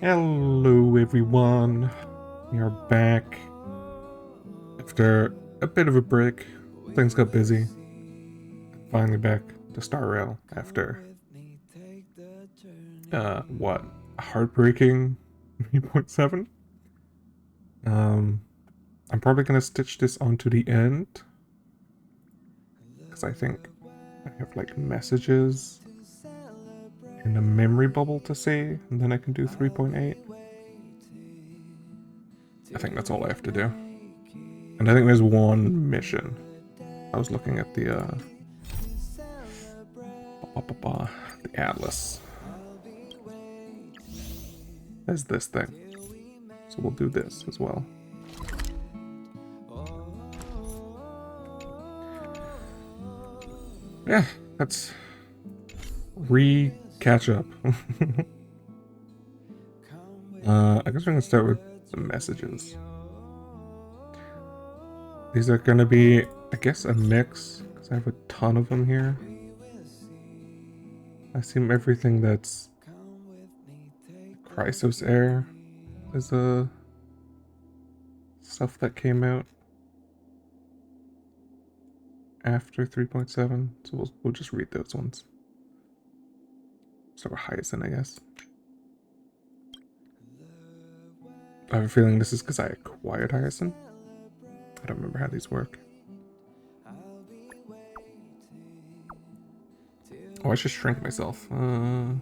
Hello everyone, we are back after a bit of a break. Things got busy. Finally back to Star Rail after what, a heartbreaking 3.7. I'm probably gonna stitch this onto the end because I think I have like messages and a memory bubble to see, and then I can do 3.8. I think that's all I have to do. And I think there's one mission. I was looking at the atlas. There's this thing. So we'll do this as well. Yeah, let's catch up. I guess we're gonna start with the messages. These are gonna be, I guess, a mix, because I have a ton of them here. I assume everything that's Chrysos Air is stuff that came out after 3.7, so we'll just read those ones. Start with Hyacinth, I guess. I have a feeling this is because I acquired Hyacinth. I don't remember how these work. Oh, I should shrink myself. Boop.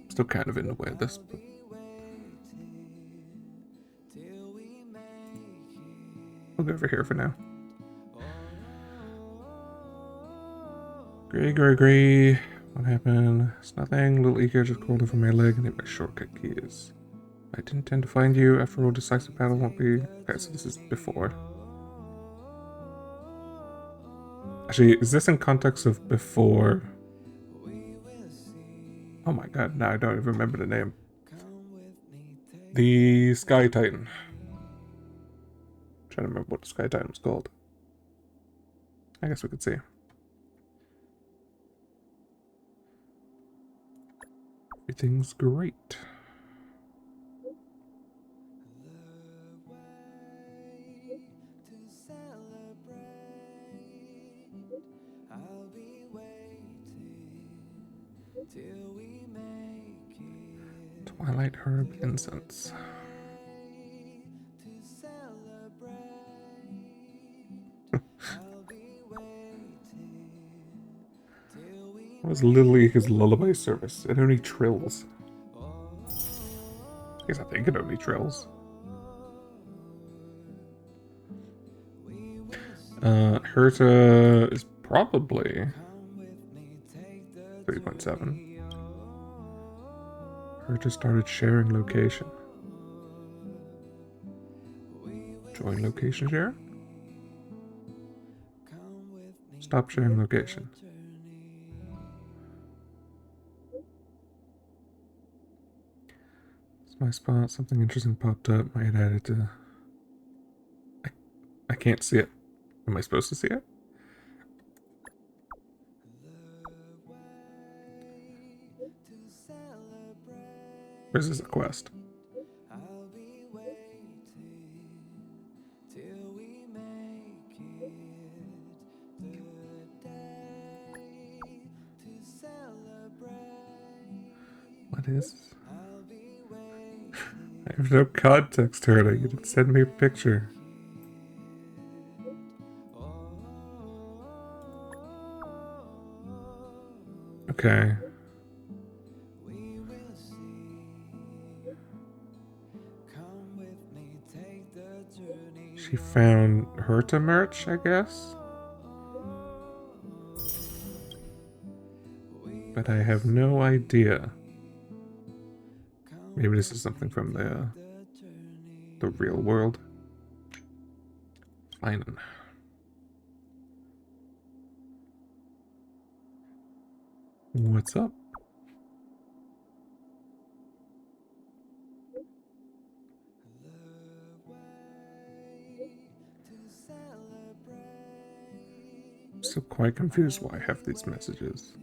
Still kind of in the way of this, but we'll go over here for now. Great. What happened? It's nothing. Little eager just crawled over my leg and hit my shortcut keys. I didn't intend to find you. After all, decisive battle won't be... Okay, so this is before. Actually, is this in context of before? Oh my god, now I don't even remember the name. The Sky Titan. I'm trying to remember what the Sky Titan was called. I guess we could see. Everything's great. Twilight Herb Incense. What was Little League's lullaby service? It only trills. I guess I think it only trills. Herta is probably 3.7. Herta started sharing location. Join location share? Stop sharing location. It's my spot. Something interesting popped up. I had added to... I can't see it. Am I supposed to see it? Or is this a quest? What is? I have no context, Herta. You didn't send me a picture. Okay. She found Herta merch, I guess? But I have no idea. Maybe this is something from the real world. Fine. What's up? So quite confused why I have these messages.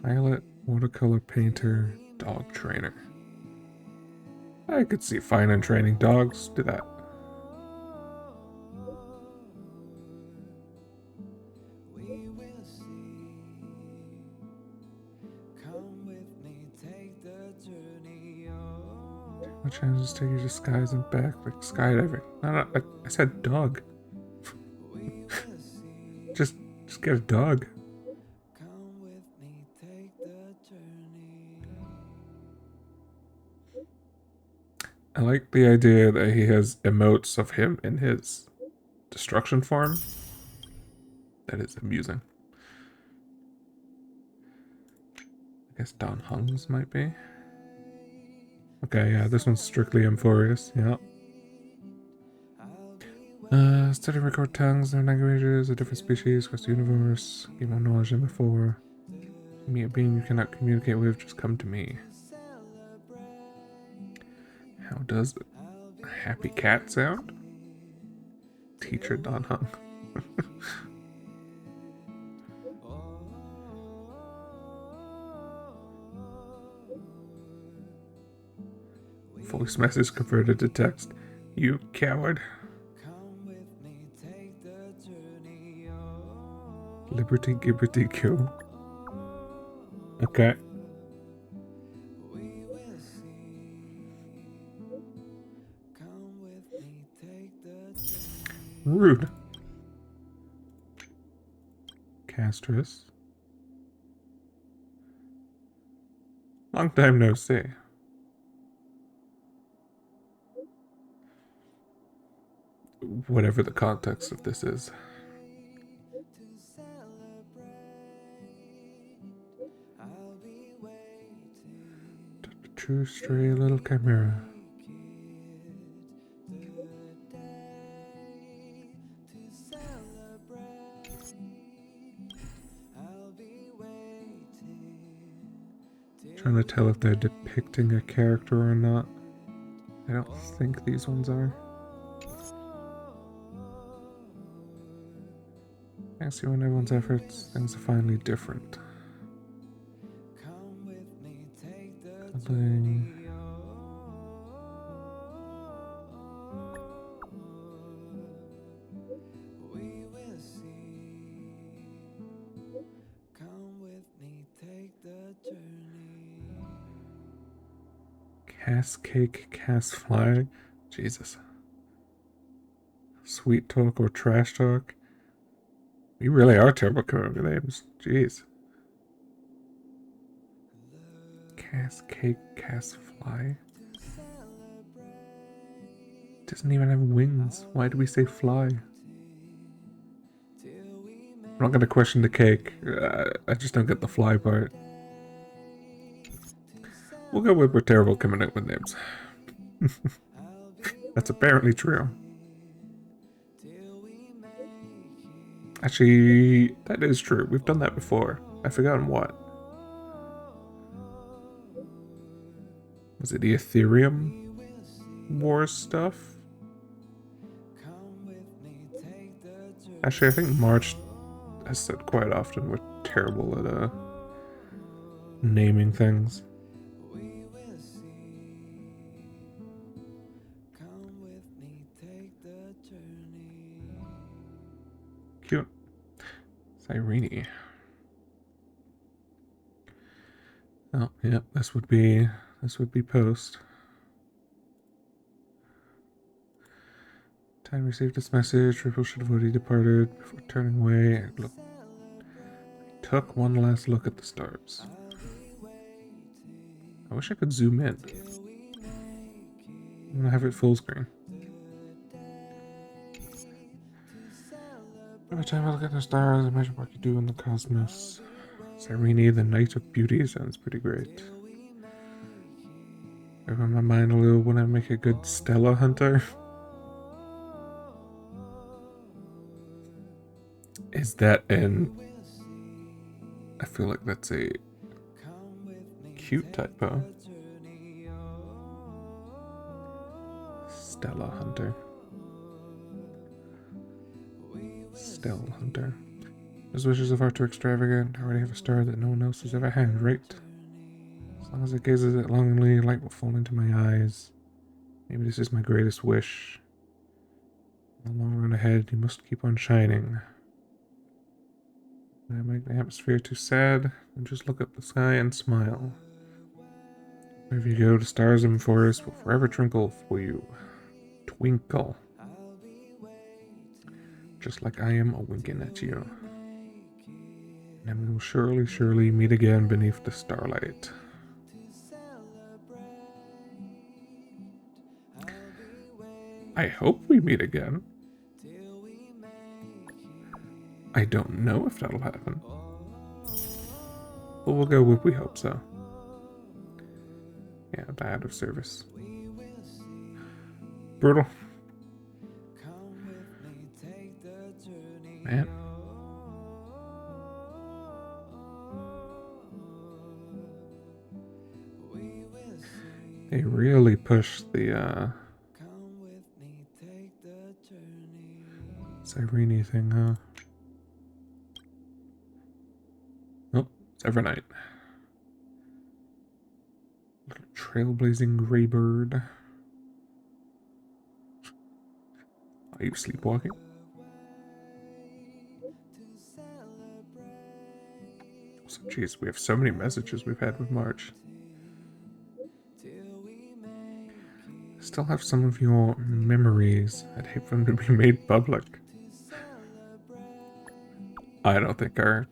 Pilot, watercolor painter, dog trainer. I could see fine in training dogs. Do that. What chances take you to skies and back, like skydiving? No, I said dog. just get a dog. I like the idea that he has emotes of him in his destruction form. That is amusing. I guess Don Hung's might be. Okay, yeah, this one's strictly Amphorius, yeah. Study record tongues and languages, a different species across the universe. Gain more knowledge than before. Me, a being you cannot communicate with, just come to me. How does a happy cat sound? Teacher Don Hung. Voice message converted to text. You coward. Liberty Gibberty Q. Okay. Rude. Castris. Long time no see. Whatever the context of this is. True stray little chimera. Trying to tell if they're depicting a character or not. I don't think these ones are. I see when everyone's efforts, things are finally different. Cuddling. Cass cake, Cass fly. Jesus. Sweet talk or trash talk. You really are terrible coming up with names. Jeez. Cass cake, Cass fly. Doesn't even have wings. Why do we say fly? I'm not gonna question the cake. I just don't get the fly part. We'll go with we're terrible coming up with names. That's apparently true. Actually, that is true. We've done that before. I've forgotten what. Was it the Ethereum Wars stuff? Actually, I think March has said quite often we're terrible at naming things. Cute. Cyrene. Oh, yep, this would be post. Time received this message. Ripple should have already departed before turning away. Look, took one last look at the stars. I wish I could zoom in. I'm gonna have it full screen. Every time I look at the stars, I imagine what I could do in the cosmos. Cyrene, the Night of Beauty, sounds pretty great. I run my mind a little when I make a good Stella hunter. Is that an... I feel like that's a cute typo. Stella Hunter. Stella Hunter. His wishes of art too extravagant. I already have a star that no one else has ever had, right? As long as it gazes at longingly, light will fall into my eyes. Maybe this is my greatest wish. In the long run ahead, you must keep on shining. When I make the atmosphere too sad, then just look up the sky and smile. Wherever you go, the stars and forests will forever twinkle for you. Twinkle. Just like I am a-winking at you. And we will surely, surely meet again beneath the starlight. I hope we meet again. I don't know if that'll happen. But we'll go with we hope so. Yeah, die out of service. Brutal. Man. They really pushed the Cyrene thing, huh? Oh, it's Evernight. Little trailblazing gray bird. Are you sleepwalking? So, geez, we have so many messages we've had with March. I still have some of your memories. I'd hate for them to be made public. I don't think our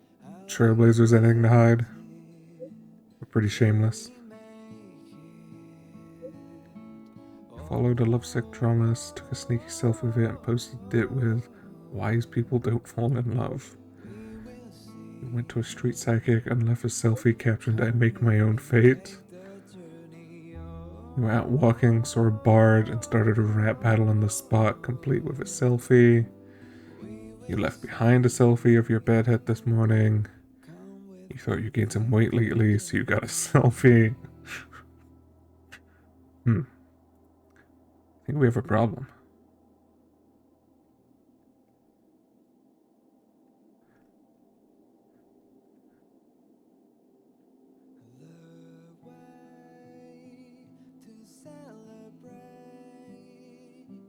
trailblazers anything to hide. We're pretty shameless. Followed a lovesick dramas, took a sneaky selfie with it and posted it with "Wise people don't fall in love." We went to a street psychic and left a selfie captioned "I make my own fate." We were out walking, saw a bard, and started a rap battle on the spot, complete with a selfie. You left behind a selfie of your bedhead this morning. You thought you gained some weight lately, so you got a selfie. I think we have a problem.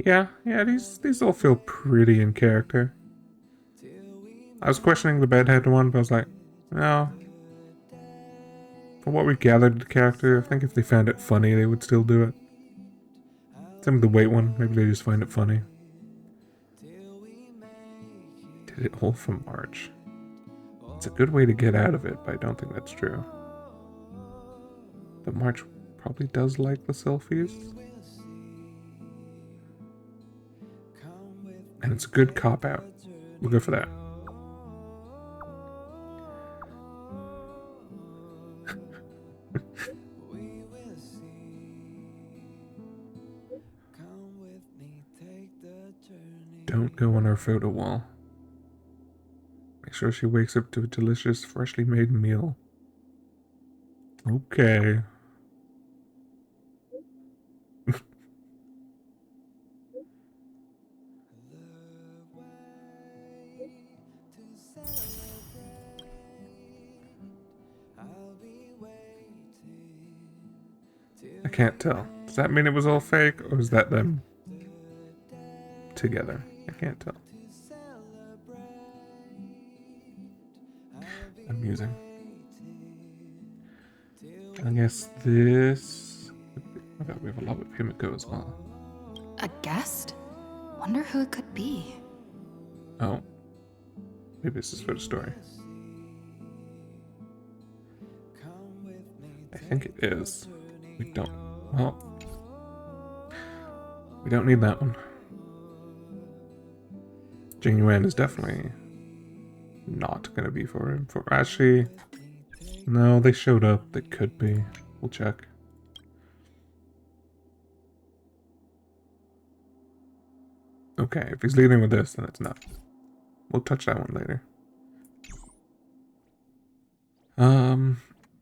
Yeah, these all feel pretty in character. I was questioning the bedhead one, but I was like, no. From what we gathered of the character, I think if they found it funny, they would still do it. Same with the weight one, maybe they just find it funny. Did it all from March. It's a good way to get out of it, but I don't think that's true. But March probably does like the selfies. And it's a good cop-out. We'll go for that. Don't go on our photo wall. Make sure she wakes up to a delicious, freshly made meal. Okay. I can't tell. Does that mean it was all fake, or is that them together? I can't tell. Amusing. I guess this... I bet we have a lot with Himiko as well. A guest? Wonder who it could be. Oh. Maybe this is for the story. I think it is. We don't... Well... We don't need that one. Genuine is definitely not gonna be for him. For Ashi... No, they showed up. They could be. We'll check. Okay, if he's leading with this, then it's not. We'll touch that one later.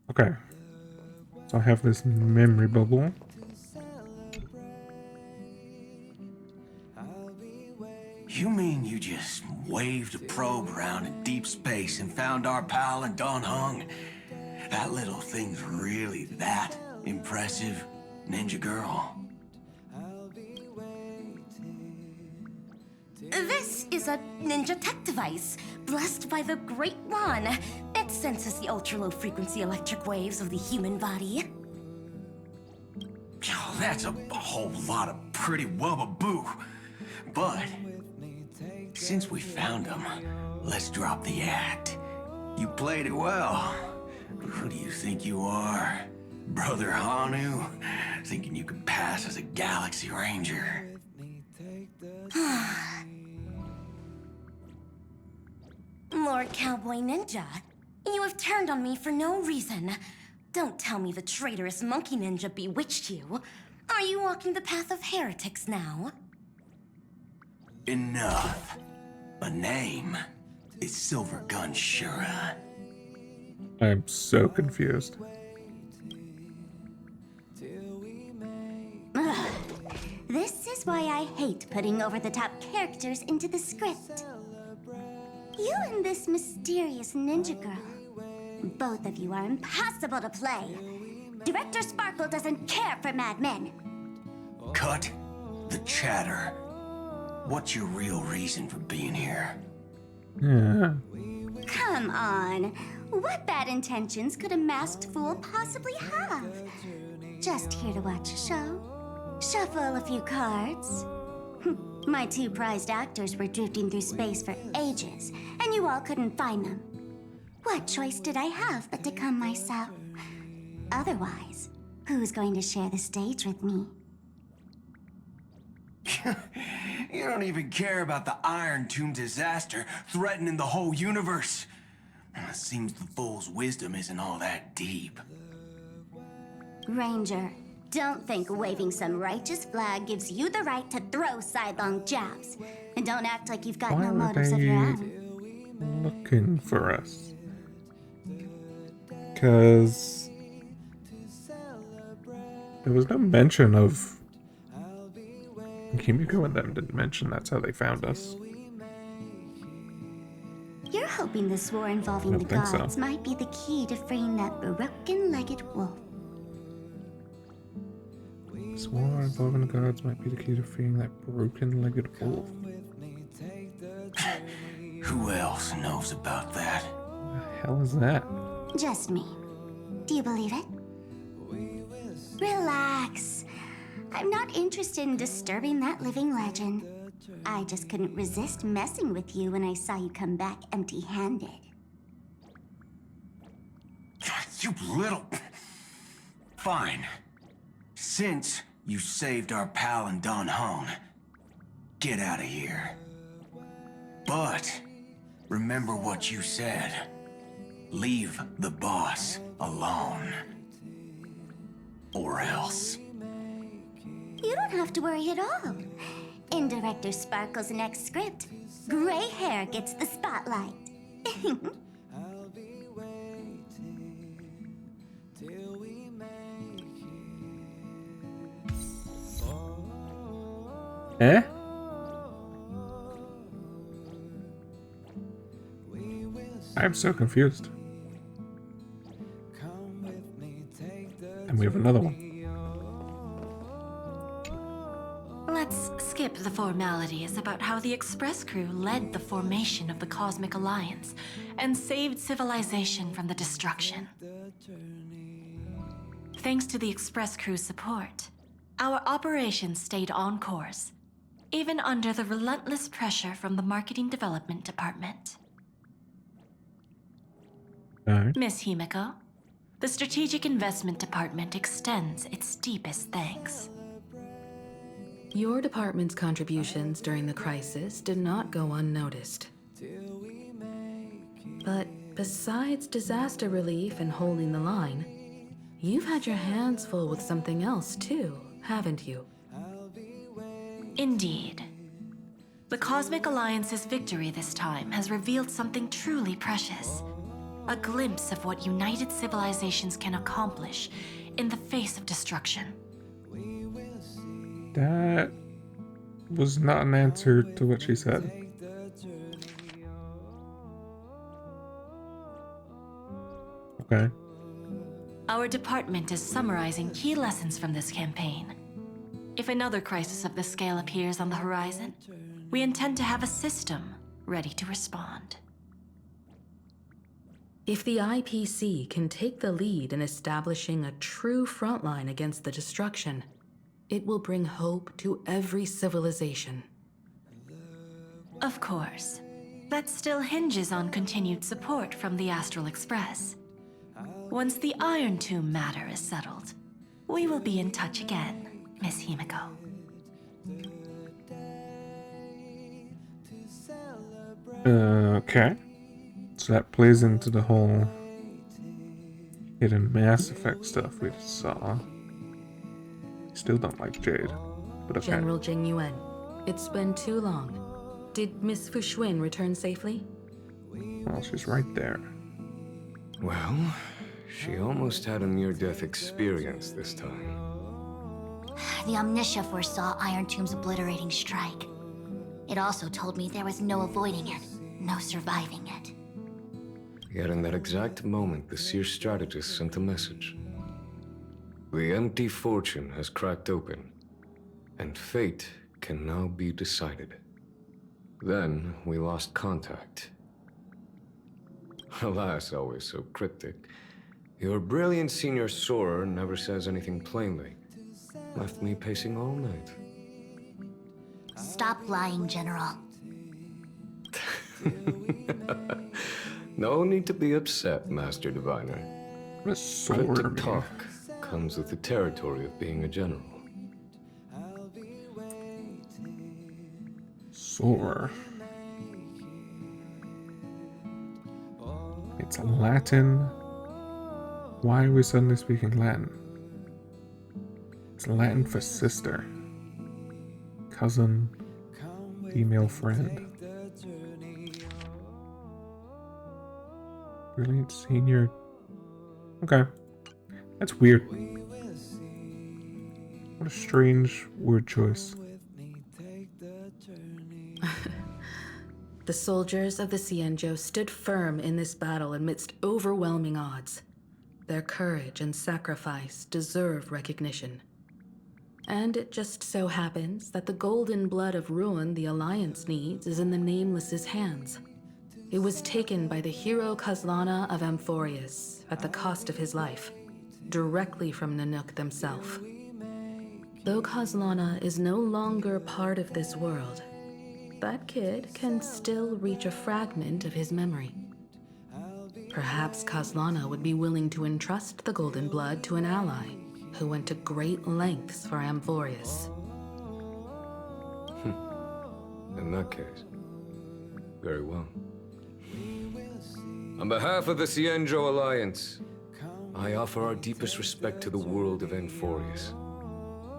Okay. So I have this memory bubble. You mean you just waved a probe around in deep space and found our pal and Don Hung? That little thing's really that impressive, ninja girl. This is a ninja tech device, blessed by the Great One. It senses the ultra-low frequency electric waves of the human body. Oh, that's a whole lot of pretty wubba-boo. But since we found him, let's drop the act. You played it well. But who do you think you are? Brother Hanu? Thinking you could pass as a Galaxy Ranger? Lord Cowboy Ninja, you have turned on me for no reason. Don't tell me the traitorous monkey ninja bewitched you. Are you walking the path of heretics now? Enough. A name is Silver Gun Shura. I'm so confused. Ugh. This is why I hate putting over-the-top characters into the script. You and this mysterious ninja girl, both of you are impossible to play. Director Sparkle doesn't care for madmen. Cut the chatter. What's your real reason for being here? Yeah. Come on. What bad intentions could a masked fool possibly have? Just here to watch a show? Shuffle a few cards? My two prized actors were drifting through space for ages, and you all couldn't find them. What choice did I have but to come myself? Otherwise, who's going to share the stage with me? You don't even care about the Iron Tomb disaster threatening the whole universe. It seems the fool's wisdom isn't all that deep. Ranger, don't think waving some righteous flag gives you the right to throw sidelong jabs. And don't act like you've got Why no are motives of your they own. looking for us? Because there was no mention of Kimiko and them didn't mention that's how they found us. You're hoping this war involving I the don't think so. gods might be the key to freeing that broken-legged wolf. This war involving the gods might be the key to freeing that broken-legged wolf. Who else knows about that? What the hell is that? Just me. Do you believe it? Relax. I'm not interested in disturbing that living legend. I just couldn't resist messing with you when I saw you come back empty-handed. You little... Fine. Since you saved our pal and Don Hong, get out of here. But remember what you said. Leave the boss alone. Or else. You don't have to worry at all. In Director Sparkle's next script, gray hair gets the spotlight. Eh? I'm so confused. And we have another one. Let's skip the formalities about how the Express crew led the formation of the Cosmic Alliance and saved civilization from the destruction. Thanks to the Express crew's support, our operations stayed on course, even under the relentless pressure from the Marketing Development Department. Alright. Miss Himiko, the Strategic Investment Department extends its deepest thanks. Your department's contributions during the crisis did not go unnoticed. But besides disaster relief and holding the line, you've had your hands full with something else too, haven't you? Indeed. The Cosmic Alliance's victory this time has revealed something truly precious. A glimpse of what united civilizations can accomplish in the face of destruction. That was not an answer to what she said. Okay. Our department is summarizing key lessons from this campaign. If another crisis of this scale appears on the horizon, we intend to have a system ready to respond. If the IPC can take the lead in establishing a true frontline against the destruction, it will bring hope to every civilization. Of course, that still hinges on continued support from the Astral Express. Once the Iron Tomb matter is settled, we will be in touch again, Miss Himiko. Okay. So that plays into the whole hidden Mass Effect stuff we just saw. Still don't like Jade, but okay. General Jing Yuan, it's been too long. Did Miss Fuxuan return safely? Well, she's right there. Well, she almost had a near-death experience this time. The Omniscia foresaw Iron Tomb's obliterating strike. It also told me there was no avoiding it, no surviving it. Yet in that exact moment, the Seer strategist sent a message. The empty fortune has cracked open, and fate can now be decided. Then we lost contact. Alas, always so cryptic. Your brilliant senior soarer never says anything plainly. Left me pacing all night. Stop lying, General. No need to be upset, Master Diviner. What does soar Cryptic mean? talk comes with the territory of being a general. Soar. It's Latin. Why are we suddenly speaking Latin? It's Latin for sister, cousin, female friend. Brilliant senior. Okay. That's weird. What a strange word choice. The soldiers of the Cienjo stood firm in this battle amidst overwhelming odds. Their courage and sacrifice deserve recognition. And it just so happens that the golden blood of ruin the Alliance needs is in the Nameless's hands. It was taken by the hero Kazlana of Amphorius at the cost of his life, directly from Nanook themselves. Though Kazlana is no longer part of this world, that kid can still reach a fragment of his memory. Perhaps Kazlana would be willing to entrust the golden blood to an ally who went to great lengths for Amphorius. In that case, very well. On behalf of the Cienjo Alliance, I offer our deepest respect to the world of Amphorius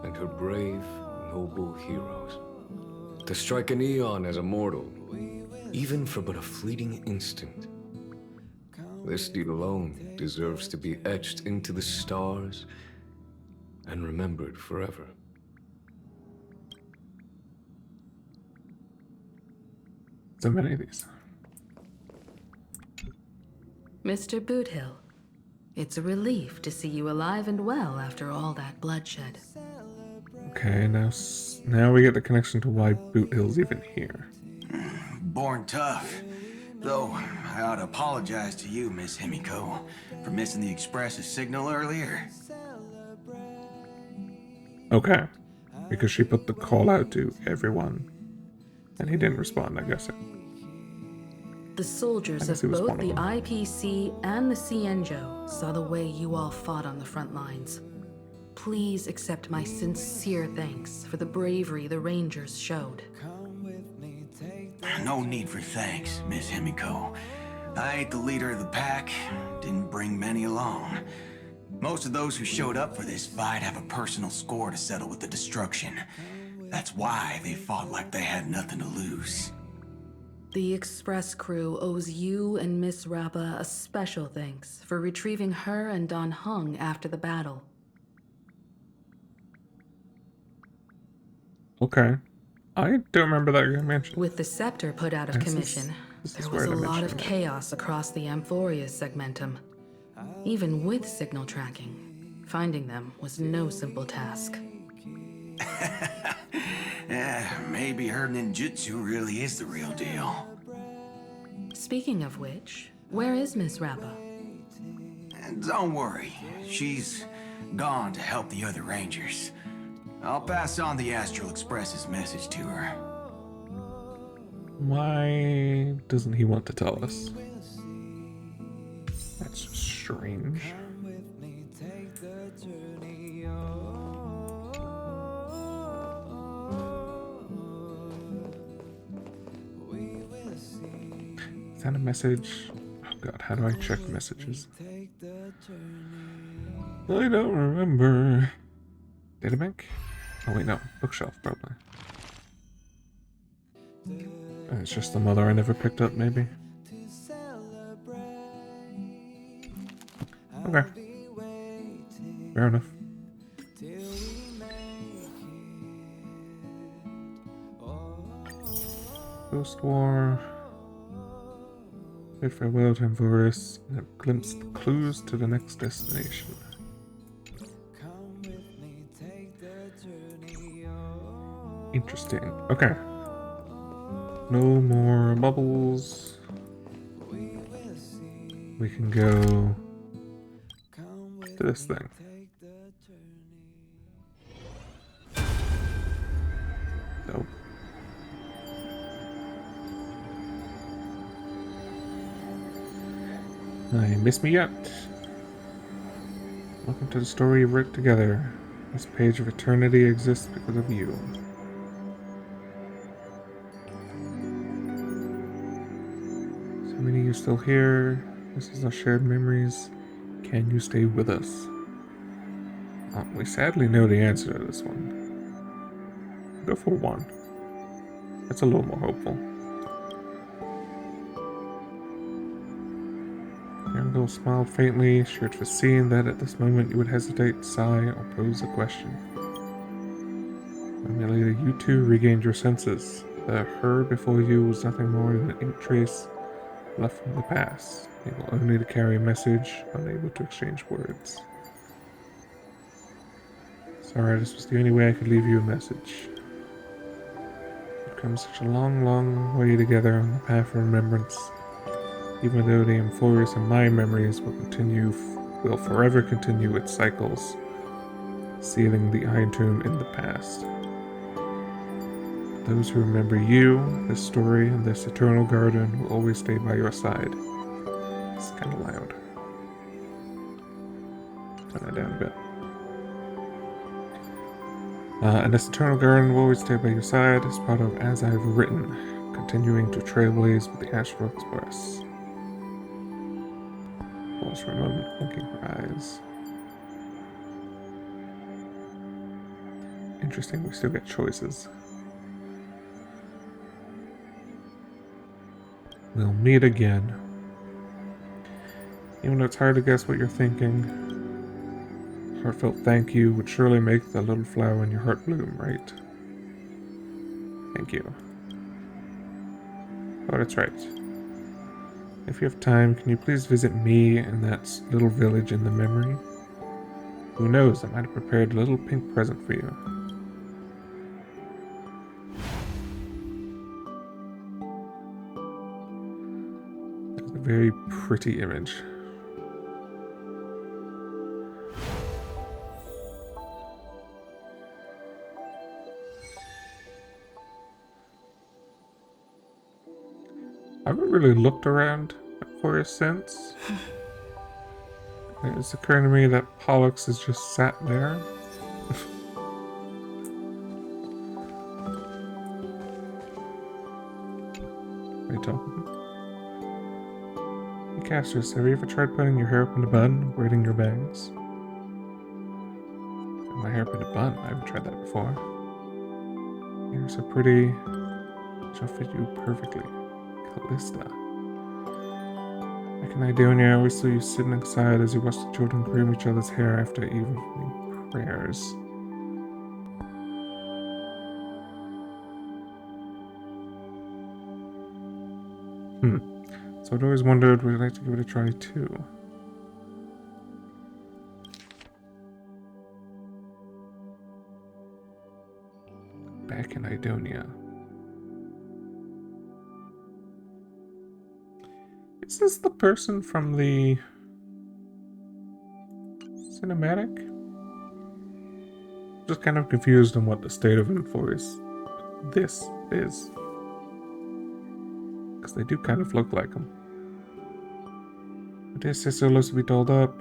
and her brave, noble heroes. To strike an eon as a mortal, even for but a fleeting instant, this deed alone deserves to be etched into the stars and remembered forever. So many of these. Mr. Boothill, it's a relief to see you alive and well after all that bloodshed. Okay, now we get the connection to why Boothill's even here. Born tough. Though, I ought to apologize to you, Miss Himiko, for missing the Express's signal earlier. Okay, because she put the call out to everyone, and he didn't respond, I guess. The soldiers I guess of he was both one of the them. IPC and the Cienjo saw the way you all fought on the front lines. Please accept my sincere thanks for the bravery the Rangers showed. No need for thanks, Miss Himiko. I ain't the leader of the pack, didn't bring many along. Most of those who showed up for this fight have a personal score to settle with the destruction. That's why they fought like they had nothing to lose. The Express crew owes you and Miss Rappa a special thanks for retrieving her and Don Hung after the battle. Okay. I don't remember that getting mentioned. With the scepter put out of commission, there was a lot of chaos across the Amphoria's segmentum. Even with signal tracking, finding them was no simple task. Maybe her ninjutsu really is the real deal. Speaking of which, where is Miss Rappa? And don't worry, she's gone to help the other rangers. I'll pass on the Astral Express's message to her. Why doesn't he want to tell us? That's strange. Is that a message? Oh god, how do I check messages? I don't remember. Databank? Oh wait, no. Bookshelf, probably. It's just the mother I never picked up, maybe. Okay. Fair enough. Ghost War. Bid farewell to Amphorius and have glimpsed clues to the next destination. Interesting. Okay. No more bubbles. We can go to this thing. Nope. Miss me yet? Welcome to the story you've written together. This page of eternity exists because of you. So many of you still here. This is our shared memories. Can you stay with us? We sadly know the answer to this one. Go for 1. That's a little more hopeful. Gandalf smiled faintly, sure to foreseen that at this moment you would hesitate, sigh, or pose a question. When later you too regained your senses. The her before you was nothing more than an ink trace left from the past, able only to carry a message, unable to exchange words. Sorry, this was the only way I could leave you a message. We've come such a long, long way together on the path of remembrance. Even though the Amphorius and my memories will forever continue its cycles, sealing the Iron Tomb in the past. Those who remember you, this story, and this eternal garden will always stay by your side. It's kind of loud. Turn that down a bit. And this eternal garden will always stay by your side as part of As I've Written, continuing to trailblaze with the Astral Express. Pause for a moment, blinking her eyes. Interesting, we still get choices. We'll meet again. Even though it's hard to guess what you're thinking, heartfelt thank you would surely make the little flower in your heart bloom, right? Thank you. Oh, that's right. If you have time, can you please visit me in that little village in the memory? Who knows, I might have prepared a little pink present for you. That's a very pretty image. I haven't really looked around for a sense. It's occurring to me that Pollux is just sat there. Are you talking? Hey Casters, have you ever tried putting your hair up in a bun, braiding your bangs? My hair up in a bun? I haven't tried that before. You're so pretty. She'll fit you perfectly. Callista. Back in Idonia, I always saw you sitting inside as you watched the children groom each other's hair after evening prayers. So I'd always wondered, would I like to give it a try too? Back in Idonia. Is this the person from the cinematic? Just kind of confused on what the state of Enforce this is. Because they do kind of look like them. My dear sister loves to be dolled up.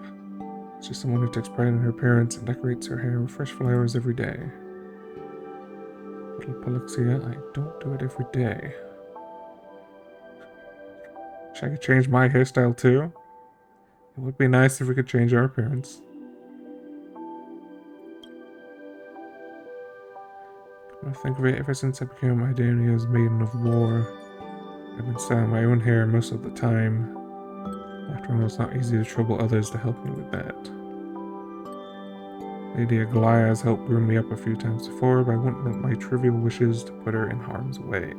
She's someone who takes pride in her appearance and decorates her hair with fresh flowers every day. Little Polixia, I don't do it every day. Wish I could change my hairstyle too. It would be nice if we could change our appearance. When I think of it, ever since I became Idonia's Maiden of War, I've been styling my own hair most of the time. After all, it's not easy to trouble others to help me with that. Lady Aglaia has helped groom me up a few times before, but I wouldn't want my trivial wishes to put her in harm's way.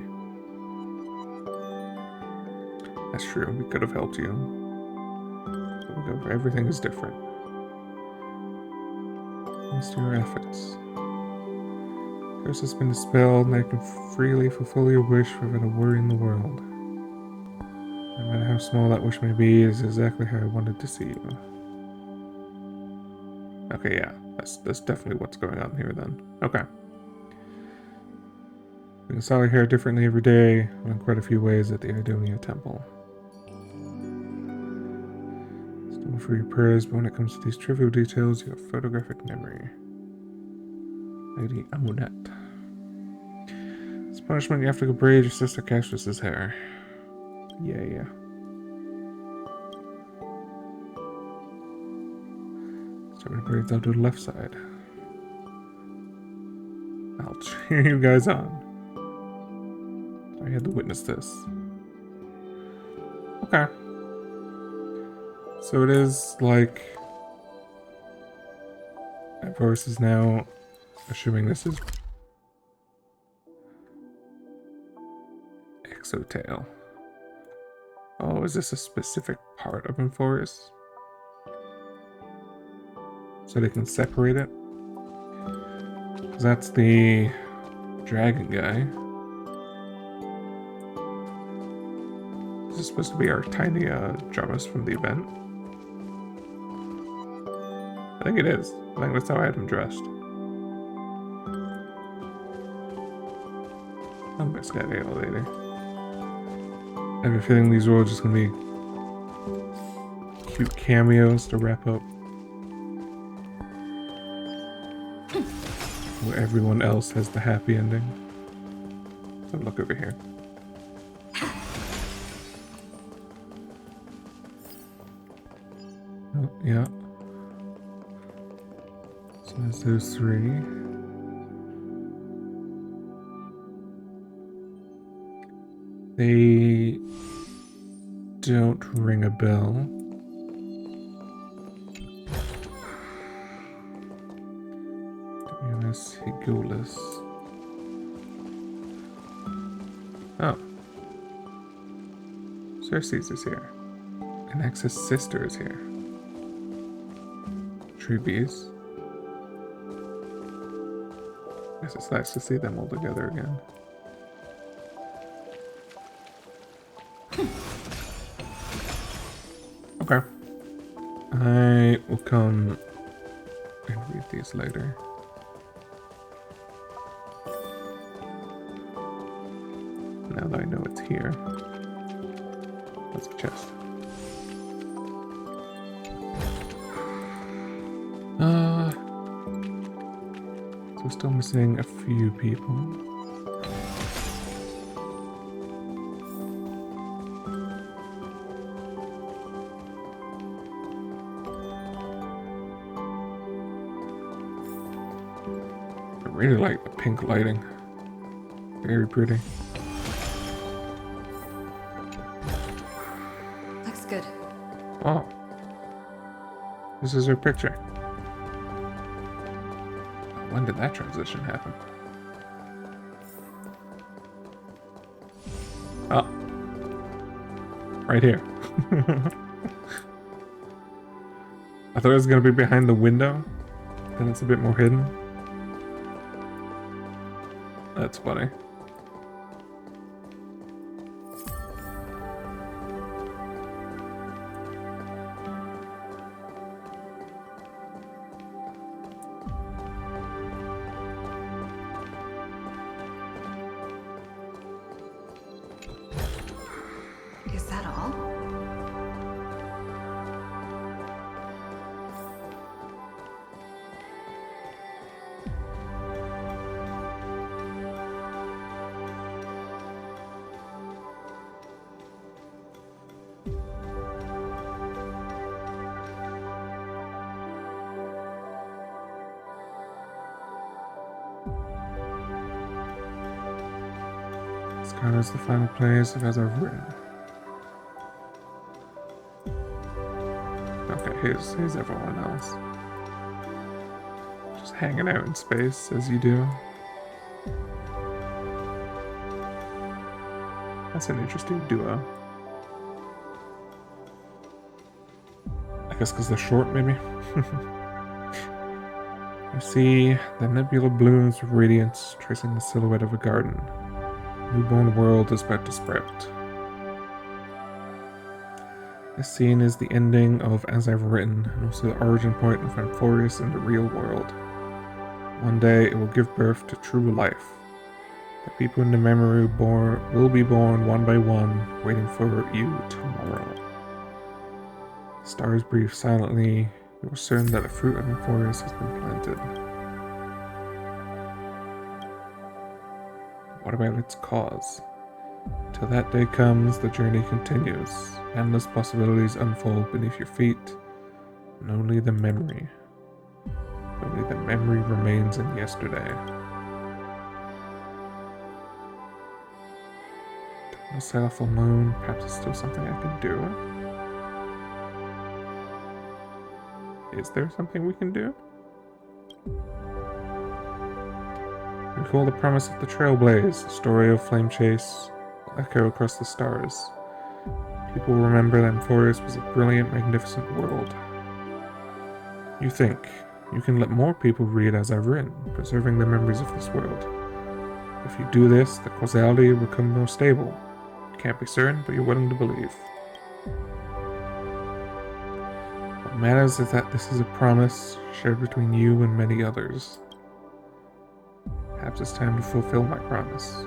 That's true, we could have helped you. But everything is different. Thanks to your efforts. Curse has been dispelled, and I can freely fulfill your wish without a worry in the world. No matter how small that wish may be, it is exactly how I wanted to see you. Okay, yeah, that's definitely what's going on here then. Okay. We can style your hair differently every day, and in quite a few ways at the Idonia Temple. Still for your prayers, but when it comes to these trivial details, you have photographic memory. Lady Amunet. As punishment, you have to go braid your sister Castrus's hair. Yeah. Start with braids, I'll do the left side. I'll cheer you guys on. I had to witness this. Okay. So it is like... Enforce is now assuming this is... Exotail. Oh, is this a specific part of Enforce? So they can separate it? Because that's the dragon guy. Is this supposed to be our tiny drummers from the event? I think it is. I think that's how I had him dressed. I'm gonna get it later. I have a feeling these are all just gonna be cute cameos to wrap up where everyone else has the happy ending. So look over here. Oh, yeah. So there's those three. They don't ring a bell. Miss Higulis. Oh. Cersei's is here. And X's sister is here. Treebees. Guess it's nice to see them all together again. Okay. I will come and read these later. Now that I know it's here. That's a chest. So we're still missing a few people. I really like the pink lighting. Very pretty. Looks good. Oh. This is her picture. When did that transition happen? Oh. Right here. I thought it was going to be behind the window. Then it's a bit more hidden. That's funny. Is that all? Scar is the final place of as I've written. Okay, here's everyone else. Just hanging out in space as you do. That's an interesting duo. I guess because they're short, maybe? You see the nebula blooms with radiance, tracing the silhouette of a garden. A newborn world is about to sprout. This scene is the ending of As I've Written, and also the origin point of Amphorius in the real world. One day it will give birth to true life. The people in the memory will be born one by one, waiting for you tomorrow. The stars breathe silently. You are certain that the fruit of Amphorius has been planted. What about its cause? Till that day comes, the journey continues. Endless possibilities unfold beneath your feet, and only the memory remains in yesterday. To myself alone, perhaps it's still something I can do. Is there something we can do? Recall the promise of the Trailblaze, the story of Flame Chase will echo across the stars. People remember that Amphorius was a brilliant, magnificent world. You think you can let more people read As I've Written, preserving the memories of this world. If you do this, the causality will become more stable. You can't be certain, but you're willing to believe. What matters is that this is a promise shared between you and many others. Perhaps it's time to fulfill my promise.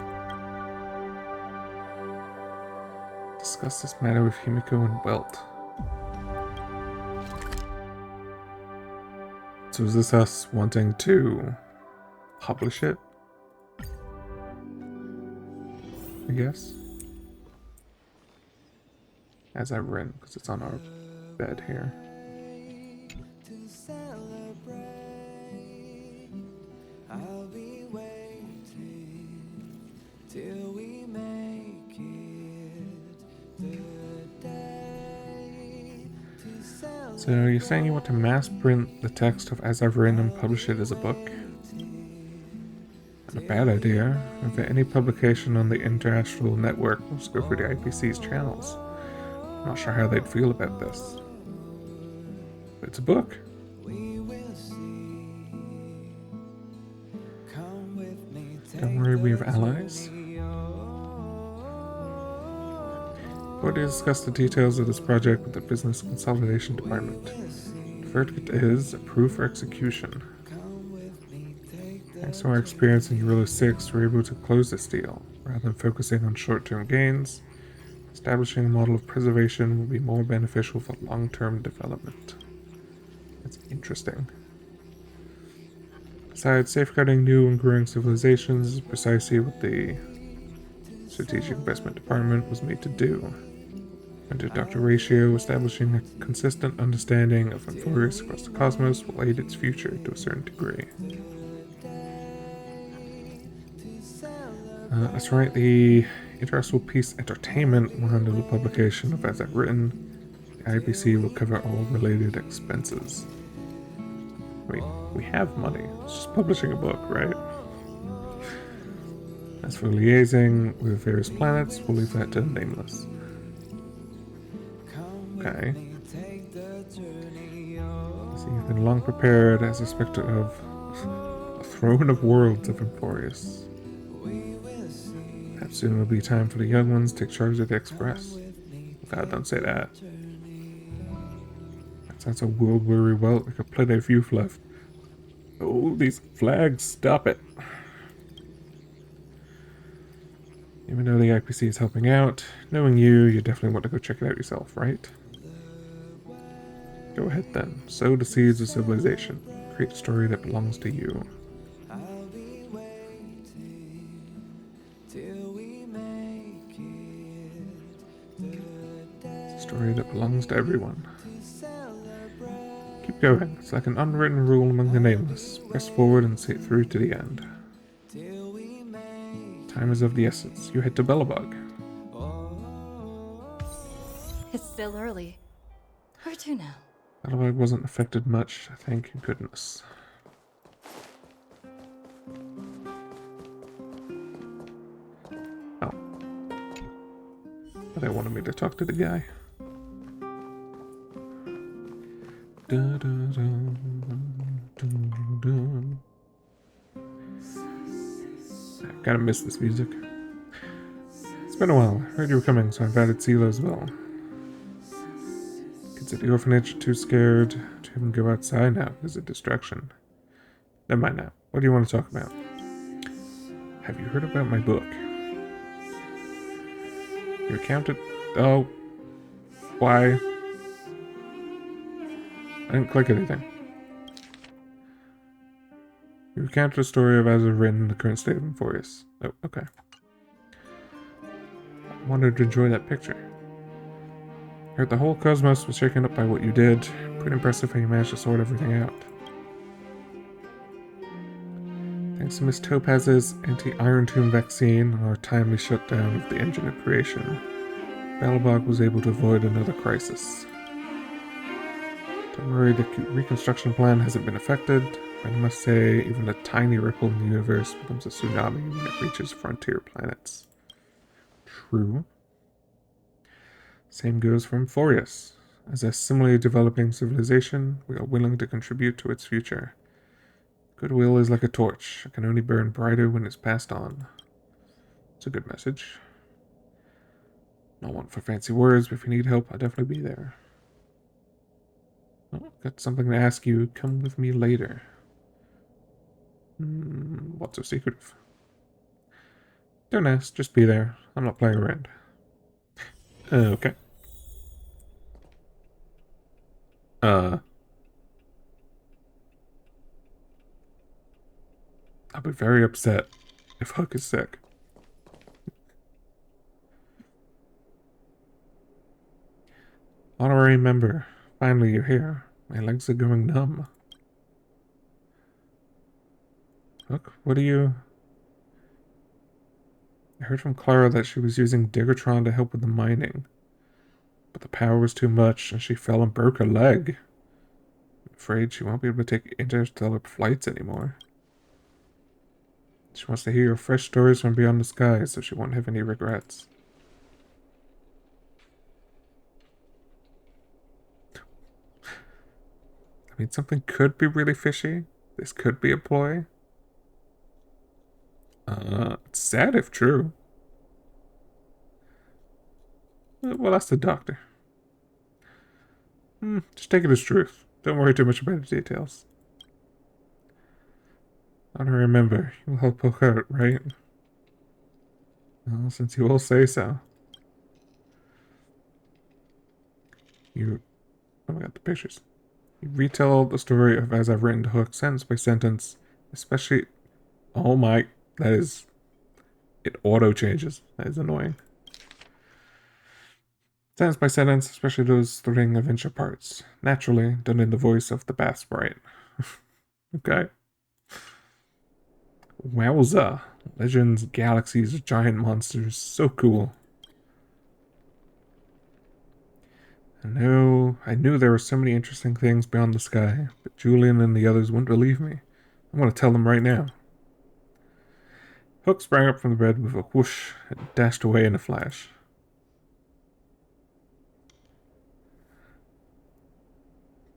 Discuss this matter with Himiko and Welt. So is this us wanting to publish it? I guess. As I've written, because it's on our bed here. So you're saying you want to mass print the text of As I've Written and publish it as a book? Not a bad idea. If any publication on the International Network must go through the IPC's channels. I'm not sure how they'd feel about this. But it's a book. Don't worry, we have allies. We're to discuss the details of this project with the Business Consolidation Department. The verdict is approved for execution. Thanks to our experience in Guerrilla 6, we're able to close this deal. Rather than focusing on short-term gains, establishing a model of preservation will be more beneficial for long-term development. That's interesting. Besides, safeguarding new and growing civilizations is precisely what the Strategic Investment Department was made to do. Under Dr. Ratio, establishing a consistent understanding of Amphorius across the cosmos will aid its future to a certain degree. That's right, the International Peace Entertainment will handle the publication of As I've Written. The IPC will cover all related expenses. Wait, we have money. It's just publishing a book, right? As for liaising with various planets, we'll leave that to the Nameless. Okay. So you've been long prepared as a spectre of the throne of worlds of Emporius. Perhaps soon will be time for the young ones to take charge of the Express. God, don't say that. That sounds a world-weary well. We got plenty of youth left. Oh, these flags! Stop it! Even though the IPC is helping out, knowing you definitely want to go check it out yourself, right? Go ahead then. Sow the seeds of civilization. Create a story that belongs to you. It's a story that belongs to everyone. Keep going. It's like an unwritten rule among the nameless. Press forward and see it through to the end. Time is of the essence. You head to Bellabog. It's still early. Where to now? Bellabog wasn't affected much, thank goodness. Oh. But they wanted me to talk to the guy. I gotta miss this music. It's been a while. I heard you were coming, so I invited Sela as well. Kids at the orphanage are too scared to even go outside now because of distraction. Never mind now. What do you want to talk about? Have you heard about my book? You accounted... Oh. Why? I didn't click anything. You recounted the story of as of written in the current state of Emporius. Oh, okay. I wanted to enjoy that picture. I heard the whole cosmos was shaken up by what you did. Pretty impressive how you managed to sort everything out. Thanks to Miss Topaz's anti-Iron Tomb vaccine and our timely shutdown of the engine of creation, Bellabog was able to avoid another crisis. Don't worry, the reconstruction plan hasn't been affected, but I must say, even a tiny ripple in the universe becomes a tsunami when it reaches frontier planets. True. Same goes for Emporius. As a similarly developing civilization, we are willing to contribute to its future. Goodwill is like a torch. It can only burn brighter when it's passed on. It's a good message. Not one for fancy words, but if you need help, I'll definitely be there. Oh, got something to ask you. Come with me later. What's so secretive? Don't ask, just be there. I'm not playing around. Okay. I'll be very upset if Hook is sick. Honorary member, finally you're here. My legs are going numb. Hook, what are you... I heard from Clara that she was using Diggertron to help with the mining. But the power was too much, and she fell and broke her leg. I'm afraid she won't be able to take interstellar flights anymore. She wants to hear fresh stories from beyond the sky, so she won't have any regrets. I mean, something could be really fishy. This could be a ploy. It's sad if true. Well, that's the doctor. Just take it as truth. Don't worry too much about the details. I don't remember. You'll help Hook out, right? Well, since you all say so. You... Oh my god, the pictures. You retell the story of as I've written to Hook, sentence by sentence. Especially... Oh my... That is... It auto-changes. That is annoying. Sentence by sentence, especially those thrilling adventure parts. Naturally, done in the voice of the Bath Sprite. Okay. Wowza. Legends, galaxies, giant monsters. So cool. I knew there were so many interesting things beyond the sky, but Julian and the others wouldn't believe me. I'm going to tell them right now. Hook sprang up from the bed with a whoosh and dashed away in a flash.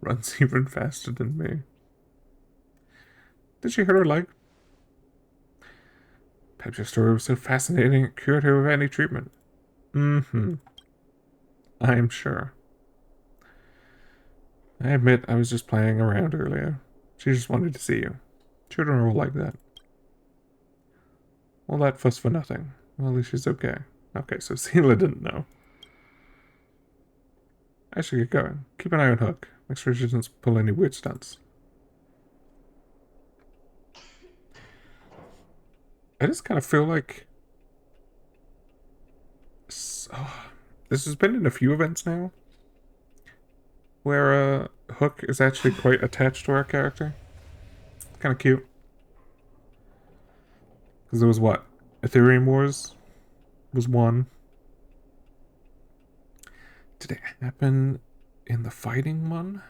Runs even faster than me. Did she hurt her leg? Perhaps your story was so fascinating it cured her of any treatment. Mm-hmm. I am sure. I admit I was just playing around earlier. She just wanted to see you. Children are all like that. All that fuss for nothing. Well, at least she's okay. Okay, so Sela didn't know. I should get going. Keep an eye on Hook. Make sure she doesn't pull any weird stunts. I just kind of feel like... this has been in a few events now. Where Hook is actually quite attached to our character. Kind of cute. Because there was what? Ethereum Wars was one. Did it happen in the fighting one?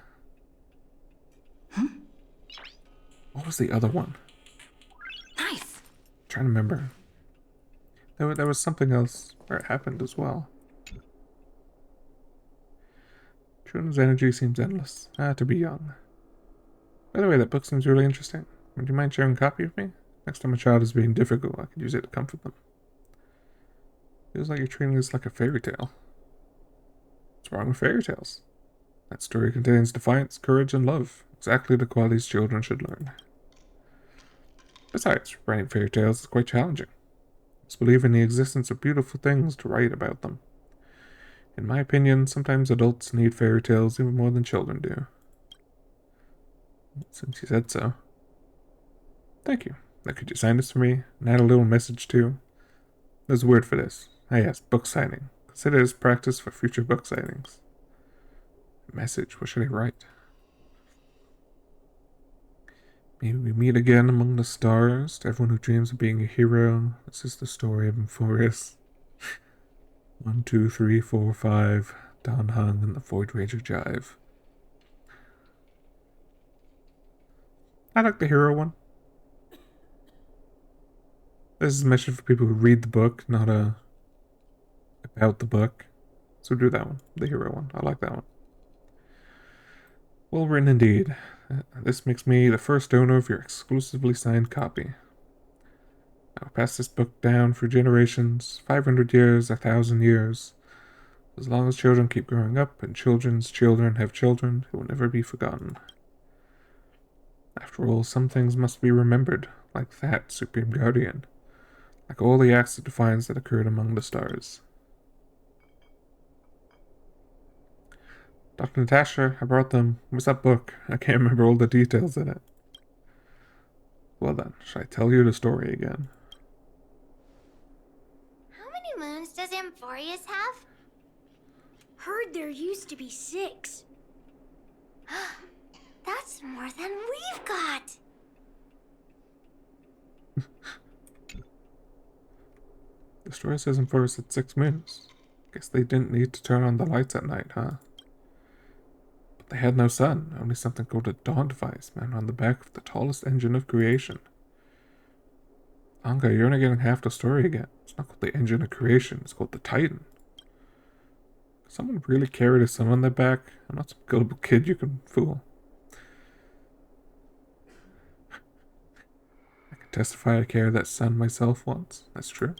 What was the other one? Nice. I'm trying to remember. There was something else where it happened as well. Children's energy seems endless. To be young. By the way, that book seems really interesting. Would you mind sharing a copy with me? Next time a child is being difficult, I could use it to comfort them. Feels like you're treating this like a fairy tale. What's wrong with fairy tales? That story contains defiance, courage, and love. Exactly the qualities children should learn. Besides, writing fairy tales is quite challenging. I must believe in the existence of beautiful things to write about them. In my opinion, sometimes adults need fairy tales even more than children do. Since you said so. Thank you. Now could you sign this for me? And add a little message too? There's a word for this. Ah yes, book signing. Consider this practice for future book signings. Message, what should I write? Maybe we meet again among the stars. To everyone who dreams of being a hero, this is the story of Euphorius. 1, 2, 3, 4, 5. Don Hung and the Void Ranger Jive. I like the hero one. This is a mission for people who read the book, not about the book. So do that one, the hero one. I like that one. Well written indeed. This makes me the first owner of your exclusively signed copy. I'll pass this book down for generations, 500 years, 1,000 years. As long as children keep growing up and children's children have children, it will never be forgotten. After all, some things must be remembered, like that, Supreme Guardian. Like all the acts of defiance that occurred among the stars. Dr. Natasha, I brought them. What's that book? I can't remember all the details in it. Well then, should I tell you the story again? How many moons does Amphorius have? Heard there used to be 6. That's more than we've got. The story says Euphorius had 6 moons. Guess they didn't need to turn on the lights at night, huh? But they had no sun, only something called a dawn device mounted on the back of the tallest engine of creation. Anga, you're only getting half the story again. It's not called the engine of creation, it's called the Titan. Someone really carried a son on their back? I'm not some gullible kid you can fool. I can testify I carried that son myself once. That's true.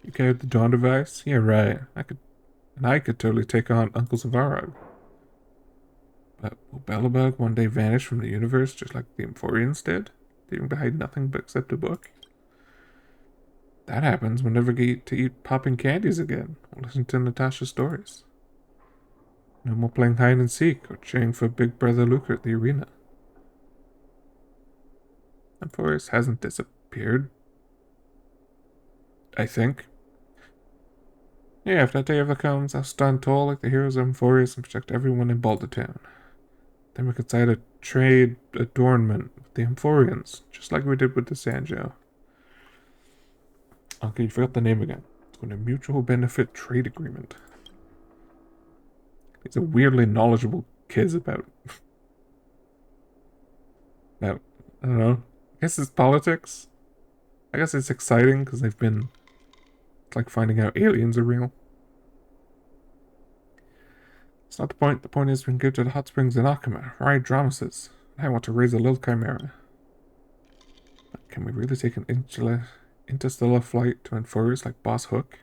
You carried the dawn device? Yeah, right. I could totally take on Uncle Zavarog. But will Belobug one day vanish from the universe just like the Emphorians did? Leaving behind nothing but except a book? That happens, we'll never get to eat popping candies again, or listen to Natasha's stories. No more playing hide and seek, or cheering for Big Brother Luca at the arena. Euphorius hasn't disappeared. I think. Yeah, if that day ever comes, I'll stand tall like the heroes of Euphorius and protect everyone in Baldertown. Then we could sign a trade adornment with the Euphorians, just like we did with the Sanjo. Okay, you forgot the name again. It's called a mutual benefit trade agreement. These are weirdly knowledgeable kids about, I don't know, I guess it's politics. I guess it's exciting because they've been, it's like finding out aliens are real. It's not the point. The point is we can go to the hot springs in Akama, ride Dromuses. I want to raise a little chimera. But can we really take an interstellar flight to Enforus like Boss Hook?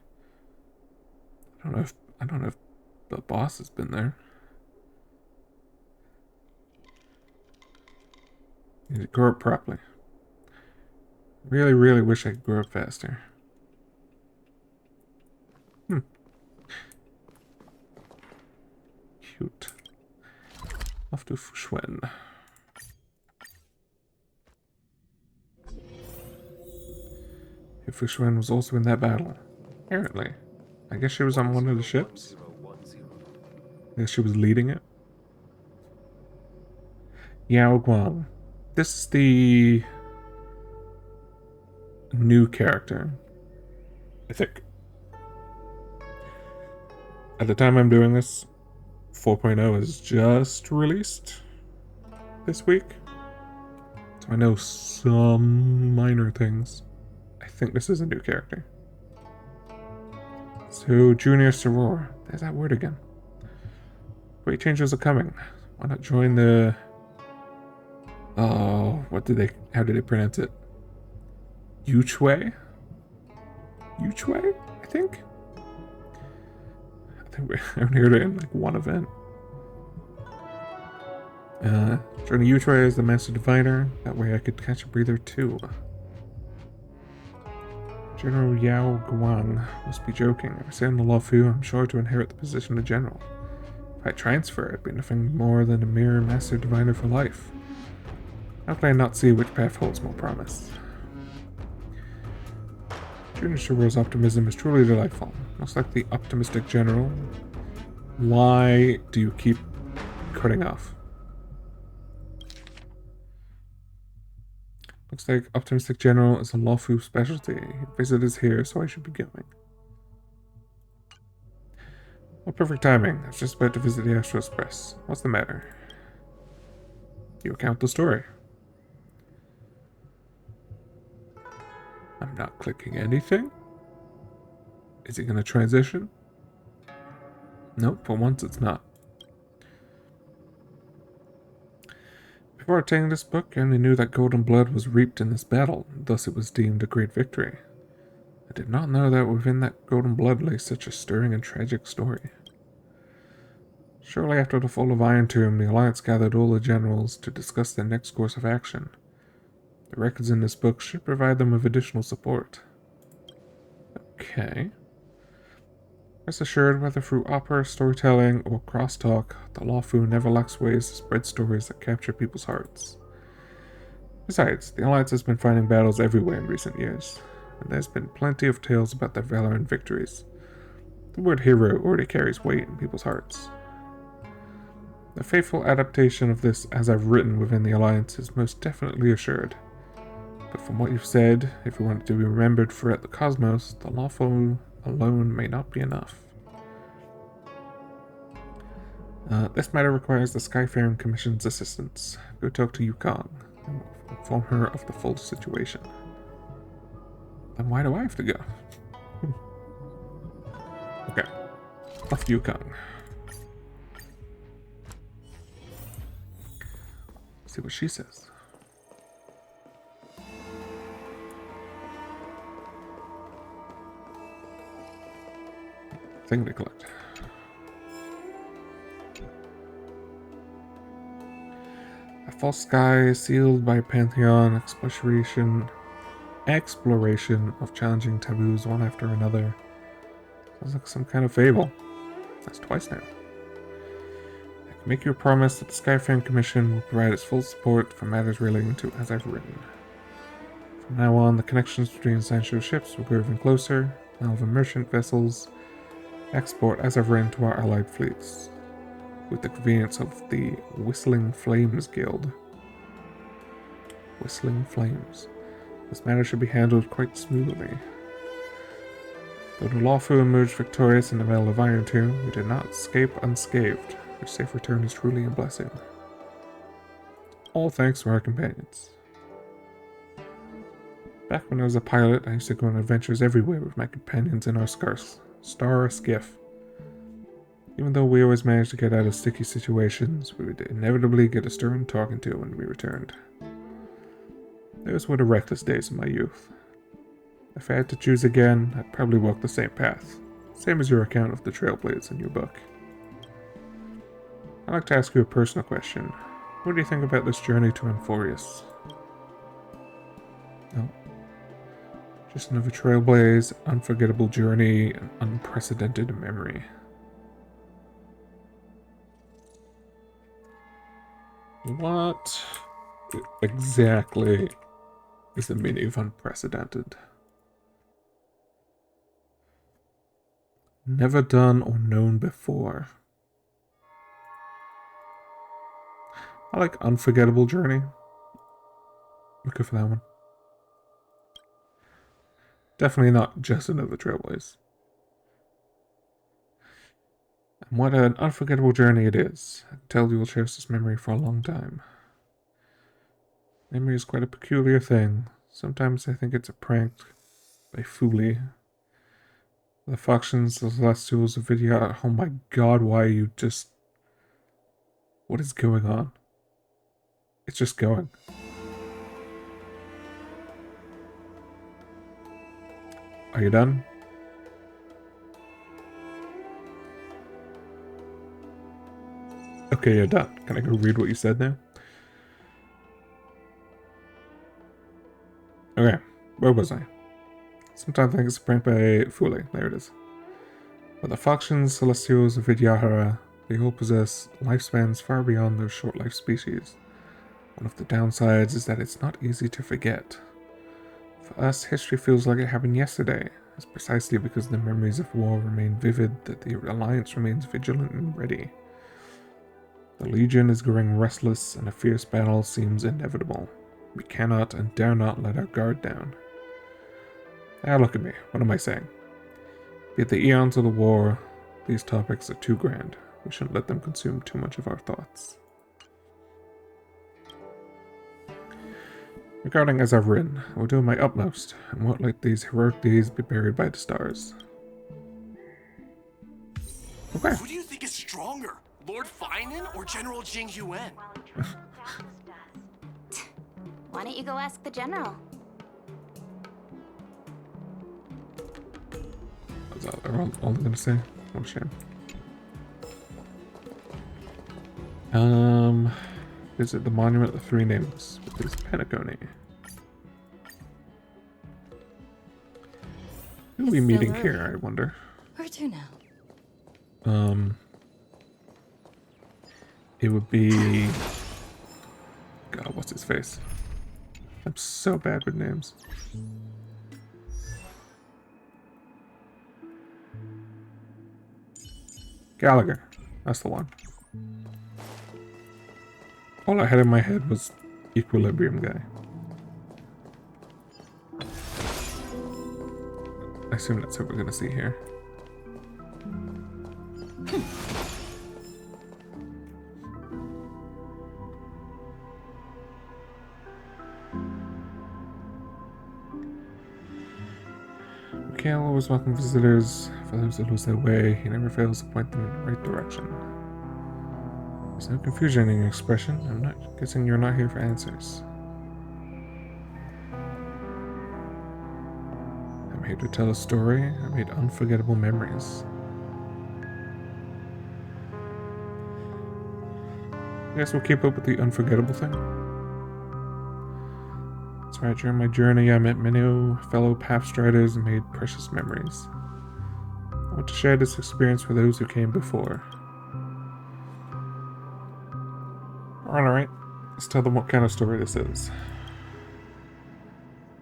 I don't know if the boss has been there. Need to grow up properly. Really, really wish I could grow up faster. Cute. Off to Fushuen. Fushuen was also in that battle. Apparently. I guess she was on one of the ships. I guess she was leading it. Yao Guang. This is the new character, I think. At the time I'm doing this, 4.0 is just released this week. So I know some minor things. I think this is a new character. So, Junior Soror. There's that word again. Great changes are coming. Why not join the... Oh, how did they pronounce it? Yuchue? Yuchue, I think? I haven't heard it in like one event. Join the Yuchue as the Master Diviner. That way I could catch a breather too. General Yao Guang must be joking. If I stay on the Luofu, I'm sure to inherit the position of general. If I transfer, it'd be nothing more than a mere Master Diviner for life. How can I not see which path holds more promise? Junior Soror's optimism is truly delightful. Most like the optimistic general. Why do you keep cutting off? Looks like optimistic general is a Luofu specialty. Visit is here, so I should be going. What perfect timing. I was just about to visit the Astral Express. What's the matter? You account the story. I'm not clicking anything. Is it going to transition? Nope, for once it's not. Before obtaining this book, I only knew that golden blood was reaped in this battle, and thus it was deemed a great victory. I did not know that within that golden blood lay such a stirring and tragic story. Shortly after the fall of Iron Tomb, the Alliance gathered all the generals to discuss their next course of action. The records in this book should provide them with additional support. Okay. Rest assured, whether through opera, storytelling, or crosstalk, the Luofu never lacks ways to spread stories that capture people's hearts. Besides, the Alliance has been fighting battles everywhere in recent years, and there's been plenty of tales about their valor and victories. The word hero already carries weight in people's hearts. The faithful adaptation of this as I've written within the Alliance is most definitely assured. But from what you've said, if you want it to be remembered throughout the cosmos, the Luofu alone may not be enough. This matter requires the Skyfaring Commission's assistance. Go talk to Yukong and inform her of the full situation. Then why do I have to go? Okay. Off to Yukong. See what she says. Thing to collect. A false sky sealed by Pantheon exploration of challenging taboos one after another. Sounds like some kind of fable. That's twice now. I can make you a promise that the Skyfaring Commission will provide its full support for matters relating to As I've Written. From now on, the connections between Sancho ships will grow even closer, and all the merchant vessels export As I've Written to our allied fleets, with the convenience of the Whistling Flames Guild. Whistling Flames. This matter should be handled quite smoothly. Though the Luofu emerged victorious in the Battle of Iron Tomb, we did not escape unscathed. Your safe return is truly a blessing. All thanks to our companions. Back when I was a pilot, I used to go on adventures everywhere with my companions in our star skiff. Even though we always managed to get out of sticky situations, we would inevitably get a stern talking to when we returned. Those were the reckless days of my youth. If I had to choose again, I'd probably walk the same path. Same as your account of the Trailblades in your book. I'd like to ask you a personal question. What do you think about this journey to Enforius? No. Just another Trailblaze, unforgettable journey, an unprecedented memory. What exactly is the meaning of unprecedented? Never done or known before. I like unforgettable journey. Look for that one. Definitely not just another Trailblaze. And what an unforgettable journey it is. I can tell you will cherish this memory for a long time. Memory is quite a peculiar thing. Sometimes I think it's a prank by Fooly. The factions, the celestials, the video. Oh my god, why are you just... What is going on? It's just going. Are you done? Okay, you're done. Can I go read what you said now? Okay, where was I? Sometimes I think it's a prank by Fooly. There it is. But the factions, celestials, and Vidyahara, they all possess lifespans far beyond their short-life species. One of the downsides is that it's not easy to forget. For us, history feels like it happened yesterday. It's precisely because the memories of war remain vivid that the Alliance remains vigilant and ready. The Legion is growing restless, and a fierce battle seems inevitable. We cannot and dare not let our guard down. Ah, look at me. What am I saying? Be it the eons of the war, these topics are too grand. We shouldn't let them consume too much of our thoughts. Regarding as I've written, I will do my utmost, and won't let these heroic deeds be buried by the stars. Okay. Who do you think is stronger, Lord Finan or General Jing Yuan? Why don't you go ask the general? That's all I'm only gonna say. What a shame. Visit the Monument of Three Names, which is Penacony. Who are we meeting here, I wonder? Where to now? It would be... God, what's his face? I'm so bad with names. Gallagher. That's the one. All I had in my head was Equilibrium guy. I assume that's what we're gonna see here. Mikhail always welcomes visitors. For those that lose their way, he never fails to point them in the right direction. There's no confusion in your expression. I'm not guessing you're not here for answers. I'm here to tell a story. I made unforgettable memories. I guess we'll keep up with the unforgettable thing. That's right, during my journey I met many fellow pathstriders and made precious memories. I want to share this experience with those who came before. Alright, let's tell them what kind of story this is.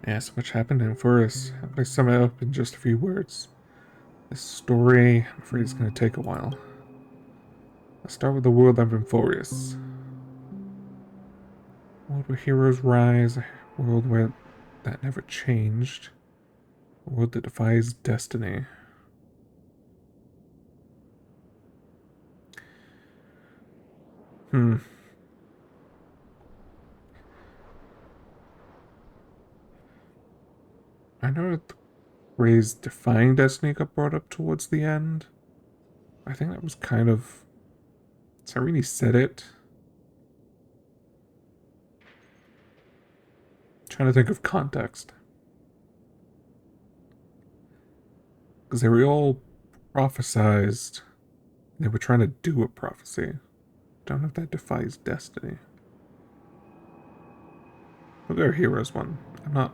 Yeah, so much happened in Forest. How can I sum it up in just a few words? This story, I'm afraid it's going to take a while. Let's start with the world of Enforius. A world where heroes rise, a world where that never changed. A world that defies destiny. I know that the phrase defying destiny got brought up towards the end. I think that was kind of... Sarini said it. Trying to think of context. Because they were all prophesized. They were trying to do a prophecy. Don't know if that defies destiny. But their heroes one. I'm not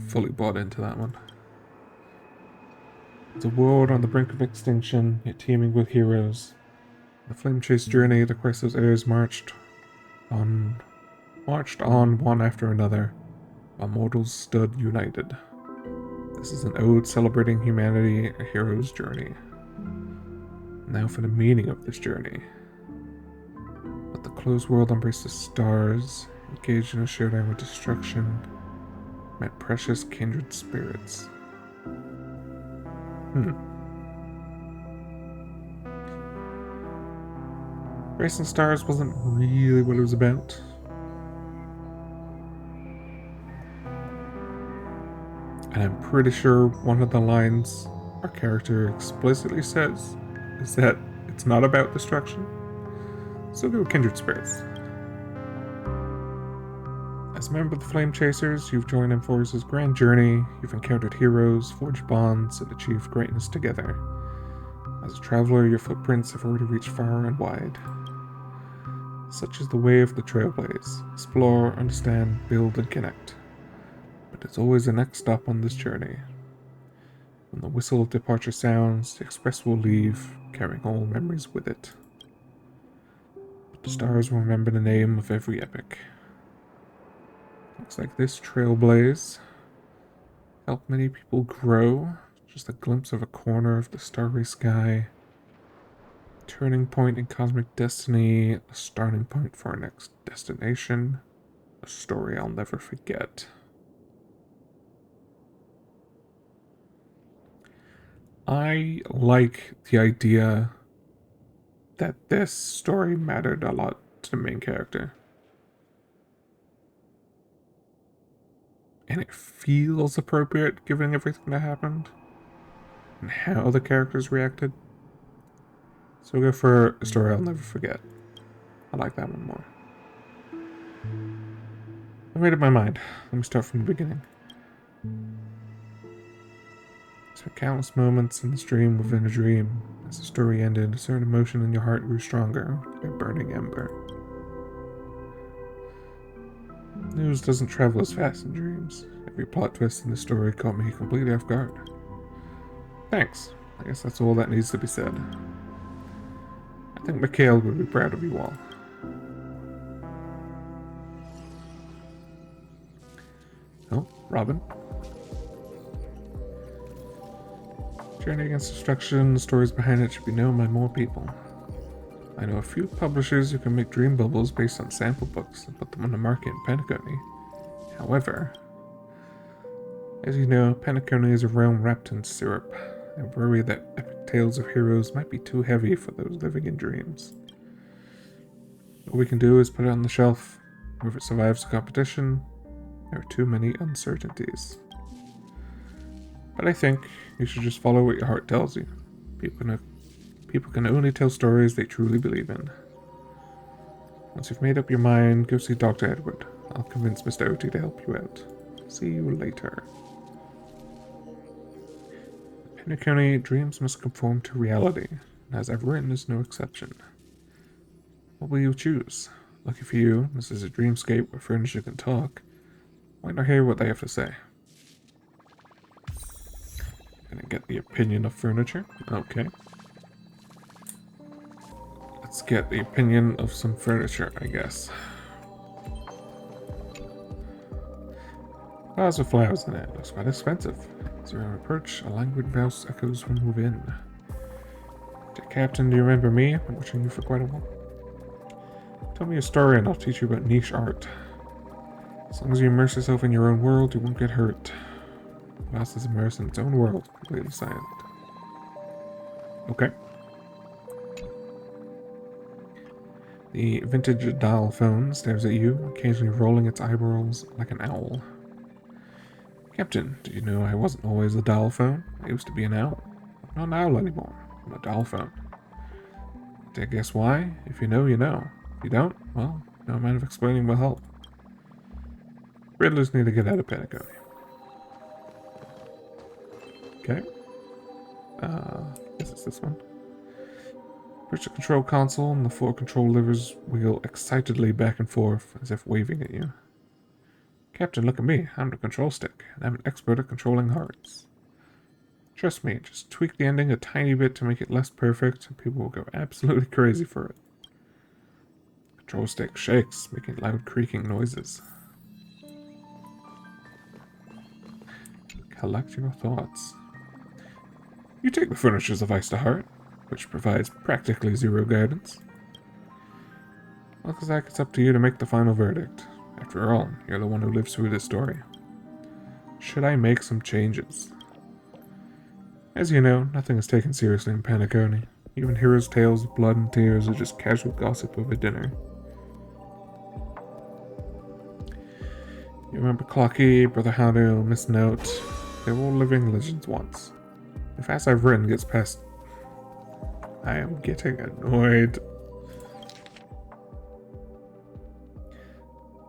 fully bought into that one. It's a world on the brink of extinction, yet teeming with heroes. The flame chase journey, the Crisis heirs marched on one after another, while mortals stood united. This is an ode celebrating humanity, a hero's journey. Now for the meaning of this journey. Let the closed world embrace the stars, engaged in a shared aim of destruction, met precious kindred spirits. Racing Stars wasn't really what it was about. And I'm pretty sure one of the lines our character explicitly says is that it's not about destruction. So go kindred spirits. As a member of the Flame Chasers, you've joined M4's grand journey. You've encountered heroes, forged bonds, and achieved greatness together. As a traveler, your footprints have already reached far and wide. Such is the way of the Trailblaze. Explore, understand, build, and connect. But there's always a next stop on this journey. When the whistle of departure sounds, the express will leave, carrying all memories with it. But the stars will remember the name of every epic. Looks like this Trailblaze helped many people grow. Just a glimpse of a corner of the starry sky. Turning point in cosmic destiny, a starting point for our next destination. A story I'll never forget. I like the idea that this story mattered a lot to the main character. And it feels appropriate given everything that happened and how the characters reacted. So we'll go for a story I'll never forget. I like that one more. I made up my mind. Let me start from the beginning. Spent countless moments in this dream within a dream. As the story ended, a certain emotion in your heart grew stronger, like a burning ember. News doesn't travel as fast in dreams. Every plot twist in the story caught me completely off guard. Thanks. I guess that's all that needs to be said. I think Mikhail would be proud of you all. Oh, Robin. Journey Against Destruction, the stories behind it should be known by more people. I know a few publishers who can make dream bubbles based on sample books and put them on the market in Penacony. However, as you know, Penacony is a realm wrapped in syrup. I worry that epic tales of heroes might be too heavy for those living in dreams. What we can do is put it on the shelf. If it survives the competition, there are too many uncertainties. But I think you should just follow what your heart tells you. People can only tell stories they truly believe in. Once you've made up your mind, go see Dr. Edward. I'll convince Mr. Oti to help you out. See you later. Penacony, dreams must conform to reality, and as I've written is no exception. What will you choose? Lucky for you, this is a dreamscape where furniture can talk. Why not hear what they have to say? Gonna get the opinion of furniture? Okay. Let's get the opinion of some furniture, I guess. Vase with flowers in it. Looks quite expensive. As you approach, a languid mouse echoes from within. Dear Captain, do you remember me? I've been watching you for quite a while. Tell me a story and I'll teach you about niche art. As long as you immerse yourself in your own world, you won't get hurt. Vase is immersed in its own world, completely silent. Okay. The vintage dial phone stares at you, occasionally rolling its eyebrows like an owl. Captain, did you know I wasn't always a dial phone? I used to be an owl. not an owl anymore. I'm a dolphin. Did I guess why? If you know, you know. If you don't, well, no amount of explaining will help. Riddlers need to get out of Penacony. Okay. Guess it's this one. Push the control console and the 4 control levers wheel excitedly back and forth as if waving at you. Captain, look at me. I'm the control stick, and I'm an expert at controlling hearts. Trust me, just tweak the ending a tiny bit to make it less perfect, and people will go absolutely crazy for it. Control stick shakes, making loud creaking noises. Collect your thoughts. You take the furniture's advice to heart, which provides practically zero guidance. Looks like it's up to you to make the final verdict. After all, you're the one who lives through this story. Should I make some changes? As you know, nothing is taken seriously in Penacony. Even heroes' tales of blood and tears are just casual gossip over dinner. You remember Clocky, Brother Howdo, Miss Note? They were all living legends once. If As I've Written gets past... I am getting annoyed.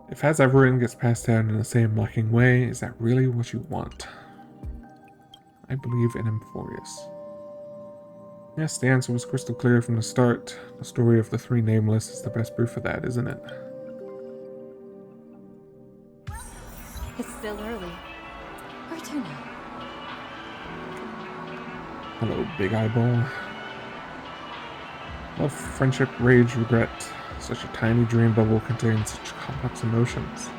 If As I've Written gets passed down in the same mocking way, is that really what you want? I believe in Emphorius. Yes, the answer was crystal clear from the start. The story of the 3 Nameless is the best proof of that, isn't it? It's still early. Where to now? Hello, Big Eyeball. Love, friendship, rage, regret. Such a tiny dream bubble contains such complex emotions.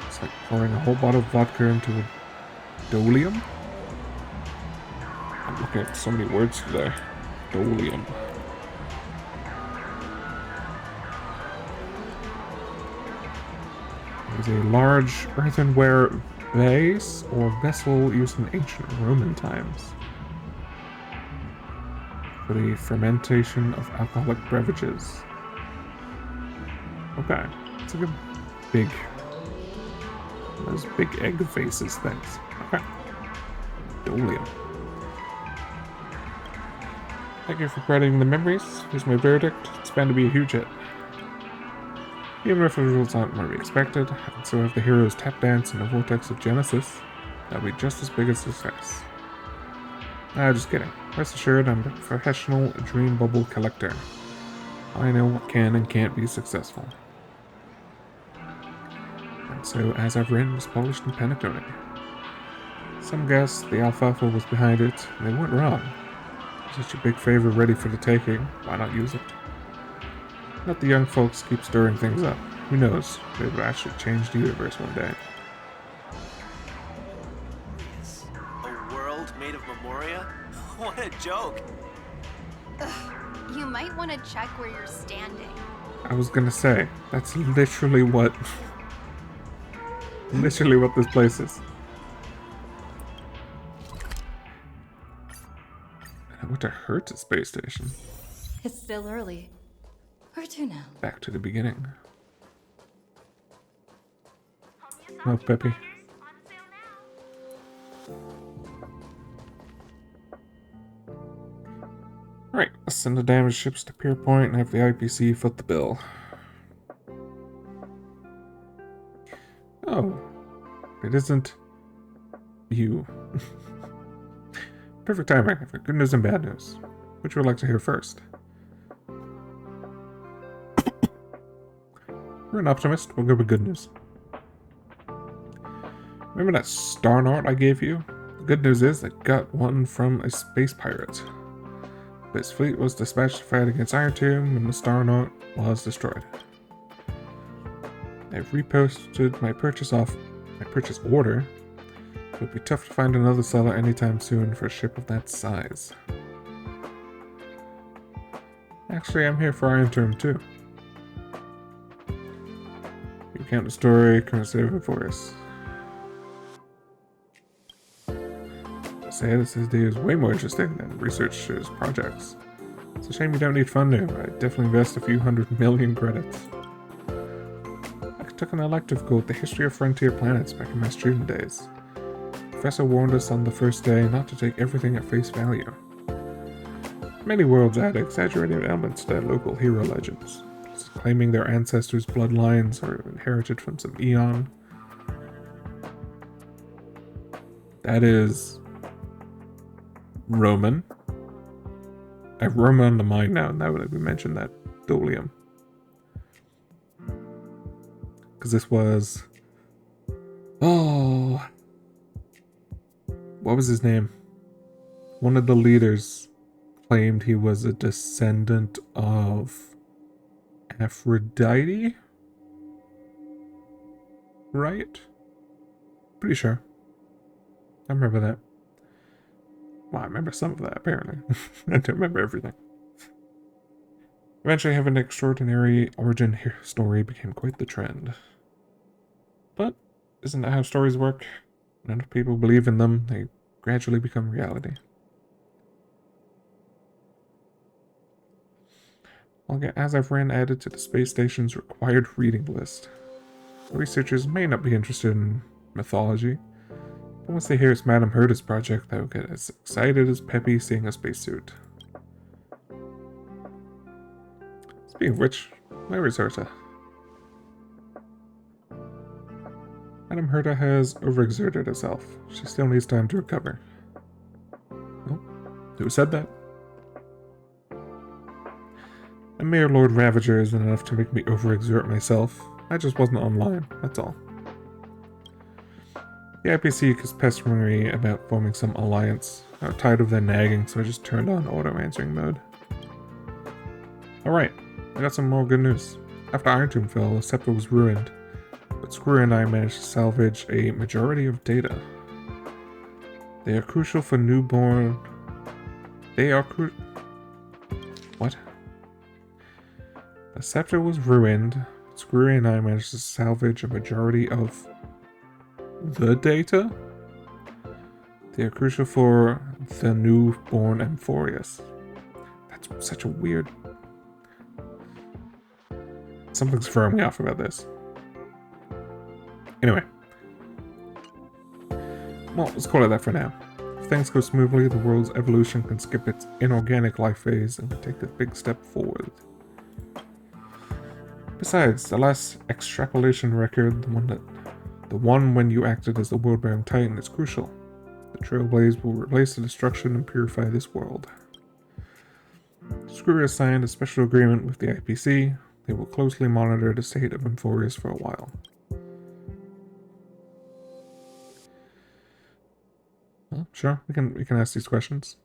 It's like pouring a whole bottle of vodka into a dolium? I'm looking at so many words today. Dolium. There's a large earthenware vase or vessel used in ancient Roman times for the fermentation of alcoholic beverages. Okay, it's like a big, those big egg vases things. Okay, dolium. Thank you for crediting the memories. Here's my verdict. It's bound to be a huge hit. Even if the results aren't what we expected, and so have the hero's tap dance in the vortex of Genesis, that'll be just as big a success. Just kidding. Rest assured, I'm a professional dream bubble collector. I know what can and can't be successful. And so, As I've Written was published in Penacony. Some guess the alfalfa was behind it, and they weren't wrong. Such a big favor ready for the taking, why not use it? Let the young folks keep stirring things up. Who knows, maybe it'll actually change the universe one day. A world made of Memoria? What a joke! You might want to check where you're standing. I was gonna say, that's literally what... literally what this place is. I went to Hertz space station. It's still early. Where to now? Back to the beginning. Oh, Peppy. Alright, let's send the damaged ships to Pier Point and have the IPC foot the bill. Oh, it isn't you. Perfect timing. I've got good news and bad news. Which would you like to hear first? You're an optimist. We'll go with good news. Remember that star knot I gave you? The good news is I got one from a space pirate. But his fleet was dispatched to fight against Iron Tomb and the star knot was destroyed. I've reposted my purchase order. It would be tough to find another seller anytime soon for a ship of that size. Actually, I'm here for Iron Tomb too. You count the story, current state of Emphorius. Say this is way more interesting than researchers' projects. It's a shame you don't need funding, but I'd definitely invest a few 100 million credits. I took an elective called The History of Frontier Planets back in my student days. The professor warned us on the first day not to take everything at face value. Many worlds add exaggerated elements to their local hero legends, claiming their ancestors' bloodlines are inherited from some eon. That is Roman. I have Roman on the mind now that we mentioned that Dolium. Because this was... Oh... What was his name? One of the leaders claimed he was a descendant of Aphrodite? Right? Pretty sure. I remember that. Well, I remember some of that, apparently. I don't remember everything. Eventually, having an extraordinary origin story became quite the trend. But isn't that how stories work? When enough people believe in them, they gradually become reality. I'll get Azafran added to the space station's required reading list. Researchers may not be interested in mythology, but once they hear it's Madame Herta's project, they'll get as excited as Peppy seeing a spacesuit. Speaking of which, where is Herta? Madame Herta has overexerted herself. She still needs time to recover. Oh, who said that? And Mayor Lord Ravager isn't enough to make me overexert myself. I just wasn't online, that's all. The IPC is pestering me about forming some alliance. I got tired of their nagging, so I just turned on auto-answering mode. Alright, I got some more good news. After Iron Tomb fell, the scepter was ruined, but Screw and I managed to salvage a majority of data. They are crucial for newborn... What? The scepter was ruined. Screw and I managed to salvage a majority of the data. They are crucial for the newborn Amphorius. That's such a weird... Something's throwing me off about this. Anyway. Well, let's call it that for now. If things go smoothly, the world's evolution can skip its inorganic life phase and take a big step forward. Besides, the last extrapolation record, the one when you acted as the world-bearing Titan, is crucial. The Trailblaze will replace the destruction and purify this world. Screw has signed a special agreement with the IPC. They will closely monitor the state of Amphorius for a while. Well, sure, we can ask these questions.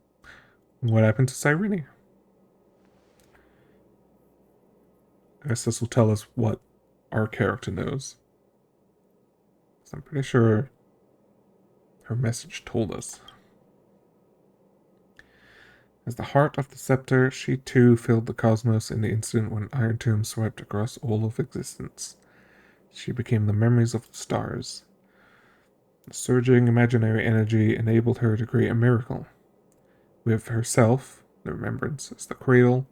What happened to Cyrene? I guess this will tell us what our character knows. So I'm pretty sure her message told us. As the heart of the scepter, she too filled the cosmos in the instant when Iron Tomb swept across all of existence. She became the memories of the stars. The surging imaginary energy enabled her to create a miracle. With herself, the remembrance as the cradle,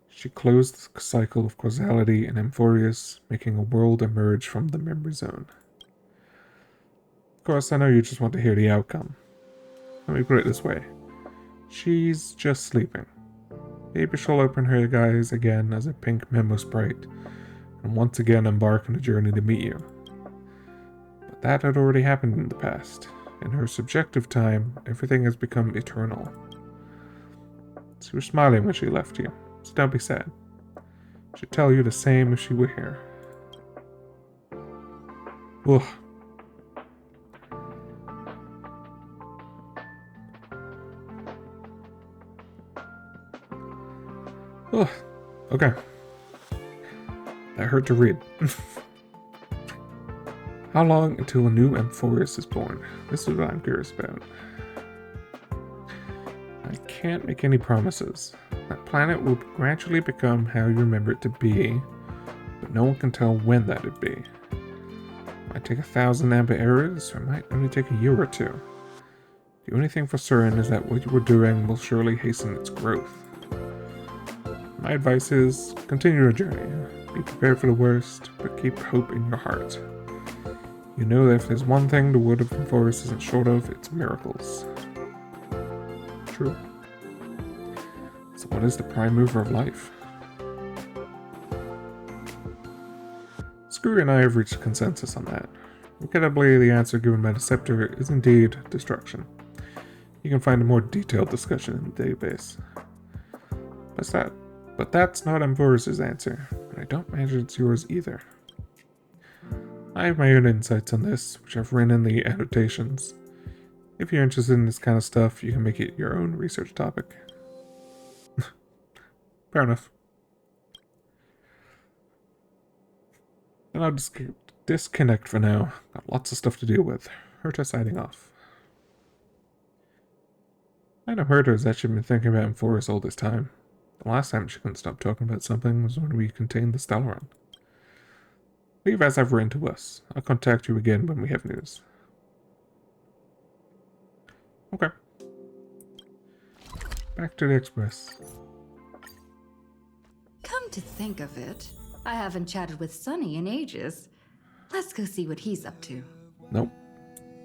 she closed the cycle of causality in Amphorius, making a world emerge from the memory zone. Of course, I know you just want to hear the outcome. Let me put it this way. She's just sleeping. Maybe she'll open her eyes again as a pink memo sprite, and once again embark on a journey to meet you. But that had already happened in the past. In her subjective time, everything has become eternal. She was smiling when she left you, so don't be sad. She'd tell you the same if she were here. Ugh. Ugh. Okay. That hurt to read. How long until a new Amphorius is born? This is what I'm curious about. I can't make any promises. That planet will gradually become how you remember it to be, but no one can tell when that'd be. It might take 1,000 amber eras, or it might only take a year or two. The only thing for certain is that what you were doing will surely hasten its growth. My advice is, continue your journey. Be prepared for the worst, but keep hope in your heart. You know that if there's one thing the world of Amphorius isn't short of, it's miracles. True. So So what is the prime mover of life? Screwy and I have reached a consensus on that. Regrettably, the answer given by the Scepter is indeed destruction. You can find a more detailed discussion in the database. But that's not Amvorus' answer, and I don't imagine it's yours either. I have my own insights on this, which I've written in the annotations. If you're interested in this kind of stuff, you can make it your own research topic. Fair enough. And I'll disconnect for now. Got lots of stuff to deal with. Herta signing off. I know Herta has actually been thinking about Amvorus all this time. The last time she couldn't stop talking about something was when we contained the Stellaron. Leave as I've written to us. I'll contact you again when we have news. Okay. Back to the Express. Come to think of it, I haven't chatted with Sonny in ages. Let's go see what he's up to. Nope.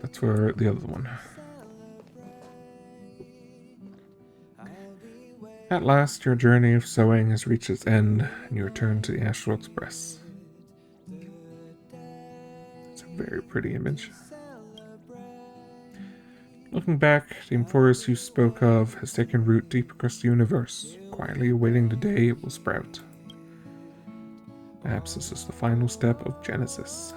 That's for the other one. At last, your journey of sewing has reached its end, and you return to the Astral Express. It's a very pretty image. Looking back, the Amvorus you spoke of has taken root deep across the universe, quietly awaiting the day it will sprout. Perhaps this is the final step of Genesis.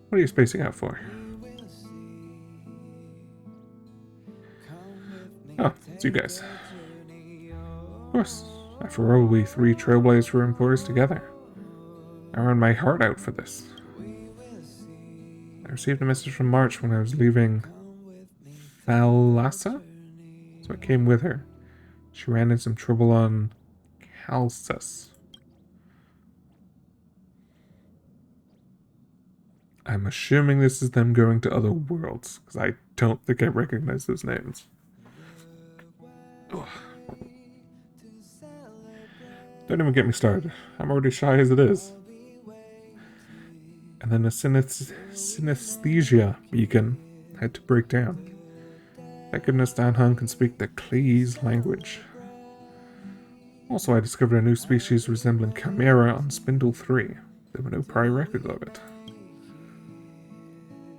What are you spacing out for? Oh, it's you guys. Of course, after all, we three trailblazed for Amvorus together. I ran my heart out for this. I received a message from March when I was leaving Thalassa, so I came with her. She ran into some trouble on Calsus. I'm assuming this is them going to other worlds, because I don't think I recognize those names. Ugh. Don't even get me started. I'm already shy as it is. And then the synesthesia beacon had to break down. Thank goodness Dan Hung can speak the Klees language. Also, I discovered a new species resembling Chimera on Spindle 3. There were no prior records of it.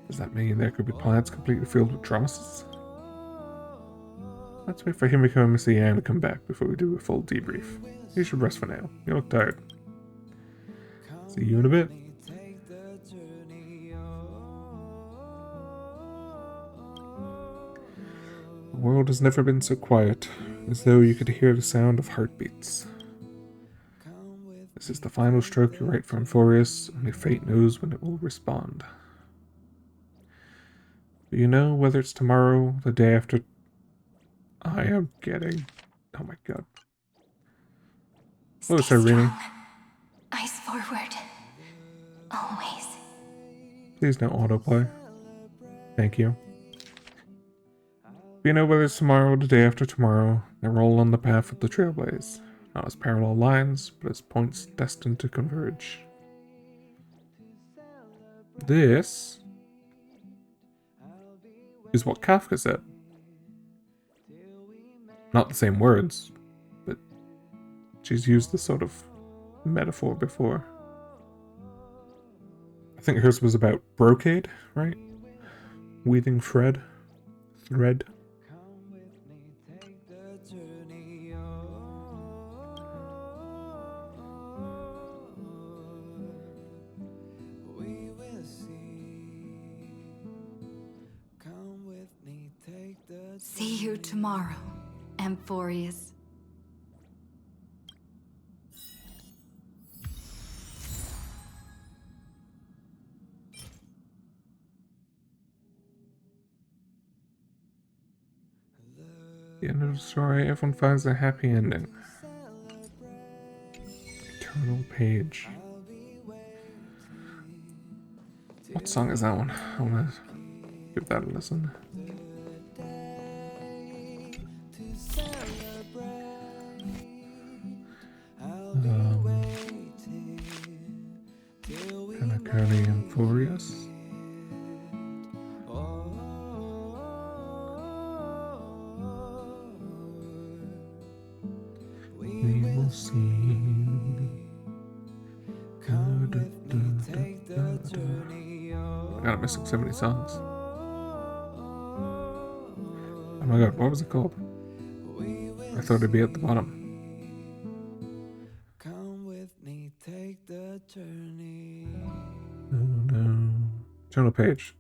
Does that mean there could be planets completely filled with Dromeses? Let's wait for Himiko and Missy Ann to come back before we do a full debrief. You should rest for now. You look tired. See you in a bit. The world has never been so quiet, as though you could hear the sound of heartbeats. This is the final stroke you write for Amvorus, only fate knows when it will respond. Do you know whether it's tomorrow, the day after? I am getting... Oh my god. Hello, Irene. Eyes forward. Always. Please no autoplay. Thank you. Do you know whether it's tomorrow, the day after tomorrow, they're all on the path of the Trailblaze. Not as parallel lines, but as points destined to converge. This is what Kafka said. Not the same words, but she's used this sort of metaphor before. I think hers was about brocade, right? Weaving thread. See you tomorrow, Amvorus. The end of the story, everyone finds a happy ending. Eternal Page. What song is that one? I want to give that a listen. Penacony and Furious. God, I'm missing so many songs. Oh my god, what was it called? I thought it'd be at the bottom. Oh no. Journal page.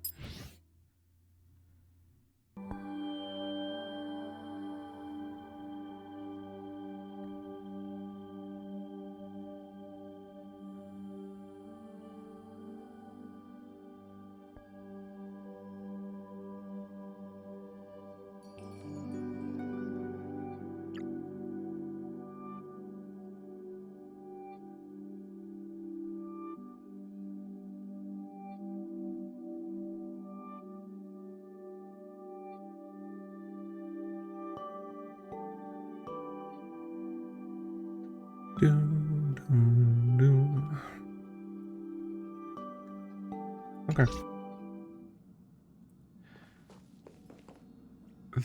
Okay.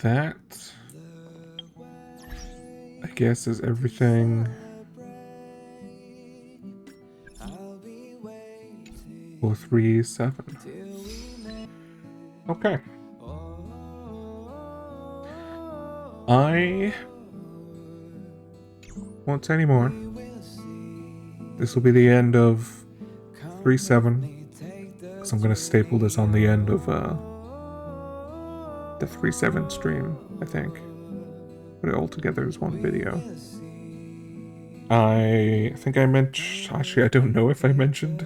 That, I guess, is everything for 3-7. Okay. I won't say any more. This will be the end of 3-7, because I'm going to staple this on the end of the 3-7 stream, I think. Put it all together as one video. I think I mentioned... Actually, I don't know if I mentioned.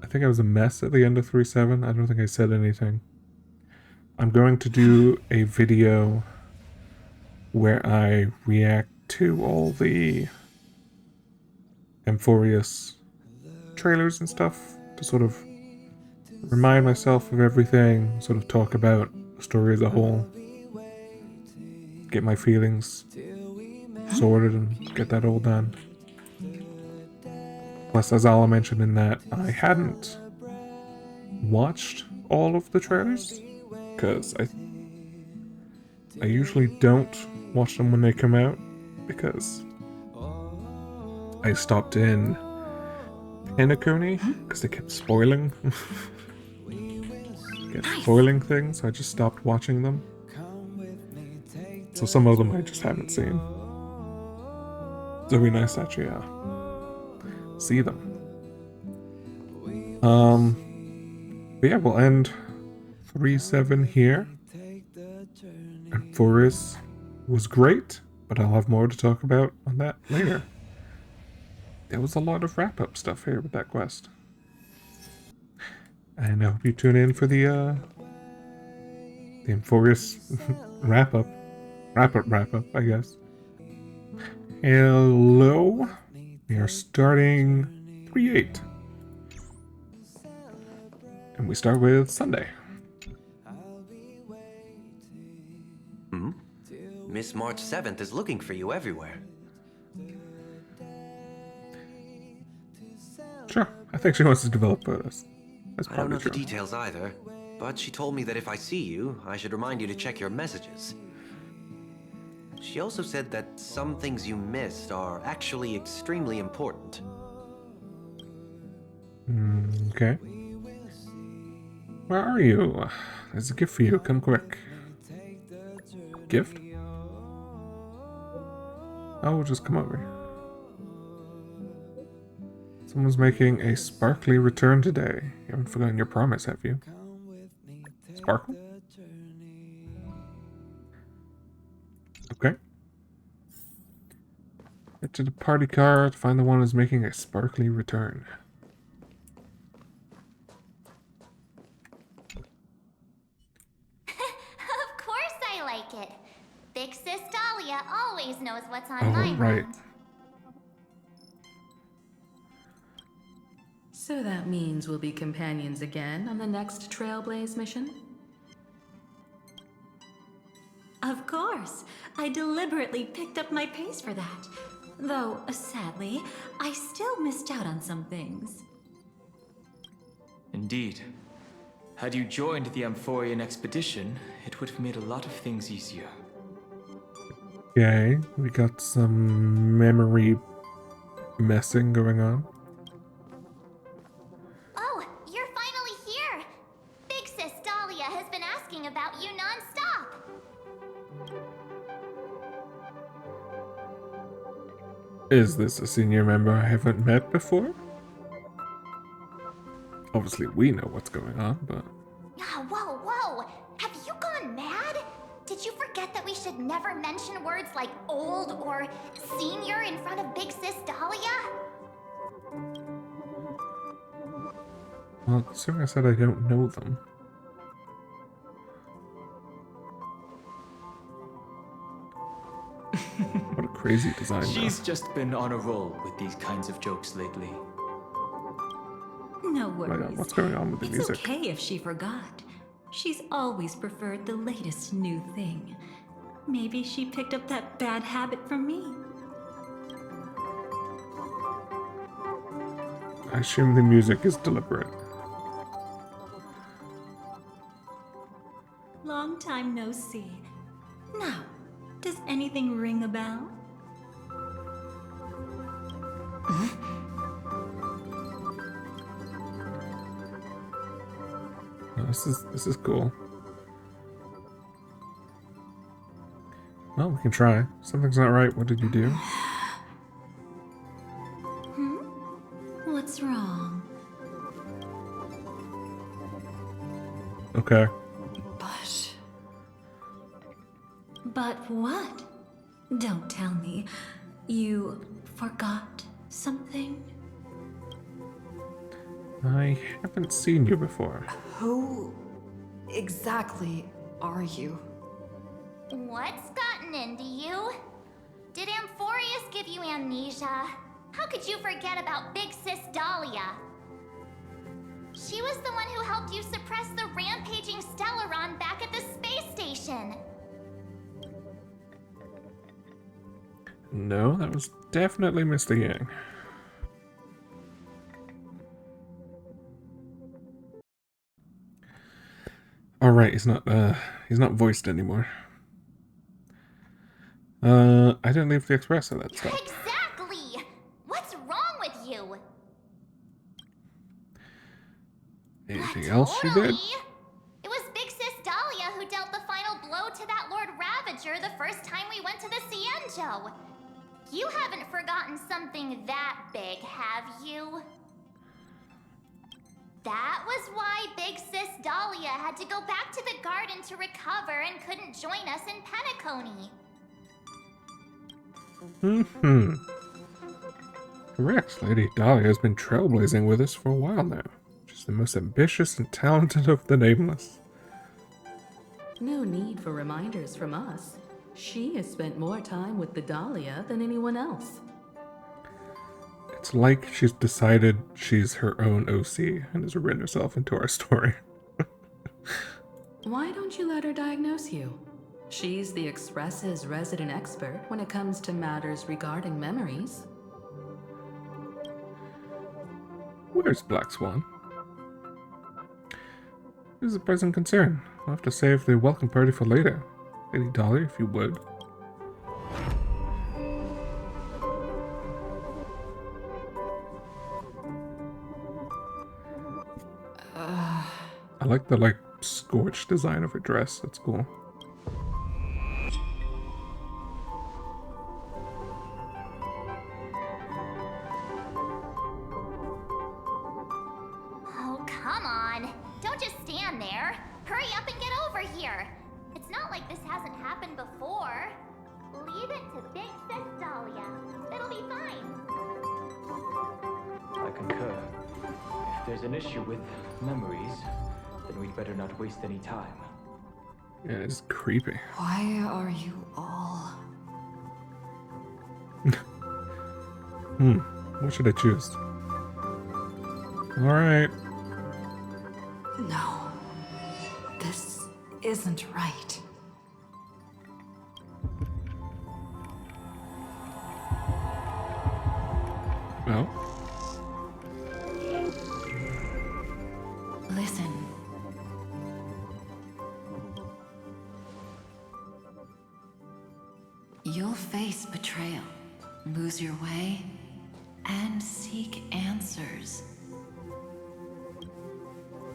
I think I was a mess at the end of 3-7. I don't think I said anything. I'm going to do a video where I react to all the Amphorius trailers and stuff to sort of remind myself of everything, sort of talk about the story as a whole, get my feelings sorted and get that all done. Plus, as Ala mentioned in that, I hadn't watched all of the trailers, because I usually don't watch them when they come out, because I stopped in Penacony, because they kept spoiling. Spoiling things, so I just stopped watching them. So some of them I just haven't seen. So it'd be nice to actually see them. But yeah, we'll end 3-7 here. And Forest was great, but I'll have more to talk about on that later. There was a lot of wrap-up stuff here with that quest. And I hope you tune in for the Amphorius wrap-up, I guess. Hello. We are starting 3-8. And we start with Sunday. Miss March 7th is looking for you everywhere. Sure. I think she wants to develop photos. That's I don't know probably the true. details either, but she told me that if I see you, I should remind you to check your messages. She also said that some things you missed are actually extremely important. Okay. Where are you? There's a gift for you. Come quick. Gift? Oh, we'll just come over. Someone's making a sparkly return today. You haven't forgotten your promise, have you? Sparkle? Okay. Get to the party card, find the one who's making a sparkly return. Of course I like it. Big Sis Dahlia always knows what's on Oh, my right. mind. So that means we'll be companions again on the next Trailblaze mission? Of course. I deliberately picked up my pace for that. Though, sadly, I still missed out on some things. Indeed. Had you joined the Amphorian expedition, it would have made a lot of things easier. Okay, we got some memory messing going on. Oh, you're Is this a senior member I haven't met before? Obviously, we know what's going on, but... Whoa, whoa! Have you gone mad? Did you forget that we should never mention words like old or senior in front of Big Sis Dahlia? Well, considering I said I don't know them. What a crazy design, She's just been on a roll with these kinds of jokes lately. No Oh my God, worries. what's going on with the It's music? okay if she forgot. She's always preferred the latest new thing. Maybe she picked up that bad habit from me. I assume the music is deliberate. Long time no see. Now, does anything ring a bell? Oh, this is cool. Well, we can try. Something's not right. What did you do? What's wrong? Okay. But what? Don't tell me. You forgot something? I haven't seen you before. Who exactly are you? What's gotten into you? Did Amphorius give you amnesia? How could you forget about Big Sis Dahlia? She was the one who helped you suppress the rampaging Stellaron back at the space station. No, that was definitely Mr. Yang. Alright, he's not voiced anymore. I didn't leave the express, so that's stopped. Exactly! What's wrong with you? Anything else she did? It was Big Sis Dahlia who dealt the final blow to that Lord Ravager the first time we went to the Cienjo. You haven't forgotten something that big, have you? That was why Big Sis Dahlia had to go back to the garden to recover and couldn't join us in Penacony. Correct, Lady Dahlia has been trailblazing with us for a while now. She's the most ambitious and talented of the Nameless. No need for reminders from us. She has spent more time with the Dahlia than anyone else. It's like she's decided she's her own OC and has written herself into our story. Why don't you let her diagnose you? She's the Express's resident expert when it comes to matters regarding memories. Where's Black Swan? This is a present concern. I'll have to save the welcome party for later. Lady Dahlia, if you would. I like the scorched design of her dress. That's cool. Oh, come on. Don't just stand there. Hurry up and get over here. It's not like this hasn't happened before. Leave it to Big Sis Dahlia. It'll be fine. I concur. If there's an issue with memories, then we'd better not waste any time. Yeah, it's creepy. Why are you all... What should I choose? Alright. No. This isn't right. Well. Listen. You'll face betrayal, lose your way, and seek answers.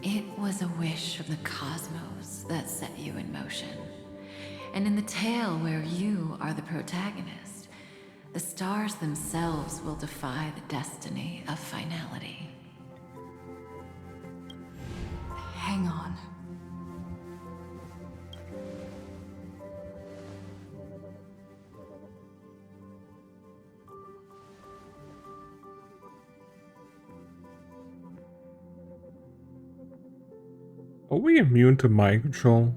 It was a wish of the cosmos that set you in motion. And in the tale where you are the protagonist, The stars themselves will defy the destiny of finality. Hang on. Are we immune to mind control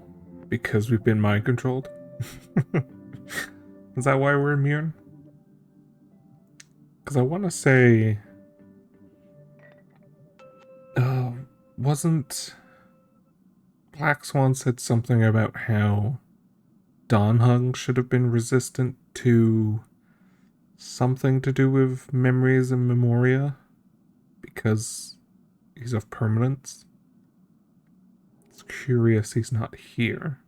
because we've been mind controlled? Is that why we're immune? Because I want to say... wasn't... Black Swan said something about how Donhung should have been resistant to something to do with memories and memoria because he's of permanence. It's curious he's not here.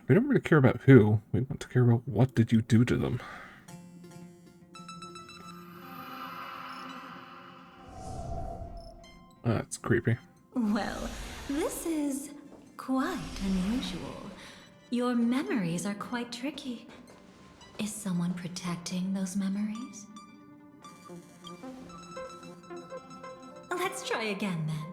We don't really care about who. We want to care about what did you do to them. That's creepy. Well, this is quite unusual. Your memories are quite tricky. Is someone protecting those memories? Let's try again then.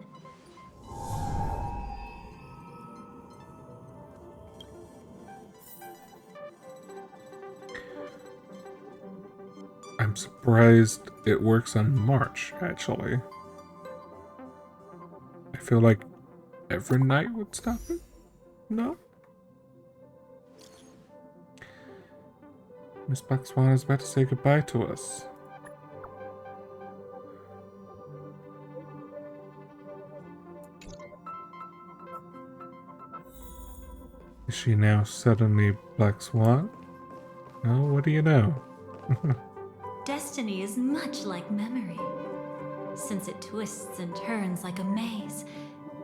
I'm surprised it works on March, actually. I feel like every night would stop it? No? Miss Black Swan is about to say goodbye to us. Is she now suddenly Black Swan? Oh, what do you know? Destiny is much like memory. Since it twists and turns like a maze,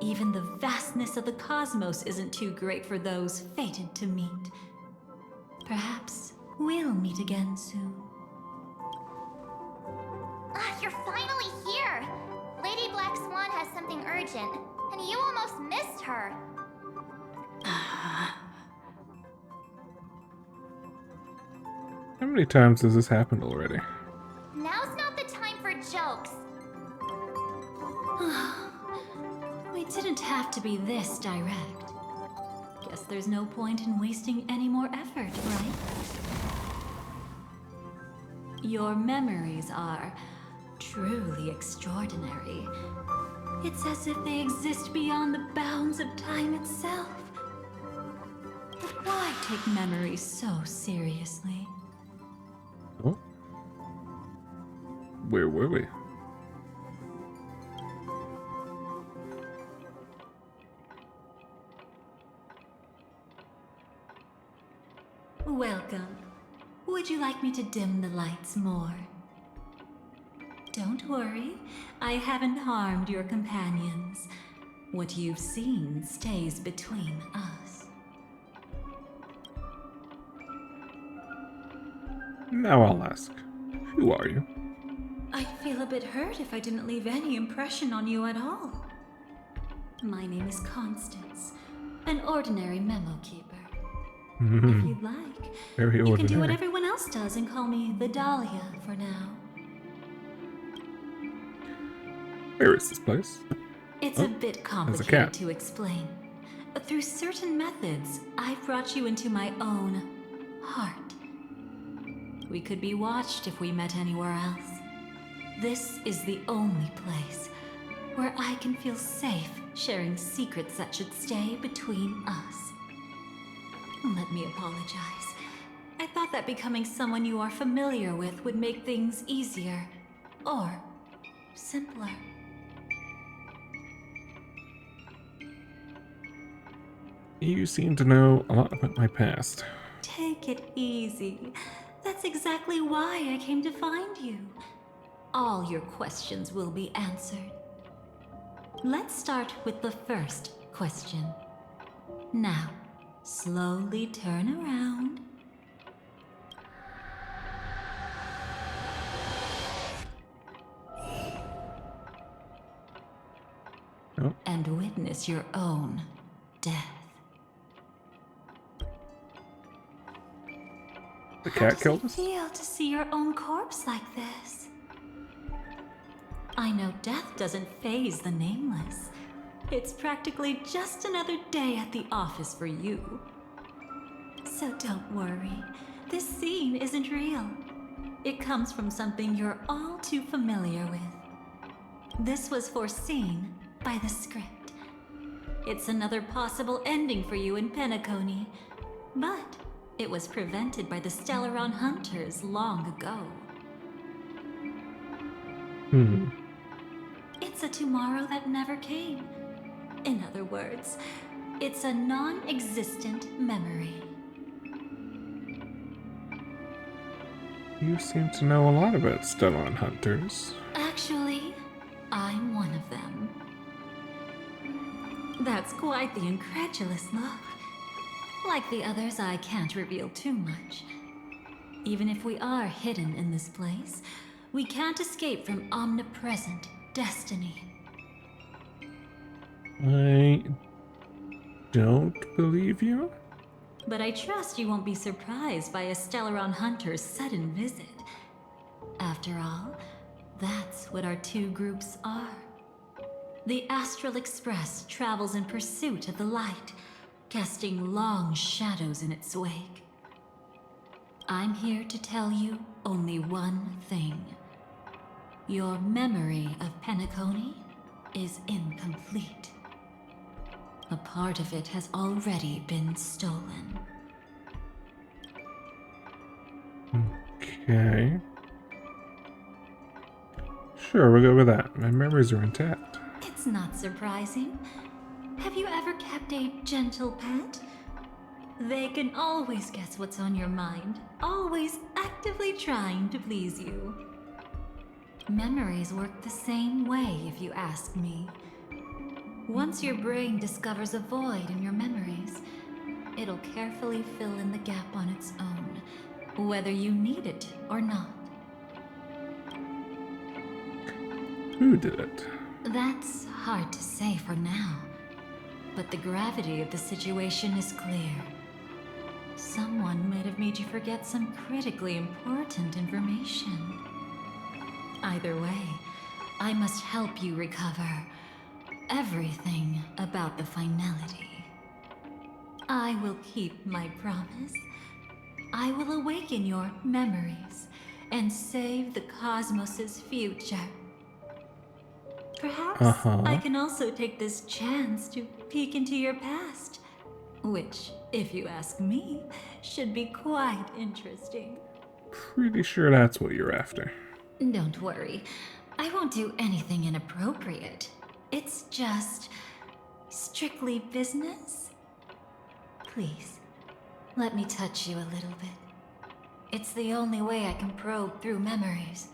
even the vastness of the cosmos isn't too great for those fated to meet. Perhaps we'll meet again soon. Ah, you're finally here! Lady Black Swan has something urgent, and you almost missed her. How many times has this happened already? Now's not the time for jokes. We didn't have to be this direct. Guess there's no point in wasting any more effort, right? Your memories are truly extraordinary. It's as if they exist beyond the bounds of time itself. But why take memories so seriously? Oh? Where were we? Welcome. Would you like me to dim the lights more? Don't worry, I haven't harmed your companions. What you've seen stays between us. Now I'll ask, who are you? I'd feel a bit hurt if I didn't leave any impression on you at all. My name is Constance, an ordinary memo keeper. If you'd like, Very ordinary. you can do what everyone else does and call me the Dahlia for now. Where is this place? It's a bit complicated to explain. Through certain methods, I've brought you into my own heart. We could be watched if we met anywhere else. This is the only place where I can feel safe sharing secrets that should stay between us. Let me apologize. I thought that becoming someone you are familiar with would make things easier, or simpler. You seem to know a lot about my past. Take it easy. That's exactly why I came to find you. All your questions will be answered. Let's start with the first question. Now, slowly turn around. Oh. And witness your own death. cat killed us? How does it feel to see your own corpse like this? I know death doesn't faze the nameless. It's practically just another day at the office for you. So don't worry. This scene isn't real. It comes from something you're all too familiar with. This was foreseen by the script. It's another possible ending for you in Penacony, but it was prevented by the Stellaron Hunters long ago. It's a tomorrow that never came. In other words, it's a non-existent memory. You seem to know a lot about Stellaron Hunters. Actually, I'm one of them. That's quite the incredulous look. Like the others, I can't reveal too much. Even if we are hidden in this place, we can't escape from omnipresent destiny. I don't believe you. But I trust you won't be surprised by a Stellaron Hunter's sudden visit. After all, that's what our two groups are. The Astral Express travels in pursuit of the light, casting long shadows in its wake. I'm here to tell you only one thing. Your memory of Penacony is incomplete. A part of it has already been stolen. Okay. Sure, we'll go with that. My memories are intact. It's not surprising. Have you ever kept a gentle pet? They can always guess what's on your mind, always actively trying to please you. Memories work the same way, if you ask me. Once your brain discovers a void in your memories, it'll carefully fill in the gap on its own, whether you need it or not. Who did it? That's hard to say for now, but the gravity of the situation is clear. Someone might have made you forget some critically important information. Either way, I must help you recover everything about the finality. I will keep my promise. I will awaken your memories and save the cosmos's future. Perhaps I can also take this chance to peek into your past, which, if you ask me, should be quite interesting. Pretty sure that's what you're after. Don't worry. I won't do anything inappropriate. It's just strictly business. Please, let me touch you a little bit. It's the only way I can probe through memories.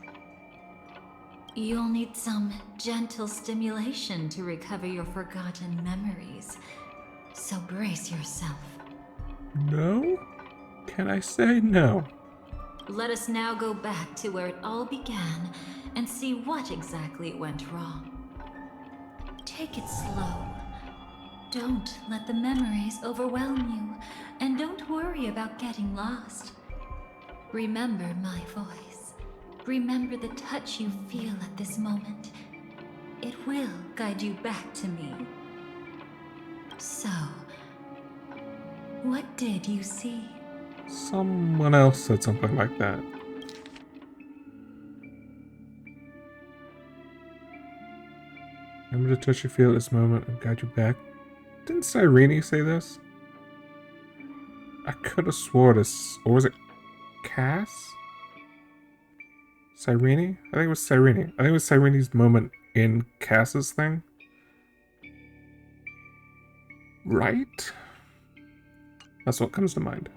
You'll need some gentle stimulation to recover your forgotten memories. So brace yourself. No? Can I say no? Let us now go back to where it all began and see what exactly went wrong. Take it slow. Don't let the memories overwhelm you, and don't worry about getting lost. Remember my voice. Remember the touch you feel at this moment. It will guide you back to me. So, what did you see? Someone else said something like that. Remember the touch you feel at this moment and guide you back. Didn't Cyrene say this? I could have swore this, or was it Cass? Cyrene? I think it was Cyrene. I think it was Cyrene's moment in Cass's thing. Right? That's what comes to mind.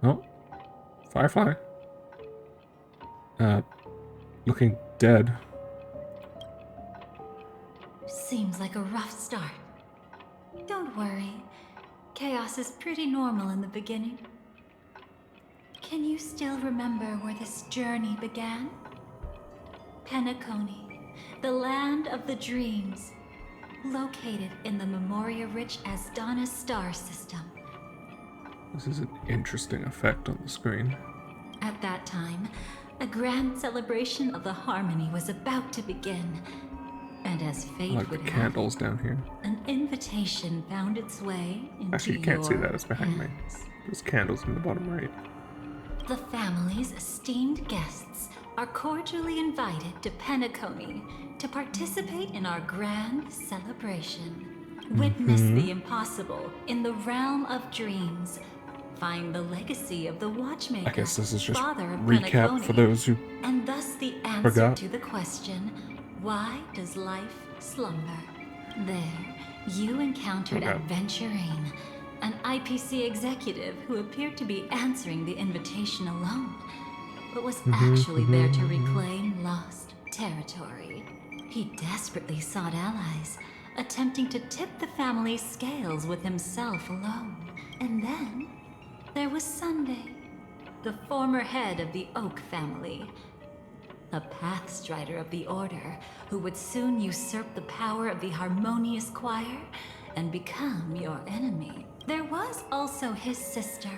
Oh. Firefly. Looking dead. Seems like a rough start. Don't worry. Chaos is pretty normal in the beginning. Can you still remember where this journey began? Penacony, the land of the dreams, located in the Memoria-rich Asdana star system. This is an interesting effect on the screen. At that time, a grand celebration of the harmony was about to begin. And as fate I like the would have candles down here. an invitation found its way into Actually, you can't see your that. It's behind me. hands. There's candles in the bottom right. The family's esteemed guests are cordially invited to Penacony to participate in our grand celebration. Witness the impossible in the realm of dreams. Find the legacy of the watchmaker, I guess this is just father of recap Penacony, for those who and thus the answer forgot. to the question, why does life slumber? There, you encountered Okay. Adventurine, an IPC executive who appeared to be answering the invitation alone, but was actually there to reclaim lost territory. He desperately sought allies, attempting to tip the family's scales with himself alone. And then there was Sunday, the former head of the Oak family, a pathstrider of the Order who would soon usurp the power of the Harmonious Choir and become your enemy. There was also his sister,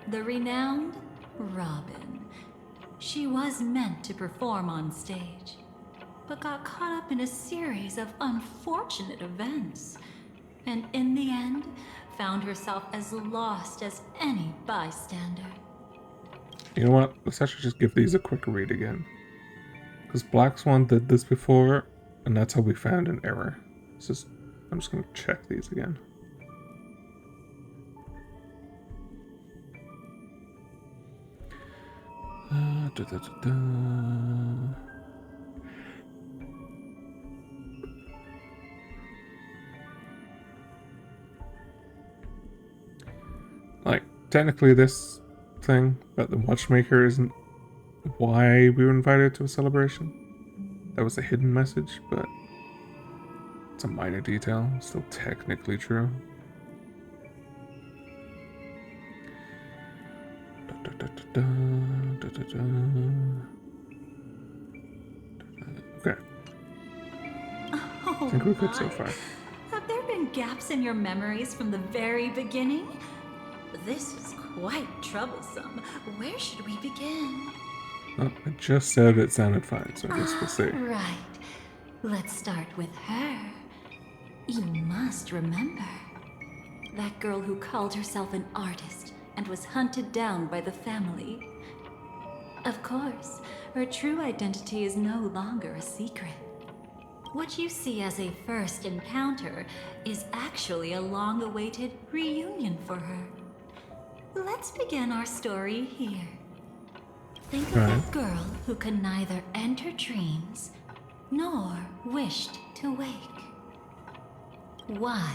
the renowned Robin. She was meant to perform on stage, but got caught up in a series of unfortunate events, and in the end, found herself as lost as any bystander. You know what? Let's actually just give these a quick read again. Because Black Swan did this before, and that's how we found an error. I'm just going to check these again. Like, technically this thing about the watchmaker isn't why we were invited to a celebration. That was a hidden message, but it's a minor detail. Still technically true. Okay. I think we're good so far. Have there been gaps in your memories from the very beginning? This is quite troublesome. Where should we begin? Oh, I just said it sounded fine, so I guess we'll see. Right. Let's start with her. You must remember. That girl who called herself an artist and was hunted down by the family. Of course, her true identity is no longer a secret. What you see as a first encounter is actually a long-awaited reunion for her. Let's begin our story here. Think of that girl who could neither enter dreams nor wished to wake. Why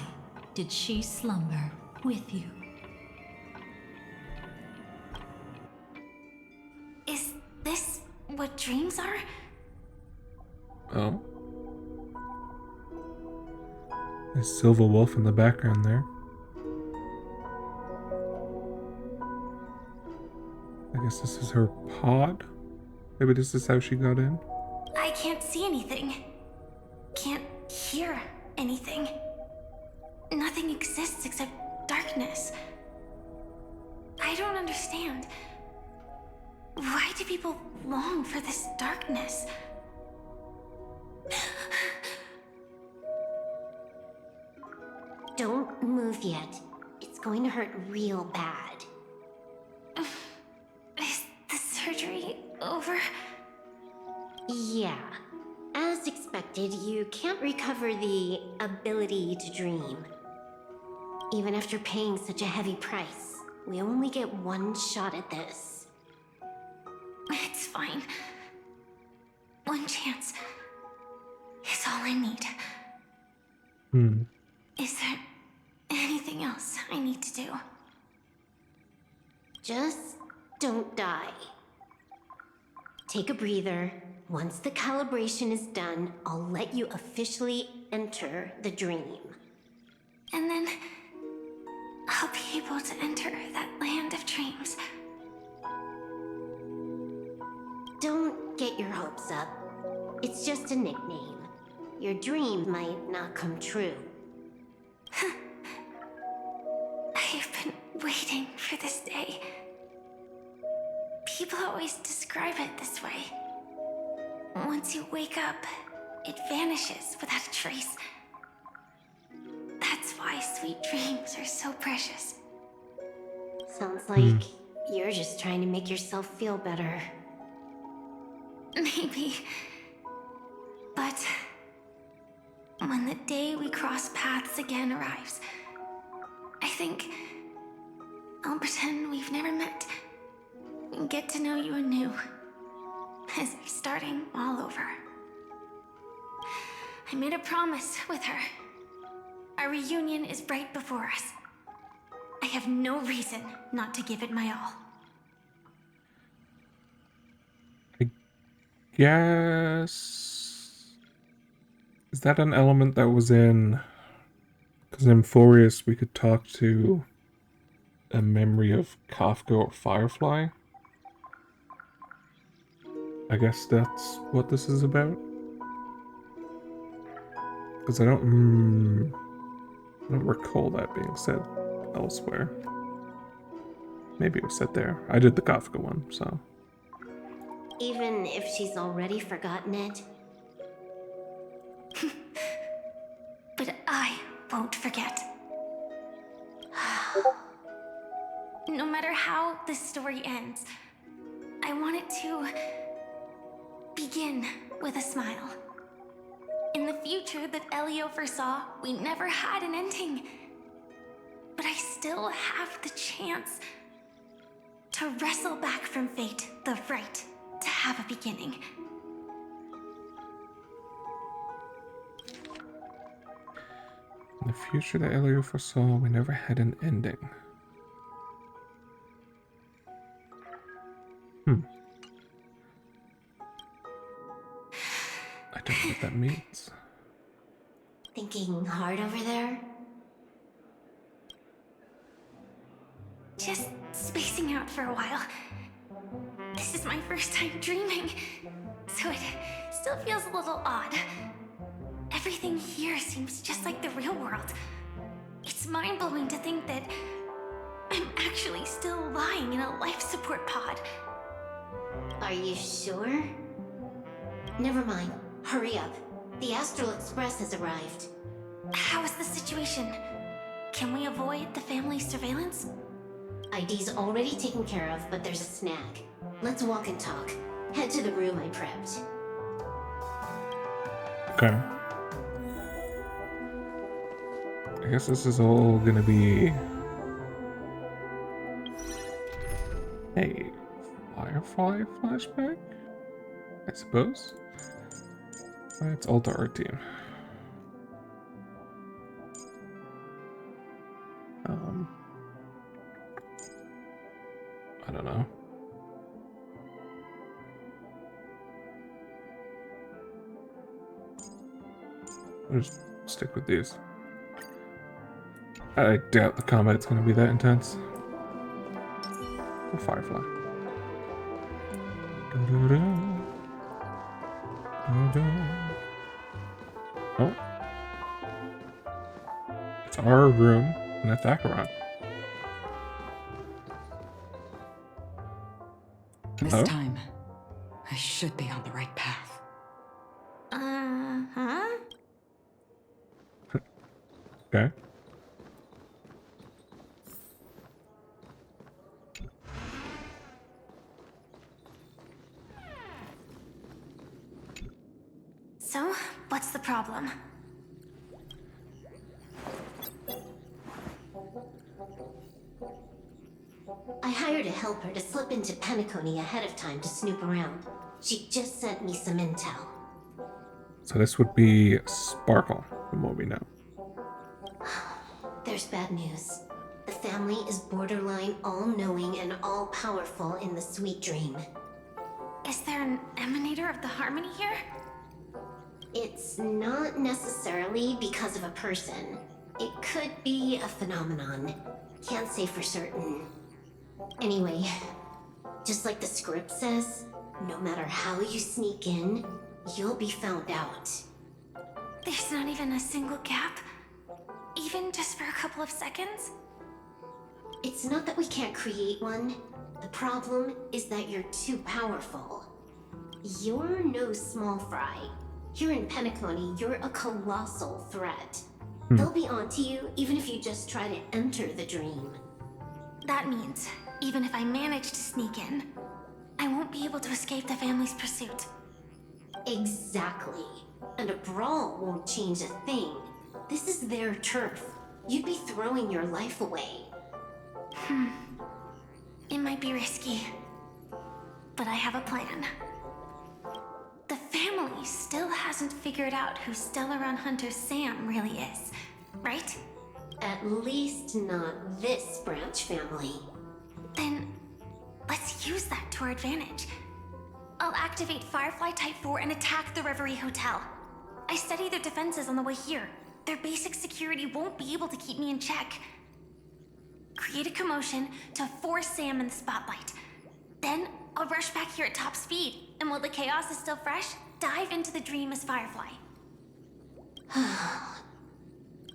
did she slumber with you? Is this what dreams are? Oh. There's Silver Wolf in the background there. I guess this is her pod? Maybe this is how she got in? I can't see anything. Can't hear anything. Nothing exists except darkness. I don't understand. Why do people long for this darkness? Don't move yet. It's going to hurt real bad. Is the surgery over? Yeah. As expected, you can't recover the ability to dream. Even after paying such a heavy price, we only get one shot at this. It's fine. One chance is all I need. Is there anything else I need to do? Just don't die. Take a breather. Once the calibration is done, I'll let you officially enter the dream. And then I'll be able to enter that land of dreams. Don't get your hopes up. It's just a nickname. Your dream might not come true. I've been waiting for People always describe it this way. Once you wake up, it vanishes without a trace. That's why sweet dreams are so precious. Sounds like you're just trying to make yourself feel better. Maybe. But when the day we cross paths again arrives, I think I'll pretend we've never met and get to know you anew, as if starting all over. I made a promise with her. Our reunion is right before us. I have no reason not to give it my all. I guess... Is that an element that was in... Because in Emphorius we could talk to a memory of Kafka or Firefly? I guess that's what this is about? Because I don't recall that being said elsewhere. Maybe it was said there. I did the Kafka one, so... Even if she's already forgotten it? But I won't forget. No matter how this story ends, I want it to begin with a smile. In the future that Elio foresaw, we never had an ending. But I still have the chance to wrestle back from fate the right to have a beginning. In the future that Elio foresaw, we never had an ending. I don't know what that means. Thinking hard over there? Just spacing out for a while. This is my first time dreaming, so it still feels a little odd. Everything here seems just like the real world. It's mind-blowing to think that I'm actually still lying in a life support pod. Are you sure? Never mind. Hurry up. The Astral Express has arrived. How is the situation? Can we avoid the family's surveillance? ID's already taken care of, but there's a snag. Let's walk and talk. Head to the room I prepped. Okay. I guess this is all gonna be a Firefly flashback, I suppose. It's Alta Art Team. I don't know. I'll just stick with these. I doubt the combat's gonna be that intense. The Firefly. Oh. It's our room, and that's Acheron. This time, I should be on the right path. Uh-huh. Okay. So, what's the problem? I hired a helper to slip into Penacony ahead of time to snoop around. She just sent me some intel. So this would be Sparkle, from what we know. There's bad news. The family is borderline all-knowing and all-powerful in the sweet dream. Is there an emanator of the harmony here? It's not necessarily because of a person. It could be a phenomenon. Can't say for certain. Anyway, just like the script says, no matter how you sneak in, you'll be found out. There's not even a single gap? Even just for a couple of seconds? It's not that we can't create one. The problem is that you're too powerful. You're no small fry. Here in Penacony, you're a colossal threat. They'll be onto you even if you just try to enter the dream. That means, even if I manage to sneak in, I won't be able to escape the family's pursuit. Exactly. And a brawl won't change a thing. This is their turf. You'd be throwing your life away. It might be risky, but I have a plan. The family still hasn't figured out who Stellaron Hunter Sam really is, right? At least not this branch family. Then, let's use that to our advantage. I'll activate Firefly Type 4 and attack the Reverie Hotel. I studied their defenses on the way here. Their basic security won't be able to keep me in check. Create a commotion to force Sam in the spotlight. Then, I'll rush back here at top speed, and while the chaos is still fresh, dive into the dream as Firefly.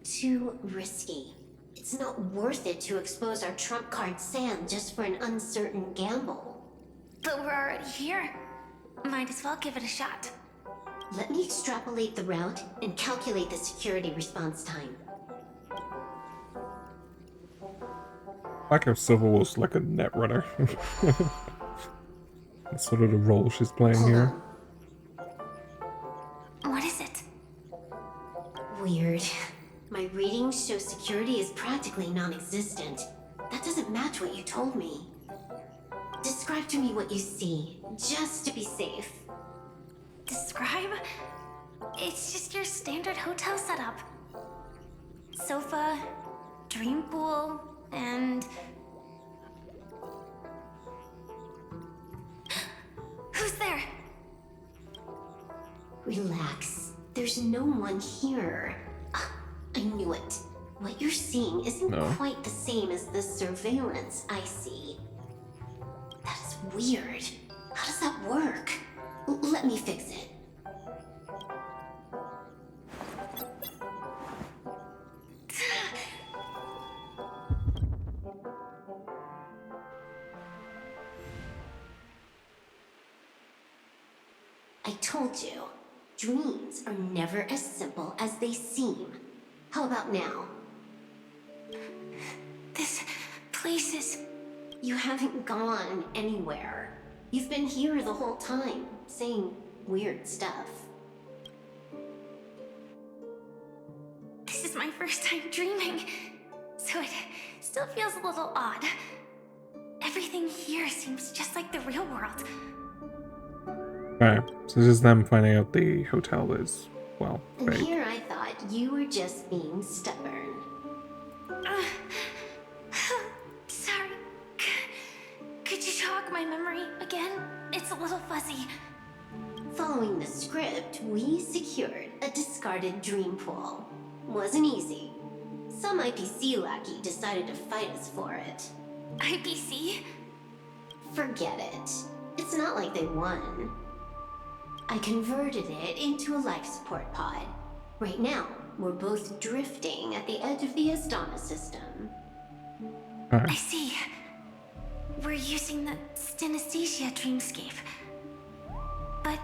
Too risky. It's not worth it to expose our trump card Sam just for an uncertain gamble. But we're already here. Might as well give it a shot. Let me extrapolate the route and calculate the security response time. I like how Silver was like a net runner. That's sort of the role she's playing here. What is it? Weird. My readings show security is practically non-existent. That doesn't match what you told me. Describe to me what you see, just to be safe. Describe? It's just your standard hotel setup. Sofa, dream pool, and... Who's there? Relax. There's no one here. I knew it. What you're seeing isn't quite the same as the surveillance I see. That is weird. How does that work? Let me fix it. I told you, dreams are never as simple as they seem. How about now? This place is... You haven't gone anywhere. You've been here the whole time, saying weird stuff. This is my first time dreaming, so it still feels a little odd. Everything here seems just like the real world. Alright, so this is them finding out the hotel is, well, And fake. here I thought you were just being stubborn. Sorry. Could you jog my memory again? It's a little fuzzy. Following the script, we secured a discarded dream pool. Wasn't easy. Some IPC lackey decided to fight us for it. IPC? Forget it. It's not like they won. I converted it into a life support pod. Right now, we're both drifting at the edge of the Astana system. I see. We're using the Synesthesia dreamscape. But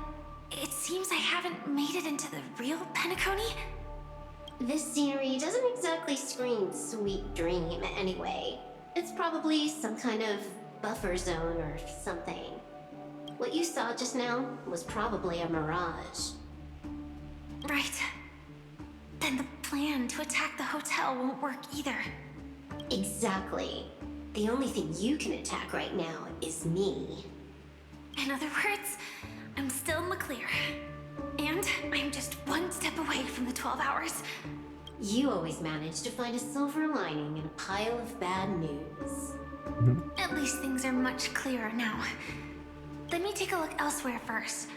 it seems I haven't made it into the real Penacony? This scenery doesn't exactly scream sweet dream anyway. It's probably some kind of buffer zone or something. What you saw just now was probably a mirage. Right. Then the plan to attack the hotel won't work either. Exactly. The only thing you can attack right now is me. In other words, I'm still in the clear. And I'm just one step away from the 12 hours. You always manage to find a silver lining in a pile of bad news. At least things are much clearer now. Let me take a look elsewhere first.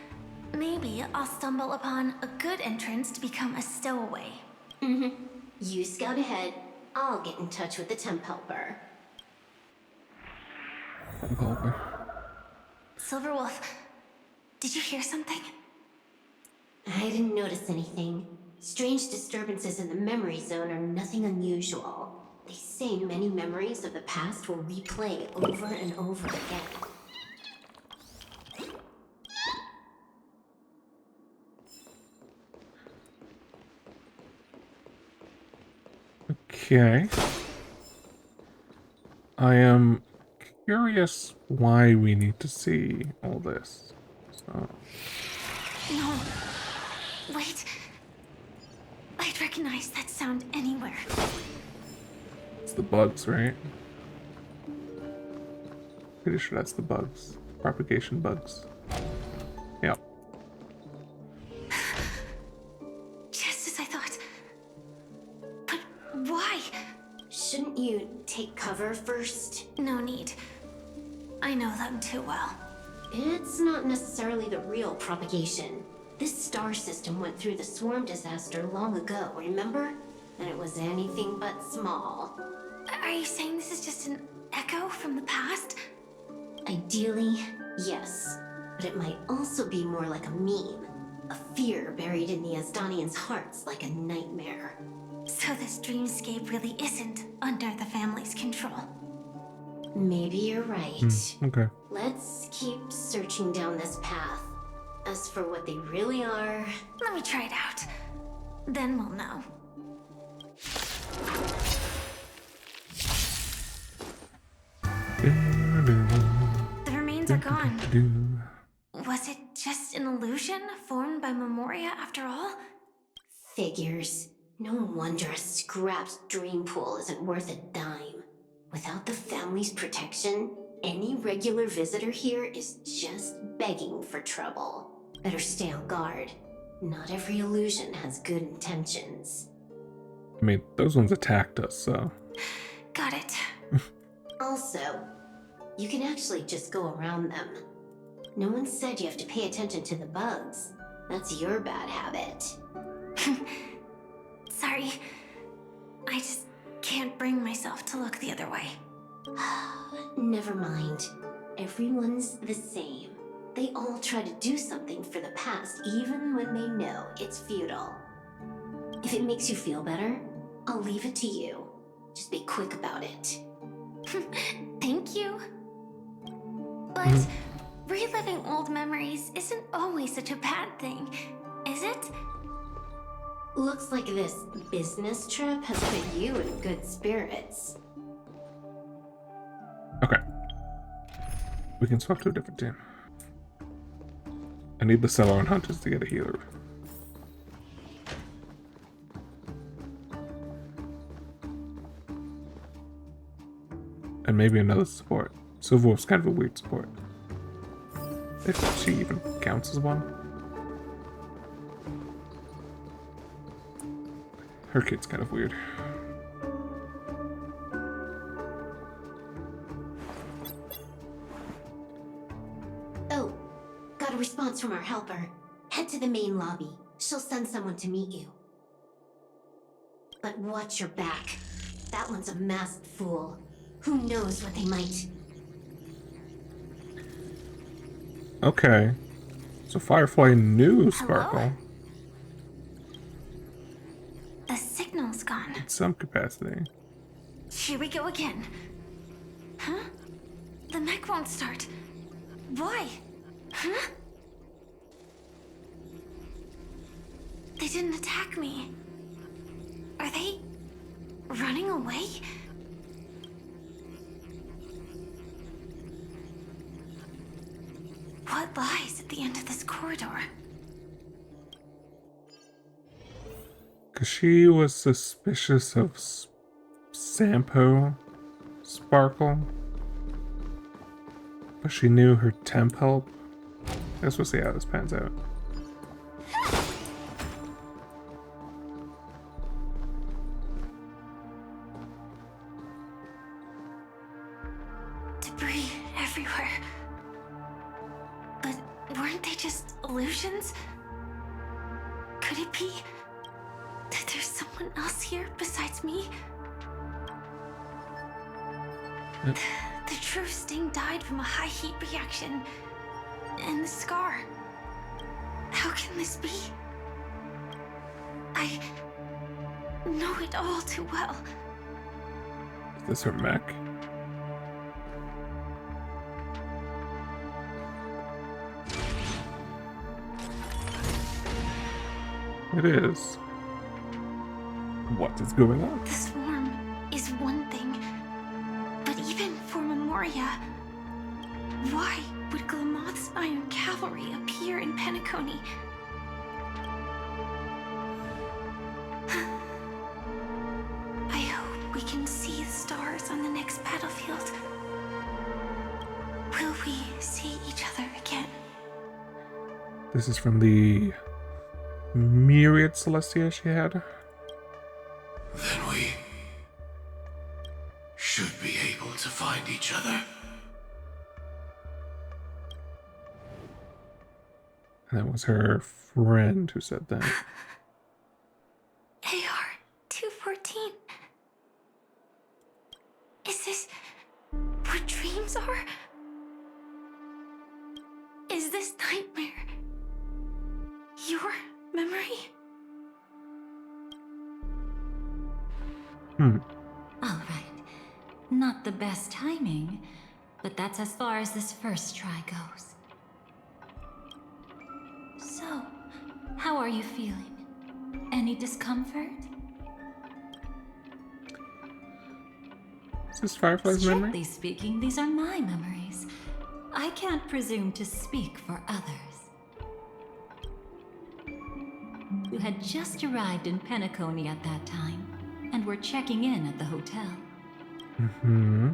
Maybe I'll stumble upon a good entrance to become a stowaway. You scout ahead. I'll get in touch with the temp helper. Silverwolf, did you hear something? I didn't notice anything. Strange disturbances in the memory zone are nothing unusual. They say many memories of the past will replay over and over again. Okay. I am curious why we need to see all this. So. No. Wait. I'd recognize that sound anywhere. It's the bugs, right? Pretty sure that's the bugs. Propagation bugs. Yep. Just as I thought. But why? Shouldn't you take cover first? No need. I know them too well. It's not necessarily the real propagation. This star system went through the swarm disaster long ago, remember? And it was anything but small. Are you saying this is just an echo from the past? Ideally, yes. But it might also be more like a meme. A fear buried in the Asdanians' hearts like a nightmare. So this dreamscape really isn't under the family's control. Maybe you're right. Okay. Let's keep searching down this path. As for what they really are... Let me try it out. Then we'll know. The remains are gone. Was it just an illusion formed by Memoria after all? Figures. No wonder a scrapped dream pool isn't worth a dime. Without the family's protection, any regular visitor here is just begging for trouble. Better stay on guard. Not every illusion has good intentions. I mean, those ones attacked us, so... Got it. Also, you can actually just go around them. No one said you have to pay attention to the bugs. That's your bad habit. Sorry. I just can't bring myself to look the other way. Never mind. Everyone's the same. They all try to do something for the past, even when they know it's futile. If it makes you feel better, I'll leave it to you. Just be quick about it. Thank you. But reliving old memories isn't always such a bad thing, is it? Looks like this business trip has put you in good spirits. Okay. We can swap to a different team. I need the seller on hunters to get a healer. And maybe another support. Silver Wolf's kind of a weird support. If she even counts as one. Her kid's kind of weird. Oh, got a response from our helper. Head to the main lobby. She'll send someone to meet you. But watch your back. That one's a masked fool. Who knows what they might... Okay. So Firefly knew Sparkle. Hello? The signal's gone. In some capacity. Here we go again. Huh? The mech won't start. Why? Huh? They didn't attack me. Are they running away? What lies at the end of this corridor? Because she was suspicious of Sampo Sparkle. But she knew her temp help. I guess we'll see how this pans out. Debris everywhere. But weren't they just illusions? Could it be that there's someone else here besides me? Yep. The true Sting died from a high heat reaction. And the scar. How can this be? I know it all too well. this her mech? It is. What is going on? The swarm is one thing, but even for Memoria, why would Glamoth's Iron Cavalry appear in Penacony? I hope we can see the stars on the next battlefield. Will we see each other again? This is from the myriad Celestia she had. Then we should be able to find each other. That was her friend who said that. AR 214. Is this what dreams are? Is this nightmare your memory? All right. Not the best timing, but that's as far as this first try goes. So, how are you feeling? Any discomfort? Is this Firefly's memory? Strictly speaking, these are my memories. I can't presume to speak for others. You had just arrived in Penacony at that time, and were checking in at the hotel. Mm-hmm.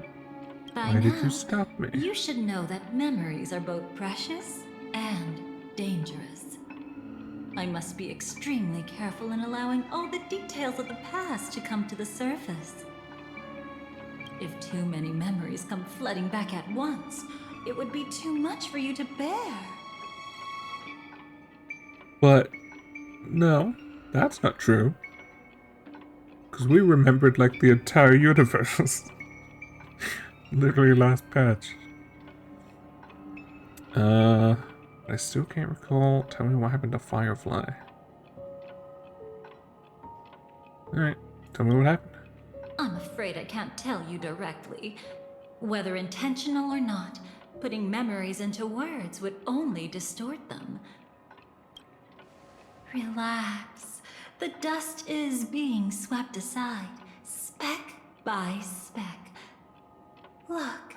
By Why did now, you stop me? you should know that memories are both precious and dangerous. I must be extremely careful in allowing all the details of the past to come to the surface. If too many memories come flooding back at once, it would be too much for you to bear. But no, that's not true. Because we remembered like the entire universe. Literally last patch. I still can't recall. Tell me what happened to Firefly. Alright, tell me what happened. I'm afraid I can't tell you directly. Whether intentional or not, putting memories into words would only distort them. Relax. The dust is being swept aside, speck by speck. Look.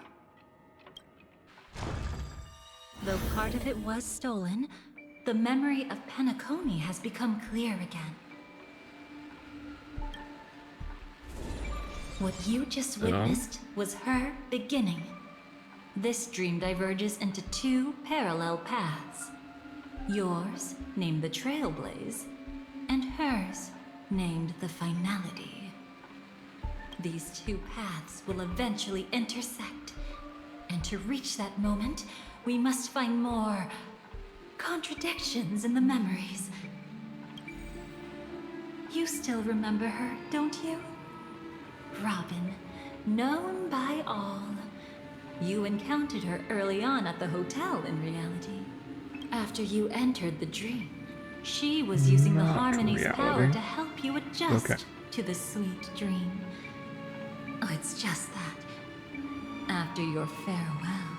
Though part of it was stolen, the memory of Penacony has become clear again. What you just witnessed was her beginning. This dream diverges into two parallel paths. Yours, named the Trailblaze, and hers, named the Finality. These two paths will eventually intersect, and to reach that moment, we must find more contradictions in the memories. You still remember her, don't you? Robin, known by all. You encountered her early on at the hotel in reality. After you entered the dream, she was using the Harmony's power to help you adjust to the sweet dream. Oh, it's just that. After your farewell,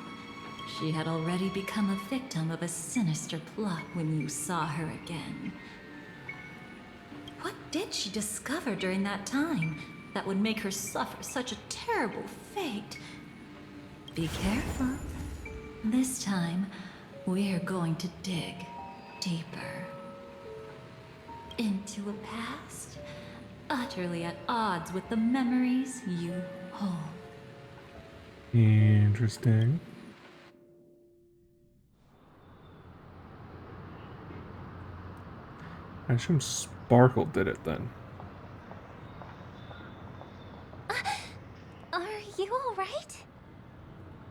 she had already become a victim of a sinister plot when you saw her again. What did she discover during that time that would make her suffer such a terrible fate? Be careful. This time, we're going to dig deeper. Into a past utterly at odds with the memories you hold. Interesting. I assume Sparkle did it then. Are you alright?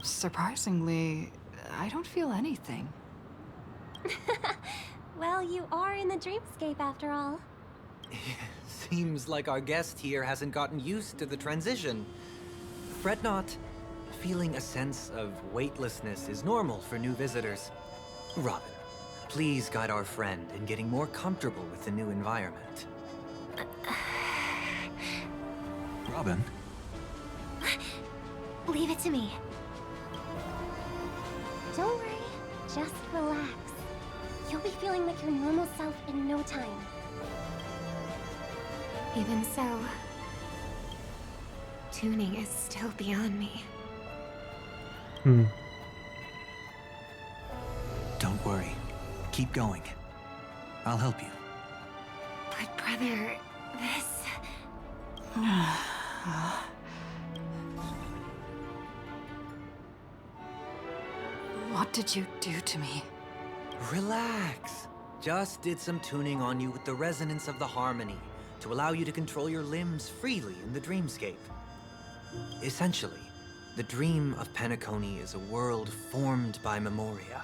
Surprisingly, I don't feel anything. Well, you are in the dreamscape after all. Seems like our guest here hasn't gotten used to the transition. Fret not. Feeling a sense of weightlessness is normal for new visitors. Robin, please guide our friend in getting more comfortable with the new environment. Robin? Leave it to me. Don't worry, just relax. You'll be feeling like your normal self in no time. Even so, tuning is still beyond me. Don't worry. Keep going. I'll help you. But brother, this... What did you do to me? Relax. Just did some tuning on you with the resonance of the harmony to allow you to control your limbs freely in the dreamscape. Essentially, the dream of Penacony is a world formed by memoria.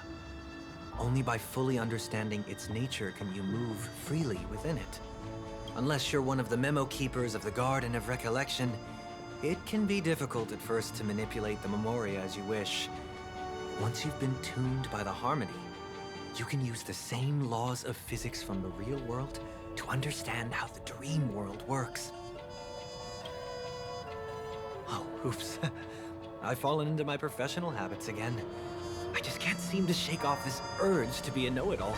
Only by fully understanding its nature can you move freely within it. Unless you're one of the memo keepers of the Garden of Recollection, it can be difficult at first to manipulate the memoria as you wish. Once you've been tuned by the harmony, you can use the same laws of physics from the real world to understand how the dream world works. Oh, oops. I've fallen into my professional habits again. I just can't seem to shake off this urge to be a know-it-all.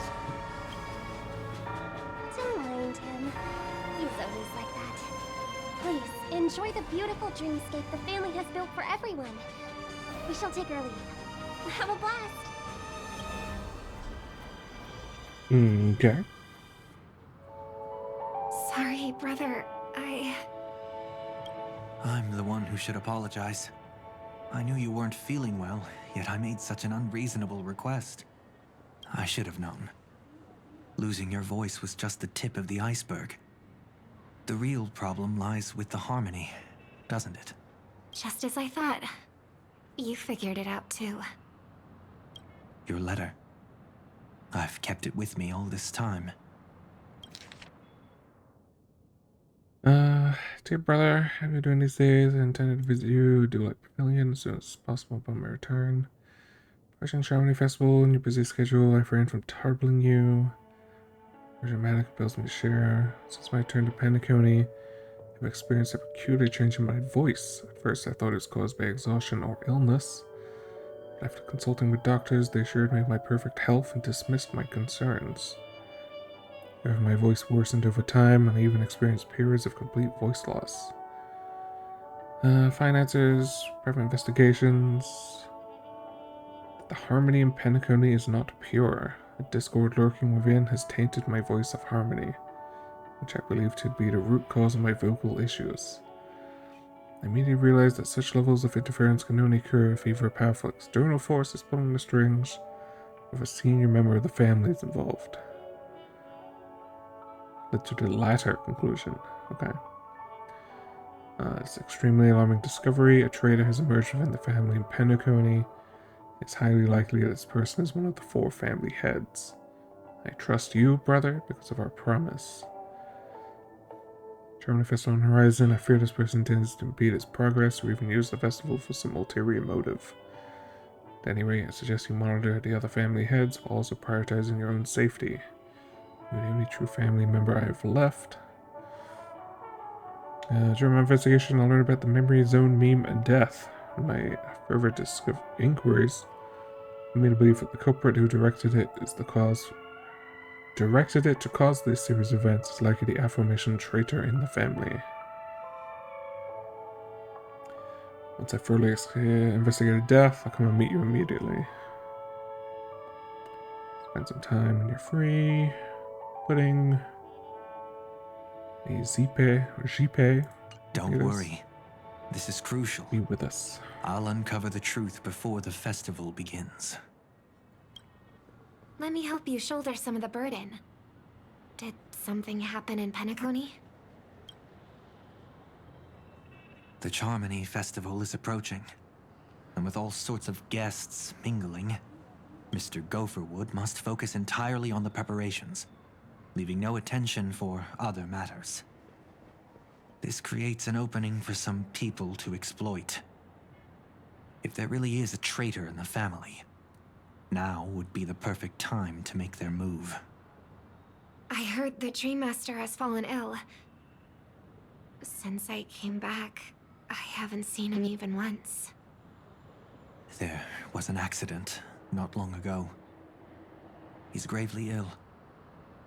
Don't mind him. He's always like that. Please, enjoy the beautiful dreamscape the family has built for everyone. We shall take our leave. Have a blast! Okay. Sorry, brother. I'm the one who should apologize. I knew you weren't feeling well, yet I made such an unreasonable request. I should have known. Losing your voice was just the tip of the iceberg. The real problem lies with the harmony, doesn't it? Just as I thought. You figured it out too. Your letter. I've kept it with me all this time. Dear brother, how are you doing these days? I intended to visit you, do like Pavilion as soon as possible upon my return. Approaching Chamonix Festival and your busy schedule, I refrain from troubling you. Your dramatic compels me to share. Since my return to Penacony, I've experienced a peculiar change in my voice. At first, I thought it was caused by exhaustion or illness. But after consulting with doctors, they assured me of my perfect health and dismissed my concerns. However, my voice worsened over time, and I even experienced periods of complete voice loss. Finances, private investigations. The harmony in Penacony is not pure. A discord lurking within has tainted my voice of harmony, which I believe to be the root cause of my vocal issues. I immediately realized that such levels of interference can only occur if either a powerful external force is pulling the strings, or if a senior member of the family is involved. Led to the latter conclusion. Okay. It's an extremely alarming discovery. A traitor has emerged within the family in Penacony. It's highly likely that this person is one of the 4 family heads. I trust you, brother, because of our promise. Chamonix Festival on the horizon. I fear this person intends to impede its progress or even use the festival for some ulterior motive. At any rate, I suggest you monitor the other family heads while also prioritizing your own safety. You're the only true family member I have left. During my investigation, I learned about the memory zone meme and death. In my further inquiries, I made to believe that the culprit who directed it to cause this series of events is likely the aforementioned traitor in the family. Once I thoroughly investigated death, I'll come and meet you immediately. Spend some time when you're free. Putting a Jipe. Don't worry. This is crucial. Be with us. I'll uncover the truth before the festival begins. Let me help you shoulder some of the burden. Did something happen in Penacony? The Charmony Festival is approaching, and with all sorts of guests mingling, Mr. Gopherwood must focus entirely on the preparations, leaving no attention for other matters. This creates an opening for some people to exploit. If there really is a traitor in the family, now would be the perfect time to make their move. I heard the Dream Master has fallen ill. Since I came back, I haven't seen him even once. There was an accident not long ago. He's gravely ill,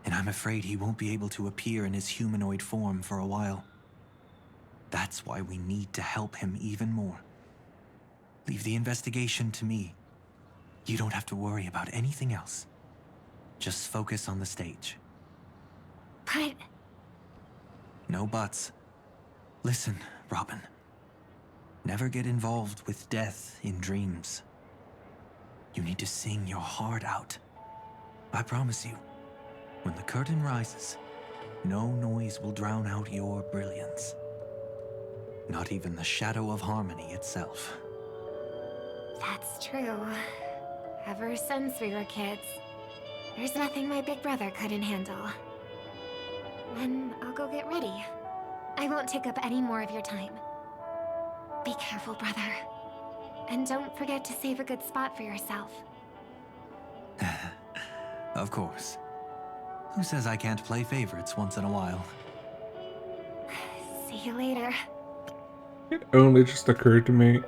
and I'm afraid he won't be able to appear in his humanoid form for a while. That's why we need to help him even more. Leave the investigation to me. You don't have to worry about anything else. Just focus on the stage. But... No buts. Listen, Robin. Never get involved with death in dreams. You need to sing your heart out. I promise you, when the curtain rises, no noise will drown out your brilliance. Not even the shadow of harmony itself. That's true. Ever since we were kids, there's nothing my big brother couldn't handle. Then I'll go get ready. I won't take up any more of your time. Be careful, brother. And don't forget to save a good spot for yourself. Of course. Who says I can't play favorites once in a while? See you later. It only just occurred to me.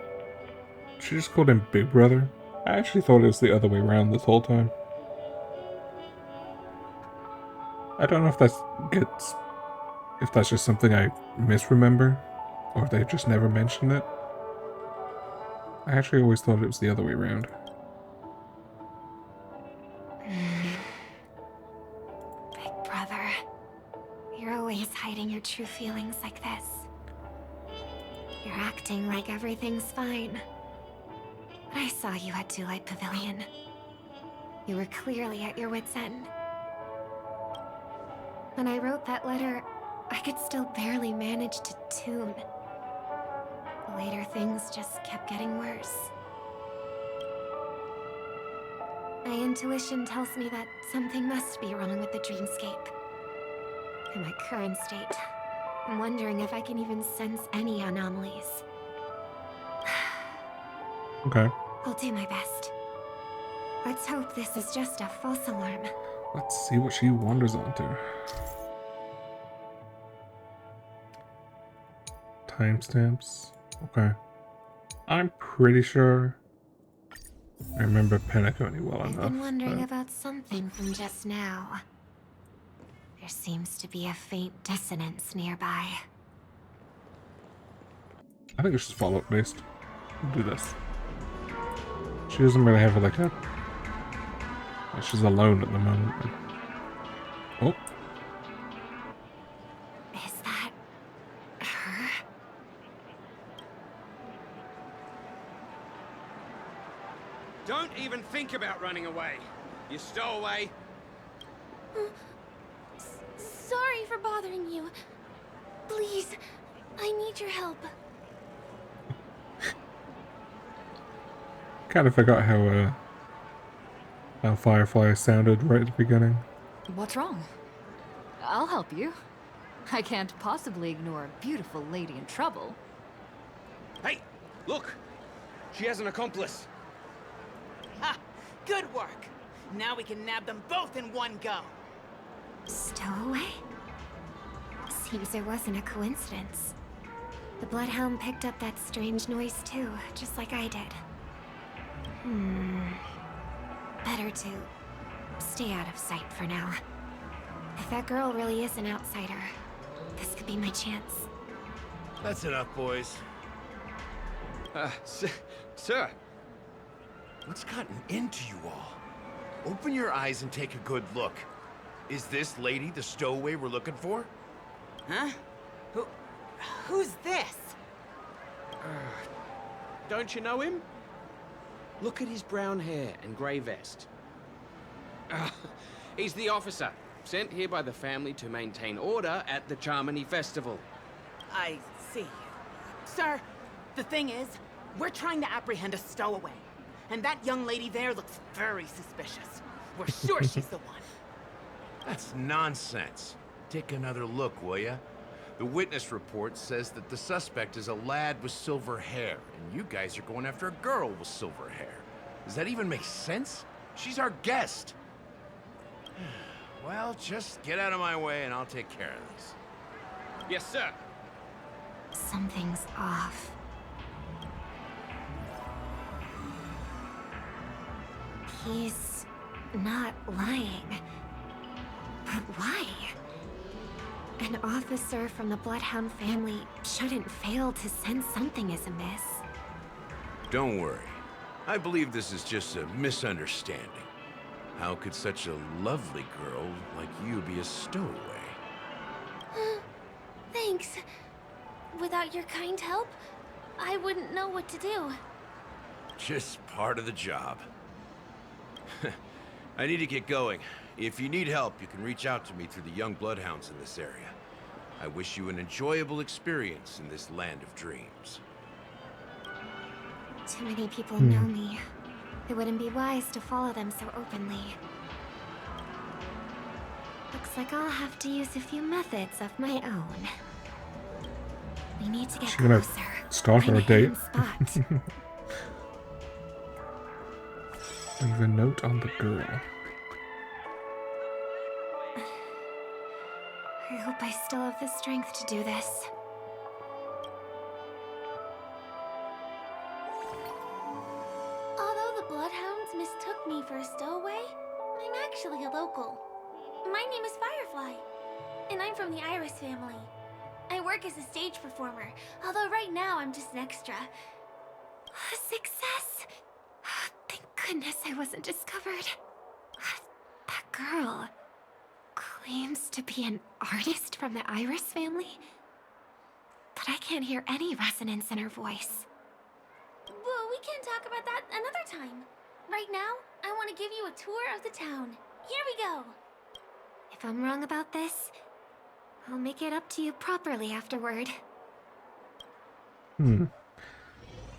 She just called him Big Brother. I actually thought it was the other way around this whole time. I don't know if that's just something I misremember, or if they just never mentioned it. I actually always thought it was the other way around. Big brother, you're always hiding your true feelings like this. You're acting like everything's fine. But I saw you at Daylight Pavilion. You were clearly at your wit's end. When I wrote that letter, I could still barely manage to tune. Later, things just kept getting worse. My intuition tells me that something must be wrong with the dreamscape. In my current state, I'm wondering if I can even sense any anomalies. Okay. I'll do my best. Let's hope this is just a false alarm. Let's see what she wanders onto. Timestamps. Okay. I'm pretty sure I remember Penacony well enough. I've been wondering about something from just now. There seems to be a faint dissonance nearby. I think it's just follow-up based. We'll do this. She doesn't really have like a... She's alone at the moment. Oh. Is that... her? Don't even think about running away. You stowaway. Sorry for bothering you. Please, I need your help. Kind of forgot how Firefly sounded right at the beginning. What's wrong? I'll help you. I can't possibly ignore a beautiful lady in trouble. Hey, look! She has an accomplice. Ha! Good work! Now we can nab them both in one go! Stowaway? Seems there wasn't a coincidence. The Bloodhound picked up that strange noise too, just like I did. Better to stay out of sight for now. If that girl really is an outsider, this could be my chance. That's enough, boys. Sir. What's gotten into you all? Open your eyes and take a good look. Is this lady the stowaway we're looking for? Huh? Who's this? Don't you know him? Look at his brown hair and grey vest. He's the officer, sent here by the family to maintain order at the Charmony Festival. I see. Sir, the thing is, we're trying to apprehend a stowaway. And that young lady there looks very suspicious. We're sure she's the one. That's nonsense. Take another look, will ya? The witness report says that the suspect is a lad with silver hair, and you guys are going after a girl with silver hair. Does that even make sense? She's our guest. Well, just get out of my way and I'll take care of this. Yes, sir. Something's off. He's not lying. But why? An officer from the Bloodhound family shouldn't fail to sense something is amiss. Don't worry. I believe this is just a misunderstanding. How could such a lovely girl like you be a stowaway? Thanks. Without your kind help, I wouldn't know what to do. Just part of the job. I need to get going. If you need help, you can reach out to me through the young bloodhounds in this area. I wish you an enjoyable experience in this land of dreams. Too many people know me. It wouldn't be wise to follow them so openly. Looks like I'll have to use a few methods of my own. We need to get She's gonna closer. stalk her Find a date. hidden spot. Leave a note on the girl. I hope I still have the strength to do this. Although the Bloodhounds mistook me for a stowaway, I'm actually a local. My name is Firefly, and I'm from the Iris family. I work as a stage performer, although right now I'm just an extra. A success! Thank goodness I wasn't discovered. That girl claims to be an artist from the Iris family, but I can't hear any resonance in her voice. Well, we can talk about that another time. Right now, I want to give you a tour of the town. Here we go. If I'm wrong about this, I'll make it up to you properly afterward. I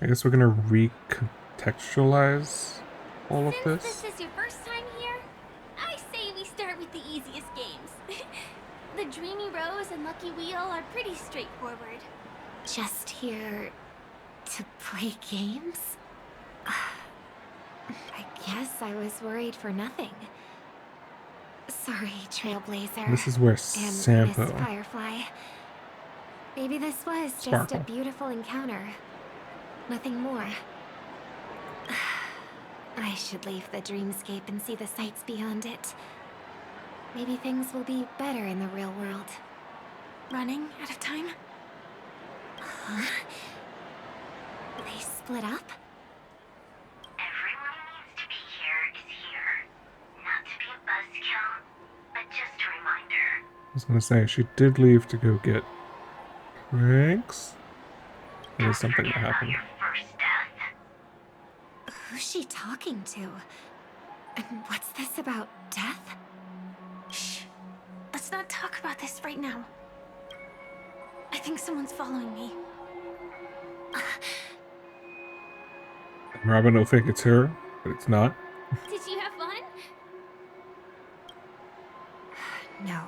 guess we're gonna recontextualize all of Since this. this is your first time here, I say we start with the easiest games. The Dreamy Rose and Lucky Wheel are pretty straightforward. Just here to play games? I guess I was worried for nothing. Sorry, Trailblazer. This is where and Sampo. Miss Firefly. Maybe this was just a Sparkle. beautiful encounter. Nothing more. I should leave the dreamscape and see the sights beyond it. Maybe things will be better in the real world. Running out of time? Huh? They split up? Everyone who needs to be here is here. Not to be a buzzkill, but just a reminder. I was gonna say, she did leave to go get drinks. There was something that happened. Who's she talking to? And what's this about death? Shh. Let's not talk about this right now. I think someone's following me. Robin will think it's her, but it's not. Did you have fun? No.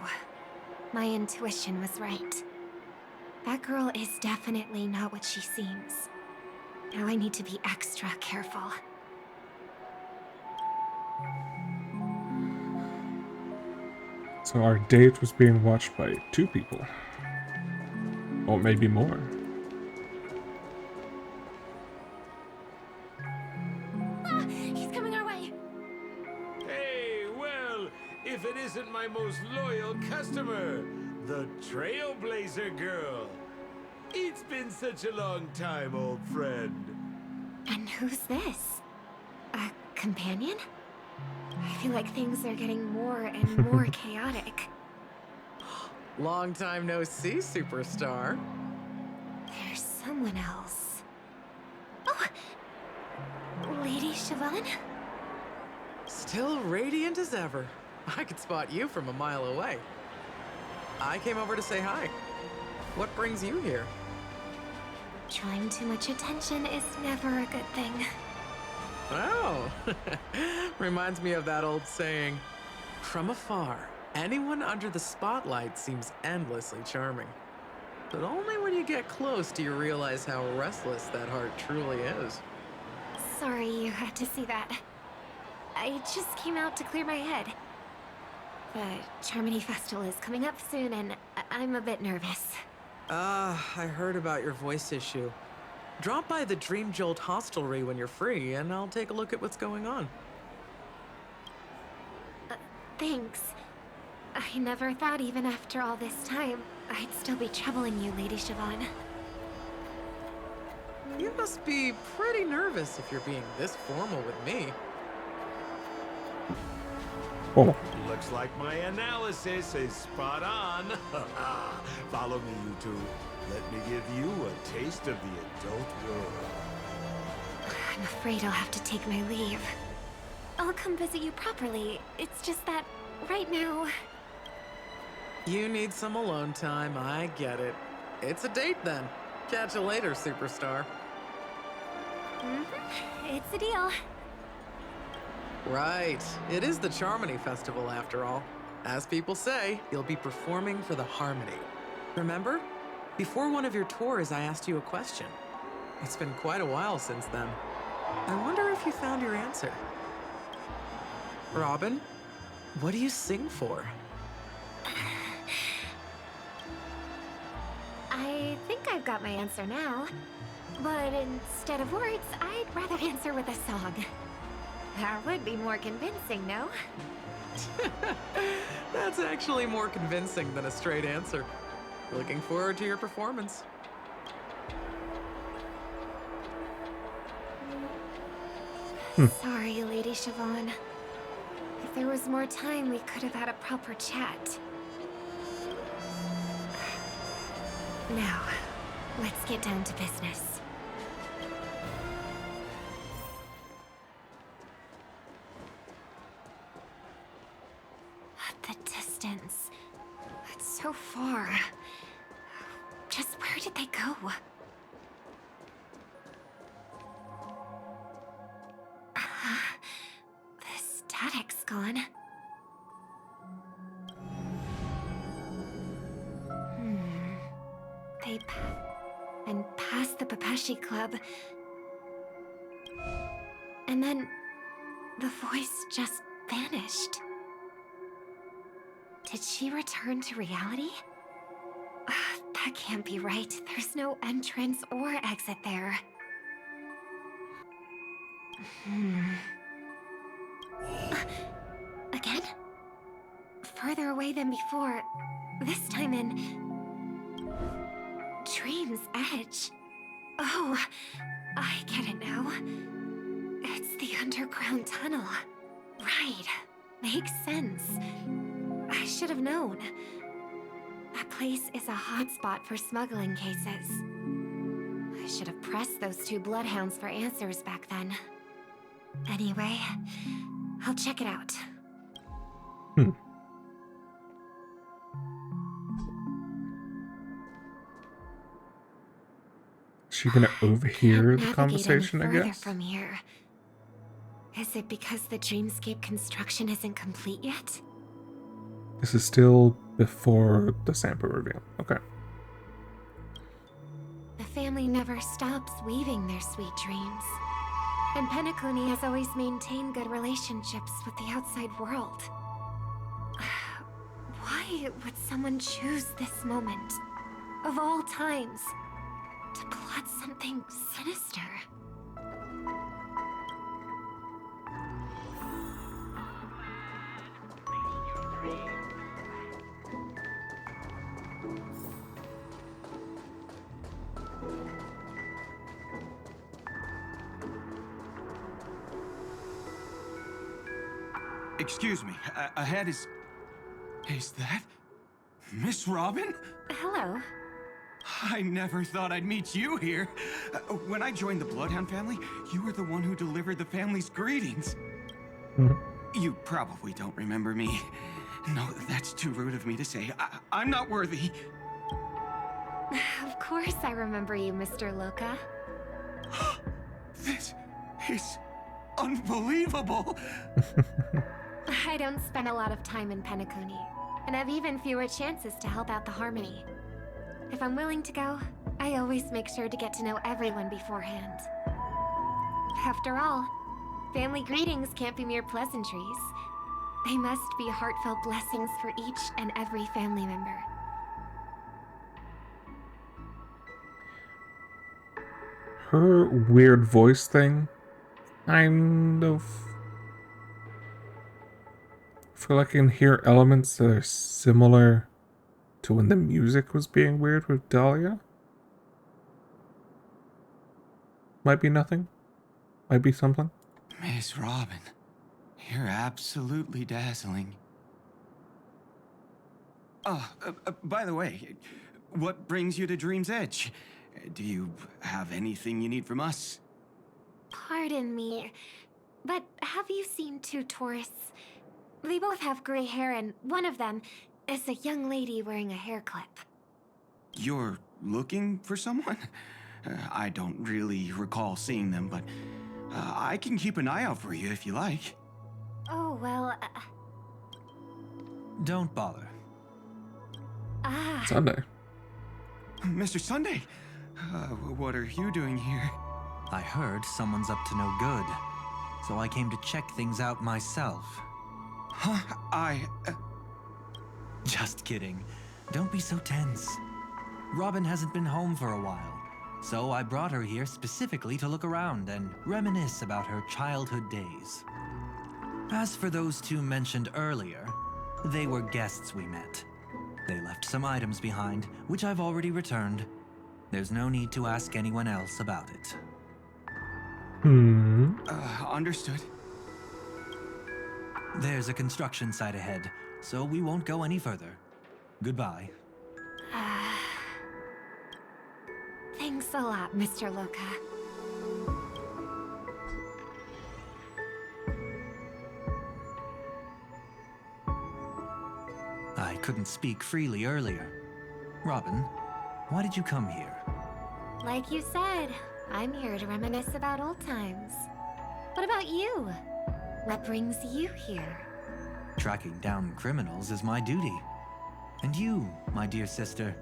My intuition was right. That girl is definitely not what she seems. Now I need to be extra careful. So our date was being watched by 2 people. Or maybe more. Ah, he's coming our way. Hey, well, if it isn't my most loyal customer, the Trailblazer girl. It's been such a long time, old friend. And who's this? A companion? I feel like things are getting more and more chaotic. Long time no see, superstar. There's someone else. Oh! Lady Siobhan? Still radiant as ever. I could spot you from a mile away. I came over to say hi. What brings you here? Drawing too much attention is never a good thing. Oh, reminds me of that old saying, from afar, anyone under the spotlight seems endlessly charming. But only when you get close do you realize how restless that heart truly is. Sorry you had to see that. I just came out to clear my head. The Charmony Festival is coming up soon and I'm a bit nervous. I heard about your voice issue. Drop by the Dream Jolt hostelry when you're free, and I'll take a look at what's going on. Thanks. I never thought even after all this time, I'd still be troubling you, Lady Siobhan. You must be pretty nervous if you're being this formal with me. Oh. Looks like my analysis is spot on. Follow me, you two. Let me give you a taste of the adult world. I'm afraid I'll have to take my leave. I'll come visit you properly. It's just that, right now... You need some alone time, I get it. It's a date then. Catch you later, superstar. It's a deal. Right. It is the Charmony Festival after all. As people say, you'll be performing for the Harmony. Remember? Before one of your tours, I asked you a question. It's been quite a while since then. I wonder if you found your answer. Robin, what do you sing for? I think I've got my answer now. But instead of words, I'd rather answer with a song. That would be more convincing, no? That's actually more convincing than a straight answer. Looking forward to your performance. Sorry, Lady Siobhan. If there was more time, we could have had a proper chat. Now, let's get down to business. The distance. It's so far. Just where did they go? The static's gone. They passed the Papashi Club. And then the voice just vanished. Did she return to reality? That can't be right. There's no entrance or exit there. Again? Further away than before. This time in... Dream's Edge. Oh, I get it now. It's the underground tunnel. Right. Makes sense. I should have known. That place is a hotspot for smuggling cases. I should have pressed those two bloodhounds for answers back then. Anyway, I'll check it out. Is she gonna overhear the conversation, I guess? From here. Is it because the dreamscape construction isn't complete yet? This is still before the sample reveal. Okay. The family never stops weaving their sweet dreams. And Penacony has always maintained good relationships with the outside world. Why would someone choose this moment, of all times, to plot something sinister? Excuse me, ahead is... Is that... Miss Robin? Hello. I never thought I'd meet you here. When I joined the Bloodhound family, you were the one who delivered the family's greetings. You probably don't remember me. No, that's too rude of me to say. I'm not worthy. Of course I remember you, Mr. Loka. This is unbelievable. I don't spend a lot of time in Penacony, and have even fewer chances to help out the Harmony. If I'm willing to go, I always make sure to get to know everyone beforehand. After all, family greetings can't be mere pleasantries. They must be heartfelt blessings for each and every family member. Her weird voice thing kind of feel like I can hear elements that are similar to when the music was being weird with Dahlia. Might be nothing. Might be something. Miss Robin, you're absolutely dazzling. By the way, what brings you to Dream's Edge? Do you have anything you need from us? Pardon me, but have you seen two tourists? They both have gray hair, and one of them is a young lady wearing a hair clip. You're looking for someone? I don't really recall seeing them, but I can keep an eye out for you if you like. Oh, well... Don't bother. Sunday. Mr. Sunday, what are you doing here? I heard someone's up to no good, so I came to check things out myself. Huh? Just kidding. Don't be so tense. Robin hasn't been home for a while, so I brought her here specifically to look around and reminisce about her childhood days. As for those two mentioned earlier, they were guests we met. They left some items behind, which I've already returned. There's no need to ask anyone else about it. Understood. There's a construction site ahead, so we won't go any further. Goodbye. Thanks a lot, Mr. Loka. I couldn't speak freely earlier. Robin, why did you come here? Like you said, I'm here to reminisce about old times. What about you? What brings you here? Tracking down criminals is my duty. And you, my dear sister,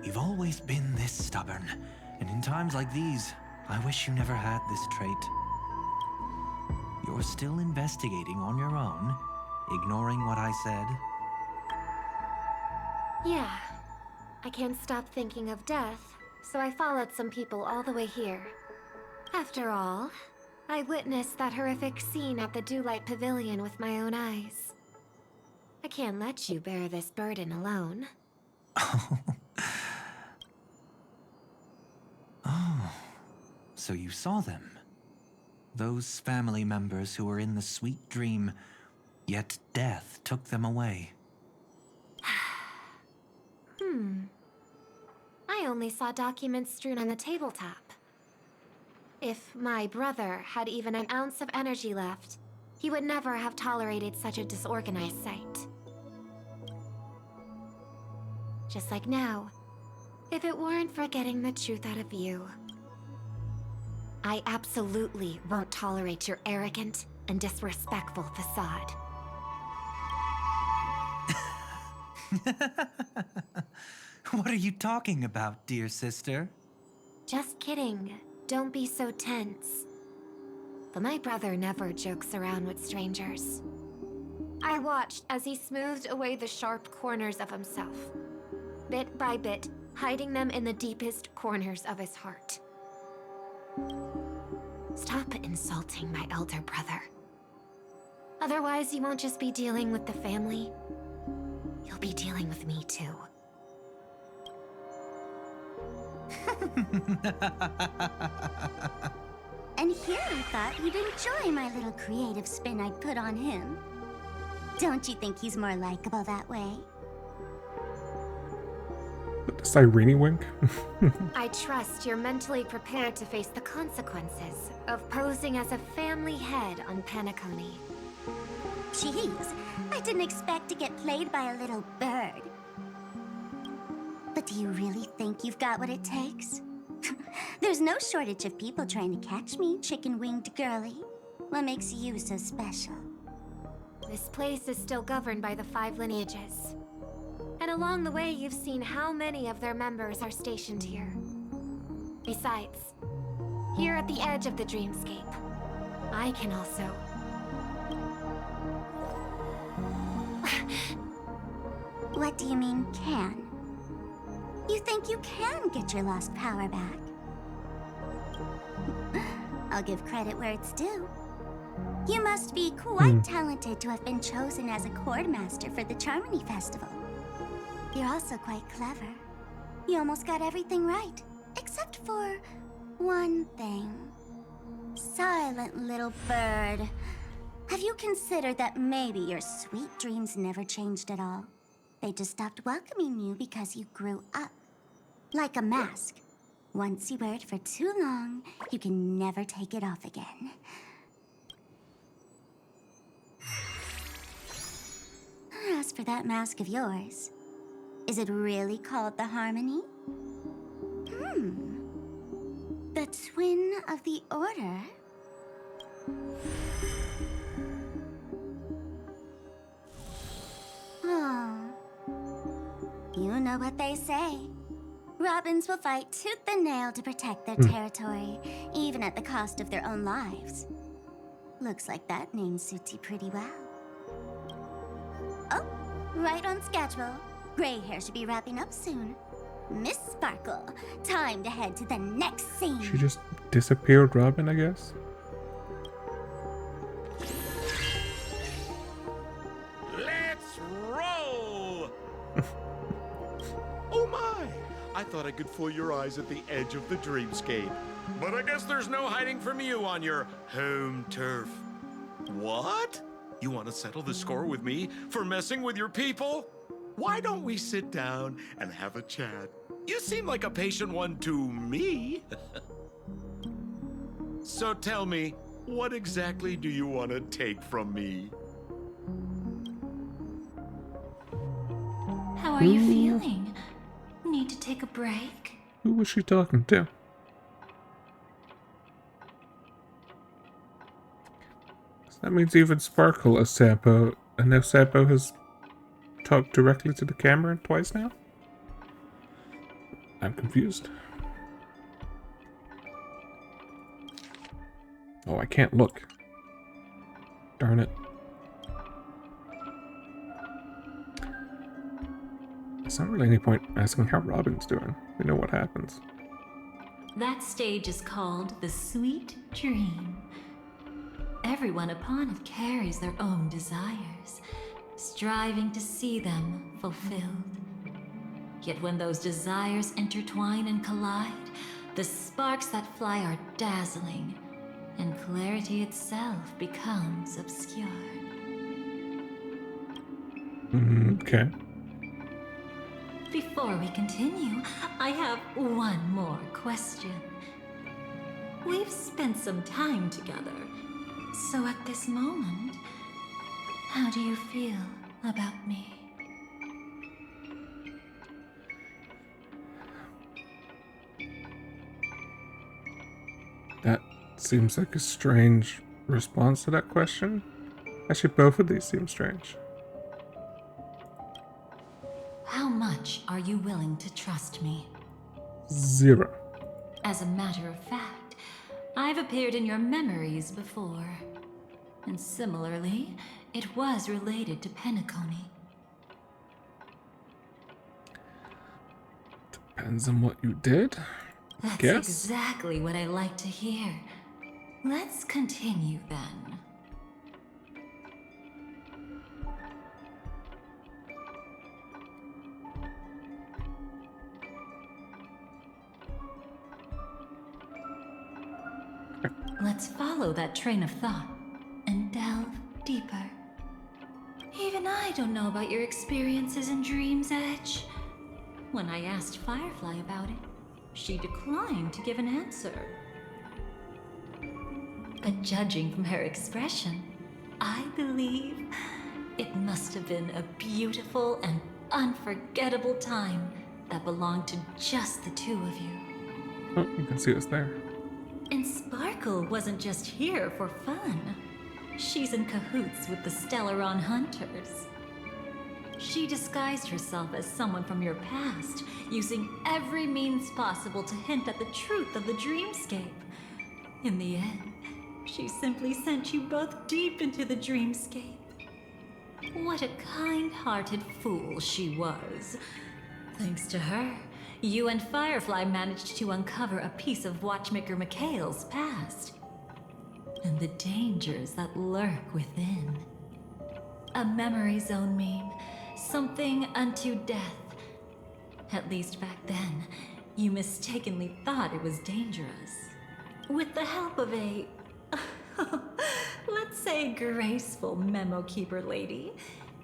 you've always been this stubborn. And in times like these, I wish you never had this trait. You're still investigating on your own, ignoring what I said. Yeah, I can't stop thinking of death, so I followed some people all the way here. After all, I witnessed that horrific scene at the Dewlight Pavilion with my own eyes. I can't let you bear this burden alone. Oh, so you saw them. Those family members who were in the sweet dream, yet death took them away. I only saw documents strewn on the tabletop. If my brother had even an ounce of energy left, he would never have tolerated such a disorganized sight. Just like now, if it weren't for getting the truth out of you. I absolutely won't tolerate your arrogant and disrespectful facade. What are you talking about, dear sister? Just kidding. Don't be so tense. But my brother never jokes around with strangers. I watched as he smoothed away the sharp corners of himself, bit by bit, hiding them in the deepest corners of his heart. Stop insulting my elder brother. Otherwise, you won't just be dealing with the family. You'll be dealing with me too. And here I thought you'd enjoy my little creative spin I'd put on him. Don't you think he's more likable that way? Does Irene wink? I trust you're mentally prepared to face the consequences of posing as a family head on Penacony. Jeez, I didn't expect to get played by a little bird. But do you really think you've got what it takes? There's no shortage of people trying to catch me, chicken-winged girly. What makes you so special? This place is still governed by the 5 lineages. And along the way, you've seen how many of their members are stationed here. Besides, here at the edge of the dreamscape, I can also... What do you mean, can? You think you can get your lost power back? I'll give credit where it's due. You must be quite talented to have been chosen as a chord master for the Charmony Festival. You're also quite clever. You almost got everything right, except for one thing. Silent little bird. Have you considered that maybe your sweet dreams never changed at all? They just stopped welcoming you because you grew up. Like a mask. Once you wear it for too long, you can never take it off again. As for that mask of yours, is it really called the Harmony? The twin of the Order? Oh. You know what they say. Robins will fight tooth and nail to protect their territory, even at the cost of their own lives. Looks like that name suits you pretty well. Oh, right on schedule. Gray hair should be wrapping up soon. Miss Sparkle, time to head to the next scene. She just disappeared, Robin, I guess. Let's roll! Oh my! I thought I could fool your eyes at the edge of the dreamscape. But I guess there's no hiding from you on your home turf. What? You want to settle the score with me for messing with your people? Why don't we sit down and have a chat? You seem like a patient one to me. So tell me, what exactly do you want to take from me? How are you feeling? Need to take a break? Who was she talking to? So that means even Sparkle is Sampo, and now Sampo has talked directly to the camera twice now? I'm confused. Oh, I can't look. Darn it. There's not really any point asking how Robin's doing. We know what happens. That stage is called the Sweet Dream. Everyone upon it carries their own desires, striving to see them fulfilled. Yet when those desires intertwine and collide, the sparks that fly are dazzling, and clarity itself becomes obscured. Okay. Before we continue, I have one more question. We've spent some time together, so at this moment, how do you feel about me? That seems like a strange response to that question. Actually, both of these seem strange. How much are you willing to trust me? 0. As a matter of fact, I've appeared in your memories before. And similarly, it was related to Penacony. Depends on what you did. That's Guess. exactly what I like to hear. Let's continue then. Let's follow that train of thought and delve deeper. Even I don't know about your experiences in Dream's Edge. When I asked Firefly about it, she declined to give an answer. But judging from her expression, I believe it must have been a beautiful and unforgettable time that belonged to just the two of you. Oh, you can see us there. And Sparkle wasn't just here for fun. She's in cahoots with the Stellaron Hunters. She disguised herself as someone from your past, using every means possible to hint at the truth of the dreamscape. In the end, she simply sent you both deep into the dreamscape. What a kind-hearted fool she was. Thanks to her, you and Firefly managed to uncover a piece of Watchmaker Mikhail's past. and the dangers that lurk within. A memory zone meme, something unto death. At least back then, you mistakenly thought it was dangerous. With the help of a, let's say, graceful memo keeper lady,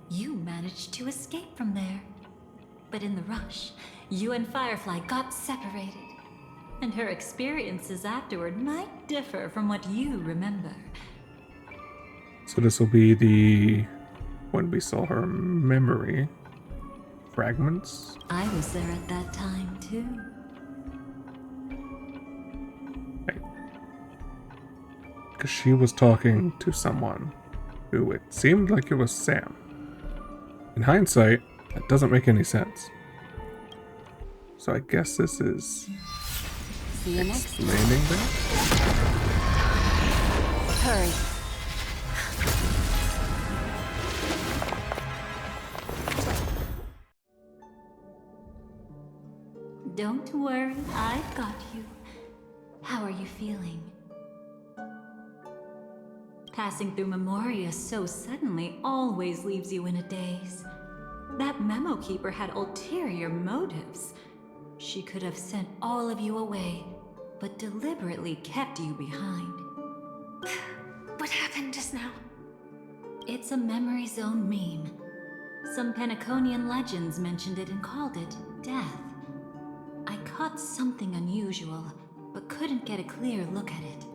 you managed to escape from there. But in the rush, you and Firefly got separated, and her experiences afterward might differ from what you remember. So this will be the when we saw her memory fragments. I was there at that time too. Because she was talking to someone who it seemed like it was Sam. In hindsight, that doesn't make any sense. So I guess this is See you next time. explaining that. Hurry. Don't worry, I've got you. How are you feeling? Passing through Memoria so suddenly always leaves you in a daze. That memo keeper had ulterior motives. She could have sent all of you away, but deliberately kept you behind. What happened just now? It's a memory zone meme. Some Penaconian legends mentioned it and called it death. I caught something unusual, but couldn't get a clear look at it.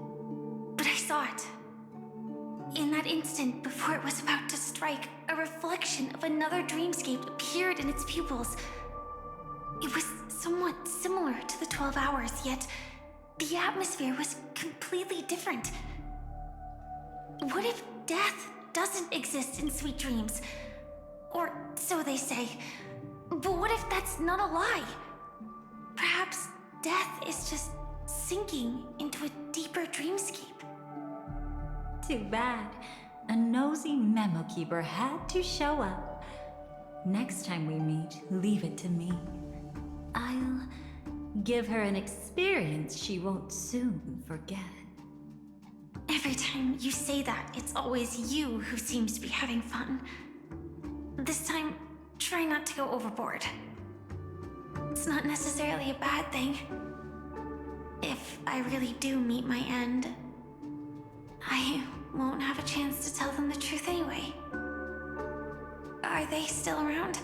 But I saw it. In that instant, before it was about to strike, a reflection of another dreamscape appeared in its pupils. It was somewhat similar to the 12 hours, yet the atmosphere was completely different. What if death doesn't exist in sweet dreams? Or so they say. But what if that's not a lie? Perhaps death is just sinking into a deeper dreamscape. Too bad. A nosy memo keeper had to show up. Next time we meet, leave it to me. I'll give her an experience she won't soon forget. Every time you say that, it's always you who seems to be having fun. This time, try not to go overboard. It's not necessarily a bad thing. If I really do meet my end, I won't have a chance to tell them the truth anyway. Are they still around?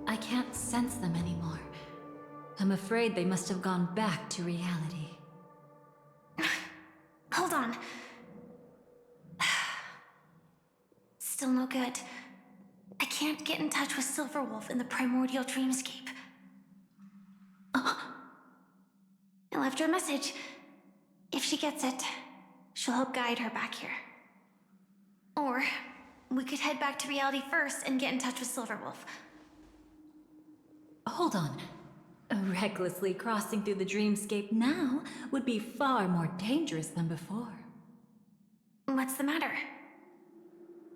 I can't sense them anymore. I'm afraid they must have gone back to reality. Hold on. Still no good. I can't get in touch with Silverwolf in the primordial dreamscape. I left her a message. If she gets it, she'll help guide her back here. Or we could head back to reality first and get in touch with Silverwolf. Hold on. Recklessly crossing through the dreamscape now would be far more dangerous than before. What's the matter?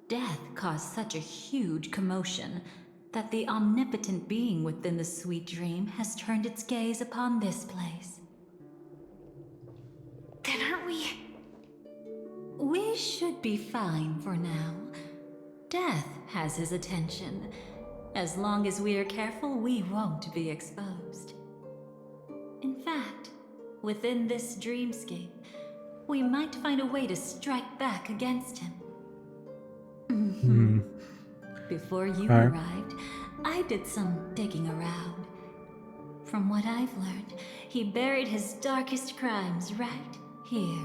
Death caused such a huge commotion that the omnipotent being within the sweet dream has turned its gaze upon this place. Then aren't we? We should be fine for now. Death has his attention. As long as we are careful, we won't be exposed. In fact, within this dreamscape, we might find a way to strike back against him. Before you arrived, I did some digging around. From what I've learned, he buried his darkest crimes right here.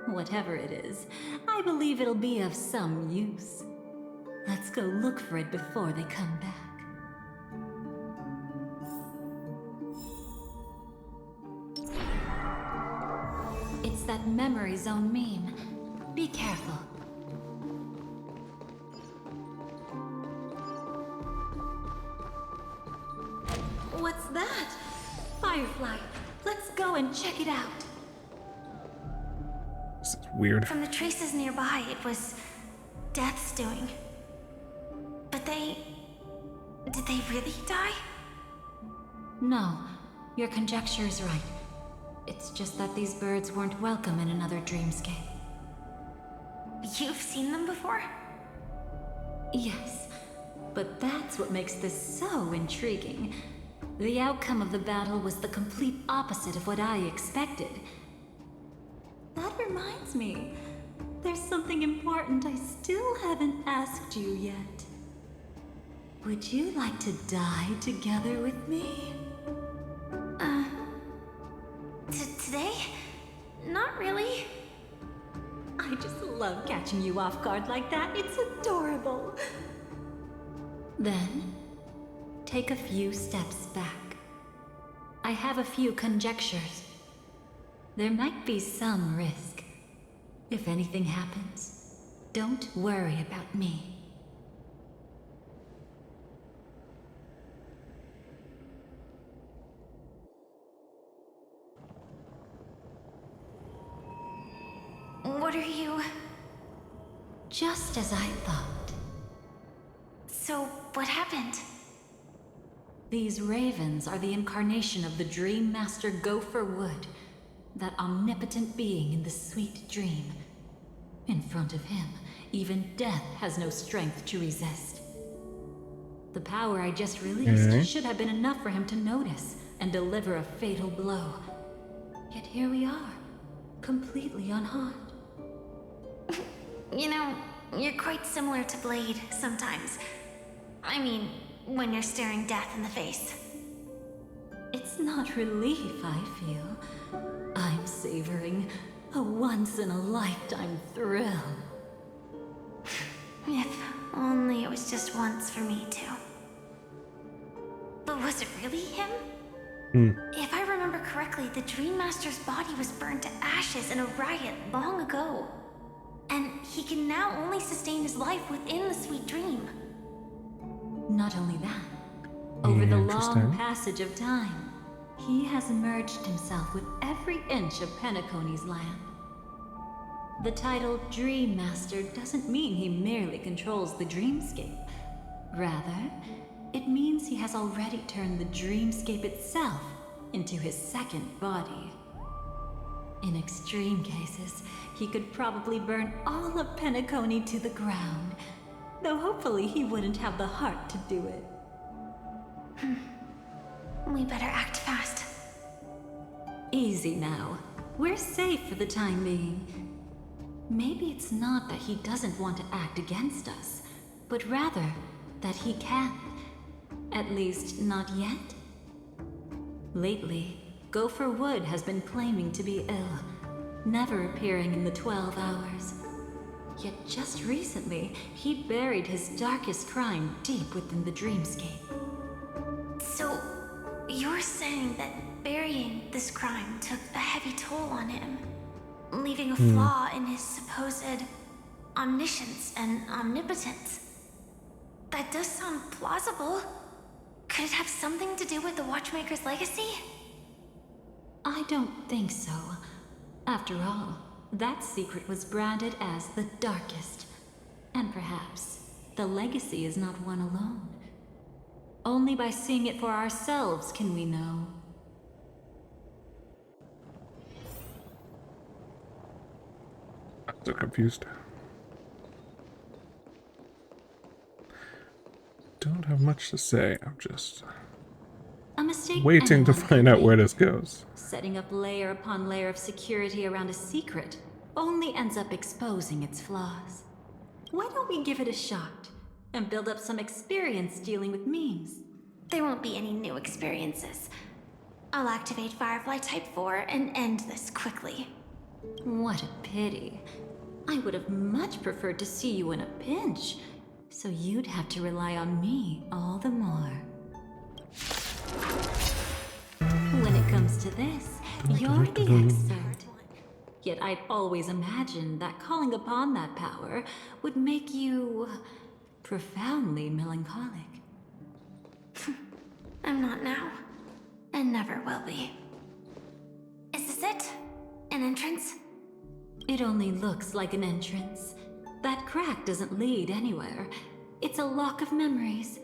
Whatever it is, I believe it'll be of some use. Let's go look for it before they come back. It's that memory zone meme. Be careful. What's that? Firefly, let's go and check it out. This is weird. From the traces nearby, it was Death's doing. But did they really die? No, your conjecture is right. It's just that these birds weren't welcome in another dreamscape. You've seen them before? Yes, but that's what makes this so intriguing. The outcome of the battle was the complete opposite of what I expected. That reminds me, there's something important I still haven't asked you yet. Would you like to die together with me? Today? Not really. I just love catching you off guard like that. It's adorable. Then, take a few steps back. I have a few conjectures. There might be some risk. If anything happens, don't worry about me. What are you... Just as I thought. So, what happened? These ravens are the incarnation of the Dream Master Gopher Wood, that omnipotent being in the sweet dream. In front of him, even death has no strength to resist. The power I just released should have been enough for him to notice and deliver a fatal blow. Yet here we are, completely unharmed. You know, you're quite similar to Blade sometimes. I mean, when you're staring death in the face. It's not relief I feel. I'm savoring a once-in-a-lifetime thrill. If only it was just once for me too. But was it really him? If I remember correctly, the Dream Master's body was burned to ashes in a riot long ago. And he can now only sustain his life within the sweet dream. Not only that, over the long passage of time, he has merged himself with every inch of Penacony's land. The title Dream Master doesn't mean he merely controls the dreamscape. Rather, it means he has already turned the dreamscape itself into his second body. In extreme cases, he could probably burn all of Penacony to the ground, though hopefully he wouldn't have the heart to do it. We better act fast. Easy now. We're safe for the time being. Maybe it's not that he doesn't want to act against us, but rather that he can't. At least, not yet. Lately, Gopher Wood has been claiming to be ill, never appearing in the 12 hours. Yet just recently, he buried his darkest crime deep within the dreamscape. So, you're saying that burying this crime took a heavy toll on him, leaving a flaw in his supposed omniscience and omnipotence? That does sound plausible. Could it have something to do with the Watchmaker's legacy? I don't think so. After all, that secret was branded as the darkest. And perhaps the legacy is not one alone. Only by seeing it for ourselves can we know. I'm so confused. Don't have much to say. I'm just A mistake waiting to anyone find could out where make. this goes. Setting up layer upon layer of security around a secret only ends up exposing its flaws. Why don't we give it a shot and build up some experience dealing with memes? There won't be any new experiences. I'll activate Firefly Type 4 and end this quickly. What a pity. I would have much preferred to see you in a pinch, so you'd have to rely on me all the more. When it comes to this, you're the expert. Yet I'd always imagined that calling upon that power would make you profoundly melancholic. I'm not now, and never will be. Is this it? An entrance? It only looks like an entrance. That crack doesn't lead anywhere. It's a lock of memories.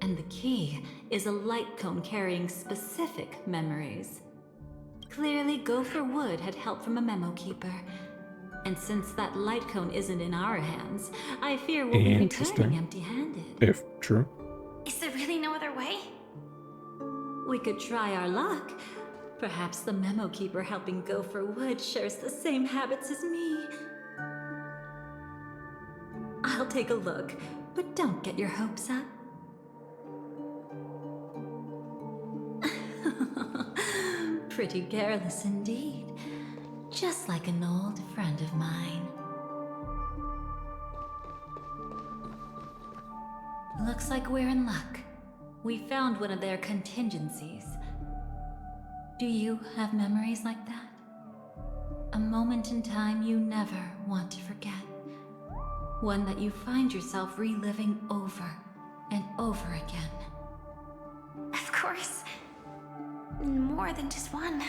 And the key is a light cone carrying specific memories. Clearly, Gopher Wood had help from a memo keeper. And since that light cone isn't in our hands, I fear we'll be returning empty-handed. If true. Is there really no other way? We could try our luck. Perhaps the memo keeper helping Gopher Wood shares the same habits as me. I'll take a look, but don't get your hopes up. Pretty careless indeed. Just like an old friend of mine. Looks like we're in luck. We found one of their contingencies. Do you have memories like that? A moment in time you never want to forget. One that you find yourself reliving over and over again. Of course. More than just one.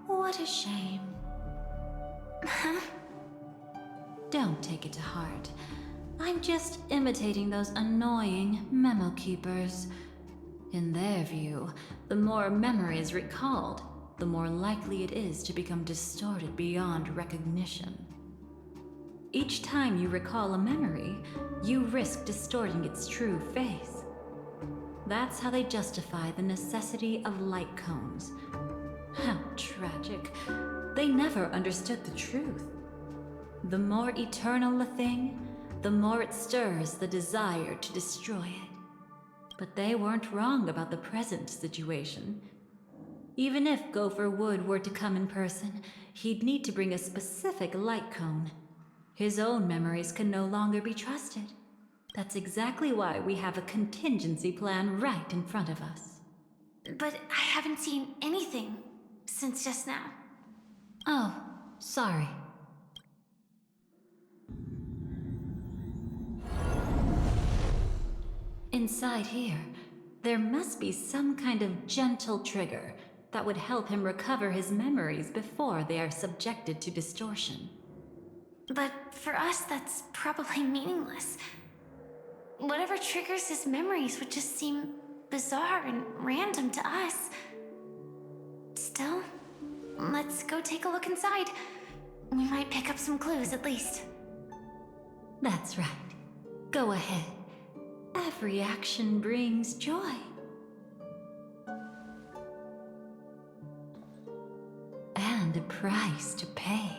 What a shame. Huh? Don't take it to heart. I'm just imitating those annoying memo keepers. In their view, the more memories recalled, the more likely it is to become distorted beyond recognition. Each time you recall a memory, you risk distorting its true face. That's how they justify the necessity of light cones. How tragic. They never understood the truth. The more eternal a thing, the more it stirs the desire to destroy it. But they weren't wrong about the present situation. Even if Gopher Wood were to come in person, he'd need to bring a specific light cone. His own memories can no longer be trusted. That's exactly why we have a contingency plan right in front of us. But I haven't seen anything since just now. Oh, sorry. Inside here, there must be some kind of gentle trigger that would help him recover his memories before they are subjected to distortion. But for us, that's probably meaningless. Whatever triggers his memories would just seem bizarre and random to us. Still, let's go take a look inside. We might pick up some clues at least. That's right. Go ahead. Every action brings joy. And a price to pay.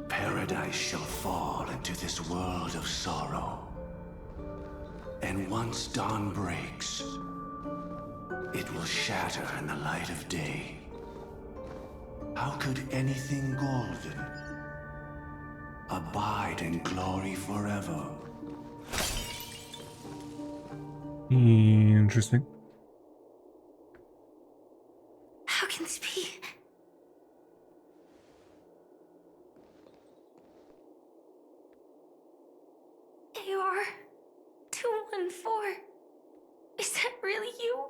Paradise shall fall into this world of sorrow. And once dawn breaks, it will shatter in the light of day. How could anything golden abide in glory forever? Interesting. How can this be? AR 214. Is that really you?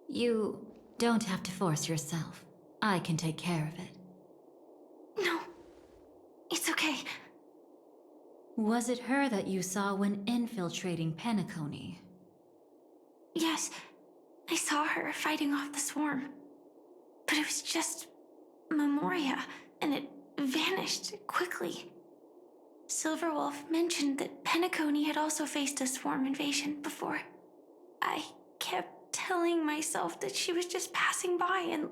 You don't have to force yourself. I can take care of it. No. It's okay. Was it her that you saw when infiltrating Penacony? Yes. I saw her fighting off the swarm. But it was just Memoria, and it vanished quickly. Silverwolf mentioned that Penacony had also faced a swarm invasion before. I kept telling myself that she was just passing by and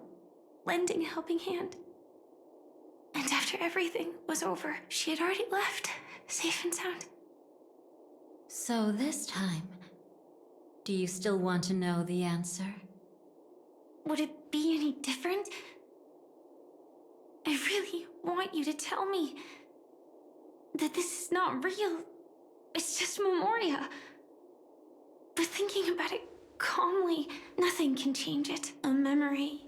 lending a helping hand. And after everything was over, she had already left, safe and sound. So this time, do you still want to know the answer? Would it be any different? I really want you to tell me that this is not real. It's just Memoria. But thinking about it calmly, nothing can change it. A memory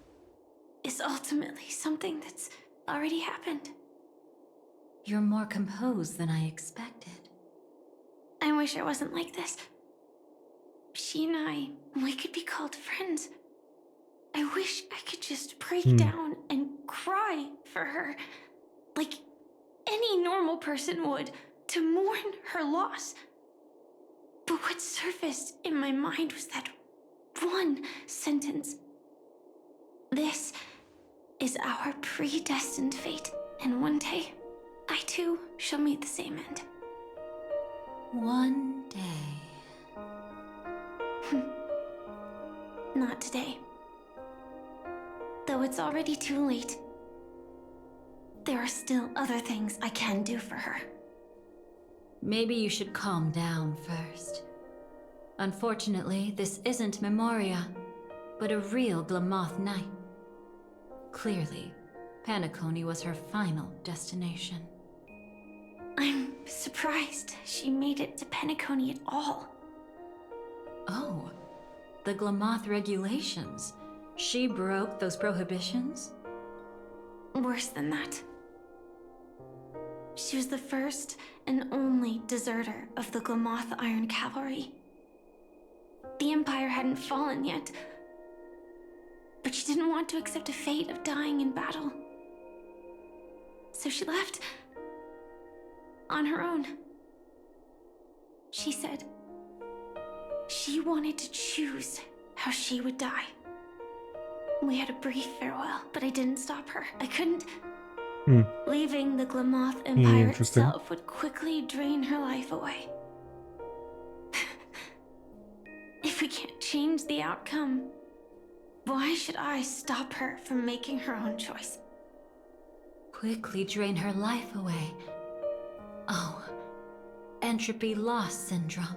is ultimately something that's already happened. You're more composed than I expected. I wish I wasn't like this. She and we could be called friends. I wish I could just break down and cry for her, like any normal person would, to mourn her loss. But what surfaced in my mind was that one sentence. This is our predestined fate, and one day, I too shall meet the same end. One day. Not today. Though it's already too late, there are still other things I can do for her. Maybe you should calm down first. Unfortunately, this isn't Memoria, but a real Glamoth night. Clearly, Penacony was her final destination. I'm surprised she made it to Penacony at all. Oh, the Glamoth regulations. She broke those prohibitions? Worse than that. She was the first and only deserter of the Glamoth Iron Cavalry. The Empire hadn't fallen yet, but she didn't want to accept a fate of dying in battle. So she left on her own. She said she wanted to choose how she would die. We had a brief farewell, but I didn't stop her. I couldn't. Leaving the Glamoth Empire itself would quickly drain her life away. If we can't change the outcome, why should I stop her from making her own choice? Quickly drain her life away. Oh, entropy loss syndrome.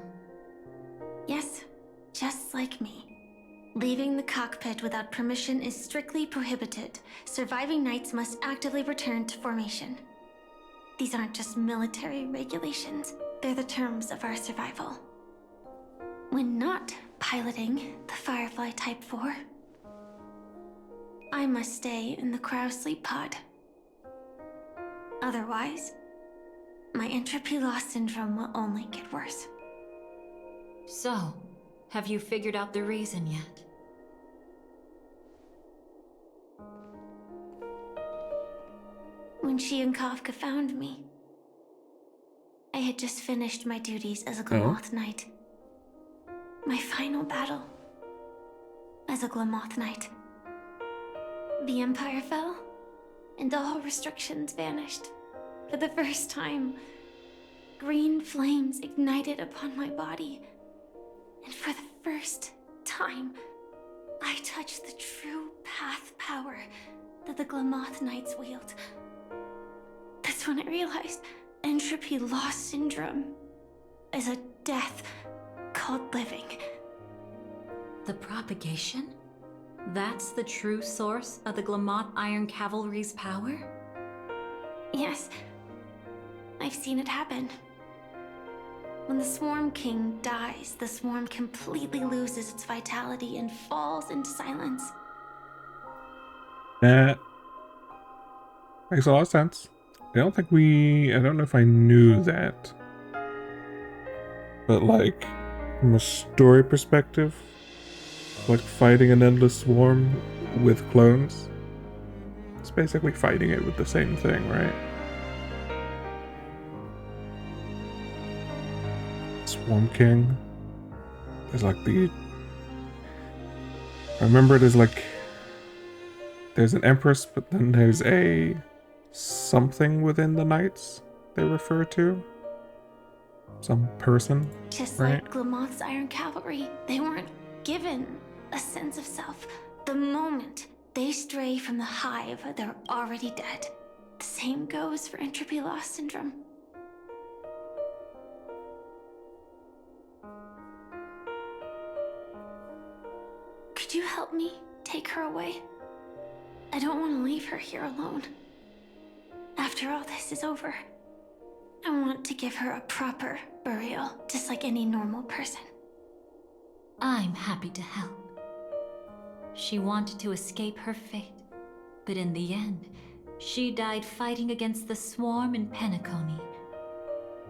Yes, just like me. Leaving the cockpit without permission is strictly prohibited. Surviving knights must actively return to formation. These aren't just military regulations, they're the terms of our survival. When not piloting the Firefly Type 4, I must stay in the cryo sleep pod. Otherwise, my entropy loss syndrome will only get worse. So, have you figured out the reason yet? When she and Kafka found me, I had just finished my duties as a Glamoth Knight. My final battle as a Glamoth Knight. The Empire fell, and all restrictions vanished. For the first time, green flames ignited upon my body. And for the first time, I touched the true path power that the Glamoth Knights wield. That's when I realized entropy loss syndrome is a death called living. The propagation? That's the true source of the Glamoth Iron Cavalry's power? Yes, I've seen it happen. When the Swarm King dies, the Swarm completely loses its vitality and falls into silence. That makes a lot of sense. I don't know if I knew that. But like, from a story perspective, like fighting an endless swarm with clones, it's basically fighting it with the same thing, right? Swarm King is like I remember it as like, there's an Empress, but then there's a something within the Knights they refer to. Some person, Just right? like Glamoth's Iron Cavalry, they weren't given a sense of self. The moment they stray from the hive, they're already dead. The same goes for entropy loss syndrome. Could you help me take her away? I don't want to leave her here alone. After all this is over, I want to give her a proper burial, just like any normal person. I'm happy to help. She wanted to escape her fate, but in the end, she died fighting against the Swarm in Penacony.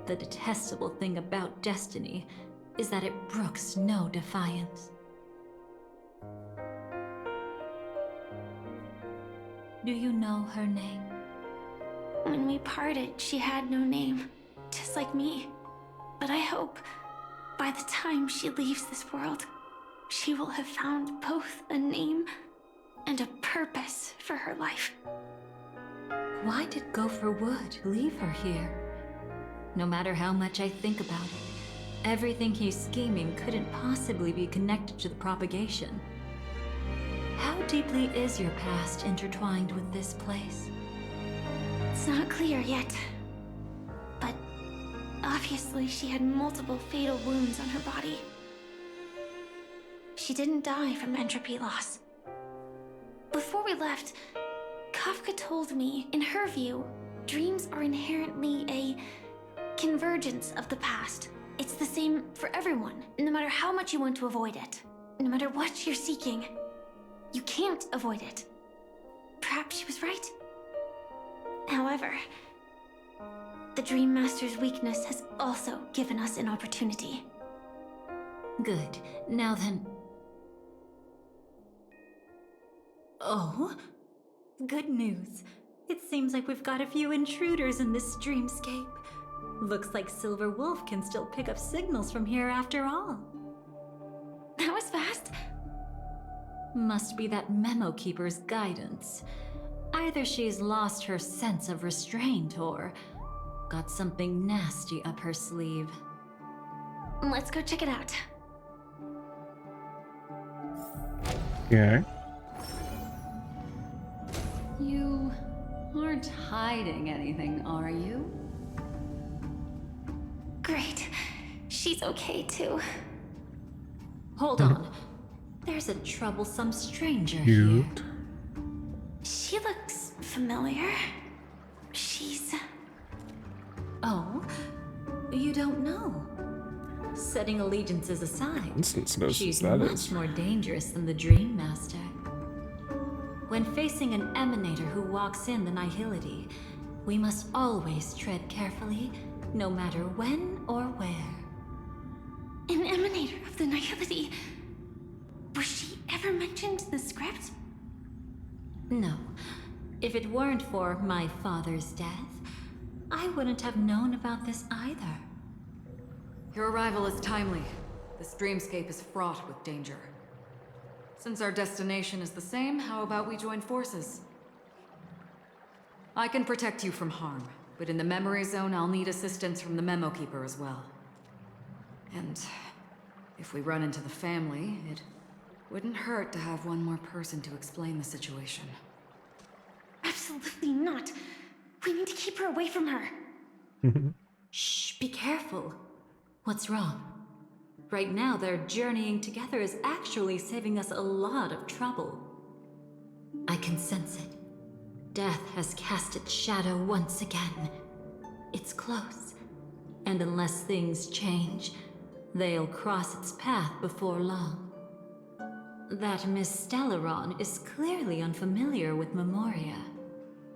The detestable thing about destiny is that it brooks no defiance. Do you know her name? When we parted, she had no name, just like me. But I hope by the time she leaves this world, she will have found both a name and a purpose for her life. Why did Gopher Wood leave her here? No matter how much I think about it, everything he's scheming couldn't possibly be connected to the propagation. How deeply is your past intertwined with this place? It's not clear yet. But obviously she had multiple fatal wounds on her body. She didn't die from entropy loss. Before we left, Kafka told me, in her view, dreams are inherently a convergence of the past. It's the same for everyone, no matter how much you want to avoid it. No matter what you're seeking, you can't avoid it. Perhaps she was right. However, the Dream Master's weakness has also given us an opportunity. Good. Now then... Oh? Good news. It seems like we've got a few intruders in this dreamscape. Looks like Silver Wolf can still pick up signals from here after all. That was fast. Must be that Memo Keeper's guidance. Either she's lost her sense of restraint or got something nasty up her sleeve. Let's go check it out. Okay. You aren't hiding anything, are you? Great. She's okay too. Hold on. There's a troublesome stranger Cute. here. She looks familiar. She's... Oh? You don't know? Setting allegiances aside, Instance knows she's who that much is. more dangerous than the Dream Master. When facing an emanator who walks in the nihility, we must always tread carefully, no matter when or where. An emanator of the nihility. Was she ever mentioned in the script? No. If it weren't for my father's death, I wouldn't have known about this either. Your arrival is timely. This dreamscape is fraught with danger. Since our destination is the same, how about we join forces? I can protect you from harm, but in the memory zone, I'll need assistance from the Memo Keeper as well. And if we run into the family, it wouldn't hurt to have one more person to explain the situation. Absolutely not. We need to keep her away from her. Shh, be careful. What's wrong? Right now, their journeying together is actually saving us a lot of trouble. I can sense it. Death has cast its shadow once again. It's close. And unless things change, they'll cross its path before long. That Miss Stellaron is clearly unfamiliar with Memoria.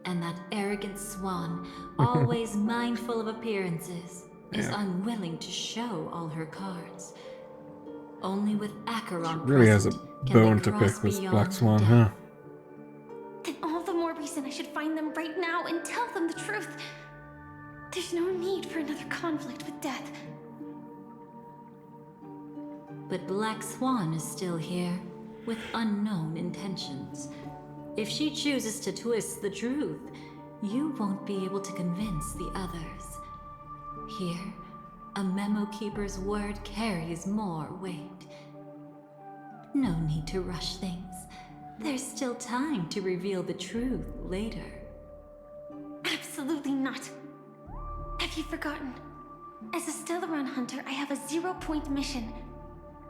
And that arrogant swan, always mindful of appearances, is unwilling to show all her cards. Only with Acheron Really has a present bone can to they pick cross with beyond Black Swan, death. huh? Then all the more reason I should find them right now and tell them the truth. There's no need for another conflict with death. But Black Swan is still here, with unknown intentions. If she chooses to twist the truth, you won't be able to convince the others. Here, a Memo Keeper's word carries more weight. No need to rush things. There's still time to reveal the truth later. Absolutely not. Have you forgotten? As a Stellaron hunter, I have a 0-point mission.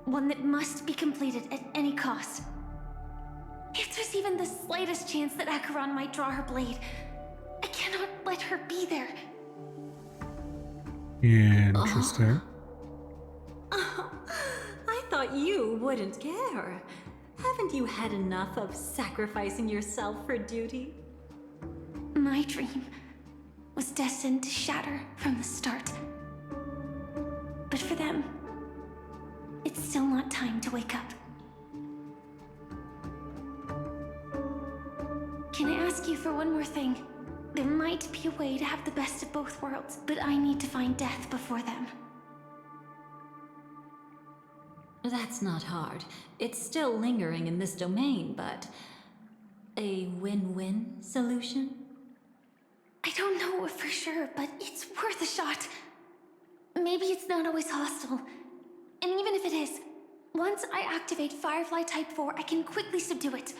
One that must be completed at any cost. If there's even the slightest chance that Acheron might draw her blade, I cannot let her be there. Interesting. Oh, I thought you wouldn't care. Haven't you had enough of sacrificing yourself for duty? My dream was destined to shatter from the start. But for them, it's still not time to wake up. Can I ask you for one more thing? There might be a way to have the best of both worlds, but I need to find death before them. That's not hard. It's still lingering in this domain, but a win-win solution? I don't know for sure, but it's worth a shot. Maybe it's not always hostile. And even if it is, once I activate Firefly Type 4, I can quickly subdue it.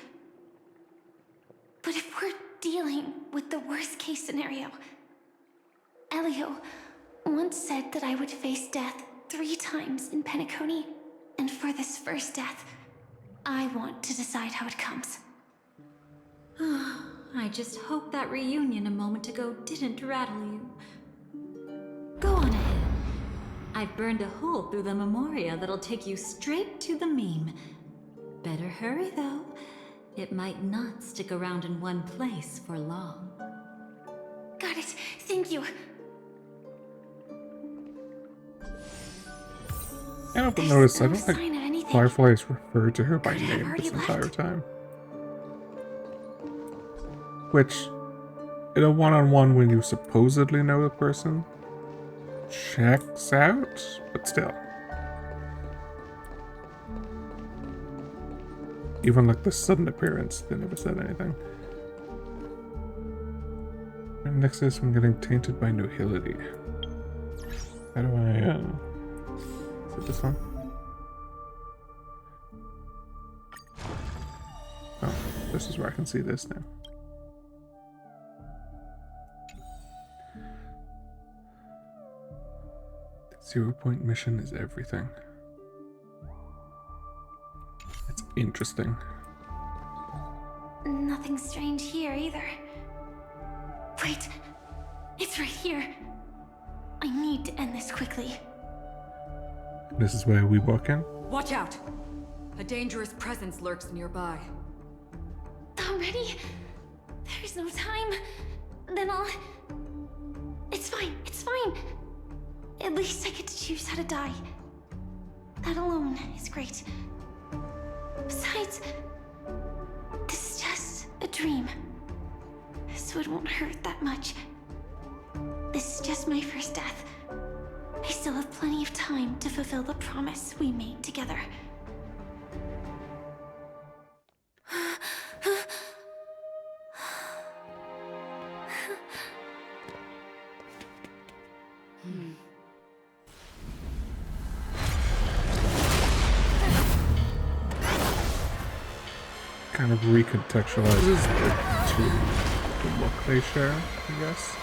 But if we're dealing with the worst case scenario, Elio once said that I would face death 3 times in Penacony, and for this first death, I want to decide how it comes. I just hope that reunion a moment ago didn't rattle you. Go on ahead. I've burned a hole through the Memoria that'll take you straight to the meme. Better hurry though. It might not stick around in one place for long. Got it. Thank you. I don't notice. I don't think Firefly is referred to her by name this entire time. Which, in a one-on-one when you supposedly know the person, checks out, but still. Even like the sudden appearance, they never said anything. And next is I'm getting tainted by nobility. How do I, is it this one? Oh, this is where I can see this now. The 0-point mission is everything. It's interesting. Nothing strange here either. Wait, it's right here. I need to end this quickly. This is where we walk in. Watch out! A dangerous presence lurks nearby. Already? There's no time. Then I'll... It's fine, it's fine. At least I get to choose how to die. That alone is great. Besides, this is just a dream. So it won't hurt that much. This is just my first death. I still have plenty of time to fulfill the promise we made together. Kind of recontextualizes the look they share, I guess.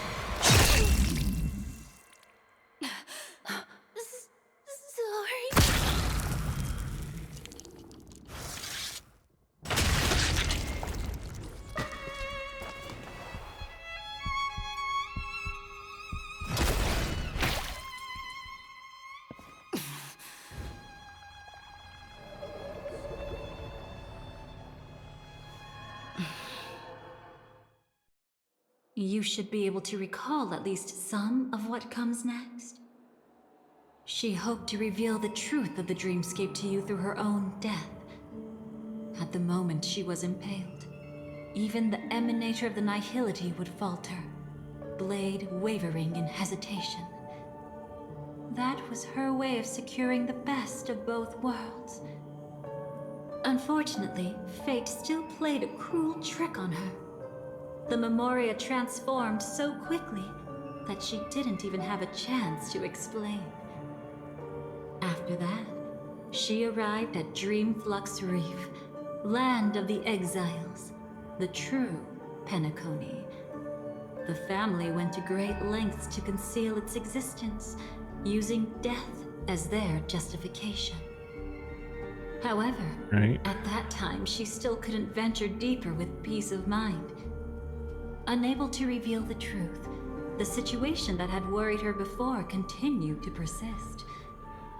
You should be able to recall at least some of what comes next. She hoped to reveal the truth of the dreamscape to you through her own death. At the moment she was impaled, even the emanator of the nihility would falter, blade wavering in hesitation. That was her way of securing the best of both worlds. Unfortunately, fate still played a cruel trick on her. The Memoria transformed so quickly that she didn't even have a chance to explain. After that, she arrived at Dreamflux Reef, land of the exiles, the true Penacony. The family went to great lengths to conceal its existence, using death as their justification. However, at that time she still couldn't venture deeper with peace of mind. Unable to reveal the truth, the situation that had worried her before continued to persist.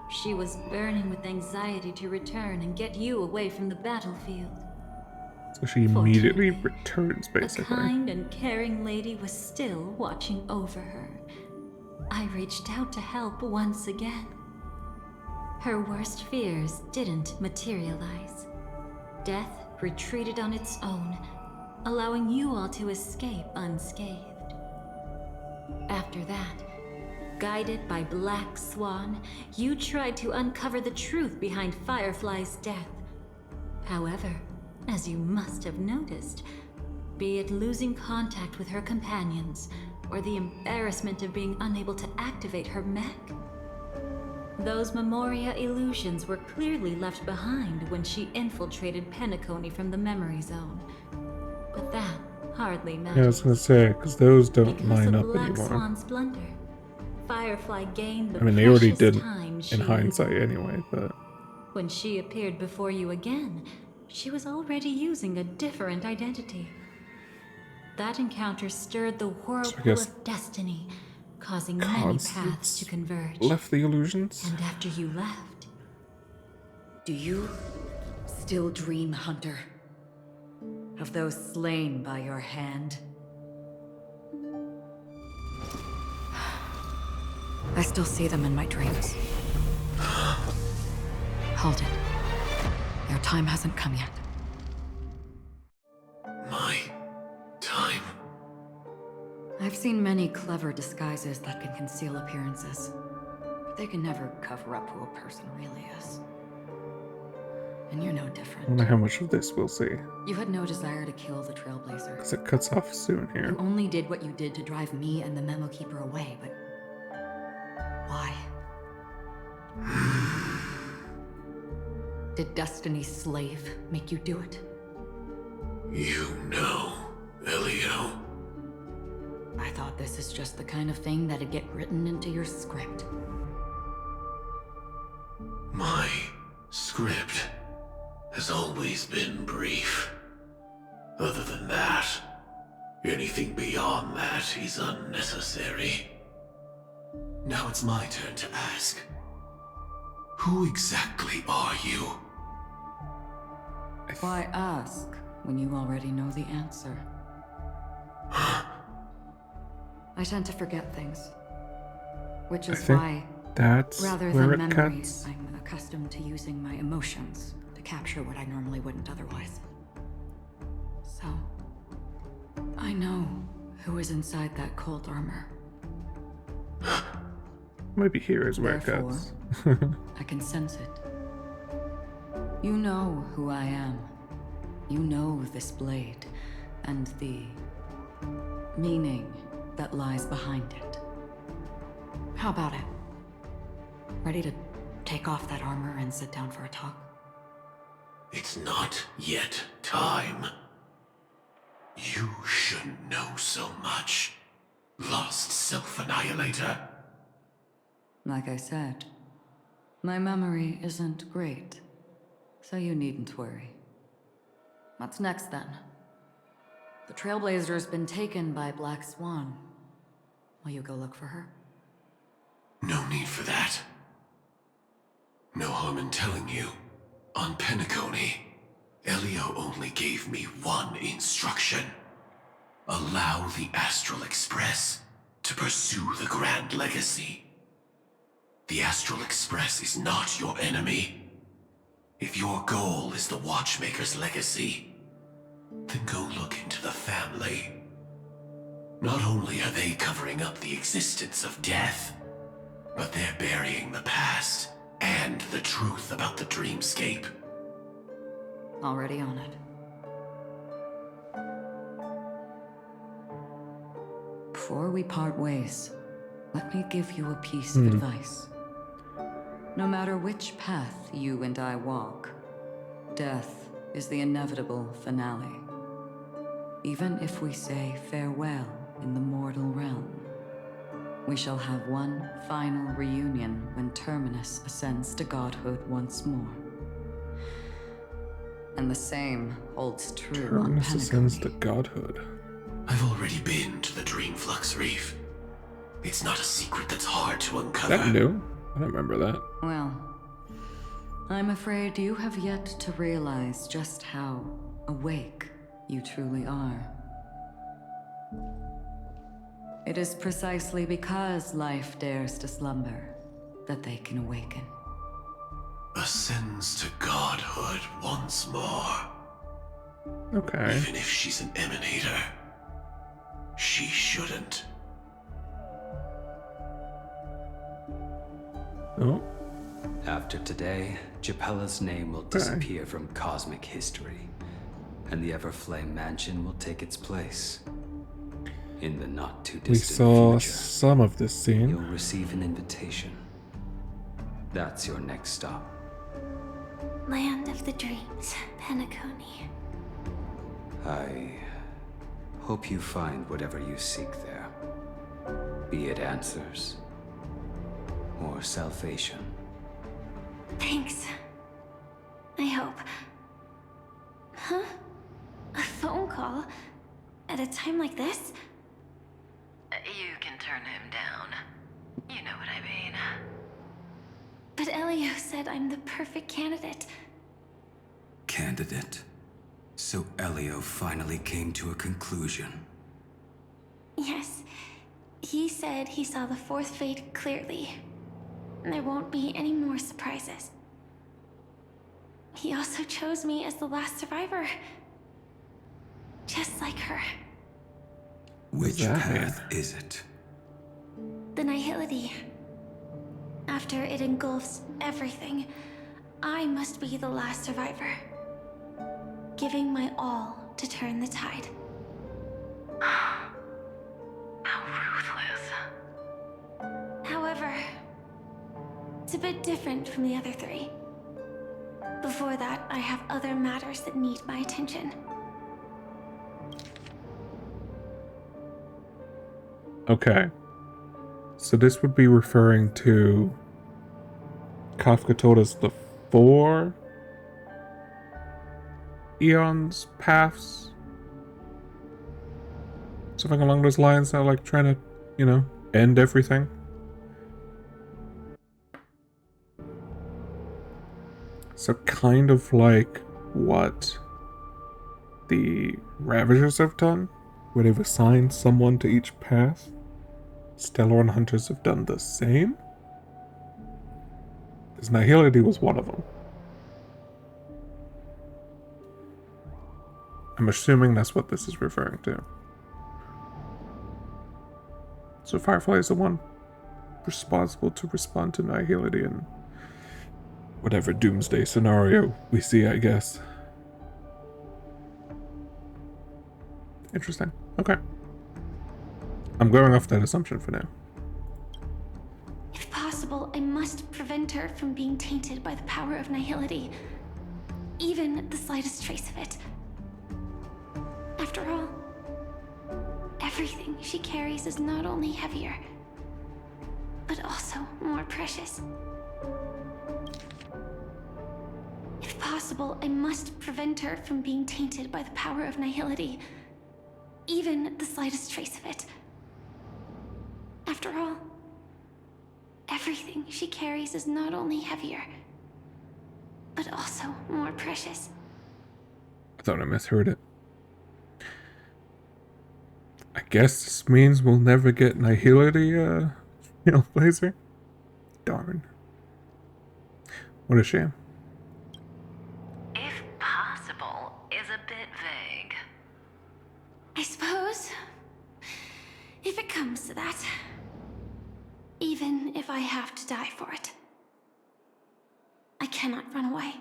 She was burning with anxiety to return and get you away from the battlefield. So she immediately returns, basically. A kind and caring lady was still watching over her. I reached out to help once again. Her worst fears didn't materialize. Death retreated on its own, allowing you all to escape unscathed. After that, Guided by Black Swan, you tried to uncover the truth behind Firefly's death. However, as you must have noticed, be it losing contact with her companions, or the embarrassment of being unable to activate her mech, those Memoria illusions were clearly left behind when she infiltrated Penacony from the memory zone. But that hardly matters. Yeah, I was gonna say, because those don't Because line of up Black anymore. Swan's blunder, Firefly gained the I mean, they already precious did time in hindsight anyway, but... When she appeared before you again, she was already using a different identity. That encounter stirred the whirlpool of destiny, causing many paths to converge. Left the illusions? And after you left... Do you still dream, Hunter? Of those slain by your hand? I still see them in my dreams. Hold it. Your time hasn't come yet. My time? I've seen many clever disguises that can conceal appearances, but they can never cover up who a person really is. And you're no I different. wonder how much of this we'll see. You had no desire to kill the Trailblazer. Because it cuts off soon here. You only did what you did to drive me and the Memo Keeper away, but... why? Did Destiny's slave make you do it? You know, Elio. I thought this is just the kind of thing that'd get written into your script. My script has always been brief. Other than that, anything beyond that is unnecessary. Now it's my turn to ask. Who exactly are you? Why ask when you already know the answer? I tend to forget things. Which is why, that's rather where than it memories, cuts. I'm accustomed to using my emotions to capture what I normally wouldn't otherwise. So, I know who is inside that cold armor. Maybe here is where Therefore, it cuts. I can sense it. You know who I am. You know this blade, and the meaning that lies behind it. How about it? Ready to take off that armor and sit down for a talk? It's not yet time. You shouldn't know so much. Lost self-annihilator. Like I said, my memory isn't great, so you needn't worry. What's next then? The Trailblazer's been taken by Black Swan. Will you go look for her? No need for that. No harm in telling you. On Penacony, Elio only gave me one instruction. Allow the Astral Express to pursue the Grand Legacy. The Astral Express is not your enemy. If your goal is the Watchmaker's legacy, then go look into the family. Not only are they covering up the existence of death, but they're burying the past and the truth about the dreamscape. Already on it. Before we part ways, let me give you a piece of advice. No matter which path you and I walk, death is the inevitable finale. Even if we say farewell in the mortal realm, we shall have one final reunion when Terminus ascends to godhood once more. And the same holds true on Terminus Penacony. ascends to godhood. I've already been to the Dreamflux Reef. It's not a secret that's hard to uncover. That new? I don't remember that. Well, I'm afraid you have yet to realize just how awake you truly are. It is precisely because life dares to slumber that they can awaken. Ascends to godhood once more. Okay. Even if she's an emanator, she shouldn't. Oh. After today, Japella's name will disappear from cosmic history, and the Everflame Mansion will take its place. In the not-too-distant We saw future, some of this scene. you'll receive an invitation. That's your next stop. Land of the Dreams, Penacony. I hope you find whatever you seek there. Be it answers or salvation. Thanks. I hope. Huh? A phone call? At a time like this? You can turn him down. You know what I mean. But Elio said I'm the perfect candidate. Candidate. So Elio finally came to a conclusion. Yes. He said he saw the fourth fate clearly. There won't be any more surprises. He also chose me as the last survivor. Just like her. Which path is it? The Nihility. After it engulfs everything, I must be the last survivor. Giving my all to turn the tide. How ruthless. However, it's a bit different from the other three. Before that, I have other matters that need my attention. Okay. So this would be referring to Kafka told us the 4 eons paths. Something along those lines that are like trying to, you know, end everything. So kind of like what the Ravagers have done, where they've assigned someone to each path. Stellar Hunters have done the same. Because Nihility was one of them. I'm assuming that's what this is referring to. So Firefly is the one responsible to respond to Nihility and whatever doomsday scenario we see, I guess. Interesting. Okay. I'm going off that assumption for now. If possible, I must prevent her from being tainted by the power of Nihility. Even the slightest trace of it. After all, everything she carries is not only heavier, but also more precious. If possible, I must prevent her from being tainted by the power of Nihility. Even the slightest trace of it. After all, everything she carries is not only heavier, but also more precious. I thought I misheard it. I guess this means we'll never get Nihility, Blazer? Darn. What a shame. If possible is a bit vague. I suppose, if it comes to that, even if I have to die for it, I cannot run away.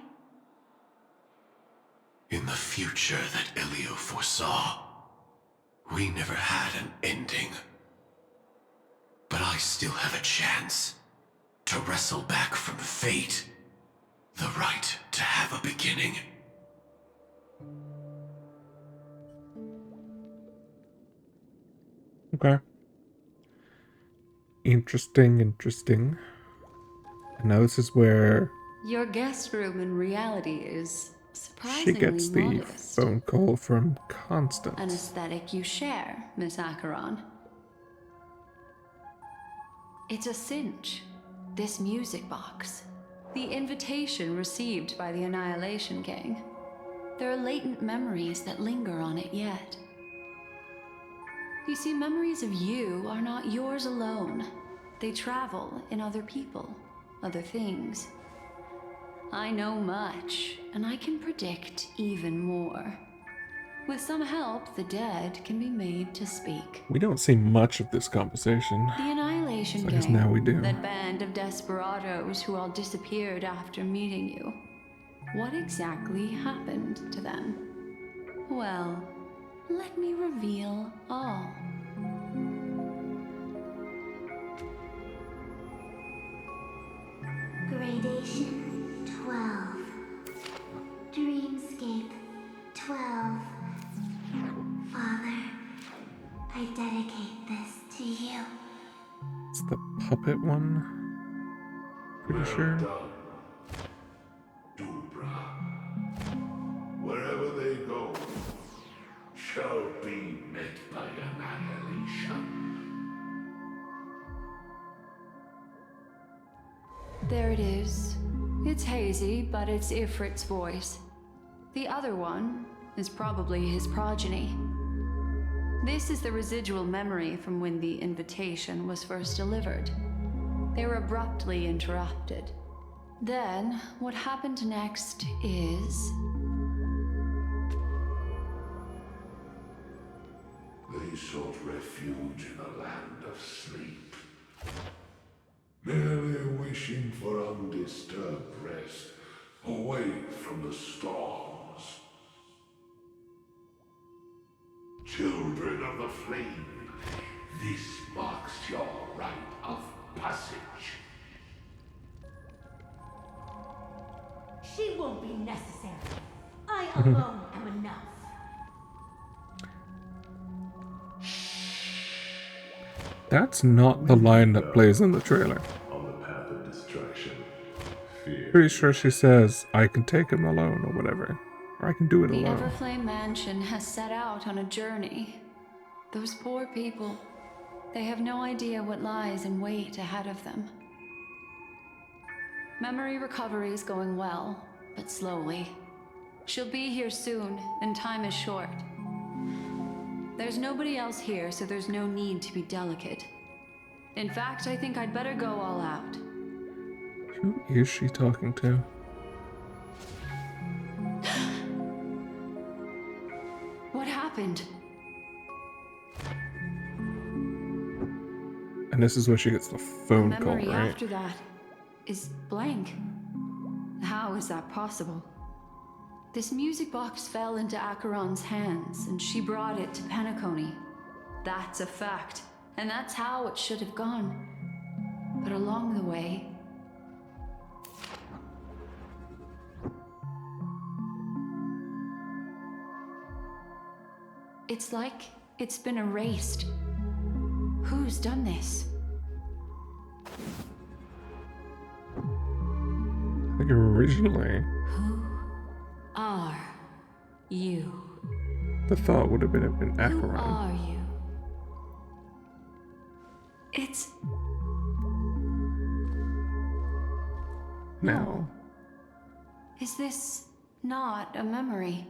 In the future that Elio foresaw, we never had an ending. But I still have a chance to wrestle back from fate the right to have a beginning. Okay. Interesting. And now this is where Your guest room in reality is she surprisingly gets the modest. phone call from Constance. An aesthetic you share, Miss Acheron. It's a cinch. This music box. The invitation received by the Annihilation King. There are latent memories that linger on it yet. You see, memories of you are not yours alone. They travel in other people, other things. I know much, and I can predict even more. With some help, the dead can be made to speak. We don't see much of this conversation. The Annihilation liquidation So I guess gang. now we do. That band of desperados who all disappeared after meeting you. What exactly happened to them? Well, let me reveal all. Gradation 12. Dreamscape 12. Father, I dedicate this to you. It's the puppet one. Pretty sure. Wherever they go, shall be met by annihilation. There it is. It's hazy, but it's Ifrit's voice. The other one is probably his progeny. This is the residual memory from when the invitation was first delivered. They were abruptly interrupted. Then, what happened next is... They sought refuge in a land of sleep, merely wishing for undisturbed rest away from the storms. Children of the flame, this marks your rite of passage. She won't be necessary. I alone am enough. That's not the line that plays in the trailer. On the path of destruction, fear. Pretty sure she says, I can take him alone or whatever. Or I can do it The alone. Everflame Mansion has set out on a journey. Those poor people, they have no idea what lies in wait ahead of them. Memory recovery is going well, but slowly. She'll be here soon, and time is short. There's nobody else here, so there's no need to be delicate. In fact, I think I'd better go all out. Who is she talking to? What happened? And this is where she gets the phone The call, memory right? after that is blank. How is that possible? This music box fell into Acheron's hands, and she brought it to Penacony. That's a fact, and that's how it should have gone. But along the way... it's like it's been erased. Who's done this? I think originally Are you? the thought would have been Who Acheron. are you? It's... Now. Is this not a memory?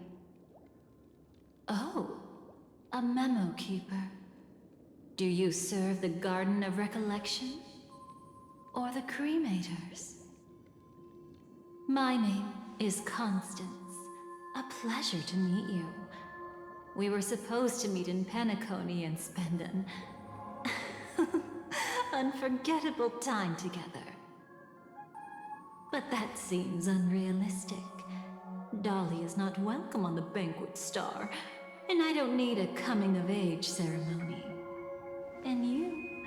Oh, a memo keeper. Do you serve the Garden of Recollection? Or the Cremators? My name is Constance. A pleasure to meet you. We were supposed to meet in Penacony and spend an unforgettable time together. But that seems unrealistic. Dolly is not welcome on the Banquet Star, and I don't need a coming-of-age ceremony. And you,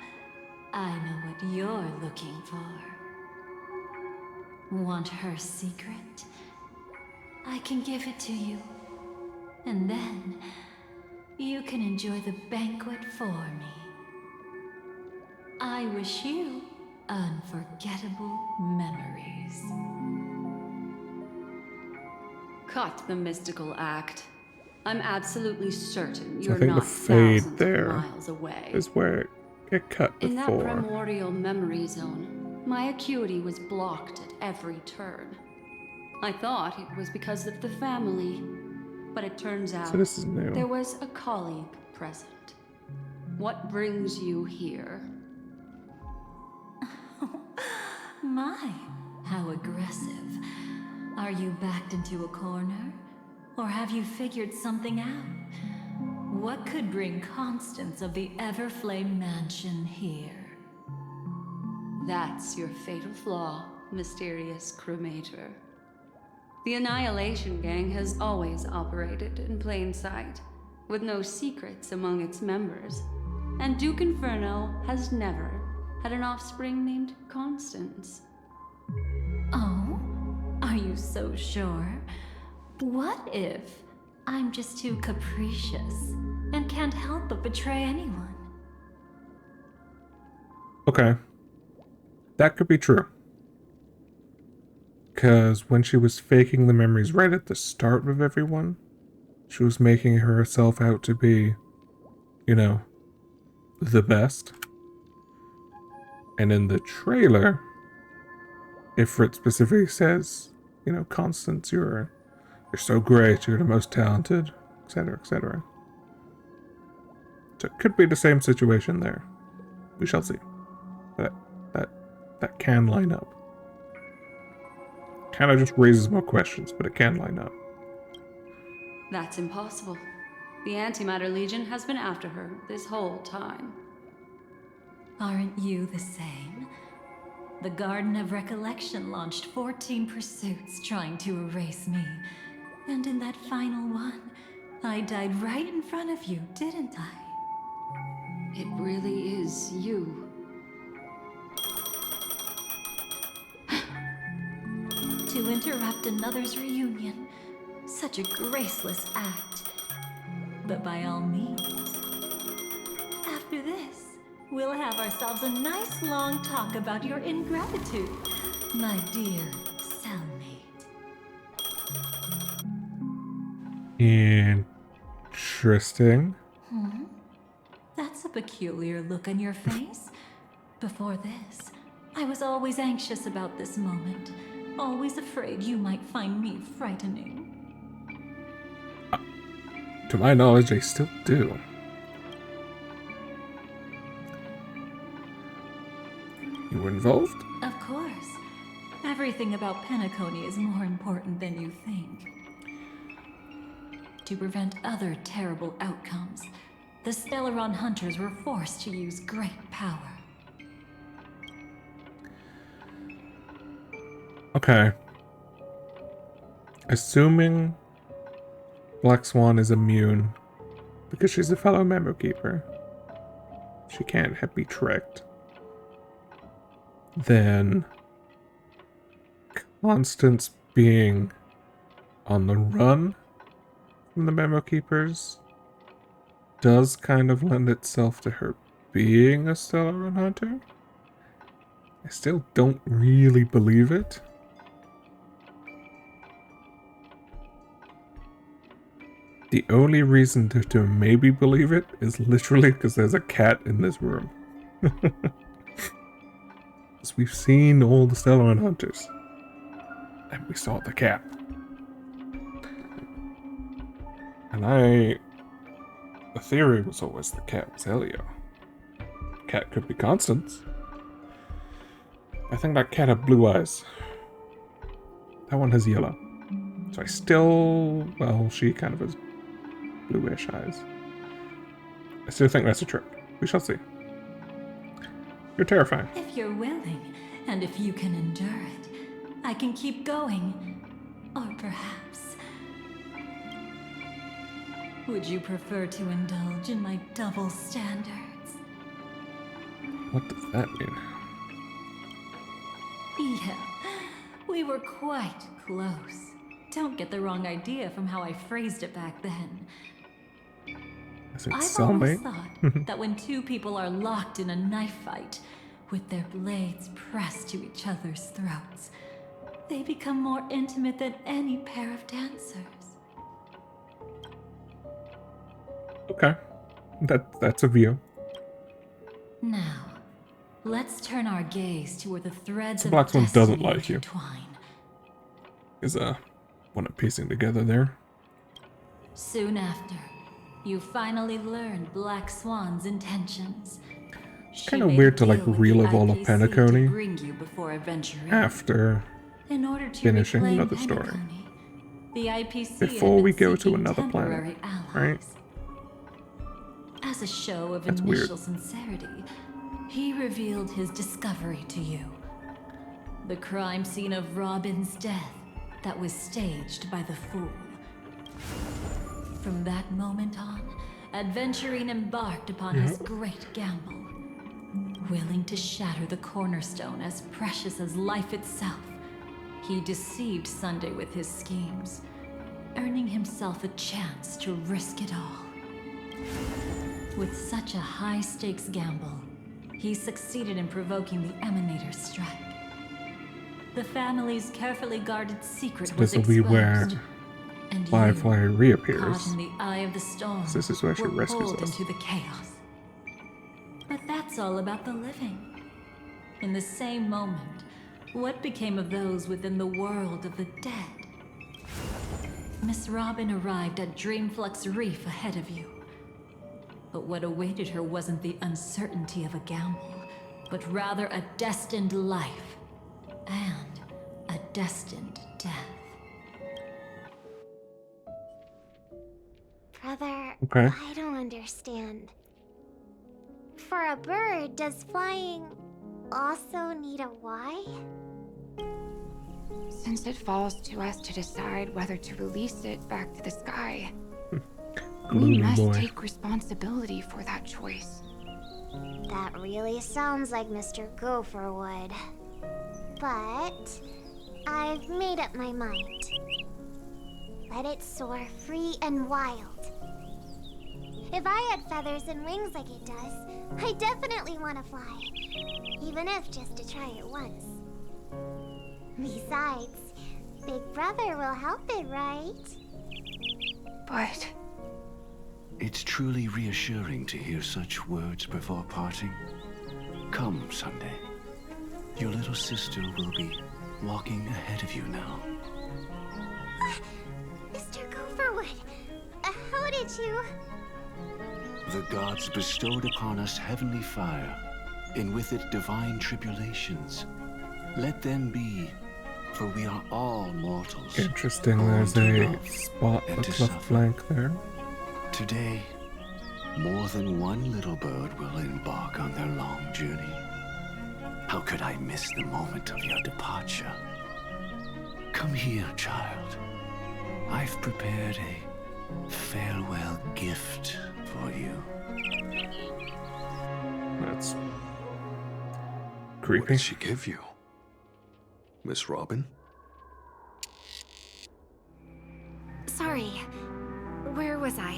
I know what you're looking for. Want her secret? I can give it to you. And then, you can enjoy the banquet for me. I wish you unforgettable memories. Cut the mystical act. I'm absolutely certain So you're I think not the fade thousands there of miles away. is where it cut In that before. primordial memory zone, my acuity was blocked at every turn. I thought it was because of the family, but it turns out So this is new. there was a colleague present. What brings you here? My, how aggressive. Are you backed into a corner? Or have you figured something out? What could bring Constance of the Everflame Mansion here? That's your fatal flaw, mysterious cremator. The Annihilation Gang has always operated in plain sight, with no secrets among its members. And Duke Inferno has never had an offspring named Constance. Oh? Are you so sure? What if I'm just too capricious and can't help but betray anyone? Okay. That could be true. Because when she was faking the memories right at the start with everyone, she was making herself out to be, you know, the best. And in the trailer, Ifrit specifically says, you know, Constance, you're so great, you're the most talented, etc., etc. So it could be the same situation there. We shall see. That can line up. Kind of just raises more questions, but it can line up. That's impossible. The Antimatter Legion has been after her this whole time. Aren't you the same? The Garden of Recollection launched 14 pursuits trying to erase me. And in that final one, I died right in front of you, didn't I? It really is you. To interrupt another's reunion. Such a graceless act. But by all means. After this, we'll have ourselves a nice long talk about your ingratitude, my dear cellmate. Interesting. That's a peculiar look on your face. Before this, I was always anxious about this moment. Always afraid you might find me frightening. To my knowledge, they still do. You were involved? Of course. Everything about Penacony is more important than you think. To prevent other terrible outcomes, the Stellaron hunters were forced to use great power. Okay. Assuming Black Swan is immune because she's a fellow Memo Keeper, she can't be tricked. Then Constance being on the run from the Memo Keepers does kind of lend itself to her being a Stellaron hunter. I still don't really believe it. The only reason to maybe believe it is literally because there's a cat in this room. Because we've seen all the Stellaron hunters. And we saw the cat. And the theory was always the cat was Helio. Cat could be Constance. I think that cat had blue eyes. That one has yellow. So I still, well, she kind of has bluish eyes. I still think that's a trick. We shall see. You're terrifying. If you're willing, and if you can endure it, I can keep going. Or perhaps... would you prefer to indulge in my double standards? What does that mean? Yeah, we were quite close. Don't get the wrong idea from how I phrased it back then. I've always thought that when two people are locked in a knife fight, with their blades pressed to each other's throats, they become more intimate than any pair of dancers. Okay. That's a view. Now, let's turn our gaze to where the threads So of Black Swan destiny doesn't like you. intertwine. Is what I'm piecing together there. Soon after, you finally learned Black Swan's intentions. It's kind of weird to like relive all of Penacony after finishing another story. The IPC Before we go to another planet, right? As a show of That's initial weird. sincerity, he revealed his discovery to you. The crime scene of Robin's death that was staged by the fool. From that moment on, Adventurine embarked upon his great gamble. Willing to shatter the cornerstone as precious as life itself, he deceived Sunday with his schemes, earning himself a chance to risk it all. With such a high-stakes gamble, he succeeded in provoking the Emanator's strike. The family's carefully guarded secret was This will be where exposed, and Firefly you, reappears. caught in the eye of the storm, This is where she were rescues pulled us. into the chaos. But that's all about the living. In the same moment, what became of those within the world of the dead? Miss Robin arrived at Dreamflux Reef ahead of you. But what awaited her wasn't the uncertainty of a gamble, but rather a destined life and a destined death. Brother, Okay. I don't understand. For a bird, does flying also need a why? Since it falls to us to decide whether to release it back to the sky, we Gloomy must boy. take responsibility for that choice. That really sounds like Mr. Gopher would. But I've made up my mind. Let it soar free and wild. If I had feathers and wings like it does, I definitely want to fly. Even if just to try it once. Besides, Big Brother will help it, right? But It's truly reassuring to hear such words before parting. Come, Sunday. Your little sister will be walking ahead of you now. Mr. Gopherwood, how did you... The gods bestowed upon us heavenly fire, and with it divine tribulations. Let them be, for we are all mortals. Interesting, born there's to a love spot and to that's left suffer. blank there. Today, more than one little bird will embark on their long journey. How could I miss the moment of your departure? Come here, child. I've prepared a farewell gift for you. That's What creepy. did she give you? Miss Robin? Sorry, where was I?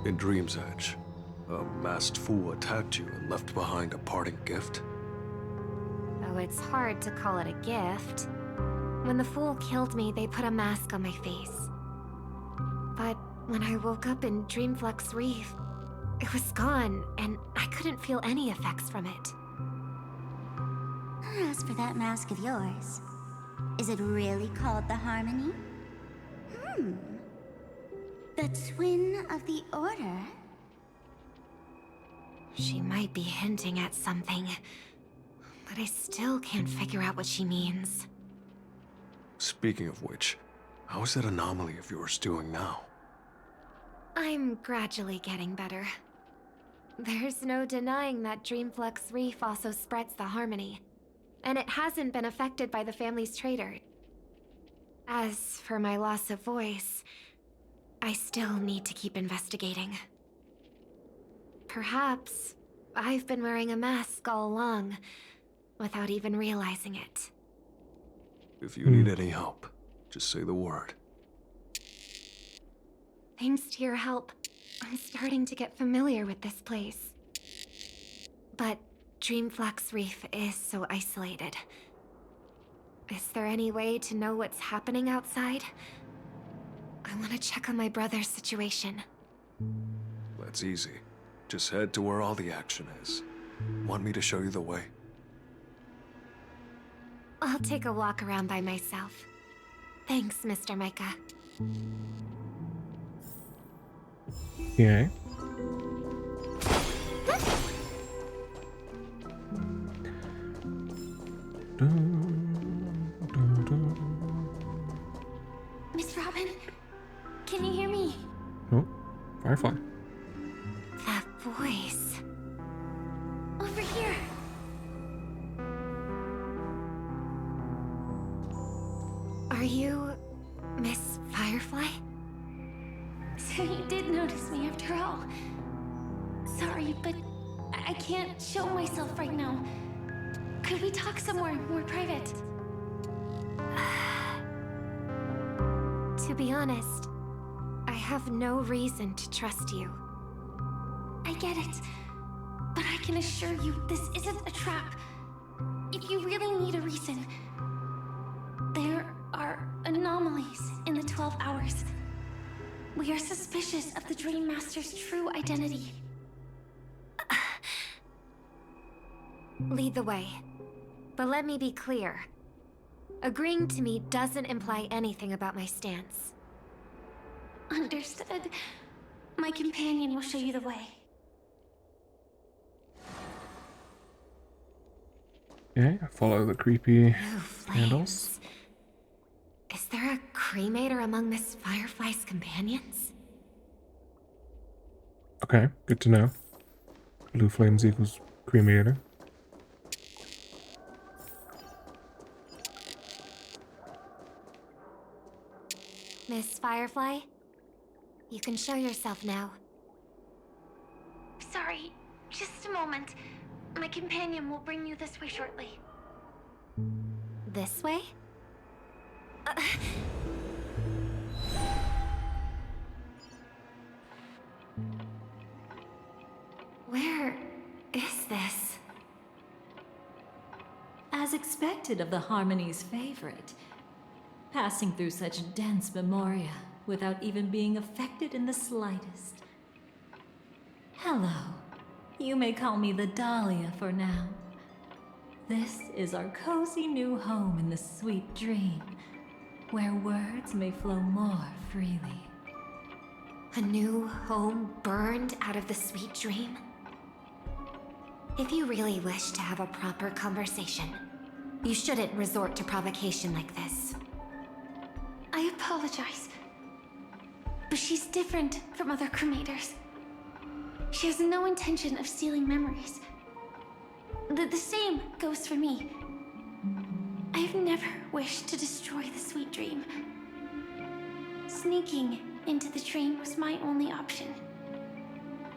In Dream's Edge, a masked fool attacked you and left behind a parting gift. Oh, it's hard to call it a gift. When the fool killed me, they put a mask on my face. But when I woke up in Dreamflux Reef, it was gone, and I couldn't feel any effects from it. As for that mask of yours, is it really called the Harmony? The twin of the Order? She might be hinting at something, but I still can't figure out what she means. Speaking of which, how is that anomaly of yours doing now? I'm gradually getting better. There's no denying that Dreamflux Reef also spreads the Harmony, and it hasn't been affected by the family's traitor. As for my loss of voice, I still need to keep investigating. Perhaps I've been wearing a mask all along, without even realizing it. If you need any help, just say the word. Thanks to your help, I'm starting to get familiar with this place. But Dreamflux Reef is so isolated. Is there any way to know what's happening outside? I want to check on my brother's situation. That's easy. Just head to where all the action is. Want me to show you the way? I'll take a walk around by myself. Thanks, Mr. Micah. Yeah. Miss Robin, can you hear me? Oh, Firefly. That voice. Are you Miss Firefly? So you did notice me after all. Sorry, but I can't show myself right now. Could we talk somewhere more private? To be honest, I have no reason to trust you. I get it, but I can assure you this isn't a trap. If you really need a reason, there are anomalies in the 12 hours. We are suspicious of the Dream Master's true identity. Lead the way. But let me be clear. Agreeing to me doesn't imply anything about my stance. Understood. My companion will show you the way. Okay, I follow the creepy handles. Is there a cremator among Miss Firefly's companions? Okay, good to know. Blue flames equals cremator. Miss Firefly, you can show yourself now. Sorry, just a moment. My companion will bring you this way shortly. This way? Where is this? As expected of the Harmony's favorite, passing through such dense memoria without even being affected in the slightest. Hello. You may call me the Dahlia for now. This is our cozy new home in the sweet dream, where words may flow more freely. A new home burned out of the sweet dream? If you really wish to have a proper conversation, you shouldn't resort to provocation like this. I apologize, but she's different from other cremators. She has no intention of stealing memories. The same goes for me. I have never wished to destroy the sweet dream. Sneaking into the dream was my only option.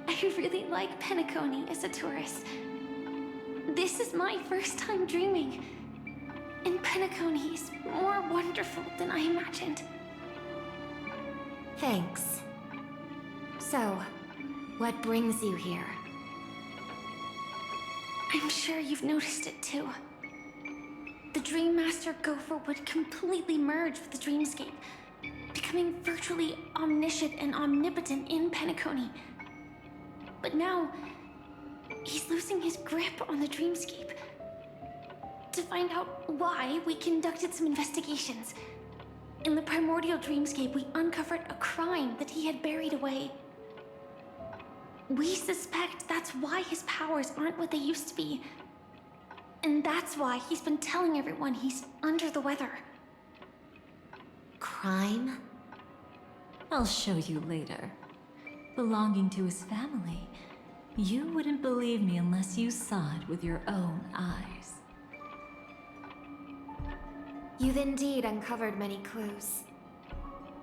I really like Penacony as a tourist. This is my first time dreaming, and Penacony is more wonderful than I imagined. Thanks. So, what brings you here? I'm sure you've noticed it too. The Dream Master Gopher would completely merge with the dreamscape, becoming virtually omniscient and omnipotent in Penacony. But now, he's losing his grip on the dreamscape. To find out why, we conducted some investigations. In the primordial dreamscape, we uncovered a crime that he had buried away. We suspect that's why his powers aren't what they used to be. And that's why he's been telling everyone he's under the weather. Crime? I'll show you later. Belonging to his family, you wouldn't believe me unless you saw it with your own eyes. You've indeed uncovered many clues.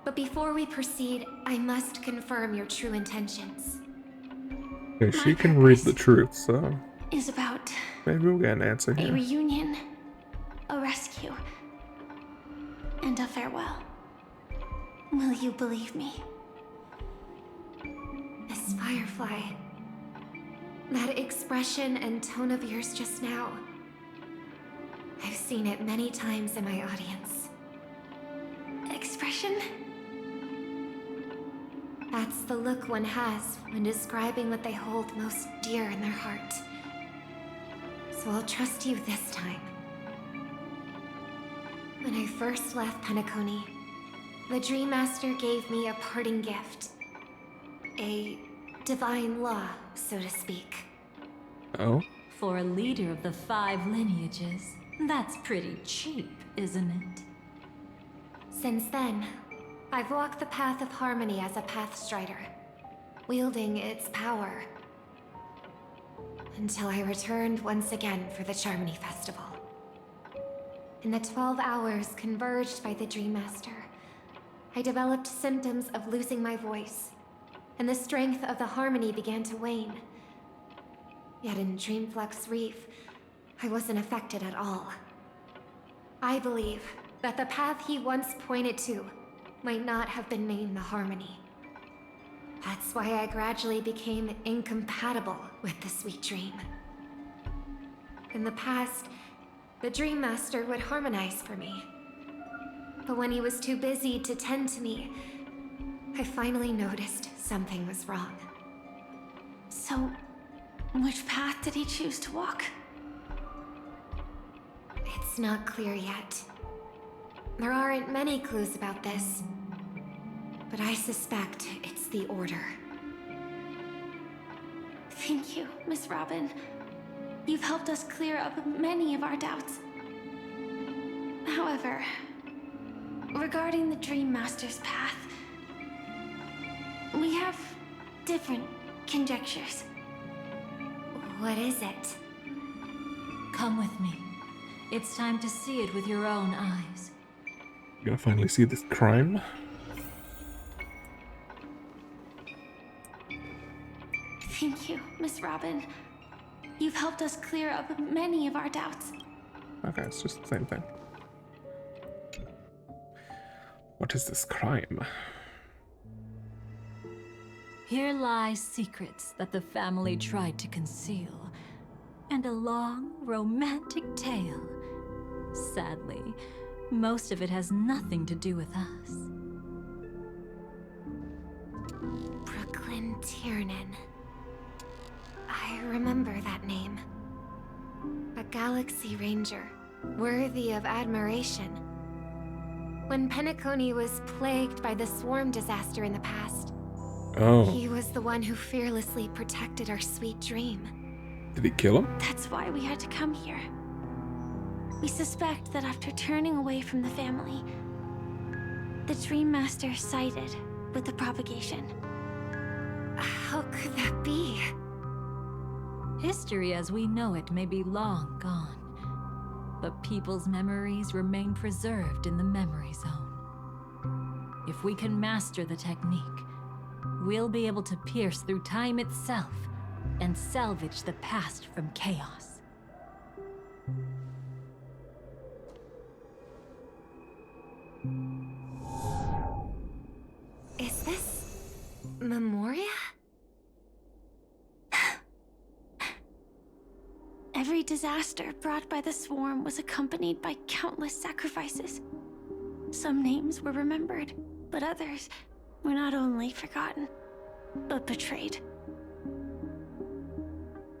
But before we proceed, I must confirm your true intentions. Okay, she can read the truth, so Is about maybe we'll get an answer a here. reunion, a rescue, and a farewell. Will you believe me? Miss Firefly, that expression and tone of yours just now, I've seen it many times in my audience. Expression? That's the look one has when describing what they hold most dear in their heart. So I'll trust you this time. When I first left Penacony, the Dream Master gave me a parting gift. A divine law, so to speak. Oh? For a leader of the 5 lineages, that's pretty cheap, isn't it? Since then, I've walked the path of harmony as a Pathstrider, wielding its power. Until I returned once again for the Charmony Festival. In the 12 hours converged by the Dream Master, I developed symptoms of losing my voice, and the strength of the harmony began to wane. Yet in Dreamflux Reef, I wasn't affected at all. I believe that the path he once pointed to might not have been named the Harmony. That's why I gradually became incompatible with the sweet dream. In the past, the Dream Master would harmonize for me. But when he was too busy to tend to me, I finally noticed something was wrong. So, which path did he choose to walk? It's not clear yet. There aren't many clues about this, but I suspect it's the Order. Thank you, Miss Robin. You've helped us clear up many of our doubts. However, regarding the Dream Master's path, we have different conjectures. What is it? Come with me. It's time to see it with your own eyes. You gonna finally see this crime? Thank you, Miss Robin. You've helped us clear up many of our doubts. Okay, it's just the same thing. What is this crime? Here lie secrets that the family tried to conceal, and a long, romantic tale. Sadly, most of it has nothing to do with us. Brooklyn Tiernan. I remember that name. A Galaxy Ranger, worthy of admiration. When Penacony was plagued by the swarm disaster in the past, he was the one who fearlessly protected our sweet dream. Did he kill him? That's why we had to come here. We suspect that after turning away from the family, the Dream Master sided with the propagation. How could that be? History as we know it may be long gone, but people's memories remain preserved in the memory zone. If we can master the technique, we'll be able to pierce through time itself and salvage the past from chaos. Is this Memoria? Every disaster brought by the swarm was accompanied by countless sacrifices. Some names were remembered, but others were not only forgotten, but betrayed.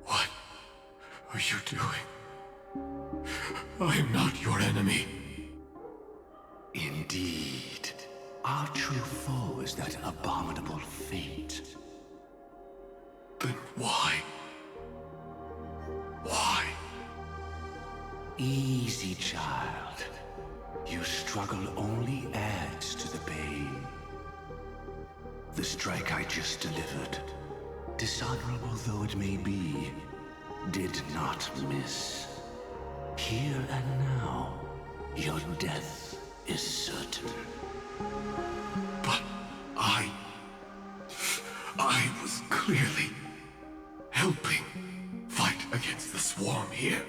What are you doing? I am not your enemy. Indeed. Our true foe is that abominable fate. Then why? Why? Easy, child. Your struggle only adds to the pain. The strike I just delivered, dishonorable though it may be, did not miss. Here and now, your death is certain. But I was clearly helping fight against the swarm here.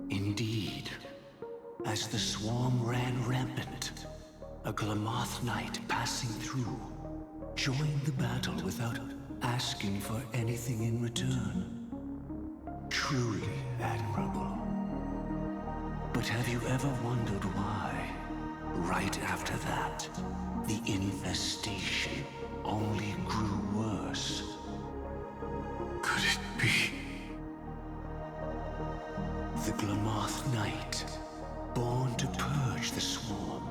Indeed. As the swarm ran rampant, a Glamoth knight passing through joined the battle without asking for anything in return. Truly admirable. But have you ever wondered why, right after that, the infestation only grew worse? Could it be? The Glamoth Knight, born to purge the swarm,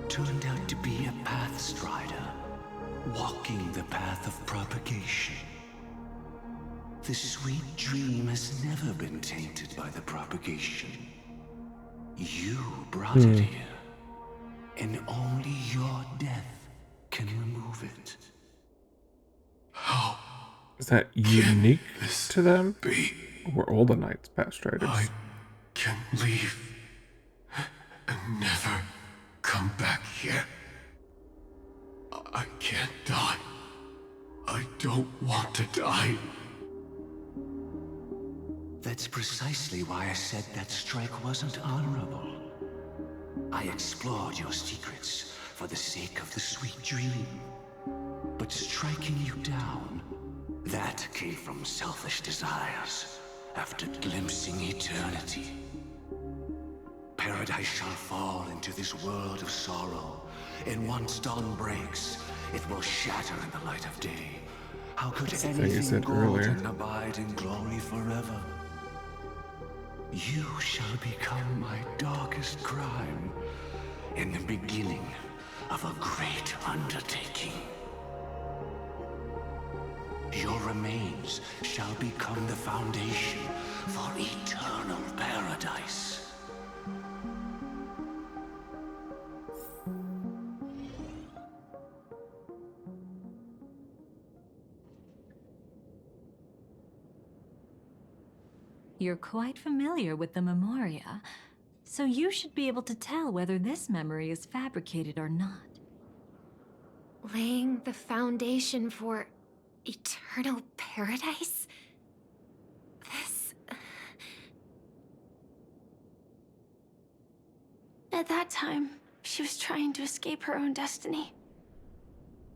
turned out to be a pathstrider, walking the path of propagation. The sweet dream has never been tainted by the propagation. You brought it here, and only your death can remove it. How? Is that unique to them? Be? Or all the knights past riders? I can leave and never come back here. I can't die. I don't want to die. That's precisely why I said that strike wasn't honorable. I explored your secrets for the sake of the sweet dream. But striking you down, that came from selfish desires after glimpsing eternity. Paradise shall fall into this world of sorrow, and once dawn breaks, it will shatter in the light of day. How could anything golden abide in glory forever? You shall become my darkest crime, and the beginning of a great undertaking. Your remains shall become the foundation for eternal paradise. You're quite familiar with the Memoria, so you should be able to tell whether this memory is fabricated or not. Laying the foundation for eternal paradise? This... At that time, she was trying to escape her own destiny.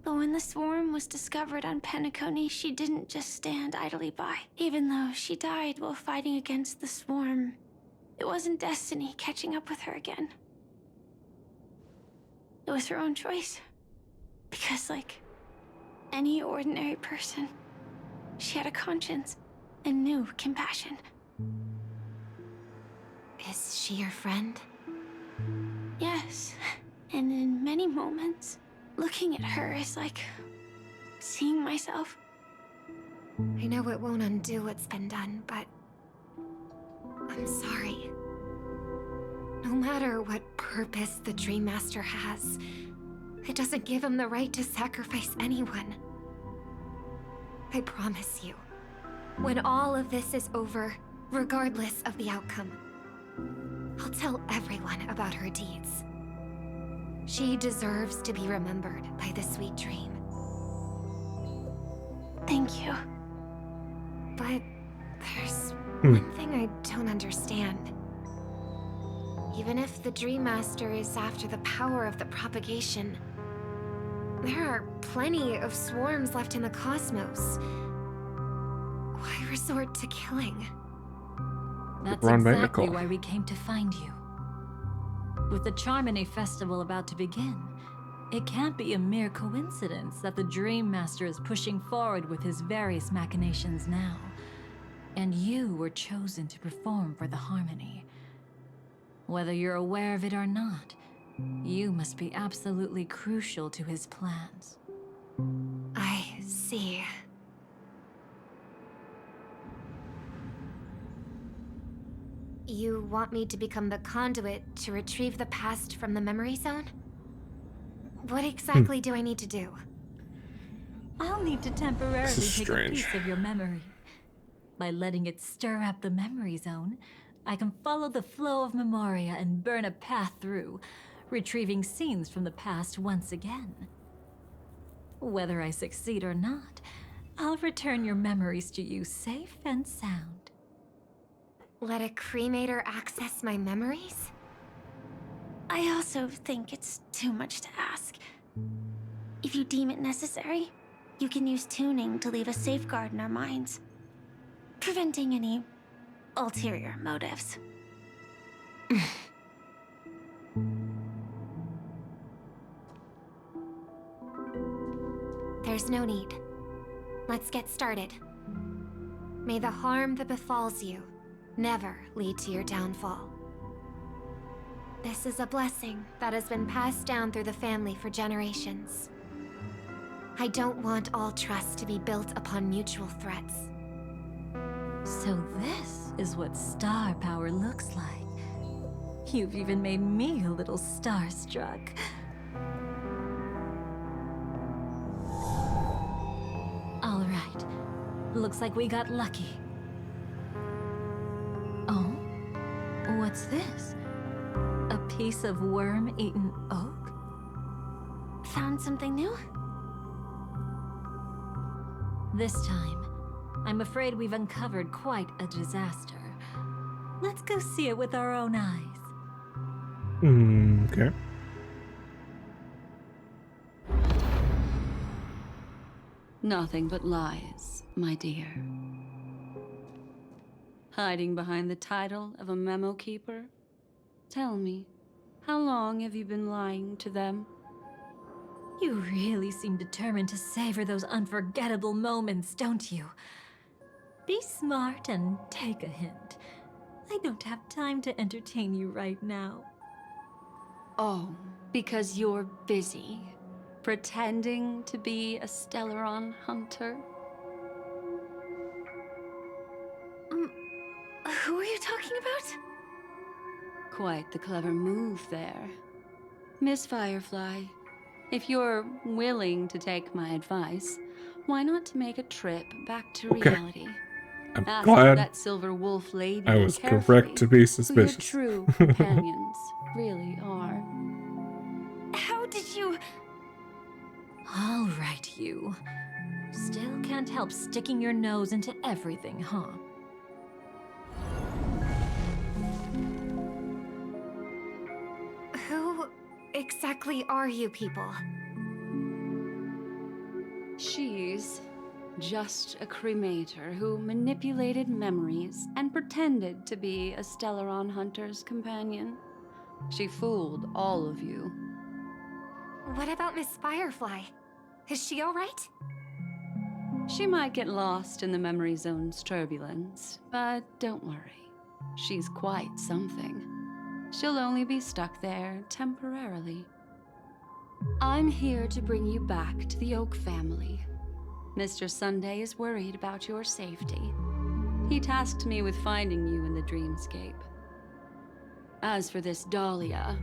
But when the swarm was discovered on Penacony, she didn't just stand idly by. Even though she died while fighting against the swarm, it wasn't destiny catching up with her again. It was her own choice. Because, like any ordinary person, she had a conscience and knew compassion. Is she your friend? Yes, and in many moments, looking at her is like seeing myself. I know it won't undo what's been done, but I'm sorry. No matter what purpose the Dream Master has, it doesn't give him the right to sacrifice anyone. I promise you, when all of this is over, regardless of the outcome, I'll tell everyone about her deeds. She deserves to be remembered by the sweet dream. Thank you. But there's one thing I don't understand. Even if the Dream Master is after the power of the propagation, there are plenty of swarms left in the cosmos. Why resort to killing? That's exactly why we came to find you. With the Charmony Festival about to begin, it can't be a mere coincidence that the Dream Master is pushing forward with his various machinations now. And you were chosen to perform for the Harmony. Whether you're aware of it or not, you must be absolutely crucial to his plans. I see. You want me to become the conduit to retrieve the past from the memory zone? What exactly do I need to do? I'll need to temporarily take a piece of your memory. By letting it stir up the memory zone, I can follow the flow of Memoria and burn a path through, retrieving scenes from the past once again. Whether I succeed or not, I'll return your memories to you safe and sound. Let a cremator access my memories? I also think it's too much to ask. If you deem it necessary, you can use tuning to leave a safeguard in our minds, preventing any ulterior motives. There's no need. Let's get started. May the harm that befalls you never lead to your downfall. This is a blessing that has been passed down through the family for generations. I don't want all trust to be built upon mutual threats. So this is what star power looks like. You've even made me a little starstruck. All right. Looks like we got lucky. Oh? What's this? A piece of worm-eaten oak? Found something new? This time, I'm afraid we've uncovered quite a disaster. Let's go see it with our own eyes. Okay. Nothing but lies, my dear. Hiding behind the title of a memo keeper? Tell me, how long have you been lying to them? You really seem determined to savor those unforgettable moments, don't you? Be smart and take a hint. I don't have time to entertain you right now. Oh, because you're busy, pretending to be a Stellaron hunter? Who are you talking about? Quite the clever move there. Miss Firefly, if you're willing to take my advice, why not to make a trip back to reality? I'm Ask glad that silver wolf lady I was carefully correct to be who your suspicious. true companions really are. How did you... All right, you. Still can't help sticking your nose into everything, huh? Who exactly are you people? She's just a cremator who manipulated memories and pretended to be a Stellaron hunter's companion. She fooled all of you. What about Miss Firefly? Is she all right? She might get lost in the memory zone's turbulence, but don't worry. She's quite something. She'll only be stuck there temporarily. I'm here to bring you back to the Oak family. Mr. Sunday is worried about your safety. He tasked me with finding you in the dreamscape. As for this Dahlia,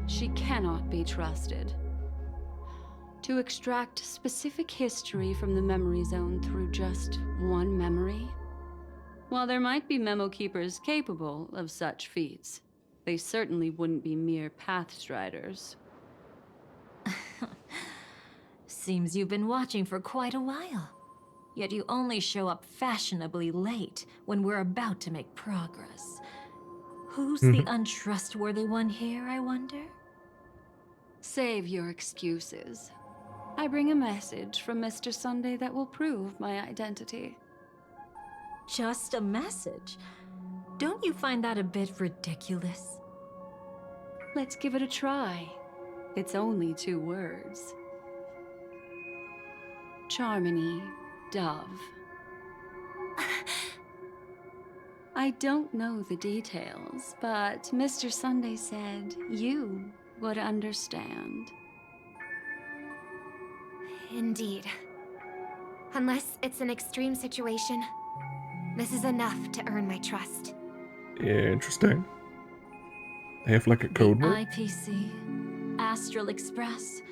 she cannot be trusted. To extract specific history from the memory zone through just one memory? While there might be memo keepers capable of such feats, they certainly wouldn't be mere pathstriders. Seems you've been watching for quite a while. Yet you only show up fashionably late when we're about to make progress. Who's the untrustworthy one here, I wonder? Save your excuses. I bring a message from Mr. Sunday that will prove my identity. Just a message? Don't you find that a bit ridiculous? Let's give it a try. It's only 2 words. Charmony, Dove. I don't know the details, but Mr. Sunday said you would understand. Indeed. Unless it's an extreme situation, this is enough to earn my trust. Interesting. They have like a code word? IPC, Astral Express,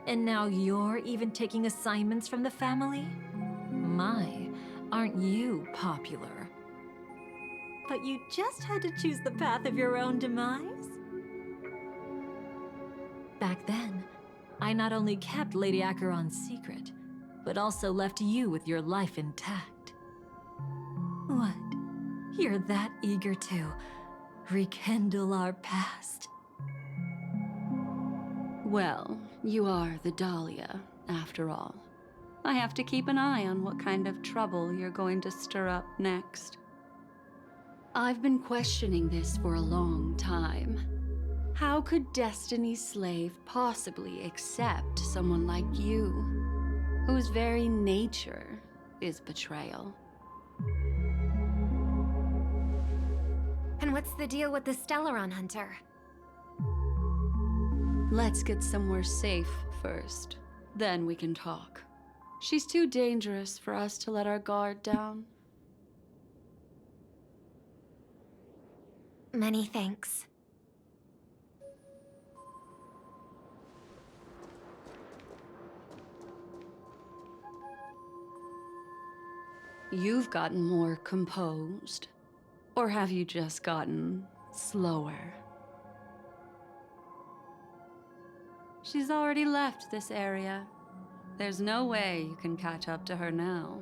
and now you're even taking assignments from the family? My, aren't you popular? But you just had to choose the path of your own demise? Back then, I not only kept Lady Acheron's secret, but also left you with your life intact. What? You're that eager to rekindle our past? Well, you are the Dahlia, after all. I have to keep an eye on what kind of trouble you're going to stir up next. I've been questioning this for a long time. How could Destiny's slave possibly accept someone like you, whose very nature is betrayal? And what's the deal with the Stellaron hunter? Let's get somewhere safe first, then we can talk. She's too dangerous for us to let our guard down. Many thanks. You've gotten more composed. Or have you just gotten slower? She's already left this area. There's no way you can catch up to her now.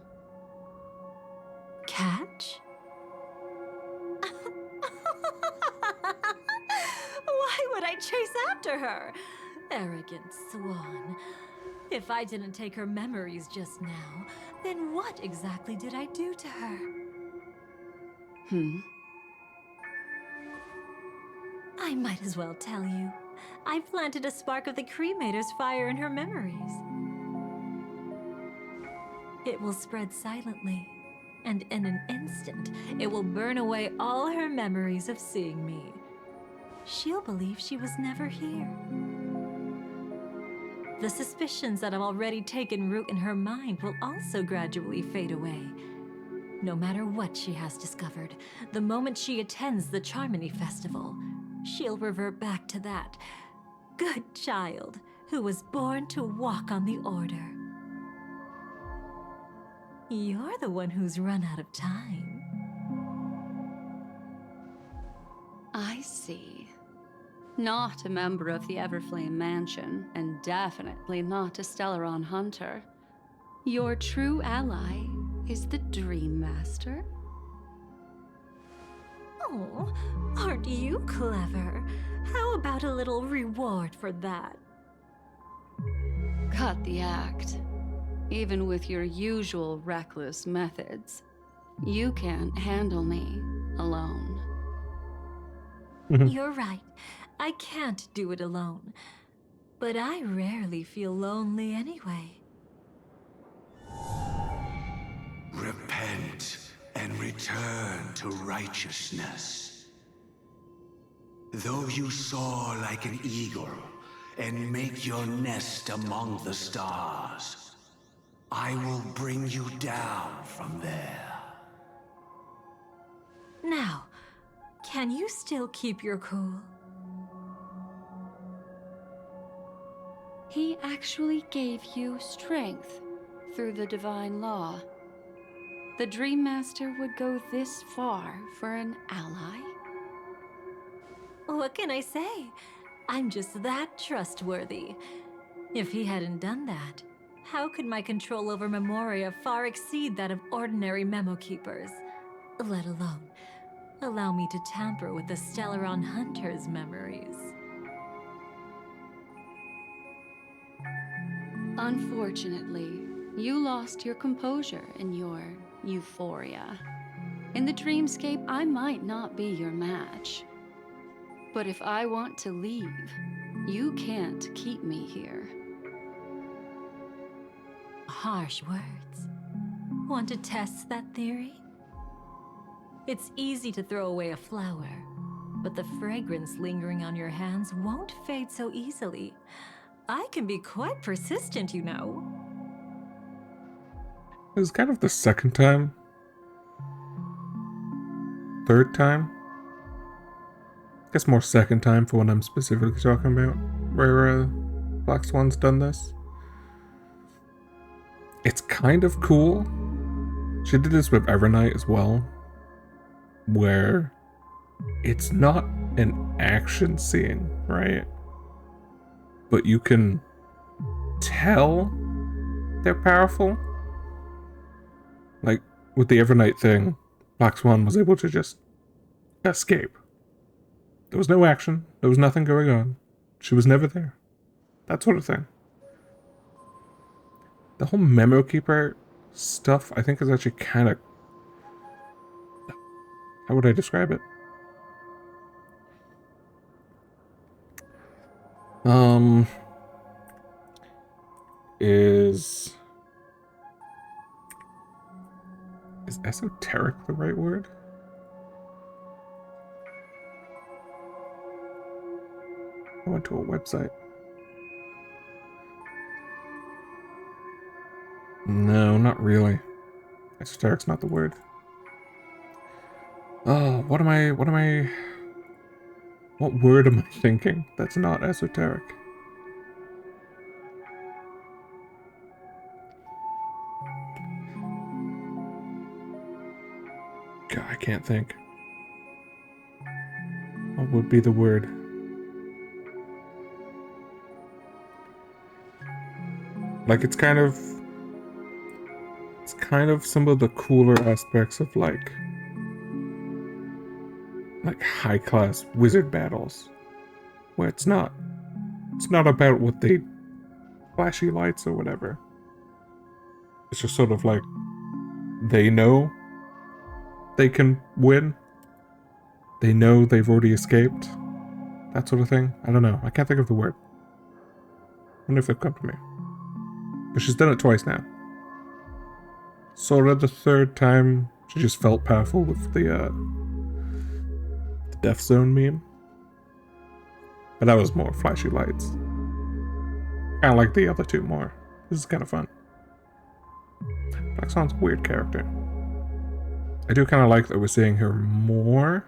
Catch? Why would I chase after her? Arrogant swan. If I didn't take her memories just now, then what exactly did I do to her? I might as well tell you. I planted a spark of the cremator's fire in her memories. It will spread silently, and in an instant, it will burn away all her memories of seeing me. She'll believe she was never here. The suspicions that have already taken root in her mind will also gradually fade away. No matter what she has discovered, the moment she attends the Charmony Festival, she'll revert back to that good child who was born to walk on the Order. You're the one who's run out of time. I see. Not a member of the Everflame Mansion, and definitely not a Stellaron hunter. Your true ally is the Dream Master? Oh, aren't you clever? How about a little reward for that? Cut the act. Even with your usual reckless methods, you can't handle me alone. You're right. I can't do it alone. But I rarely feel lonely anyway. Repent and return to righteousness. Though you soar like an eagle and make your nest among the stars, I will bring you down from there. Now, can you still keep your cool? He actually gave you strength through the divine law. The Dream Master would go this far for an ally? What can I say? I'm just that trustworthy. If he hadn't done that, how could my control over Memoria far exceed that of ordinary memo keepers? Let alone allow me to tamper with the Stellaron Hunter's memories. Unfortunately, you lost your composure in your euphoria. In the dreamscape, I might not be your match. But if I want to leave, you can't keep me here. Harsh words. Want to test that theory? It's easy to throw away a flower, but the fragrance lingering on your hands won't fade so easily. I can be quite persistent, you know. It was kind of the second time. Third time? I guess more second time for what I'm specifically talking about, where Black Swan's done this. It's kind of cool. She did this with Evernight as well, where it's not an action scene, right? But you can tell they're powerful. Like, with the Evernight thing, Black Swan was able to just escape. There was no action. There was nothing going on. She was never there. That sort of thing. The whole Memo Keeper stuff, I think, is actually kind of... How would I describe it? Is esoteric the right word? I went to a website. No, not really. Esoteric's not the word. Oh, what word am I thinking that's not esoteric? God, I can't think. What would be the word? Like, it's kind of some of the cooler aspects of like high class wizard battles, where it's not about what they flashy lights or whatever. It's just sort of like they know they can win. They know they've already escaped. That sort of thing. I don't know. I can't think of the word. I wonder if it'll come to me. But she's done it twice now. Sorta the third time, she just felt powerful with the Death Zone meme. But that was more flashy lights. Kinda like the other two more. This is kind of fun. Black Swan's a weird character. I do kind of like that we're seeing her more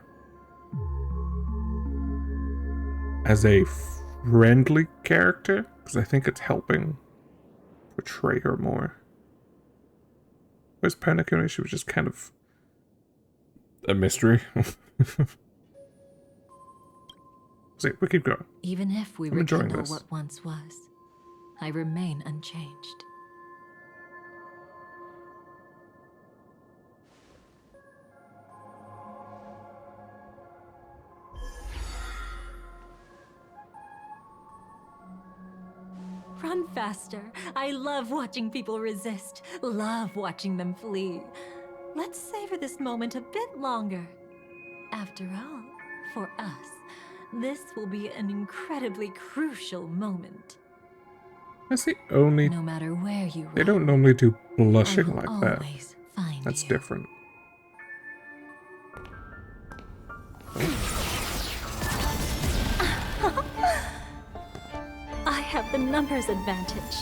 as a friendly character, because I think it's helping portray her more. Whereas Penacony, she was just kind of a mystery. See, we keep going. Even if we rekindle what once was, I remain unchanged. Run faster. I love watching people resist. Love watching them flee. Let's savor this moment a bit longer. After all, for us, this will be an incredibly crucial moment. That's the only... No matter where you They don't normally do blushing I will like that. always find That's you. different. I have the numbers advantage.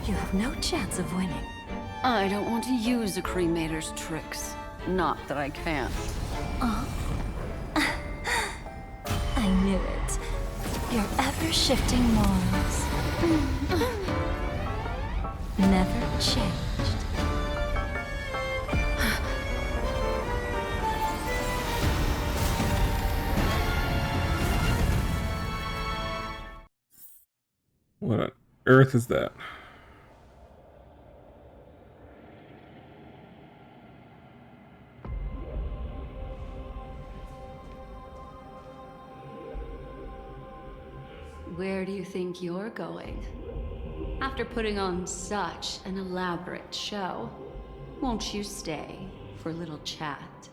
You have no chance of winning. I don't want to use a cremator's tricks. Not that I can't. I knew it. Your ever-shifting morals. Never changed. What on earth is that? Where do you think you're going? After putting on such an elaborate show, won't you stay for a little chat?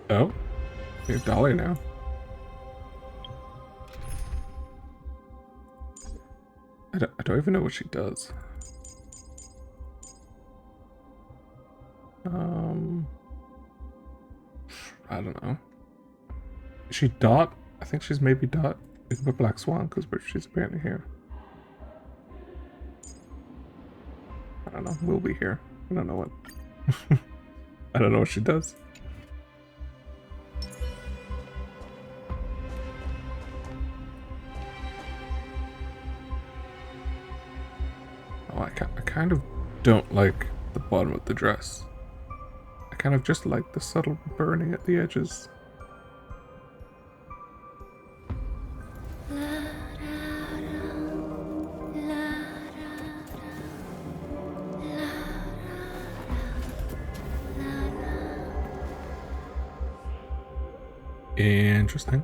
Oh, here's Dolly now. I don't even know what she does. I don't know. Is she Dot? I think she's maybe Dot. We can put Black Swan because she's apparently here. I don't know. We'll be here. I don't know what. I don't know what she does. Oh, I kind of don't like the bottom of the dress. I kind of just like the subtle burning at the edges. Interesting.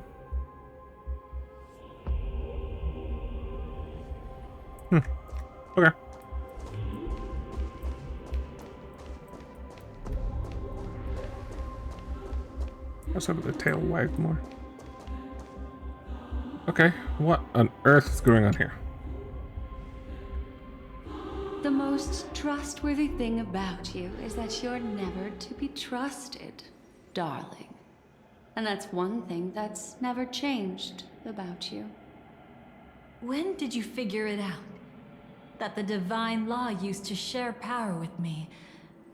Okay. Let's have the tail wag more. Okay, what on earth is going on here? The most trustworthy thing about you is that you're never to be trusted, darling. And that's one thing that's never changed about you. When did you figure it out? That the divine law used to share power with me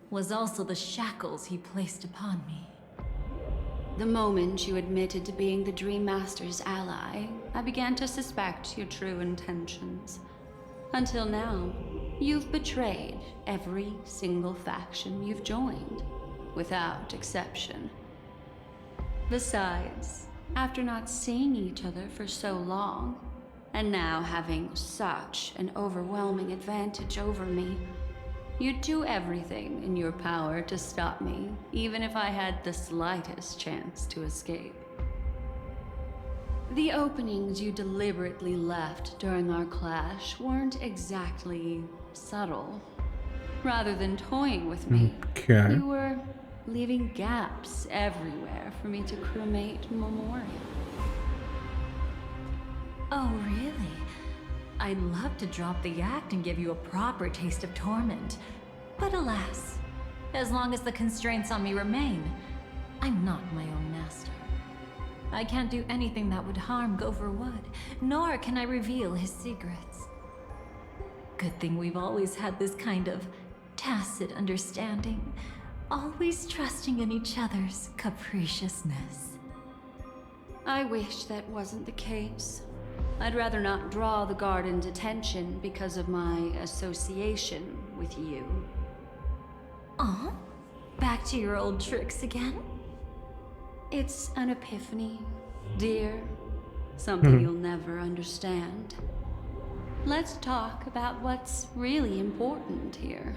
was also the shackles he placed upon me. The moment you admitted to being the Dream Master's ally, I began to suspect your true intentions. Until now, you've betrayed every single faction you've joined, without exception. Besides, after not seeing each other for so long, and now having such an overwhelming advantage over me, you'd do everything in your power to stop me, even if I had the slightest chance to escape. The openings you deliberately left during our clash weren't exactly subtle. Rather than toying with me, Okay. you were leaving gaps everywhere for me to cremate memorial. Oh, really? I'd love to drop the act and give you a proper taste of torment. But alas, as long as the constraints on me remain, I'm not my own master. I can't do anything that would harm Gopher Wood, nor can I reveal his secrets. Good thing we've always had this kind of tacit understanding, always trusting in each other's capriciousness. I wish that wasn't the case. I'd rather not draw the Garden's attention because of my association with you. Aw? Back to your old tricks again? It's an epiphany, dear. Something you'll never understand. Let's talk about what's really important here.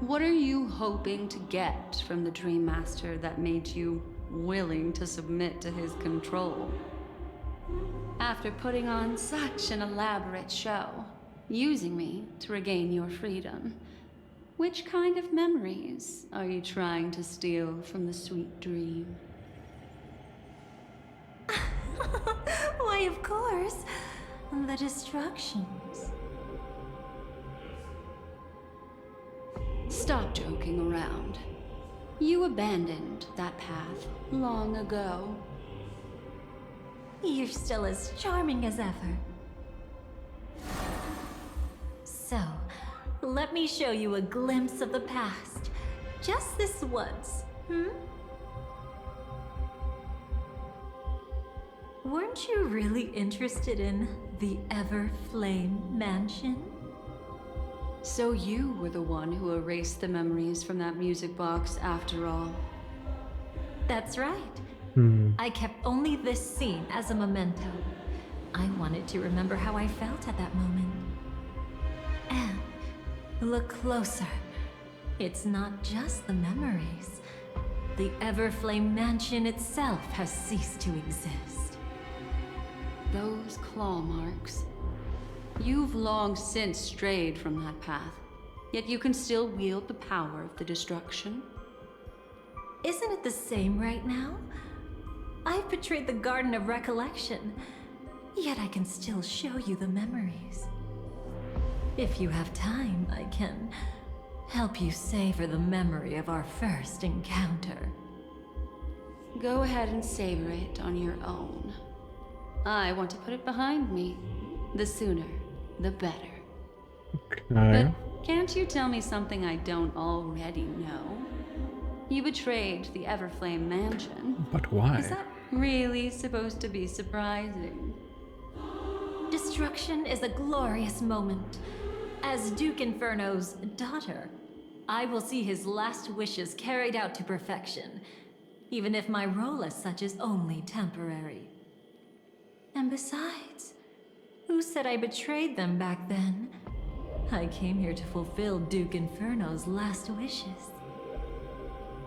What are you hoping to get from the Dream Master that made you willing to submit to his control? After putting on such an elaborate show, using me to regain your freedom, which kind of memories are you trying to steal from the sweet dream? Why, of course. The destructions. Stop joking around. You abandoned that path long ago. You're still as charming as ever. So, let me show you a glimpse of the past. Just this once, Weren't you really interested in the Everflame Mansion? So you were the one who erased the memories from that music box after all. That's right. I kept only this scene as a memento. I wanted to remember how I felt at that moment. And look closer. It's not just the memories. The Everflame Mansion itself has ceased to exist. Those claw marks. You've long since strayed from that path, yet you can still wield the power of the destruction. Isn't it the same right now? I've betrayed the Garden of Recollection, yet I can still show you the memories. If you have time, I can help you savor the memory of our first encounter. Go ahead and savor it on your own. I want to put it behind me. The sooner, the better. But can't you tell me something I don't already know? You betrayed the Everflame Mansion. But why? Is that really supposed to be surprising? Destruction is a glorious moment. As Duke Inferno's daughter, I will see his last wishes carried out to perfection, even if my role as such is only temporary. And besides, who said I betrayed them back then? I came here to fulfill Duke Inferno's last wishes.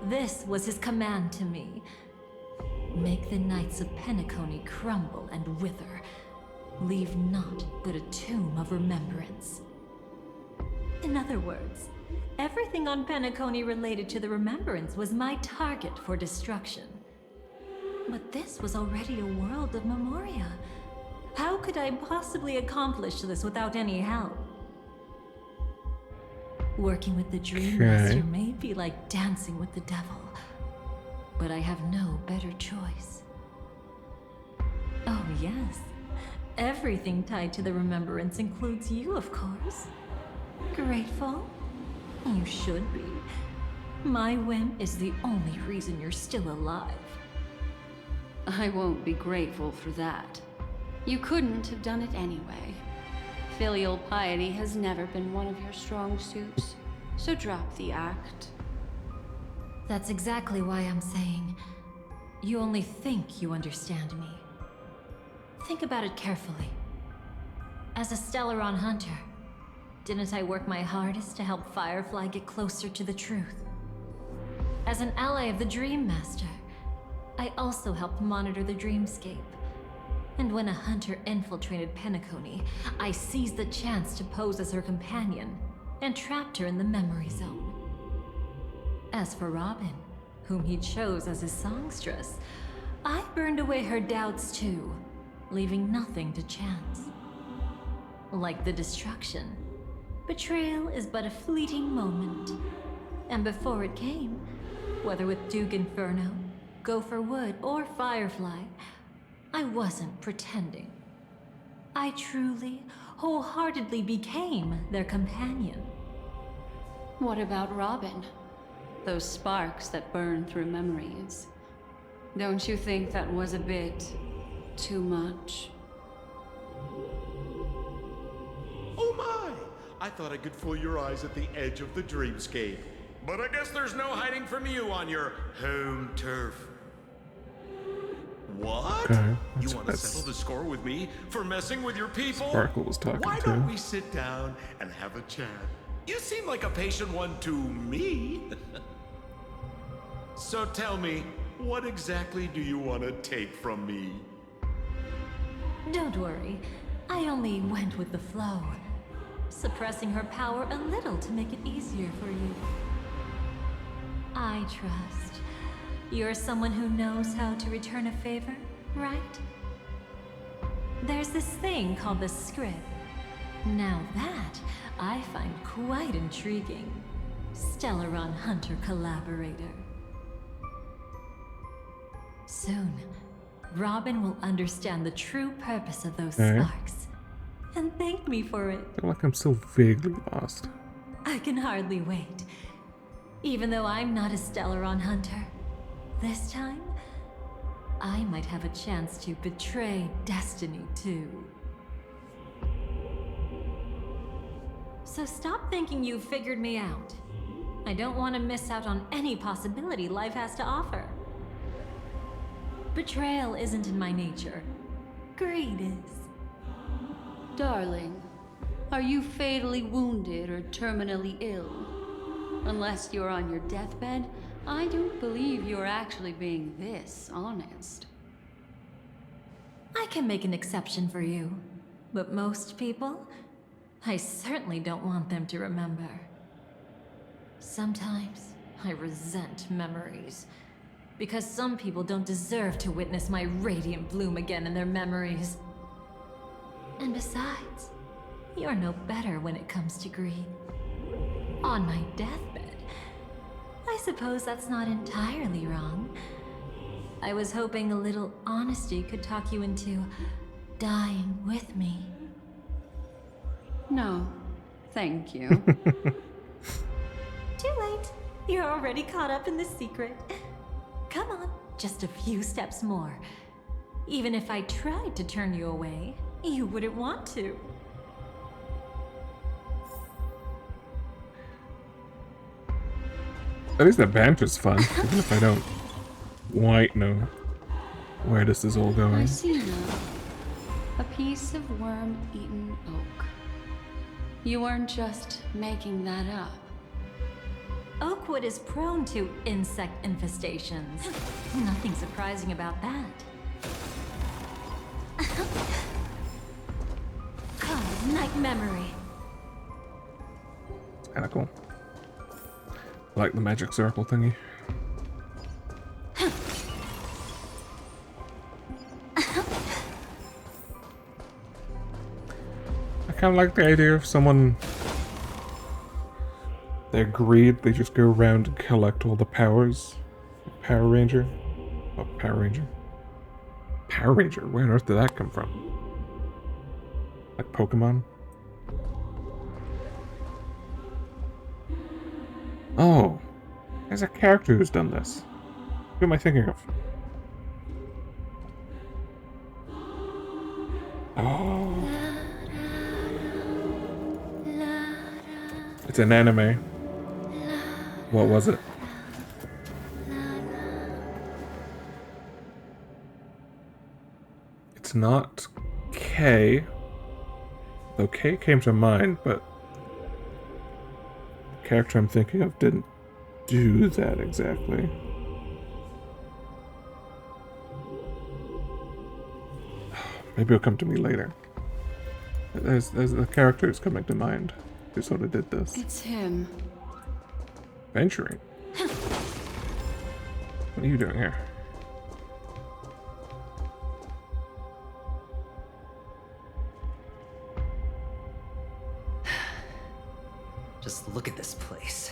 This was his command to me. Make the Knights of Penacony crumble and wither. Leave naught but a tomb of remembrance. In other words, everything on Penacony related to the remembrance was my target for destruction. But this was already a world of Memoria. How could I possibly accomplish this without any help? Working with the Dream Master may be like dancing with the devil, but I have no better choice. Oh yes, everything tied to the remembrance includes you, of course. Grateful? You should be. My whim is the only reason you're still alive. I won't be grateful for that. You couldn't have done it anyway. Filial piety has never been one of your strong suits, so drop the act. That's exactly why I'm saying, You only think you understand me. Think about it carefully. As a Stellaron hunter, didn't I work my hardest to help Firefly get closer to the truth? As an ally of the Dream Master, I also helped monitor the dreamscape. And when a hunter infiltrated Penacony, I seized the chance to pose as her companion and trapped her in the memory zone. As for Robin, whom he chose as his songstress, I burned away her doubts too, leaving nothing to chance. Like the destruction, betrayal is but a fleeting moment. And before it came, whether with Duke Inferno, Gopher Wood, or Firefly, I wasn't pretending. I truly, wholeheartedly became their companion. What about Robin? Those sparks that burn through memories. Don't you think that was a bit too much? Oh my! I thought I could fool your eyes at the edge of the dreamscape. But I guess there's no hiding from you on your home turf. What? Okay, You want to settle the score with me for messing with your people? Sparkle was talking Why to. don't we sit down and have a chat? You seem like a patient one to me. So tell me, what exactly do you want to take from me? Don't worry, I only went with the flow, suppressing her power a little to make it easier for you. I trust. You're someone who knows how to return a favor, right? There's this thing called the script. Now that I find quite intriguing. Stellaron Hunter collaborator. Soon, Robin will understand the true purpose of those sparks and thank me for it. I feel like I'm still vaguely lost. I can hardly wait. Even though I'm not a Stellaron hunter, this time, I might have a chance to betray destiny too. So stop thinking you've figured me out. I don't want to miss out on any possibility life has to offer. Betrayal isn't in my nature. Greed is. Darling, are you fatally wounded or terminally ill? Unless you're on your deathbed, I don't believe you're actually being this honest. I can make an exception for you, but most people, I certainly don't want them to remember. Sometimes I resent memories, because some people don't deserve to witness my radiant bloom again in their memories. And besides, you're no better when it comes to greed. On my deathbed, I suppose that's not entirely wrong. I was hoping a little honesty could talk you into dying with me. No, thank you. Too late. You're already caught up in the secret. Come on, just a few steps more. Even if I tried to turn you away, you wouldn't want to. At least the banter's fun, even if I don't quite know where this is all I going. see now. A piece of worm-eaten oak. You weren't just making that up. Oakwood is prone to insect infestations. Nothing surprising about that. Called Night Memory. It's kinda cool. I like the magic circle thingy. I kind of like the idea of someone... Their greed, they just go around and collect all the powers. Power Ranger? Oh, Power Ranger. Power Ranger? Where on earth did that come from? Like Pokemon? Oh, there's a character who's done this. Who am I thinking of? Oh. It's an anime. What was it? it's not K. Though K came to mind, but the character I'm thinking of didn't do that exactly. Maybe it'll come to me later. There's the character is coming to mind who sort of did this. It's him. Venturing. What are you doing here? Just look at this place.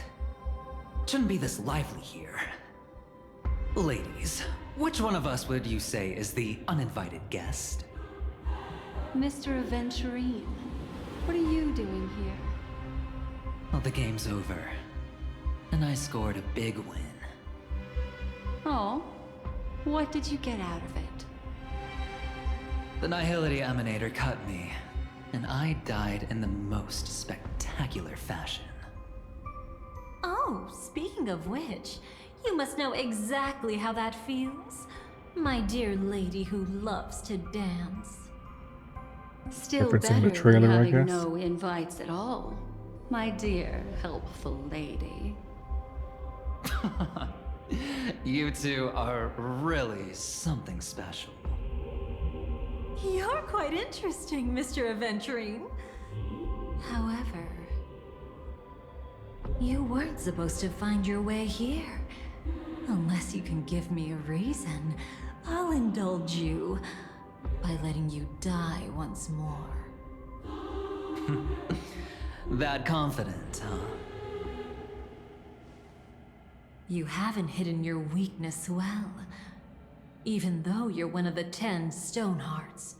Shouldn't be this lively here. Ladies, which one of us would you say is the uninvited guest? Mr. Aventurine, what are you doing here? Well, the game's over. And I scored a big win. Oh, what did you get out of it? The Nihility Emanator cut me, and I died in the most spectacular fashion. Oh, speaking of which, you must know exactly how that feels. My dear lady who loves to dance. Still Referencing better the trailer, than I having guess. no invites at all, my dear helpful lady. You two are really something special. You're quite interesting, Mr. Aventurine. However, you weren't supposed to find your way here. Unless you can give me a reason, I'll indulge you by letting you die once more. That confident, huh? You haven't hidden your weakness well, even though you're one of the 10 Stonehearts.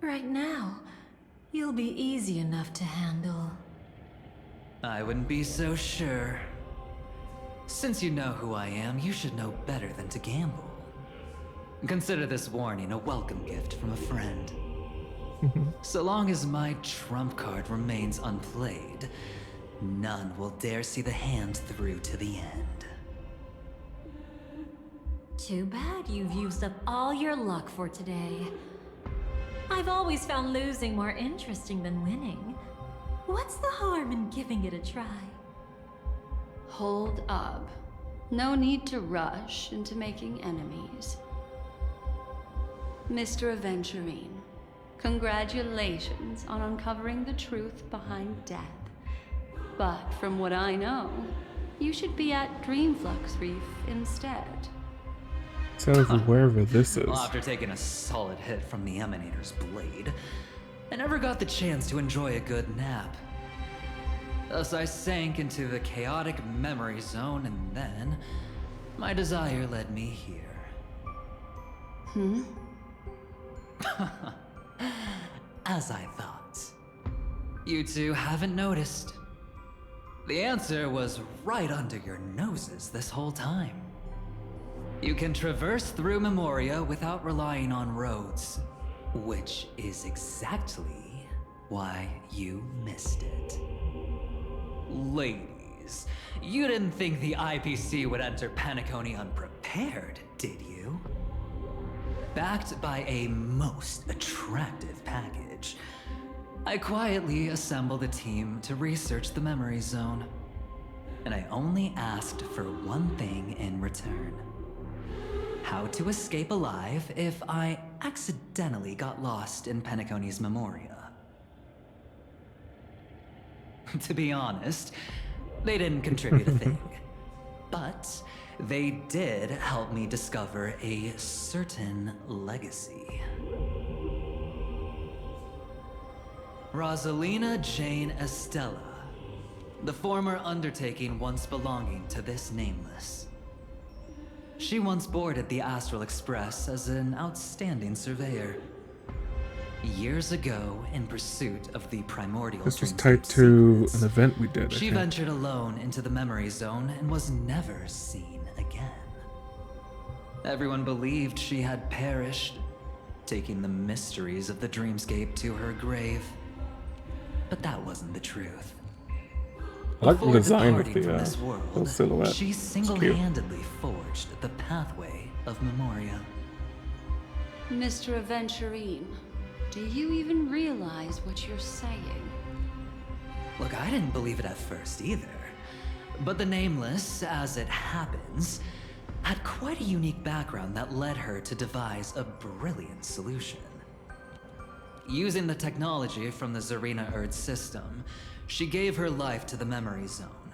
Right now, you'll be easy enough to handle. I wouldn't be so sure. Since you know who I am, you should know better than to gamble. Consider this warning a welcome gift from a friend. So long as my trump card remains unplayed, none will dare see the hand through to the end. Too bad you've used up all your luck for today. I've always found losing more interesting than winning. What's the harm in giving it a try? Hold up. No need to rush into making enemies. Mr. Aventurine, congratulations on uncovering the truth behind death. But from what I know, you should be at Dreamflux Reef instead. Sounds wherever this is. Well, after taking a solid hit from the Emanator's blade, I never got the chance to enjoy a good nap. Thus I sank into the chaotic memory zone, and then my desire led me here. As I thought. You two haven't noticed. The answer was right under your noses this whole time. You can traverse through Memoria without relying on roads, which is exactly why you missed it. Ladies, you didn't think the IPC would enter Penacony unprepared, did you? Backed by a most attractive package, I quietly assembled a team to research the memory zone. And I only asked for one thing in return. How to escape alive if I accidentally got lost in Penacony's Memoria. To be honest, they didn't contribute a thing. But they did help me discover a certain legacy. Rosalina Jane Estella, the former undertaking once belonging to this nameless. She once boarded the Astral Express as an outstanding surveyor. Years ago, in pursuit of the primordial This was dreamscape tied to secrets, an event we did, I she think. ventured alone into the memory zone and was never seen again. Everyone believed she had perished, taking the mysteries of the dreamscape to her grave. But that wasn't the truth. I like the Before design of departing from this the world, silhouette. she It's cute. single-handedly forged the pathway of Memoria. Mr. Aventurine, Do you even realize what you're saying? Look, I didn't believe it at first either. But the Nameless, as it happens, had quite a unique background that led her to devise a brilliant solution. Using the technology from the Zarina Erd system, she gave her life to the Memory Zone,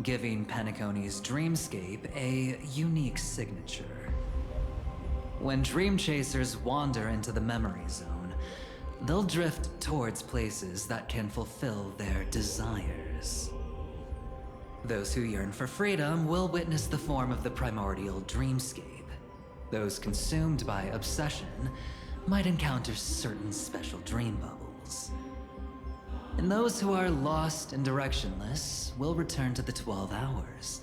giving Penacony's dreamscape a unique signature. When dream chasers wander into the Memory Zone, they'll drift towards places that can fulfill their desires. Those who yearn for freedom will witness the form of the primordial dreamscape. Those consumed by obsession might encounter certain special dream bubbles. And those who are lost and directionless will return to the 12 hours,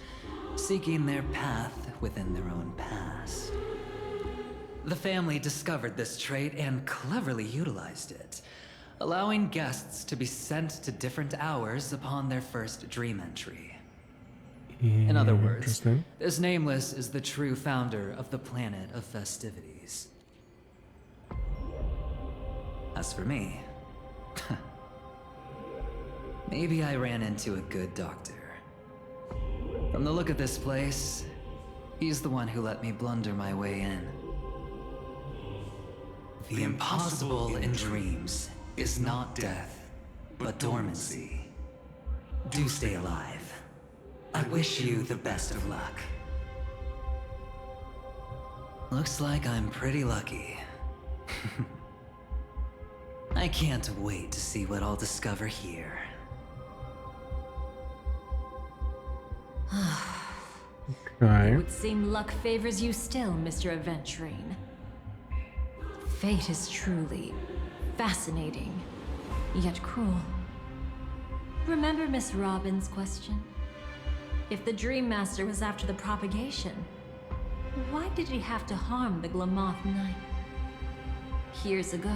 seeking their path within their own past. The family discovered this trait and cleverly utilized it, allowing guests to be sent to different hours upon their first dream entry. In other words, this Nameless is the true founder of the planet of festivities. As for me, maybe I ran into a good doctor. From the look of this place, he's the one who let me blunder my way in. The impossible in dreams is not death, but dormancy. Do stay alive. I wish you the best of luck. Looks like I'm pretty lucky. I can't wait to see what I'll discover here. Okay. It would seem luck favors you still, Mr. Aventurine. Fate is truly fascinating, yet cruel. Remember Miss Robin's question? If the Dream Master was after the propagation, why did he have to harm the Glamoth Knight? Years ago,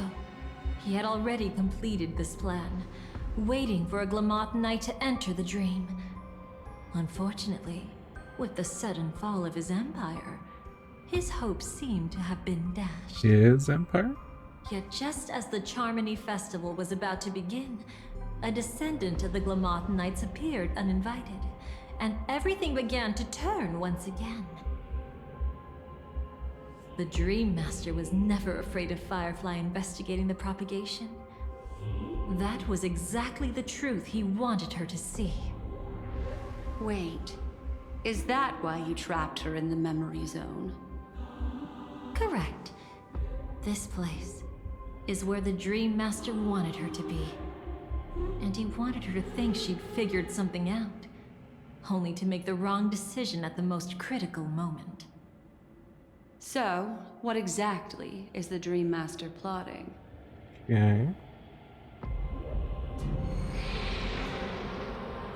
he had already completed this plan, waiting for a Glamoth Knight to enter the dream. Unfortunately, with the sudden fall of his empire, his hopes seem to have been dashed. His empire? Yet just as the Charmony Festival was about to begin, a descendant of the Glamoth Knights appeared uninvited, and everything began to turn once again. The Dream Master was never afraid of Firefly investigating the propagation. That was exactly the truth he wanted her to see. Wait, is that why you trapped her in the Memory Zone? Correct. This place is where the Dream Master wanted her to be. And he wanted her to think she'd figured something out, only to make the wrong decision at the most critical moment. So, what exactly is the Dream Master plotting? Okay.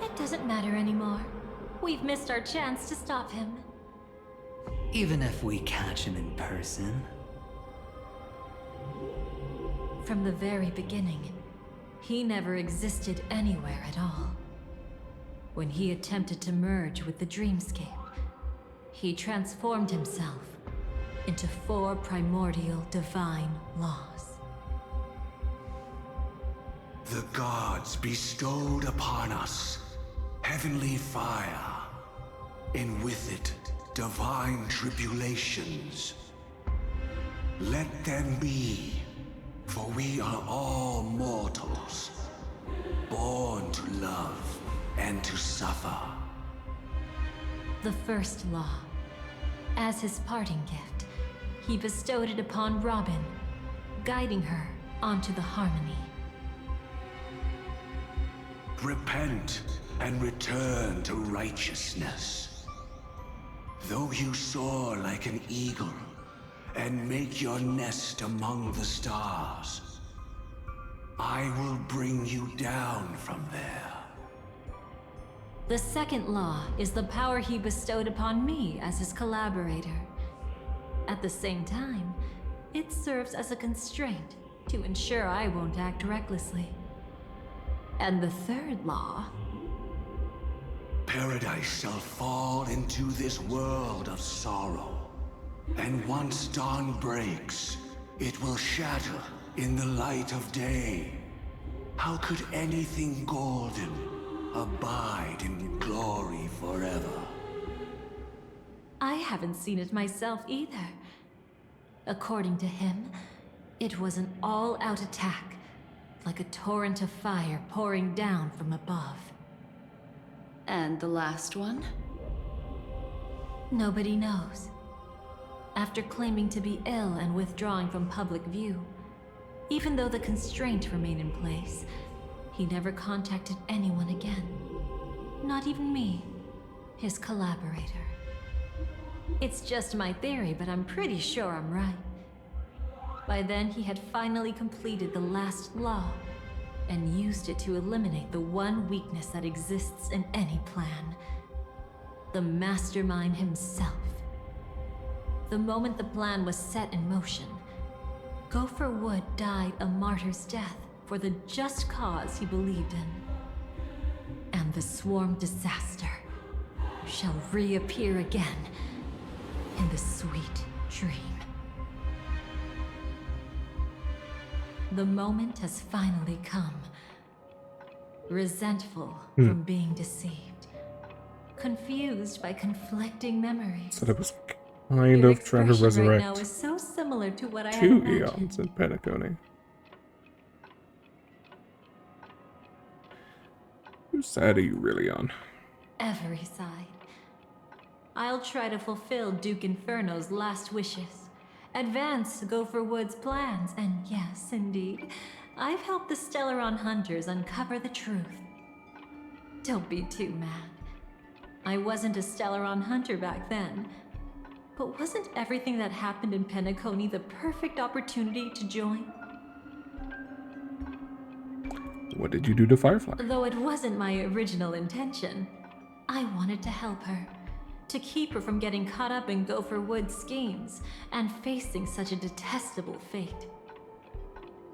It doesn't matter anymore. We've missed our chance to stop him. Even if we catch him in person? From the very beginning, he never existed anywhere at all. When he attempted to merge with the dreamscape, he transformed himself into 4 primordial divine laws. The gods bestowed upon us heavenly fire, and with it, divine tribulations. Let them be, for we are all mortals, born to love and to suffer. The first law. As his parting gift, he bestowed it upon Robin, guiding her onto the harmony. Repent and return to righteousness. Though you soar like an eagle and make your nest among the stars, I will bring you down from there. The second law is the power he bestowed upon me as his collaborator. At the same time, it serves as a constraint to ensure I won't act recklessly. And the third law... Paradise shall fall into this world of sorrow. And once dawn breaks, it will shatter in the light of day. How could anything golden abide in glory forever? I haven't seen it myself either. According to him, it was an all-out attack, like a torrent of fire pouring down from above. And the last one? Nobody knows. After claiming to be ill and withdrawing from public view, even though the constraint remained in place, he never contacted anyone again. Not even me, his collaborator. It's just my theory, but I'm pretty sure I'm right. By then, he had finally completed the last law and used it to eliminate the one weakness that exists in any plan. The mastermind himself. The moment the plan was set in motion, Gopher Wood died a martyr's death for the just cause he believed in. And the swarm disaster shall reappear again in the sweet dream. The moment has finally come. Resentful from being deceived. Confused by conflicting memories. So that was kind of trying to resurrect right now is so similar to what I had 2 imagined. eons in Penacony. Whose side are you really on? Every side. I'll try to fulfill Duke Inferno's last wishes. Advance Gopher Wood's plans, and yes, indeed, I've helped the Stellaron hunters uncover the truth. Don't be too mad. I wasn't a Stellaron hunter back then. But wasn't everything that happened in Penacony the perfect opportunity to join? What did you do to Firefly? Though it wasn't my original intention, I wanted to help her. To keep her from getting caught up in Gopher Wood's schemes and facing such a detestable fate.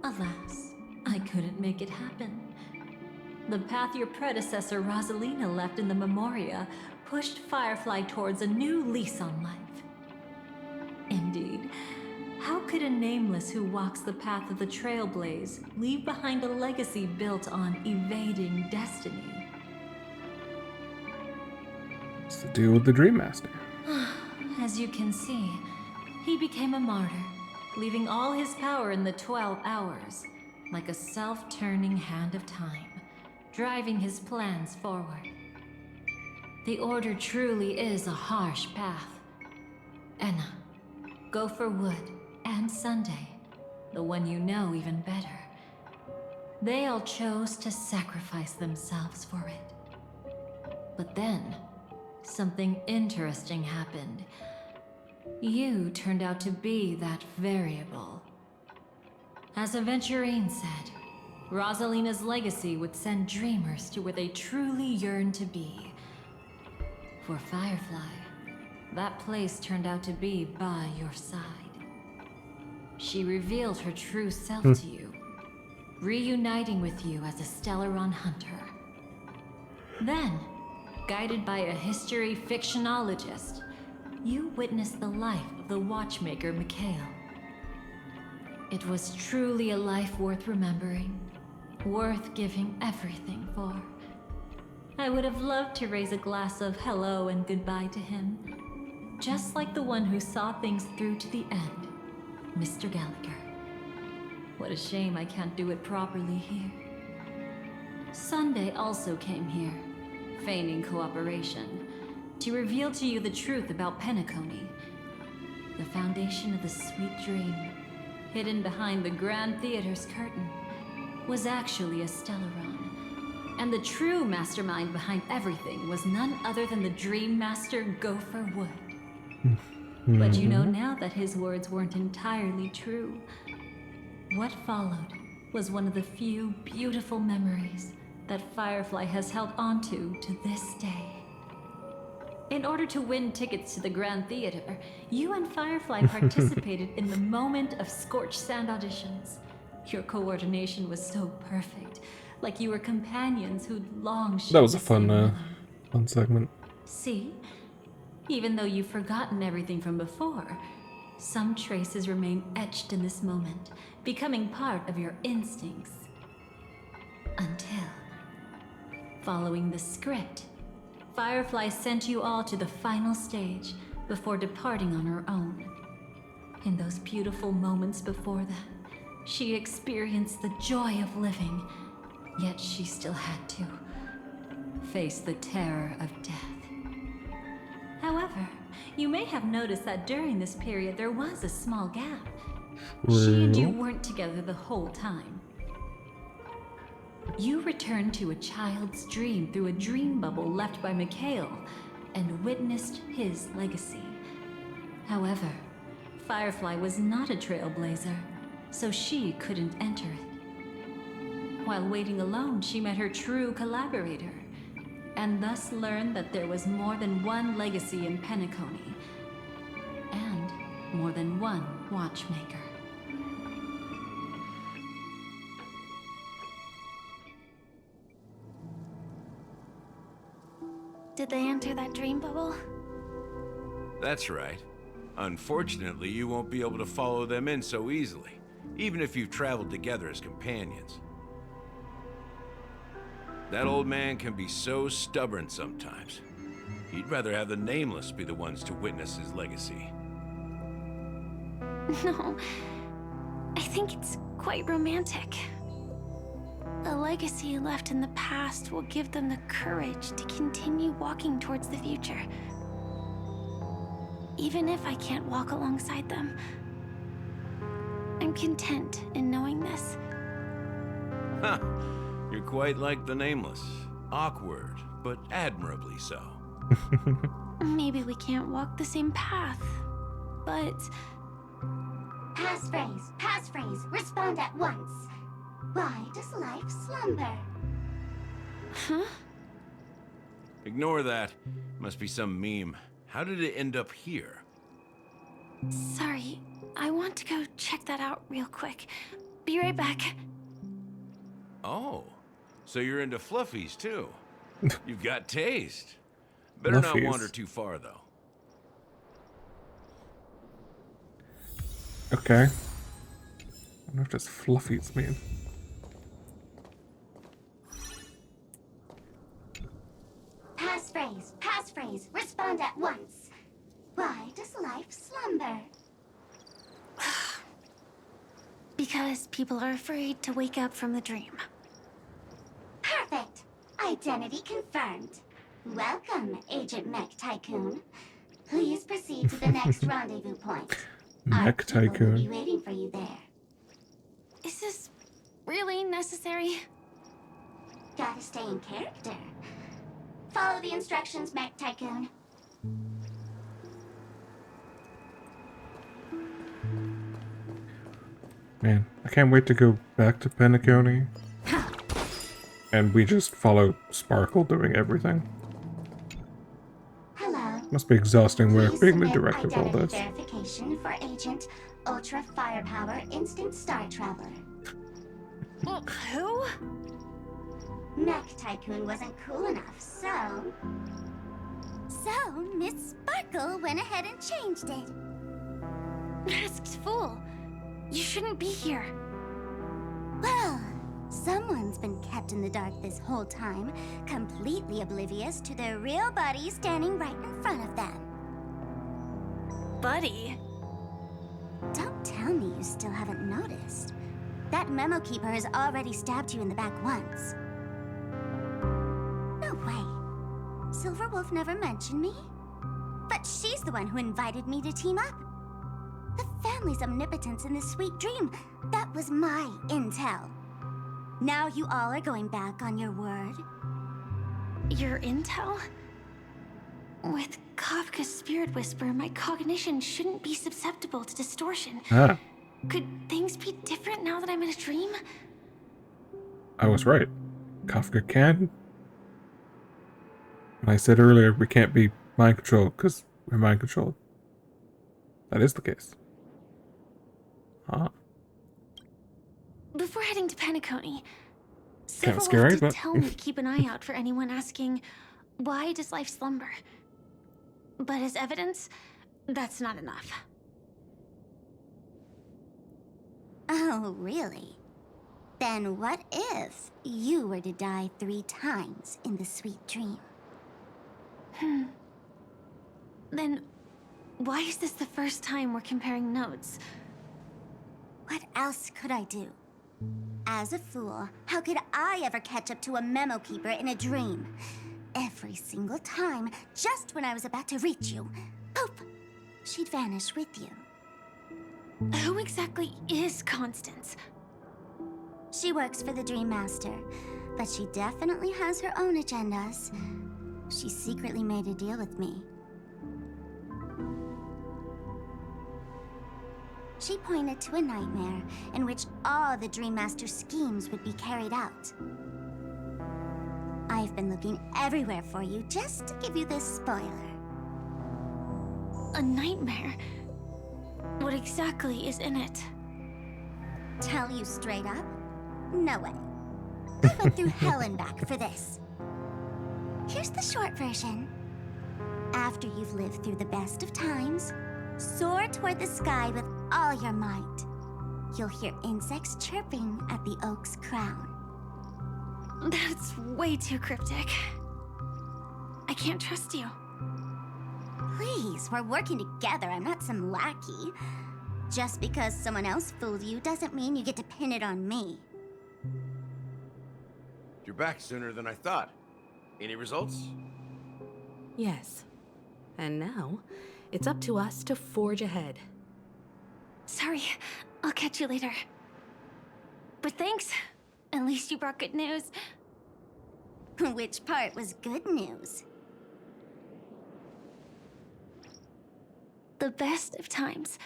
Alas, I couldn't make it happen. The path your predecessor Rosalina left in the Memoria pushed Firefly towards a new lease on life. Indeed, how could a nameless who walks the path of the Trailblaze leave behind a legacy built on evading destiny? What's the deal with the Dream Master? As you can see, he became a martyr, leaving all his power in the 12 hours, like a self-turning hand of time, driving his plans forward. The Order truly is a harsh path. Enna, Gopher Wood, and Sunday, the one you know even better. They all chose to sacrifice themselves for it. But then, something interesting happened. You turned out to be that variable. As Aventurine said, Rosalina's legacy would send dreamers to where they truly yearn to be. For Firefly, that place turned out to be by your side. She revealed her true self to you, reuniting with you as a Stellaron hunter. Then, guided by a history fictionologist, you witnessed the life of the watchmaker Mikhail. It was truly a life worth remembering, worth giving everything for. I would have loved to raise a glass of hello and goodbye to him, just like the one who saw things through to the end, Mr. Gallagher. What a shame I can't do it properly here. Sunday also came here, feigning cooperation, to reveal to you the truth about Penacony, the foundation of the sweet dream, hidden behind the Grand Theater's curtain, was actually a Stellaron. And the true mastermind behind everything was none other than the Dream Master Gopher Wood. But you know now that his words weren't entirely true. What followed was one of the few beautiful memories that Firefly has held onto to this day. In order to win tickets to the Grand Theater, you and Firefly participated in the moment of scorched sand auditions. Your coordination was so perfect, like you were companions who'd long shared That was a the same fun, rhythm. fun segment. See? Even though you've forgotten everything from before, some traces remain etched in this moment, becoming part of your instincts. Until, following the script, Firefly sent you all to the final stage before departing on her own. In those beautiful moments before that, she experienced the joy of living, yet she still had to face the terror of death. However, you may have noticed that during this period there was a small gap. She and you weren't together the whole time. You returned to a child's dream through a dream bubble left by Mikhail and witnessed his legacy. However, Firefly was not a trailblazer, so she couldn't enter it. While waiting alone, she met her true collaborator, and thus learned that there was more than one legacy in Penacony, and more than one watchmaker. Did they enter that dream bubble? That's right. Unfortunately, you won't be able to follow them in so easily, even if you've traveled together as companions. That old man can be so stubborn sometimes. He'd rather have the Nameless be the ones to witness his legacy. No, I think it's quite romantic. A legacy left in the past will give them the courage to continue walking towards the future. Even if I can't walk alongside them, I'm content in knowing this. Huh. You're quite like the Nameless. Awkward, but admirably so. Maybe we can't walk the same path, but... Passphrase, respond at once. Why does life slumber? Huh? Ignore that. Must be some meme. How did it end up here? Sorry, I want to go check that out real quick. Be right back. Oh, so you're into fluffies too. You've got taste. Better not wander too far though. Okay. I wonder if this fluffies mean. Passphrase, respond at once. Why does life slumber? Because people are afraid to wake up from the dream. Perfect. Identity confirmed. Welcome, Agent Mech Tycoon. Please proceed to the next rendezvous point. Mech Tycoon. Will be waiting for you there. Is this really necessary? Gotta stay in character. Follow the instructions, Mech Tycoon. Man, I can't wait to go back to Penacony. And we just follow Sparkle doing everything. Hello. Must be exhausting work being the Submit director of all this. verification for Agent Ultra Firepower Instant Star Traveler. Who? Mech Tycoon wasn't cool enough, so... So, Miss Sparkle went ahead and changed it. Masked fool. You shouldn't be here. Well, someone's been kept in the dark this whole time, completely oblivious to their real buddy standing right in front of them. Buddy? Don't tell me you still haven't noticed. That memo keeper has already stabbed you in the back once. No way. Silverwolf never mentioned me. But she's the one who invited me to team up. The family's omnipotence in this sweet dream, that was my intel. Now you all are going back on your word. Your intel? With Kafka's spirit whisper, my cognition shouldn't be susceptible to distortion. Ah. Could things be different now that I'm in a dream? I was right. Kafka can. And I said earlier we can't be mind controlled because we're mind controlled. That is the case. Huh. Before heading to Penacony, Kind of Silverwolf scary, did but tell me to keep an eye out for anyone asking, why does life slumber? But as evidence, that's not enough. Oh, really? Then what if you were to die 3 times in the sweet dream? Then why is this the first time we're comparing notes? What else could I do? As a fool, how could I ever catch up to a memo keeper in a dream? Every single time, just when I was about to reach you, poof, she'd vanish with you. Who exactly is Constance? She works for the Dream Master, but she definitely has her own agendas. She secretly made a deal with me. She pointed to a nightmare in which all the Dream Master's schemes would be carried out. I've been looking everywhere for you just to give you this spoiler. A nightmare? What exactly is in it? Tell you straight up? No way. I went through hell and back for this. Here's the short version. After you've lived through the best of times, soar toward the sky with all your might. You'll hear insects chirping at the oak's crown. That's way too cryptic. I can't trust you. Please, we're working together. I'm not some lackey. Just because someone else fooled you doesn't mean you get to pin it on me. You're back sooner than I thought. Any results? Yes. And now, it's up to us to forge ahead. Sorry, I'll catch you later. But thanks. At least you brought good news. Which part was good news? The best of times.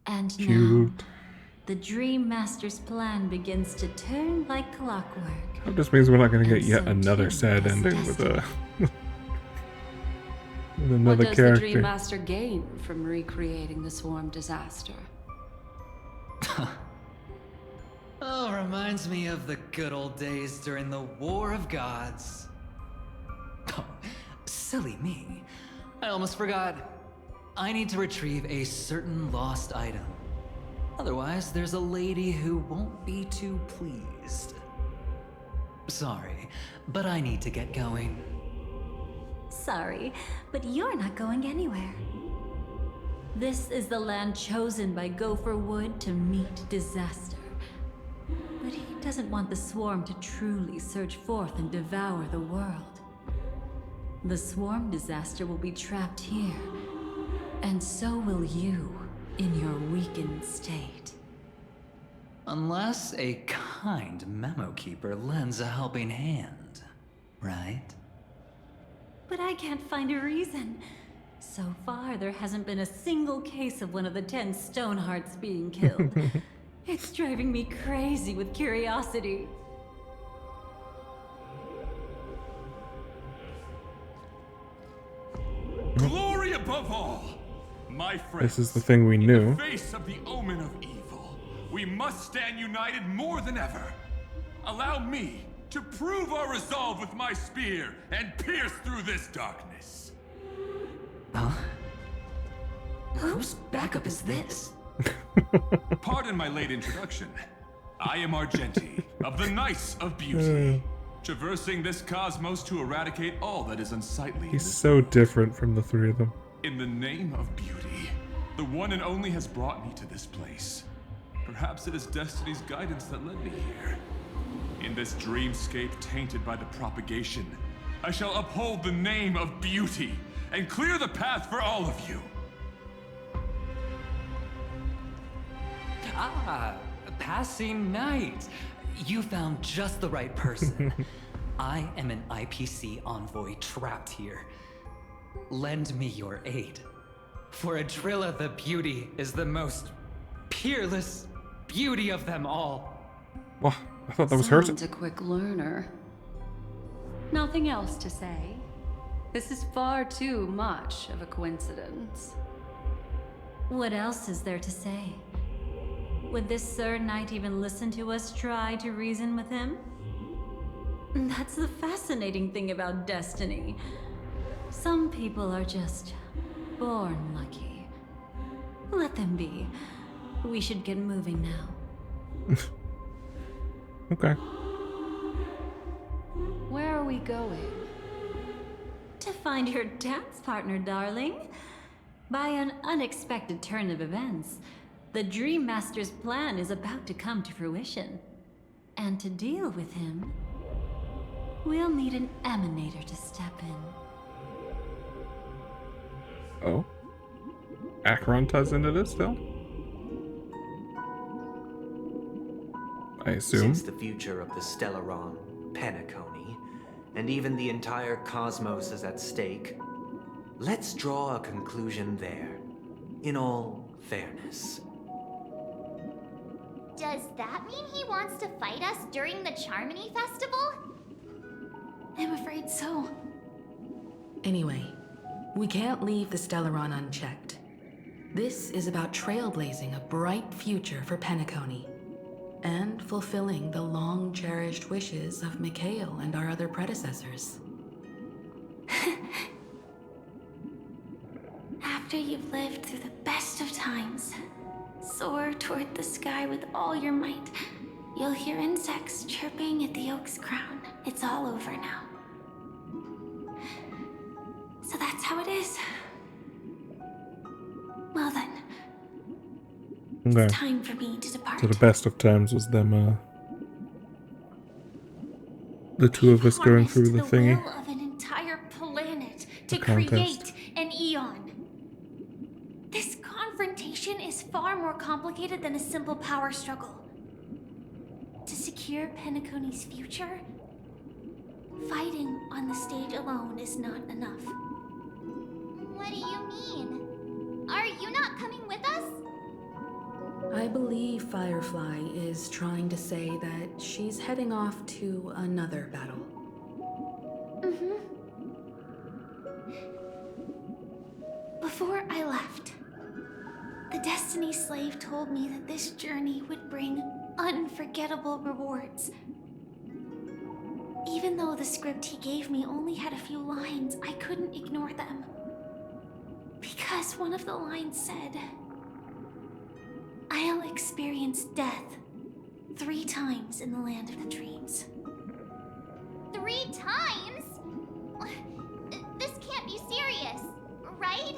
And Cute. now, the Dream Master's plan begins to turn like clockwork. That just means we're not going to get And yet so another too sad does ending with a with What another does character. the Dream Master gain from recreating the swarm disaster? Oh, reminds me of the good old days during the War of Gods. Oh, silly me. I almost forgot. I need to retrieve a certain lost item. Otherwise, there's a lady who won't be too pleased. Sorry, but I need to get going. Sorry, but you're not going anywhere. This is the land chosen by Gopher Wood to meet disaster. But he doesn't want the swarm to truly surge forth and devour the world. The swarm disaster will be trapped here, and so will you in your weakened state. Unless a kind memo keeper lends a helping hand, right? But I can't find a reason. So far, there hasn't been a single case of one of the 10 Stonehearts being killed. It's driving me crazy with curiosity. Glory above all! My friends, This is the thing we knew. in the face of the omen of evil, we must stand united more than ever. Allow me to prove our resolve with my spear and pierce through this darkness. Huh? Whose backup is this? Pardon my late introduction. I am Argenti, of the Knights of Beauty, traversing this cosmos to eradicate all that is unsightly. He's so different from the three of them. In the name of beauty, the one and only has brought me to this place. Perhaps it is destiny's guidance that led me here. In this dreamscape tainted by the propagation, I shall uphold the name of beauty and clear the path for all of you. Ah, passing knight. You found just the right person. I am an IPC envoy trapped here. Lend me your aid. For Adrilla the Beauty is the most peerless beauty of them all. Well, I thought that was her. Someone's a quick learner. Nothing else to say. This is far too much of a coincidence. What else is there to say? Would this Sir Knight even listen to us try to reason with him? That's the fascinating thing about destiny. Some people are just born lucky. Let them be. We should get moving now. Okay. Where are we going? To find your dance partner, darling. By an unexpected turn of events, the Dream Master's plan is about to come to fruition. And to deal with him, we'll need an emanator to step in. Oh? Acheron ties into this still? I assume. Since the future of the Stellaron, Penacony, and even the entire cosmos is at stake, let's draw a conclusion there, in all fairness. Does that mean he wants to fight us during the Charmony Festival? I'm afraid so. Anyway, we can't leave the Stellaron unchecked. This is about trailblazing a bright future for Penacony, and fulfilling the long-cherished wishes of Mikhail and our other predecessors. After you've lived through the best of times, soar toward the sky with all your might. You'll hear insects chirping at the oak's crown. It's all over now. So that's how it is. Well then, Okay. it's time for me to depart. So the best of times was them, the two of us going through the thingy. Will of an entire planet The to contest. create an eon. This confrontation is far more complicated than a simple power struggle. To secure Penacony's future, fighting on the stage alone is not enough. What do you mean? Are you not coming with us? I believe Firefly is trying to say that she's heading off to another battle. Before I left, the Destiny Slave told me that this journey would bring unforgettable rewards. Even though the script he gave me only had a few lines, I couldn't ignore them. Because one of the lines said, "I'll experience death 3 times in the land of the dreams." 3 times? This can't be serious, right?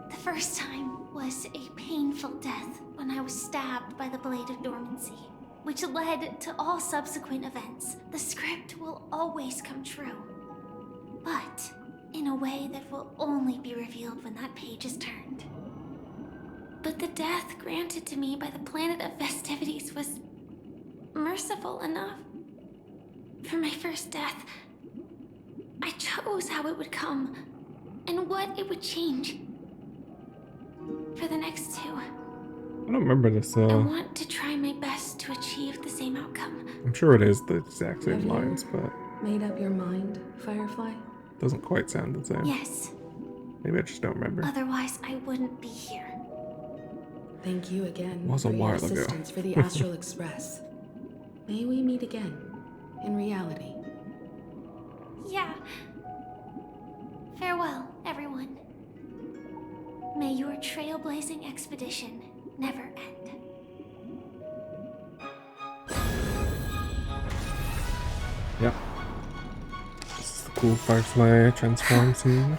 The first time was a painful death when I was stabbed by the Blade of Dormancy, which led to all subsequent events. The script will always come true, but in a way that will only be revealed when that page is turned. But the death granted to me by the planet of festivities was merciful enough. For my first death, I chose how it would come and what it would change. For the next 2, I don't remember this, I want to try my best to achieve the same outcome. I'm sure it is the exact same lines, but Made up your mind, Firefly? doesn't quite sound the same. Yes, Maybe I just don't remember. otherwise I wouldn't be here. Thank you again Was a for your while ago. assistance for the Astral Express. May we meet again, in reality. Yeah. Farewell, everyone. May your trailblazing expedition never end. Yep. This is the cool Firefly transform scene.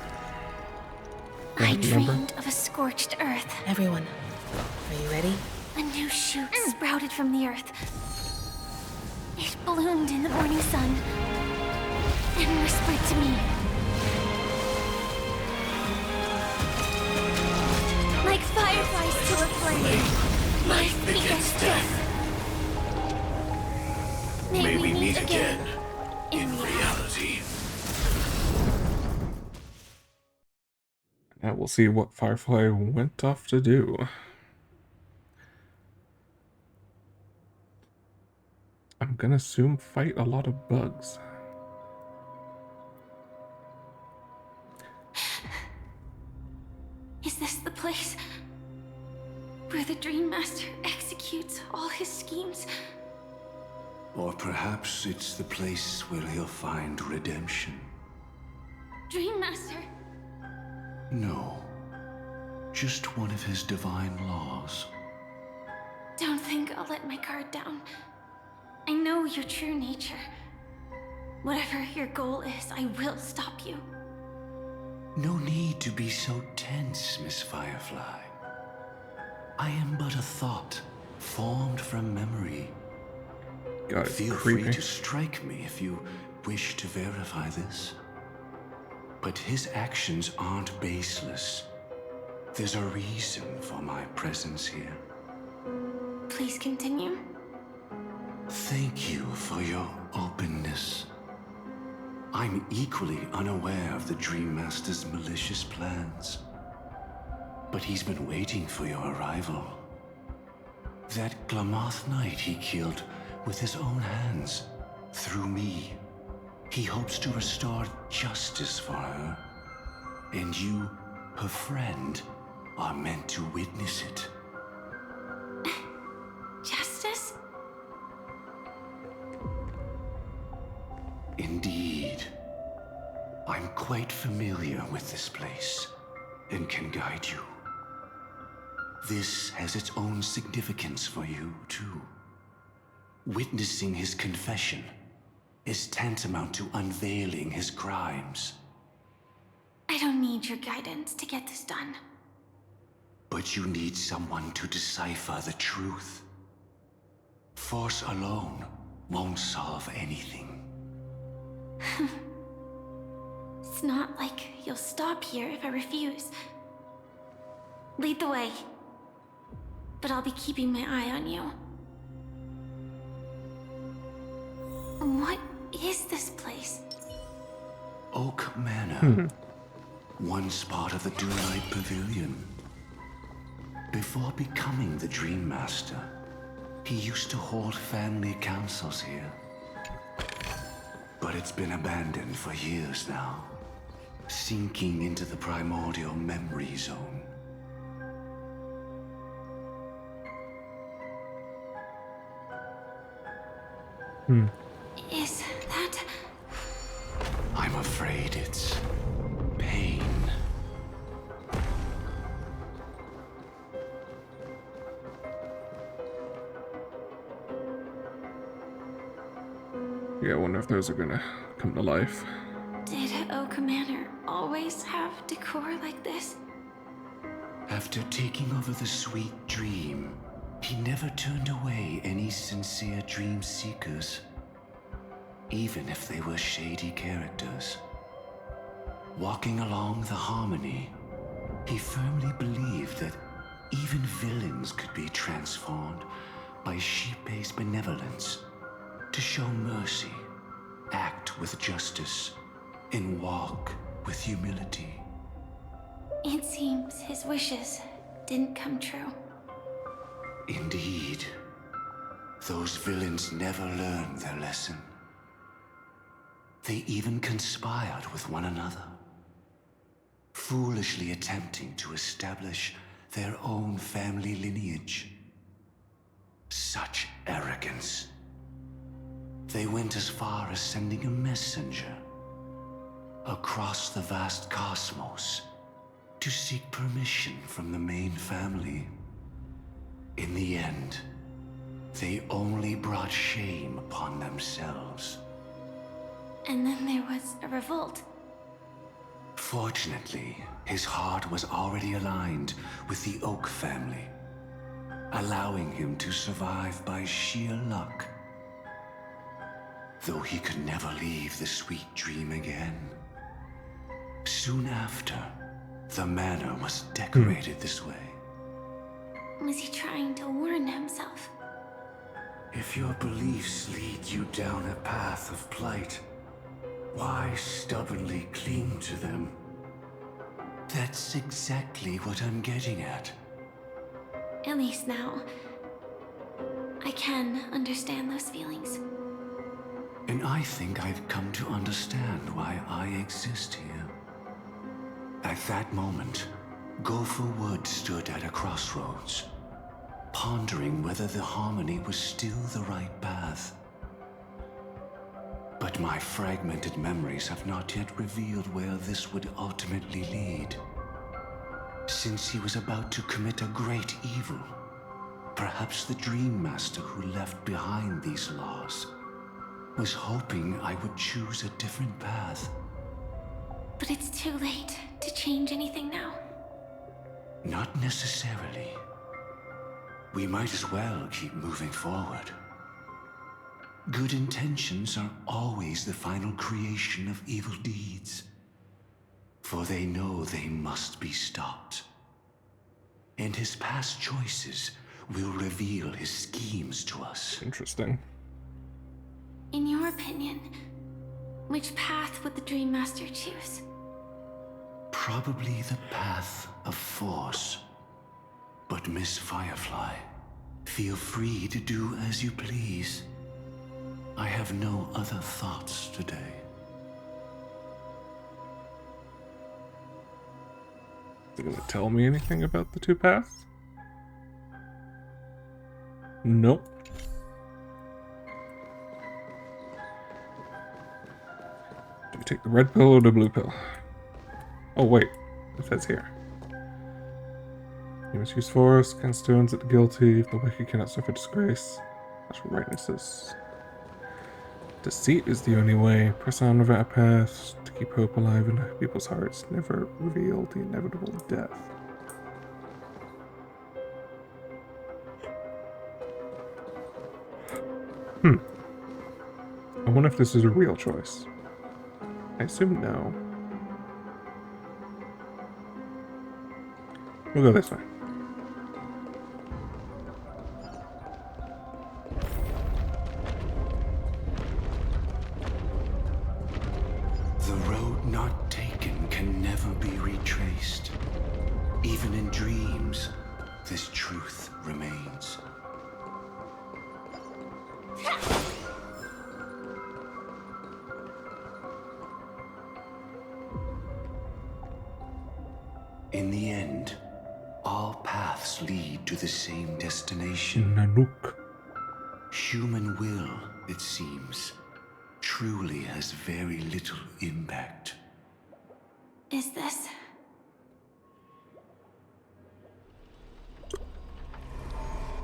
I Remember? dreamed of a scorched earth. Everyone, are you ready? A new shoot sprouted from the earth. It bloomed in the morning sun and whispered to me. Like fireflies to a flame, life begets death. May we meet again in reality. Now we'll see what Firefly went off to do. I'm gonna assume fight a lot of bugs. Is this the place where the Dream Master executes all his schemes? Or perhaps it's the place where he'll find redemption. Dream Master, No. Just one of his divine laws. Don't think I'll let my guard down. I know your true nature. Whatever your goal is, I will stop you. No need to be so tense, Miss Firefly. I am but a thought, formed from memory. Feel free to strike me if you wish to verify this. But his actions aren't baseless. There's a reason for my presence here. Please continue. Thank you for your openness. I'm equally unaware of the Dream Master's malicious plans. But he's been waiting for your arrival. That Glamoth Knight he killed with his own hands, through me. He hopes to restore justice for her. And you, her friend, are meant to witness it. Justice? Indeed. I'm quite familiar with this place, and can guide you. This has its own significance for you, too. Witnessing his confession is tantamount to unveiling his crimes. I don't need your guidance to get this done. But you need someone to decipher the truth. Force alone won't solve anything. It's not like you'll stop here if I refuse. Lead the way. But I'll be keeping my eye on you. What is this place? Oak Manor. Once part of the Dunite Pavilion. Before becoming the Dream Master, he used to hold family councils here. But it's been abandoned for years now, sinking into the primordial memory zone. Is that... I'm afraid it's pain. Yeah, I wonder if those are gonna come to life. Did Oak Manor always have decor like this? After taking over the sweet dream, he never turned away any sincere dream seekers, even if they were shady characters. Walking along the harmony, he firmly believed that even villains could be transformed by sheep-based benevolence to show mercy, act with justice, and walk with humility. It seems his wishes didn't come true. Indeed. Those villains never learned their lesson. They even conspired with one another, foolishly attempting to establish their own family lineage. Such arrogance. They went as far as sending a messenger across the vast cosmos to seek permission from the main family. In the end, they only brought shame upon themselves. And then there was a revolt. Fortunately, his heart was already aligned with the Oak family, allowing him to survive by sheer luck. Though he could never leave the sweet dream again. Soon after, the manor was decorated this way. Was he trying to warn himself? If your beliefs lead you down a path of plight, why stubbornly cling to them? That's exactly what I'm getting at. At least now, I can understand those feelings. And I think I've come to understand why I exist here. At that moment, Gopher Wood stood at a crossroads, pondering whether the harmony was still the right path. But my fragmented memories have not yet revealed where this would ultimately lead. Since he was about to commit a great evil, perhaps the Dream Master who left behind these laws was hoping I would choose a different path. But it's too late to change anything now. Not necessarily. We might as well keep moving forward. Good intentions are always the final creation of evil deeds. For they know they must be stopped. And his past choices will reveal his schemes to us. Interesting. In your opinion, which path would the Dream Master choose? Probably the path of force. But Miss Firefly, feel free to do as you please. I have no other thoughts today. Is it gonna tell me anything about the two paths? Nope. Do we take the red pill or the blue pill? Oh wait, it says here. You must use force against stones at the guilty if the wicked cannot suffer disgrace. That's what rightness is. Deceit is the only way. Press on without a path to keep hope alive in people's hearts. Never reveal the inevitable death. I wonder if this is a real choice. I assume no. We'll go this way. The road not taken can never be retraced. Even in dreams, this truth remains. In the end, all paths lead to the same destination. Nanook. Human will, it seems, truly has very little impact. Is this?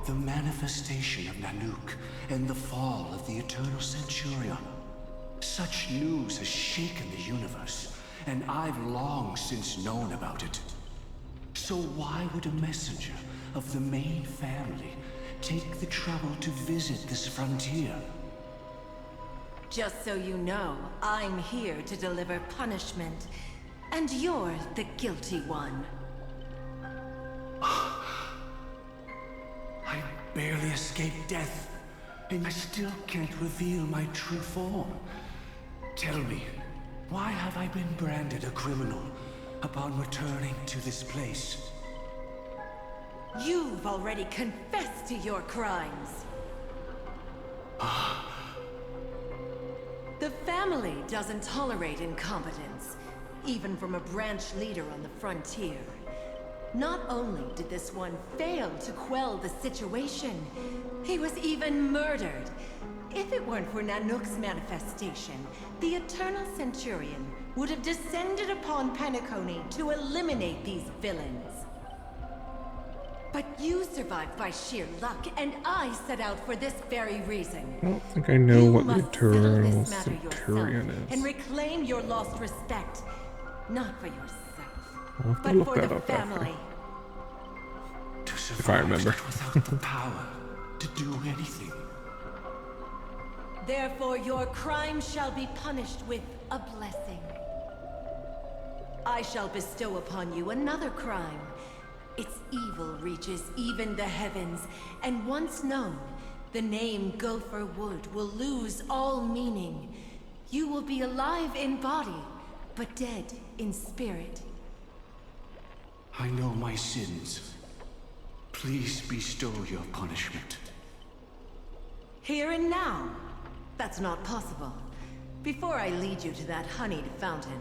The manifestation of Nanook and the fall of the Eternal Centurion. Such news has shaken the universe, and I've long since known about it. So why would a messenger of the main family take the trouble to visit this frontier? Just so you know, I'm here to deliver punishment, and you're the guilty one. I barely escaped death, and I still can't reveal my true form. Tell me, why have I been branded a criminal upon returning to this place? You've already confessed to your crimes. The family doesn't tolerate incompetence, even from a branch leader on the frontier. Not only did this one fail to quell the situation, he was even murdered. If it weren't for Nanook's manifestation, the Eternal Centurion would have descended upon Penacony to eliminate these villains. But you survived by sheer luck, and I set out for this very reason. I don't think I know what the Eternal Centurion is. And reclaim your lost respect. Not for yourself, I'll have to but look for that the up family. If I remember. Without the power to do anything. Therefore, your crime shall be punished with a blessing. I shall bestow upon you another crime. Its evil reaches even the heavens, and once known, the name Gopher Wood will lose all meaning. You will be alive in body, but dead in spirit. I know my sins. Please bestow your punishment. Here and now? That's not possible. Before I lead you to that honeyed fountain,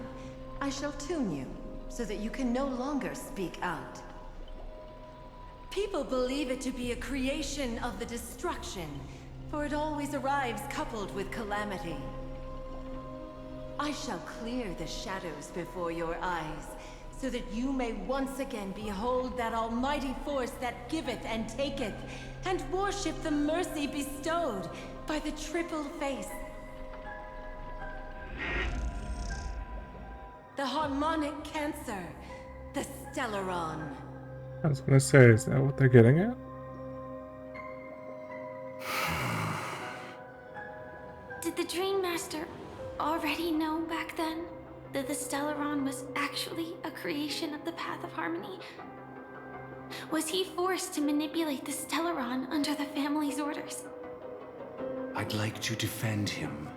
I shall tune you, so that you can no longer speak out. People believe it to be a creation of the destruction, for it always arrives coupled with calamity. I shall clear the shadows before your eyes, so that you may once again behold that almighty force that giveth and taketh, and worship the mercy bestowed by the triple face. The harmonic cancer, the Stellaron. I was gonna say, is that what they're getting at? Did the Dream Master already know back then that the Stellaron was actually a creation of the Path of Harmony? Was he forced to manipulate the Stellaron under the family's orders? I'd like to defend him,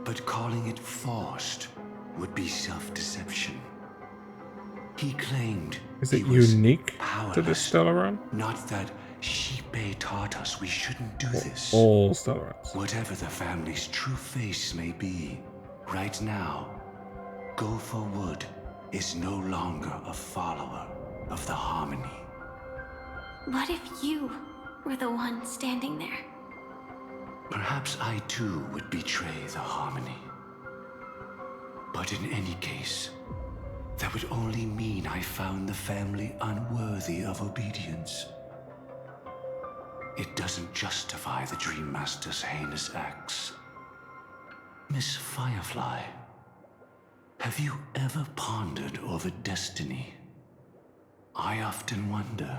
but calling it forced would be self-deception. He claimed Is it unique to the Stellaron? Not that Shipe taught us we shouldn't do this. All Stellarons. Whatever the family's true face may be, right now, Go for Wood is no longer a follower of the Harmony. What if you were the one standing there? Perhaps I too would betray the Harmony. But in any case, that would only mean I found the family unworthy of obedience. It doesn't justify the Dream Master's heinous acts. Miss Firefly, have you ever pondered over destiny? I often wonder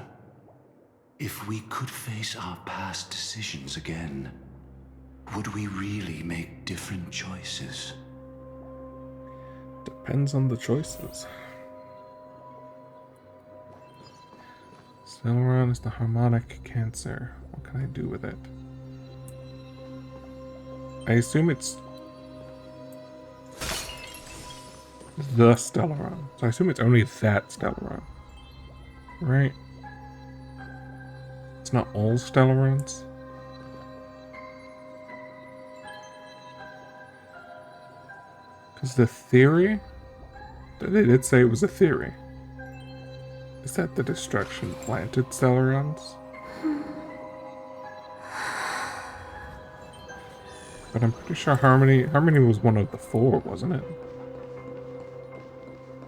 if we could face our past decisions again, would we really make different choices? Depends on the choices. Stellaron is the harmonic cancer. What can I do with it? I assume it's the Stellaron. So I assume it's only that Stellaron. Right? It's not all Stellarons? Because the theory? They did say it was a theory. Is that the destruction planted Stellarons? But I'm pretty sure Harmony was one of the 4, wasn't it?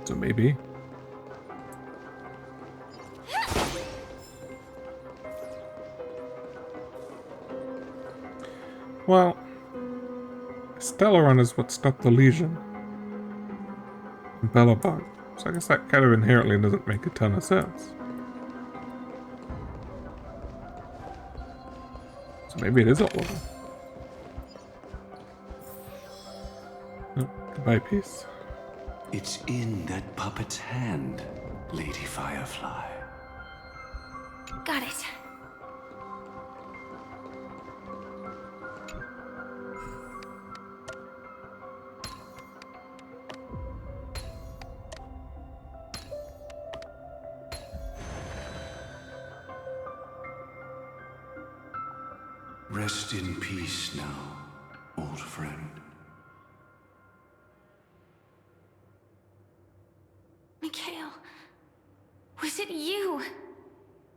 So maybe. Well, Stellaron is what stopped the Legion. Bellabog. So I guess that kind of inherently doesn't make a ton of sense. So maybe it is all of them. Oh, goodbye, peace. It's in that puppet's hand, Lady Firefly. Got it. Rest in peace now, old friend. Mikhail, was it you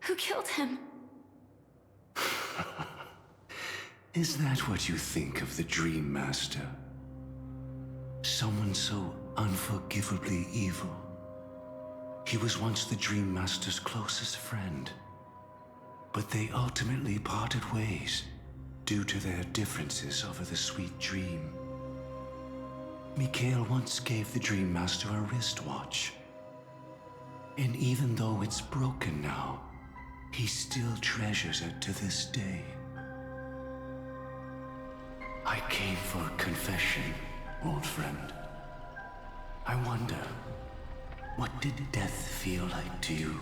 who killed him? Is that what you think of the Dream Master? Someone so unforgivably evil. He was once the Dream Master's closest friend, but they ultimately parted ways due to their differences over the sweet dream. Mikhail once gave the Dream Master a wristwatch. And even though it's broken now, he still treasures it to this day. I came for a confession, old friend. I wonder, what did death feel like to you?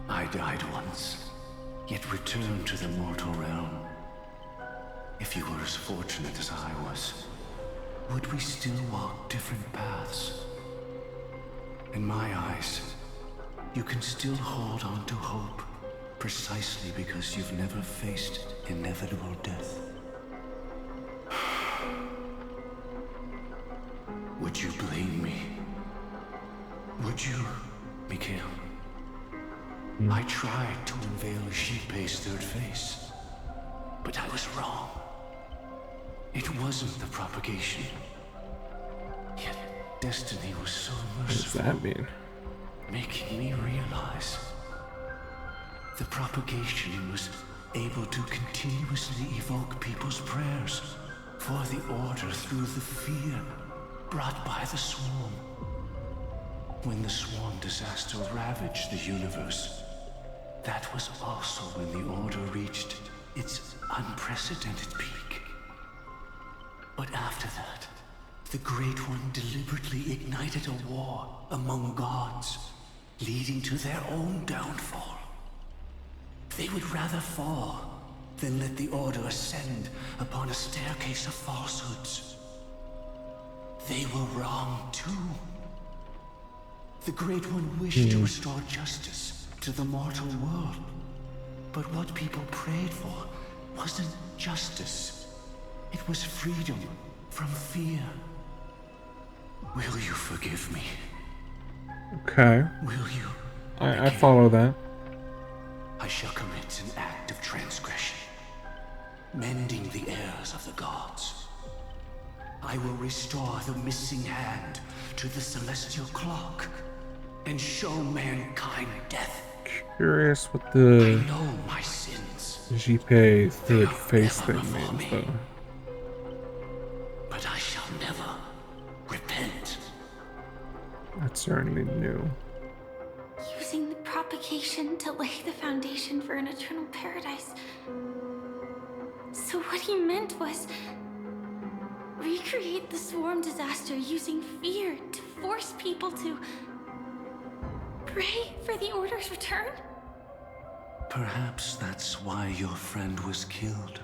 I died once, yet returned to the mortal realm. If you were as fortunate as I was, would we still walk different paths? In my eyes, you can still hold on to hope, precisely because you've never faced inevitable death. Would you blame me? Would you, Mikhail? I tried to unveil Shipe's third face, but I was wrong. It wasn't the propagation. Yet destiny was so What does merciful. that mean? Making me realize the propagation was able to continuously evoke people's prayers for the order through the fear brought by the swarm. When the swarm disaster ravaged the universe, that was also when the order reached its unprecedented peak. But after that, the Great One deliberately ignited a war among gods, leading to their own downfall. They would rather fall than let the Order ascend upon a staircase of falsehoods. They were wrong too. The Great One wished to restore justice to the mortal world. But what people prayed for wasn't justice. It was freedom from fear. Will you forgive me? Okay. Will you? I follow that. I shall commit an act of transgression, mending the errors of the gods. I will restore the missing hand to the celestial clock and show mankind death. Curious what the I know my sins. JP third face thing means, though. But I shall never repent. That's certainly new. Using the propagation to lay the foundation for an eternal paradise. So what he meant was recreate the swarm disaster using fear to force people to pray for the Order's return? Perhaps that's why your friend was killed.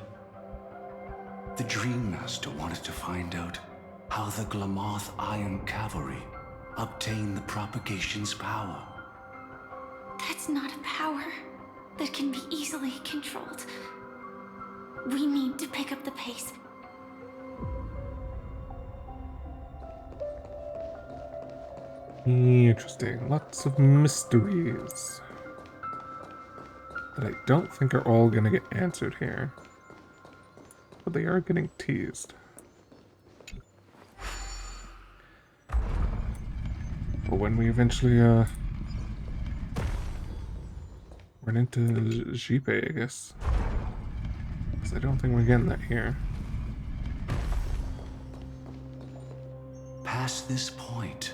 The Dream Master wanted to find out how the Glamoth Iron Cavalry obtained the propagation's power. That's not a power that can be easily controlled. We need to pick up the pace. Interesting. Lots of mysteries that I don't think are all gonna get answered here. But they are getting teased. But when we eventually run into JP, I guess. Because I don't think we're getting that here. Past this point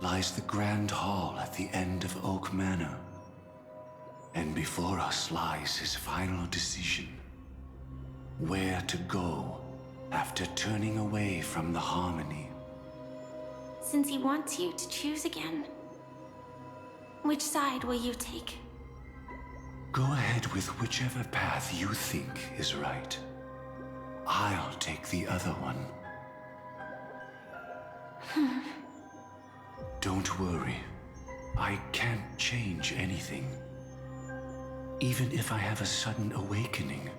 lies the Grand Hall at the end of Oak Manor. And before us lies his final decision. Where to go after turning away from the Harmony. Since he wants you to choose again, which side will you take? Go ahead with whichever path you think is right. I'll take the other one. Don't worry. I can't change anything. Even if I have a sudden awakening,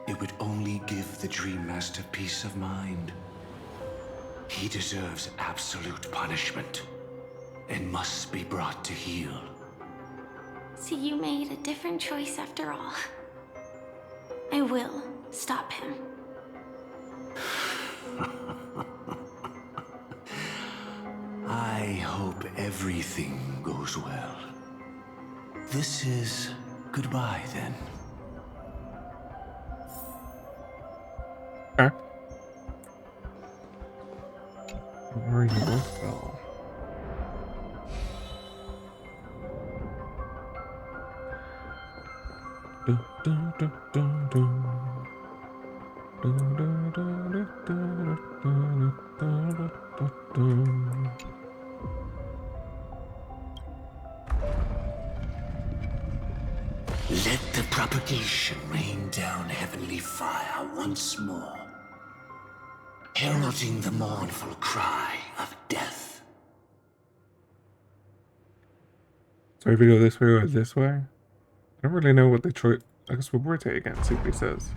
it would only give the Dream Master peace of mind. He deserves absolute punishment and must be brought to heel. So you made a different choice after all. I will stop him. I hope everything goes well. This is goodbye, then. Okay. Where are you with, though? Let the propagation rain down heavenly fire once more, heralding the mournful cry of death. So if we go this way or this way? I don't really know what the choice... I guess we'll rotate again, see what he says.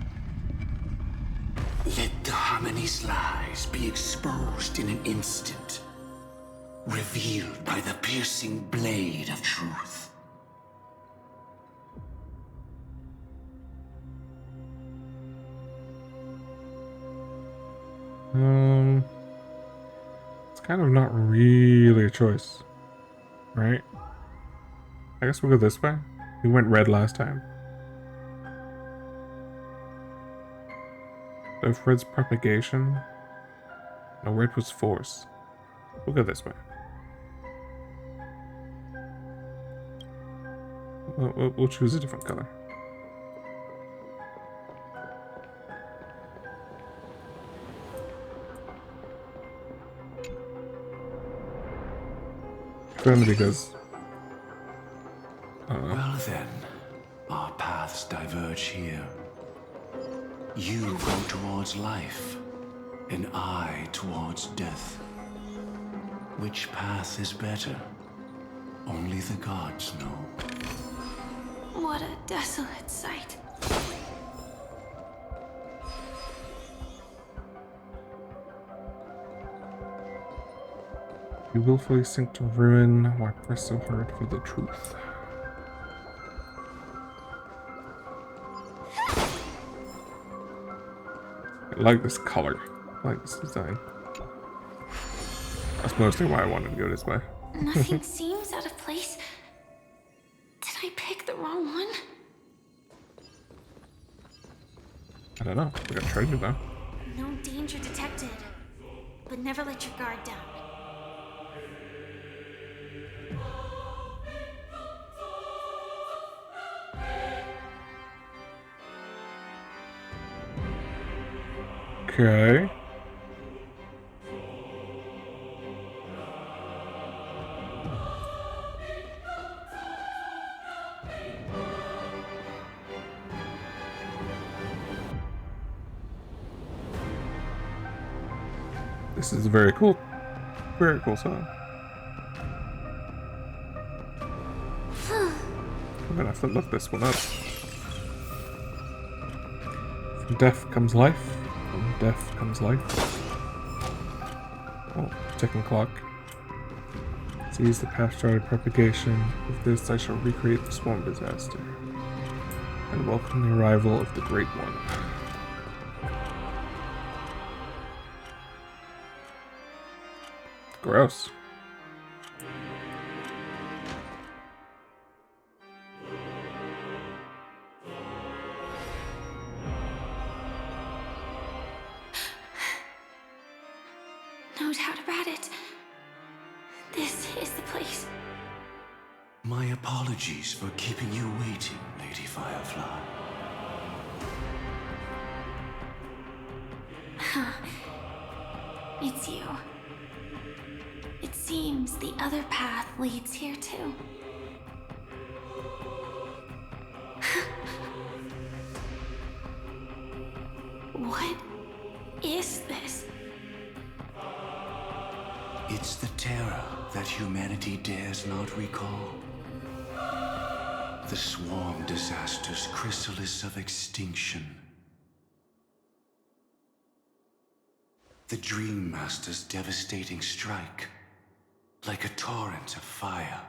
Let the Harmony's lies be exposed in an instant, revealed by the piercing blade of truth. It's kind of not really a choice, right? I guess we'll go this way. We went red last time. So if red's propagation, no, red was force. We'll go this way. We'll choose a different color. Only because... Well then, our paths diverge here. You go towards life, and I towards death. Which path is better? Only the gods know. What a desolate sight. You willfully sink to ruin. Why press so hard for the truth? I like this color. I like this design. That's mostly why I wanted to go this way. Nothing seems out of place. Did I pick the wrong one? I don't know. We got treasure though. No danger detected. But never let your guard down. Okay. This is very cool song. I'm gonna have to look this one up. From death comes life. From death comes life. Oh, ticking clock. Seize the path started propagation. With this, I shall recreate the swarm disaster and welcome the arrival of the Great One. Gross. No doubt about it. This is the place. My apologies for keeping you waiting, Lady Firefly. Huh. It's you. It seems the other path leads here too. What is this? It's the terror that humanity dares not recall. The swarm disaster's chrysalis of extinction. The Dream Master's devastating strike, like a torrent of fire,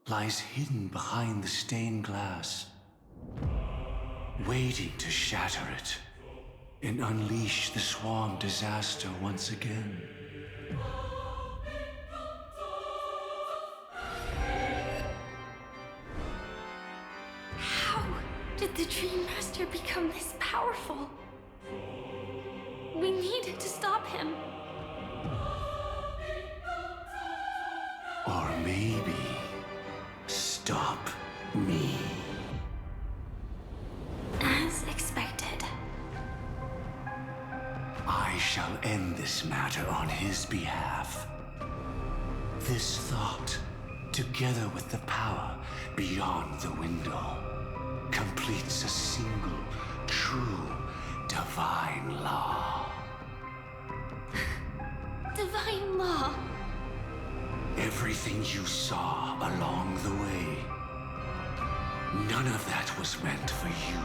lies hidden behind the stained glass, waiting to shatter it and unleash the swarm disaster once again. How did the Dream Master become this powerful? We need to stop him. Or maybe stop me. As expected. I shall end this matter on his behalf. This thought, together with the power beyond the window, completes a single, true, divine law. Divine law. Everything you saw along the way, none of that was meant for you.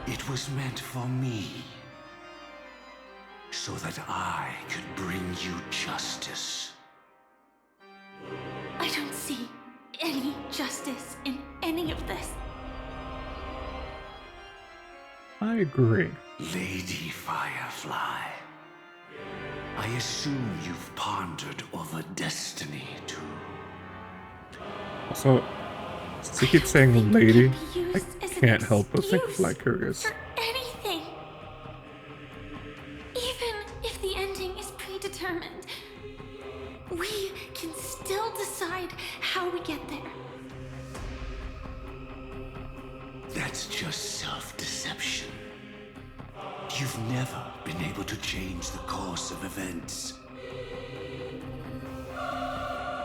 It was meant for me. So that I could bring you justice. I don't see any justice in any of this. I agree. Lady Firefly, I I assume you've pondered over destiny, too. So, since he keeps saying lady, I can't help but think of Lycurgus. Anything. Even if the ending is predetermined, we can still decide how we get there. That's just self-deception. You've never been able to change the course of events.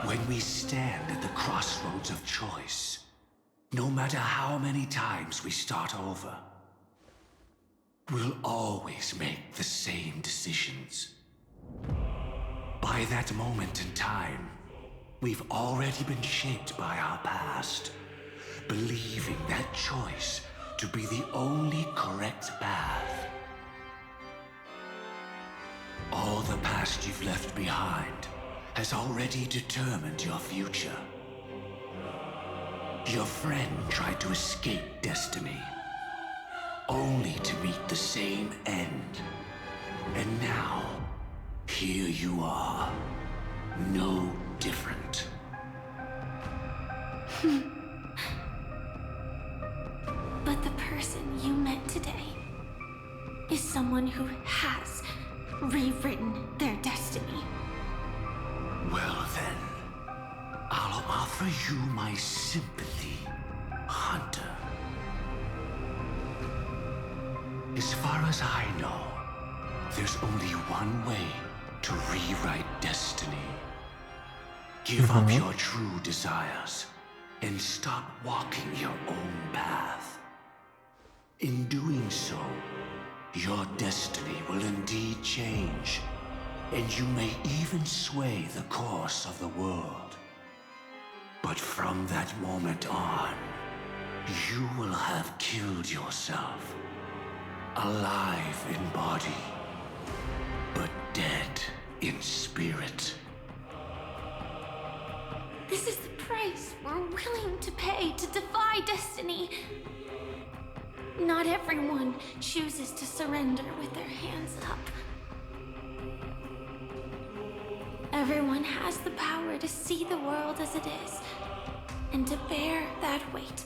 When we stand at the crossroads of choice, no matter how many times we start over, we'll always make the same decisions. By that moment in time, we've already been shaped by our past, believing that choice to be the only correct path. All the past you've left behind has already determined your future. Your friend tried to escape destiny, only to meet the same end. And now, here you are, no different. But the person you met today is someone who has rewritten their destiny. Well then, I'll offer you my sympathy, Hunter. As far as I know, there's only one way to rewrite destiny. Give up your true desires and stop walking your own path. In doing so, your destiny will indeed change, and you may even sway the course of the world. But from that moment on, you will have killed yourself. Alive in body, but dead in spirit. This is the price we're willing to pay to defy destiny. Not everyone chooses to surrender with their hands up. Everyone has the power to see the world as it is, and to bear that weight.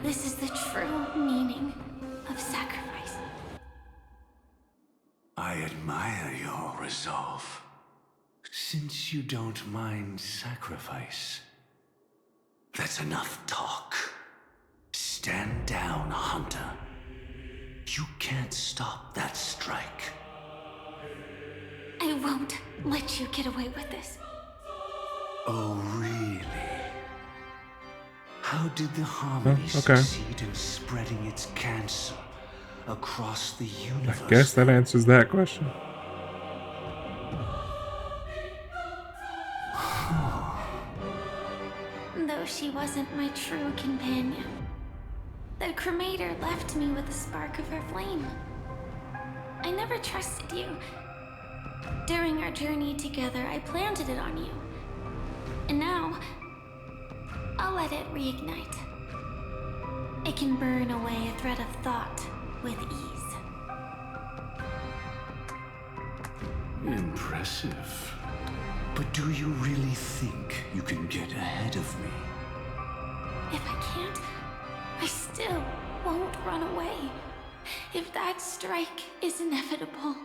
This is the true meaning of sacrifice. I admire your resolve. Since you don't mind sacrifice, that's enough talk. Stand down, Hunter. You can't stop that strike. I won't let you get away with this. Oh, really? How did the Harmony succeed in spreading its cancer across the universe? I guess that answers that question. Though she wasn't my true companion, the cremator left me with a spark of her flame. I never trusted you. During our journey together, I planted it on you. And now, I'll let it reignite. It can burn away a thread of thought with ease. Impressive. But do you really think you can get ahead of me? If I can't, I still won't run away. If that strike is inevitable,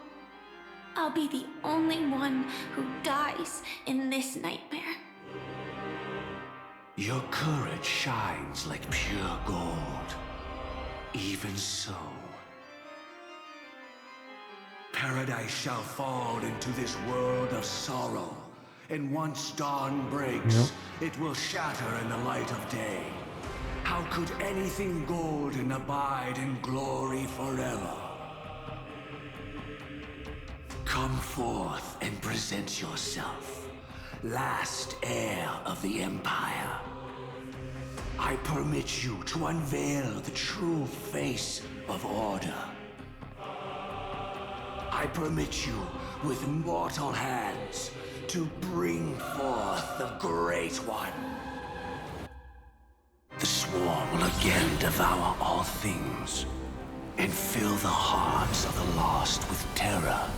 I'll be the only one who dies in this nightmare. Your courage shines like pure gold. Even so, paradise shall fall into this world of sorrow, and once dawn breaks, it will shatter in the light of day. How could anything golden abide in glory forever? Come forth and present yourself, last heir of the Empire. I permit you to unveil the true face of order. I permit you, with mortal hands, to bring forth the Great One. The Swarm will again devour all things, and fill the hearts of the lost with terror.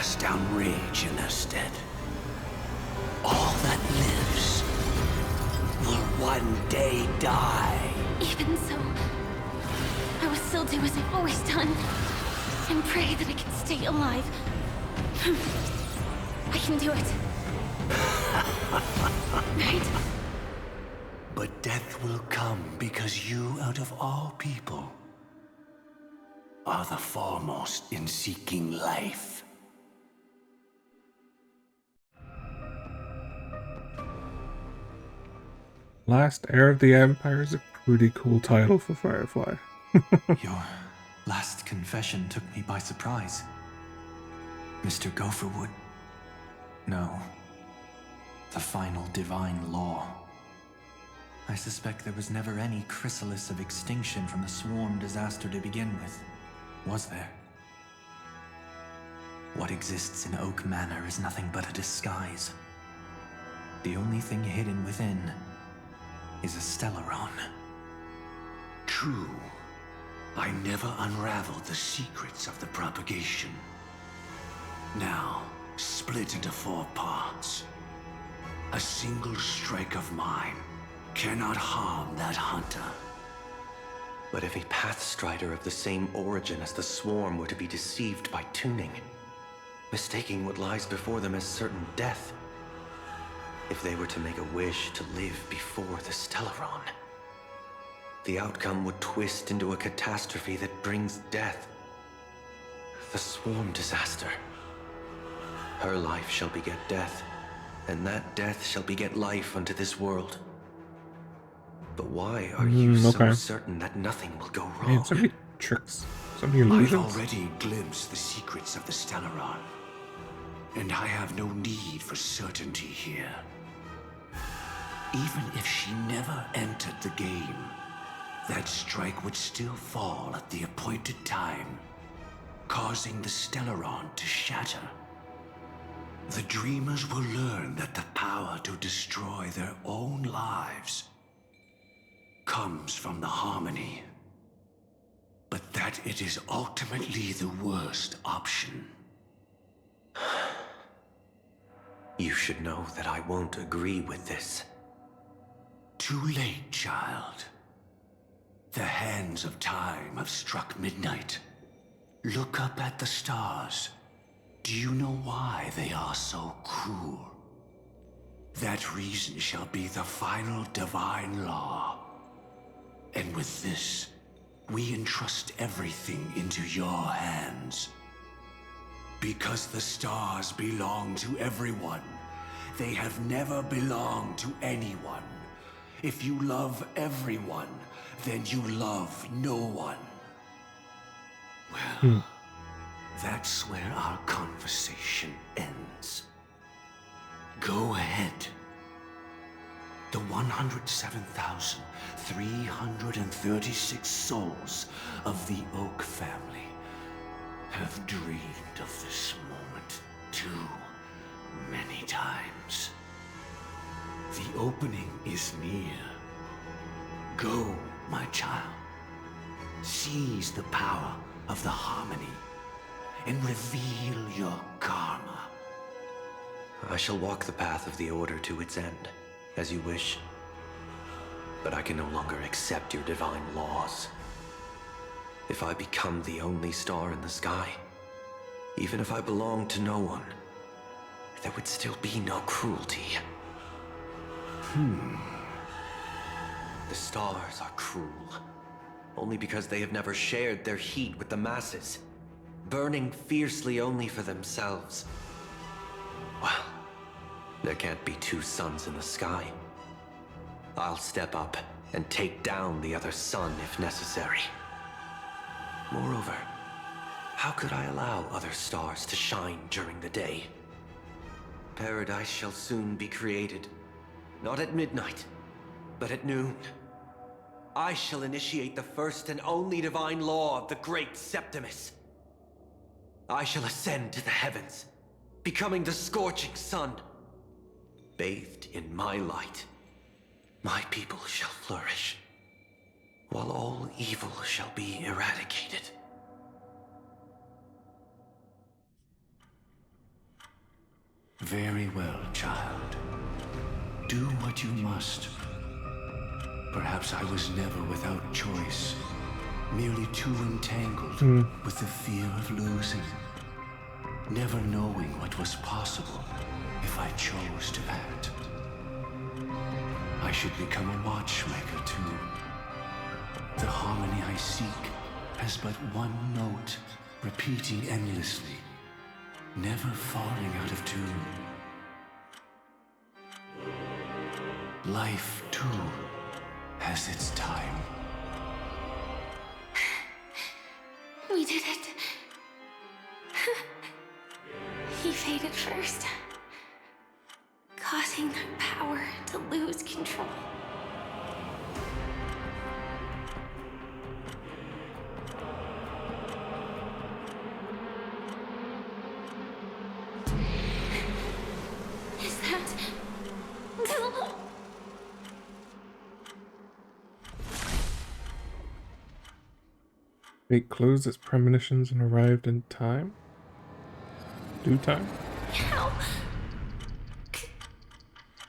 cast down rage in their stead. All that lives will one day die. Even so, I will still do as I've always done, and pray that I can stay alive. I can do it. Right? But death will come because you, out of all people, are the foremost in seeking life. Last Heir of the Empire is a pretty cool title for Firefly. Your last confession took me by surprise. Mr. Gopherwood. No. The final divine law. I suspect there was never any chrysalis of extinction from the swarm disaster to begin with. Was there? What exists in Oak Manor is nothing but a disguise. The only thing hidden within is a Stellaron. True. I never unraveled the secrets of the propagation. Now, split into 4 parts. A single strike of mine cannot harm that hunter. But if a Pathstrider of the same origin as the Swarm were to be deceived by tuning, mistaking what lies before them as certain death, if they were to make a wish to live before the Stellaron, the outcome would twist into a catastrophe that brings death. The Swarm disaster. Her life shall beget death, and that death shall beget life unto this world. But why are you so certain that nothing will go wrong? Man, so many tricks, so many illusions. I've already glimpsed the secrets of the Stellaron, and I have no need for certainty here. Even if she never entered the game, that strike would still fall at the appointed time, causing the Stellaron to shatter. The Dreamers will learn that the power to destroy their own lives comes from the harmony, but that it is ultimately the worst option. You should know that I won't agree with this. Too late, child. The hands of time have struck midnight. Look up at the stars. Do you know why they are so cruel? That reason shall be the final divine law. And with this, we entrust everything into your hands. Because the stars belong to everyone, they have never belonged to anyone. If you love everyone, then you love no one. Well, that's where our conversation ends. Go ahead. The 107,336 souls of the Oak family have dreamed of this moment too many times. The opening is near. Go, my child. Seize the power of the harmony and reveal your karma. I shall walk the path of the Order to its end, as you wish. But I can no longer accept your divine laws. If I become the only star in the sky, even if I belong to no one, there would still be no cruelty. The stars are cruel, only because they have never shared their heat with the masses, burning fiercely only for themselves. Well, there can't be 2 suns in the sky. I'll step up and take down the other sun if necessary. Moreover, how could I allow other stars to shine during the day? Paradise shall soon be created, not at midnight, but at noon. I shall initiate the first and only divine law of the great Septimus. I shall ascend to the heavens, becoming the scorching sun. Bathed in my light, my people shall flourish, while all evil shall be eradicated. Very well, child. Do what you must. Perhaps I was never without choice, merely too entangled with the fear of losing, never knowing what was possible if I chose to act. I should become a watchmaker too. The harmony I seek has but one note, repeating endlessly, never falling out of tune. Life, too, has its time. We did it. He faded first, causing their power to lose control. Is that... Fate closed its premonitions and arrived in time? Due time? How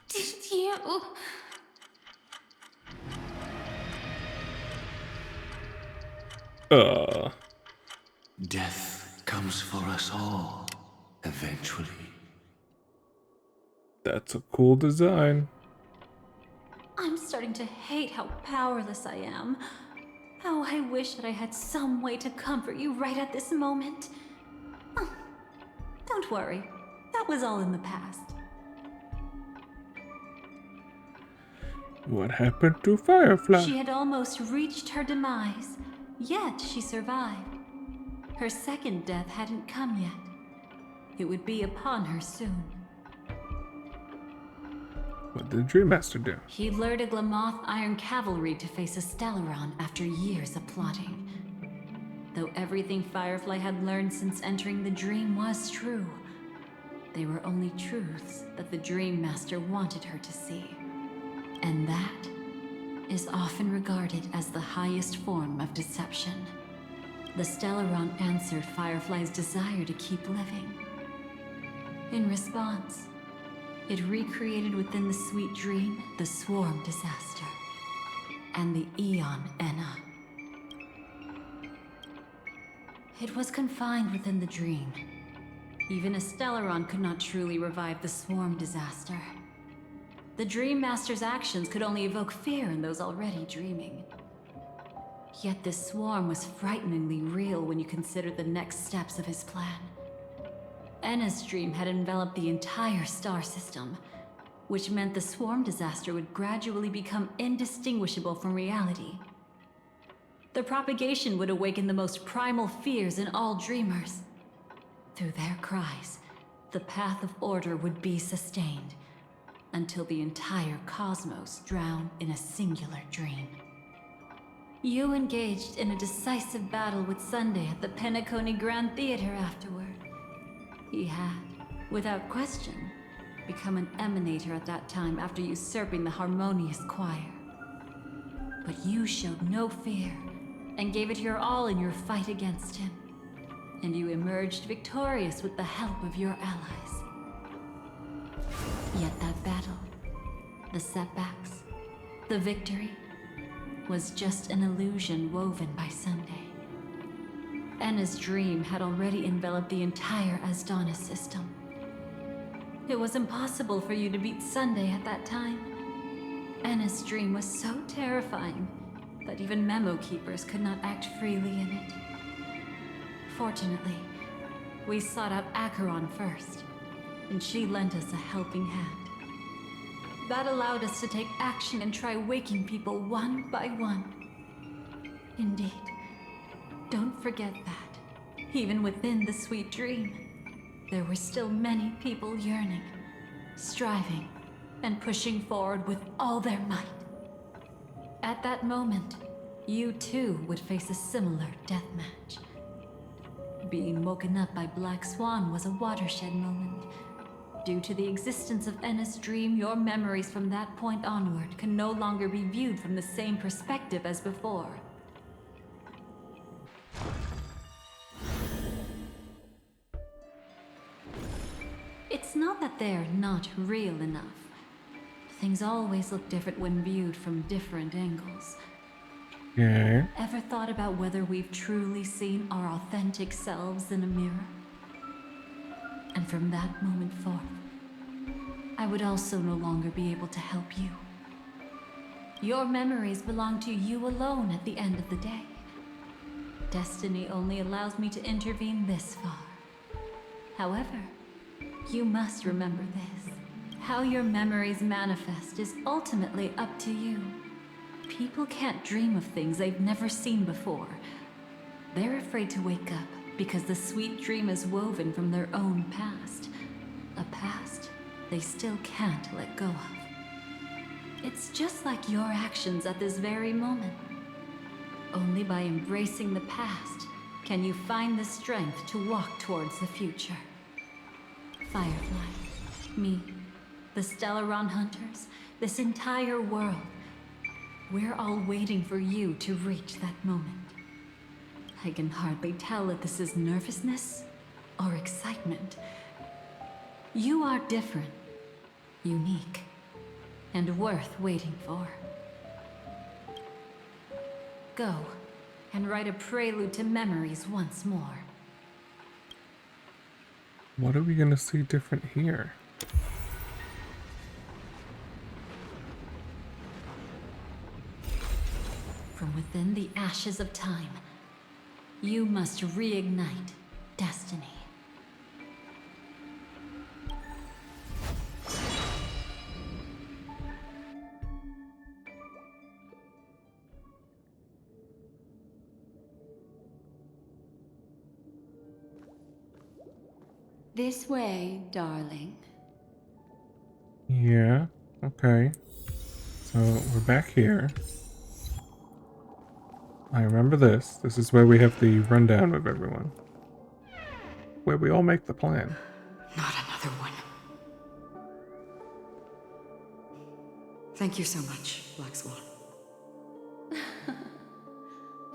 did you... Death comes for us all, eventually. That's a cool design. I'm starting to hate how powerless I am. How I wish that I had some way to comfort you right at this moment. Oh, don't worry, that was all in the past. What happened to Firefly? She had almost reached her demise, yet she survived. Her second death hadn't come yet. It would be upon her soon. What did Dream Master do? He lured a Glamoth Iron Cavalry to face a Stellaron after years of plotting. Though everything Firefly had learned since entering the dream was true, they were only truths that the Dream Master wanted her to see. And that is often regarded as the highest form of deception. The Stellaron answered Firefly's desire to keep living. In response, it recreated within the sweet dream the Swarm disaster and the Eon Enna. It was confined within the dream. Even a Stellaron could not truly revive the Swarm disaster. The Dream Master's actions could only evoke fear in those already dreaming. Yet this swarm was frighteningly real when you consider the next steps of his plan. Enna's dream had enveloped the entire star system, which meant the swarm disaster would gradually become indistinguishable from reality. The propagation would awaken the most primal fears in all dreamers. Through their cries, the path of order would be sustained, until the entire cosmos drowned in a singular dream. You engaged in a decisive battle with Sunday at the Penacony Grand Theater afterward. He had, without question, become an emanator at that time after usurping the harmonious choir. But you showed no fear, and gave it your all in your fight against him. And you emerged victorious with the help of your allies. Yet that battle, the setbacks, the victory, was just an illusion woven by Sunday. Enna's dream had already enveloped the entire Asdana system. It was impossible for you to beat Sunday at that time. Enna's dream was so terrifying that even memo keepers could not act freely in it. Fortunately, we sought out Acheron first, and she lent us a helping hand. That allowed us to take action and try waking people one by one. Indeed, don't forget that, even within the sweet dream, there were still many people yearning, striving, and pushing forward with all their might. At that moment, you too would face a similar deathmatch. Being woken up by Black Swan was a watershed moment. Due to the existence of Enna's dream, your memories from that point onward can no longer be viewed from the same perspective as before. It's It's not that they're not real enough. Things always look different when viewed from different angles. Yeah. Ever thought about whether we've truly seen our authentic selves in a mirror? And from that moment forth, I would also no longer be able to help you. Your memories belong to you alone at the end of the day. Destiny only allows me to intervene this far. However, you must remember this. How your memories manifest is ultimately up to you. People can't dream of things they've never seen before. They're afraid to wake up because the sweet dream is woven from their own past. A past they still can't let go of. It's just like your actions at this very moment. Only by embracing the past can you find the strength to walk towards the future. Firefly, me, the Stellaron Hunters, this entire world. We're all waiting for you to reach that moment. I can hardly tell if this is nervousness or excitement. You are different, unique, and worth waiting for. Go and write a prelude to memories once more. What are we gonna see different here? From within the ashes of time, you must reignite destiny. This way, darling. Yeah, okay. So we're back here. I remember this. This is where we have the rundown of everyone. Where we all make the plan. Not another one. Thank you so much, Black Swan.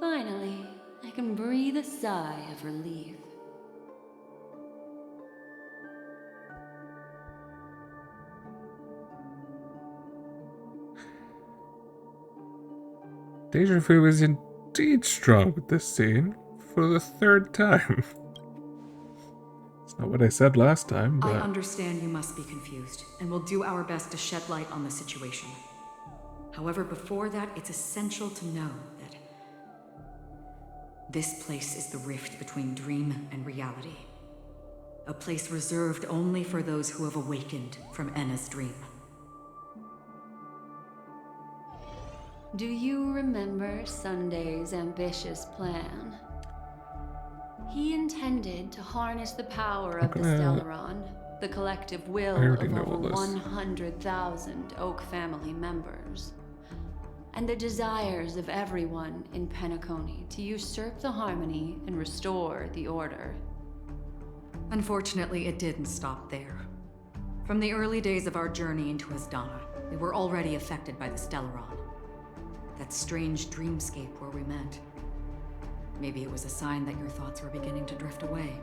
Finally, I can breathe a sigh of relief. Deja vu is indeed strong with this scene for the third time. It's not what I said last time, but... I understand you must be confused, and we'll do our best to shed light on the situation. However, before that, it's essential to know that this place is the rift between dream and reality. A place reserved only for those who have awakened from Enna's dream. Do you remember Sunday's ambitious plan? He intended to harness the power of the Stellaron, the collective will of over 100,000 Oak family members, and the desires of everyone in Penacony to usurp the harmony and restore the order. Unfortunately, it didn't stop there. From the early days of our journey into Asdana, we were already affected by the Stellaron. That strange dreamscape where we met. Maybe it was a sign that your thoughts were beginning to drift away.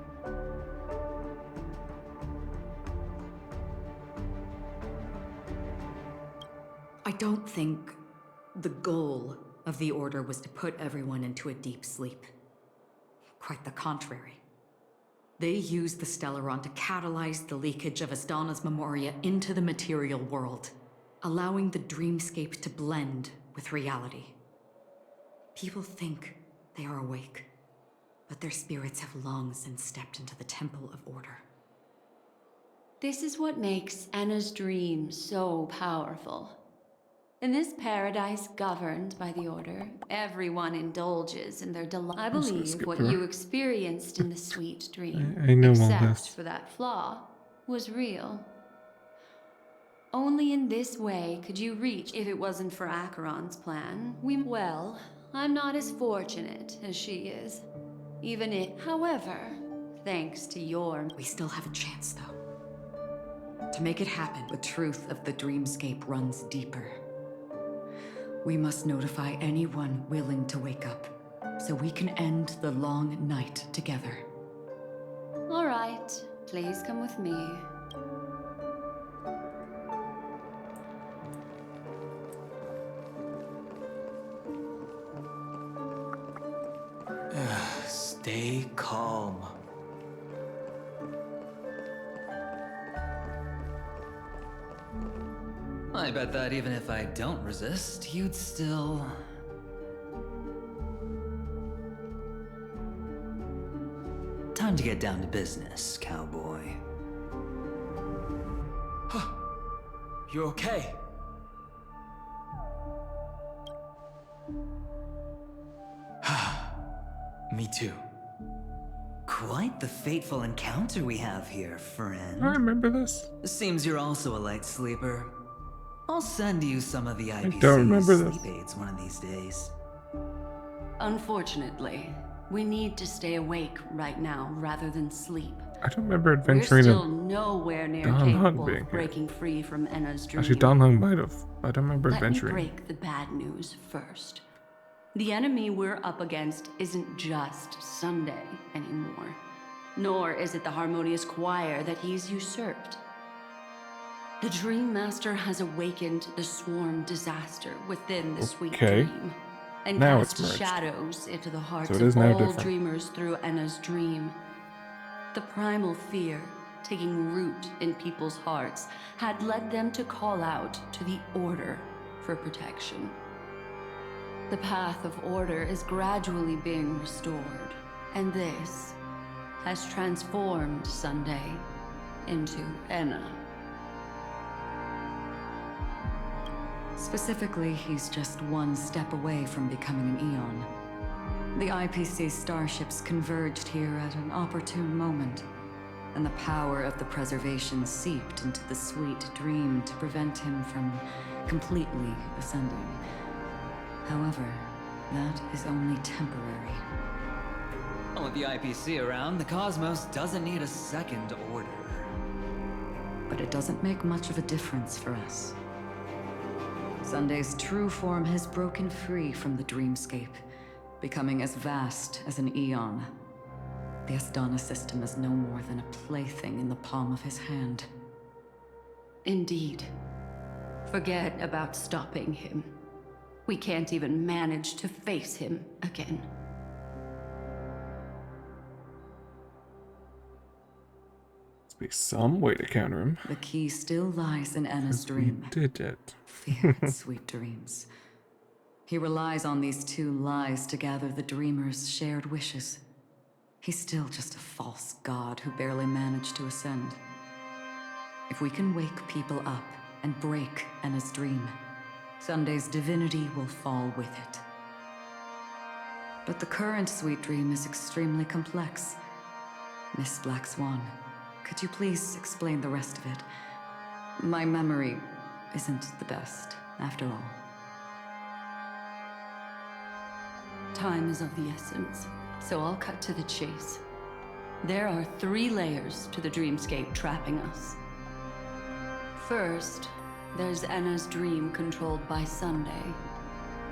I don't think the goal of the Order was to put everyone into a deep sleep. Quite the contrary. They used the Stellaron to catalyze the leakage of Asdana's memoria into the material world, allowing the dreamscape to blend with reality. People think they are awake, but their spirits have long since stepped into the Temple of Order. This is what makes Enna's dream so powerful. In this paradise governed by the Order, everyone indulges in their delight. I believe what you experienced in the sweet dream, I know all except this. for that flaw, was real. Only in this way could you reach. If it wasn't for Acheron's plan, well, I'm not as fortunate as she is. Even it, however, thanks to your... We still have a chance, though. To make it happen, the truth of the dreamscape runs deeper. We must notify anyone willing to wake up, so we can end the long night together. All right, please come with me. home. I bet that even if I don't resist, you'd still... Time to get down to business, cowboy. You okay? Me too. Quite the fateful encounter we have here, friend. I remember this. Seems you're also a light sleeper. I'll send you some of the IPC's don't remember this. sleep aids one of these days. Unfortunately, we need to stay awake right now rather than sleep. I don't remember We're adventuring still in nowhere near Dan Hung capable being of here. breaking free from Enna's dream. Actually, Dan Hung might have. I don't remember Let me adventuring. break the bad news first. The enemy we're up against isn't just Sunday anymore. Nor is it the harmonious choir that he's usurped. The Dream Master has awakened the swarm disaster within the sweet dream. And Now cast it's merged. shadows into the hearts So it of is now all different. dreamers through Enna's dream. The primal fear taking root in people's hearts had led them to call out to the Order for protection. The path of order is gradually being restored, and this has transformed Sunday into Enna. Specifically, he's just one step away from becoming an Eon. The IPC starships converged here at an opportune moment, and the power of the preservation seeped into the sweet dream to prevent him from completely ascending. However, that is only temporary. Well, with the IPC around, the cosmos doesn't need a second order. But it doesn't make much of a difference for us. Sunday's true form has broken free from the dreamscape, becoming as vast as an Eon. The Astana system is no more than a plaything in the palm of his hand. Indeed. Forget about stopping him. We can't even manage to face him again. Must be some way to counter him. The key still lies in Enna's dream. We did it. Feared sweet dreams. He relies on these two lies to gather the dreamers' shared wishes. He's still just a false god who barely managed to ascend. If we can wake people up and break Enna's dream, Sunday's divinity will fall with it. But the current sweet dream is extremely complex. Miss Black Swan, could you please explain the rest of it? My memory isn't the best, after all. Time is of the essence, so I'll cut to the chase. There are 3 layers to the dreamscape trapping us. First, there's Enna's dream controlled by Sunday.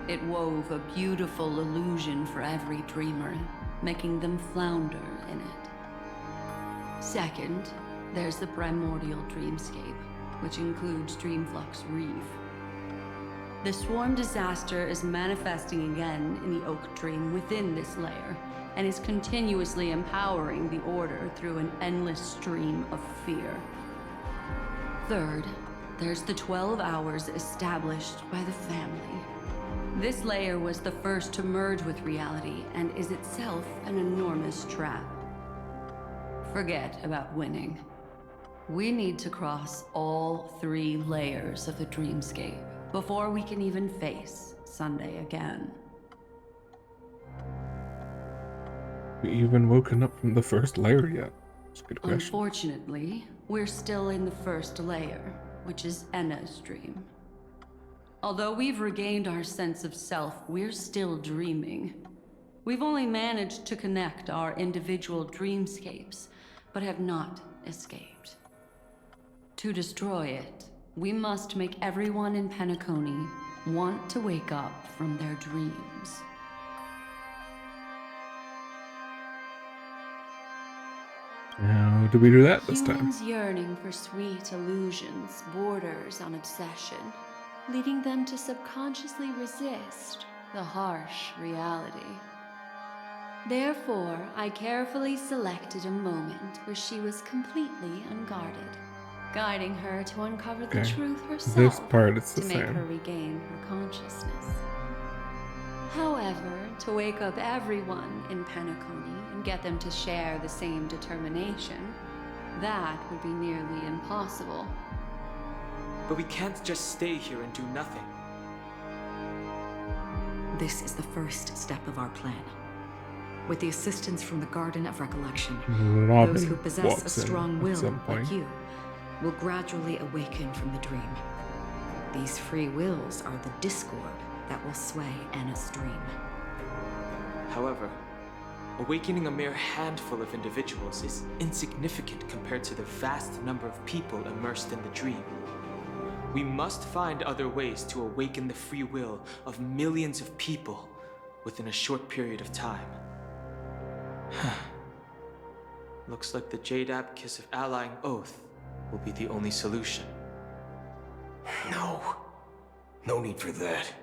It wove a beautiful illusion for every dreamer, making them flounder in it. Second, there's the primordial dreamscape, which includes Dreamflux Reef. The swarm disaster is manifesting again in the Oak Dream within this layer, and is continuously empowering the Order through an endless stream of fear. Third, there's the 12 hours established by the family. This layer was the first to merge with reality and is itself an enormous trap. Forget about winning. We need to cross all 3 layers of the dreamscape before we can even face Sunday again. We even woken up from the first layer yet? That's a good question. Unfortunately, we're still in the first layer, which is Enna's dream. Although we've regained our sense of self, we're still dreaming. We've only managed to connect our individual dreamscapes, but have not escaped. To destroy it, we must make everyone in Penacony want to wake up from their dreams. How do we do that this time? Humans yearning for sweet illusions borders on obsession, leading them to subconsciously resist the harsh reality. Therefore, I carefully selected a moment where she was completely unguarded, guiding her to uncover the truth herself This part is the to make same. her regain her consciousness. However, to wake up everyone in Penacony and get them to share the same determination, that would be nearly impossible. But we can't just stay here and do nothing. This is the first step of our plan. With the assistance from the Garden of Recollection, Robin those who possess a walks in strong at will, some point. like you, will gradually awaken from the dream. These free wills are the discord that will sway Anna's dream. However, awakening a mere handful of individuals is insignificant compared to the vast number of people immersed in the dream. We must find other ways to awaken the free will of millions of people within a short period of time. Looks like the Jade Abacus of Allying Oath will be the only solution. No. No need for that.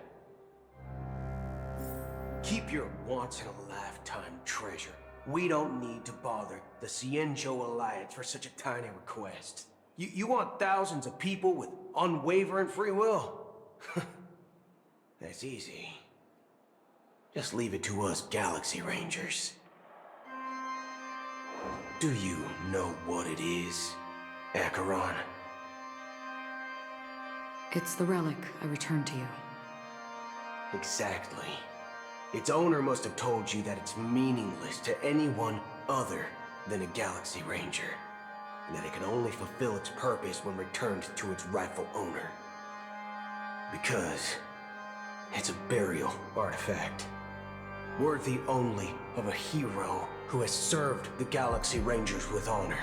Keep your once-in-a-lifetime treasure. We don't need to bother the Cienjo Alliance for such a tiny request. You want thousands of people with unwavering free will? That's easy. Just leave it to us Galaxy Rangers. Do you know what it is, Acheron? It's the relic I returned to you. Exactly. Its owner must have told you that it's meaningless to anyone other than a Galaxy Ranger, and that it can only fulfill its purpose when returned to its rightful owner. Because it's a burial artifact, worthy only of a hero who has served the Galaxy Rangers with honor.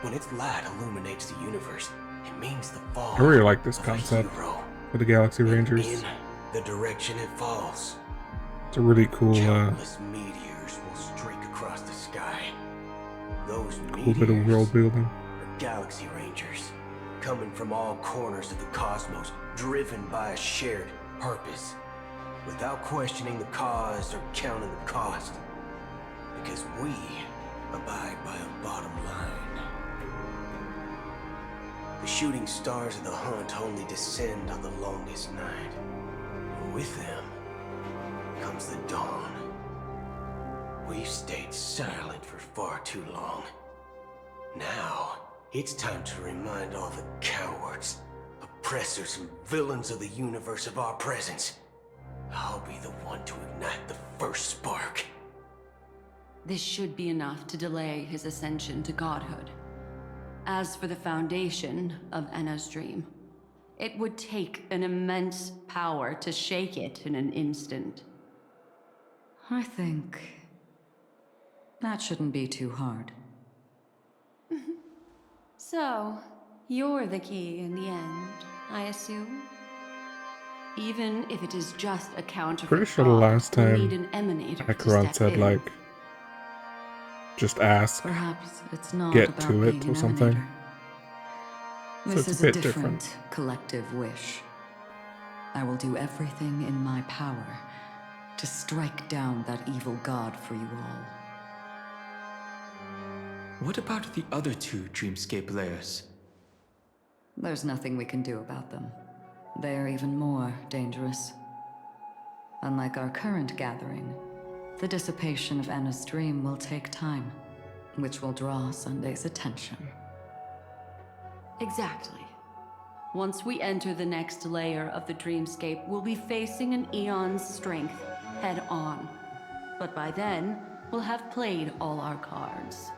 When its light illuminates the universe, it means the fall I really like this of concept a hero. for the Galaxy Rangers. In the direction it falls, It's a really cool, countless meteors will streak across the sky. Those cool bit of world building. are Galaxy Rangers, coming from all corners of the cosmos, driven by a shared purpose, without questioning the cause or counting the cost. Because we abide by a bottom line. The shooting stars of the hunt only descend on the longest night. And with them comes the dawn. We've stayed silent for far too long. Now, it's time to remind all the cowards, oppressors, and villains of the universe of our presence. I'll be the one to ignite the first spark. This should be enough to delay his ascension to godhood. As for the foundation of Anna's dream, it would take an immense power to shake it in an instant. I think that shouldn't be too hard. So, you're the key in the end, I assume? Even if it is just a counterfeit, Pretty sure the last we'll time need an emanator to Acheron step said in. like, just ask, Perhaps it's not get about to it being or an something. emanator. So This it's is a a bit different. different collective wish. I will do everything in my power to strike down that evil god for you all. What about the other two dreamscape layers? There's nothing we can do about them. They are even more dangerous. Unlike our current gathering, the dissipation of Anna's dream will take time, which will draw Sunday's attention. Exactly. Once we enter the next layer of the dreamscape, we'll be facing an eon's strength head on. But by then, we'll have played all our cards.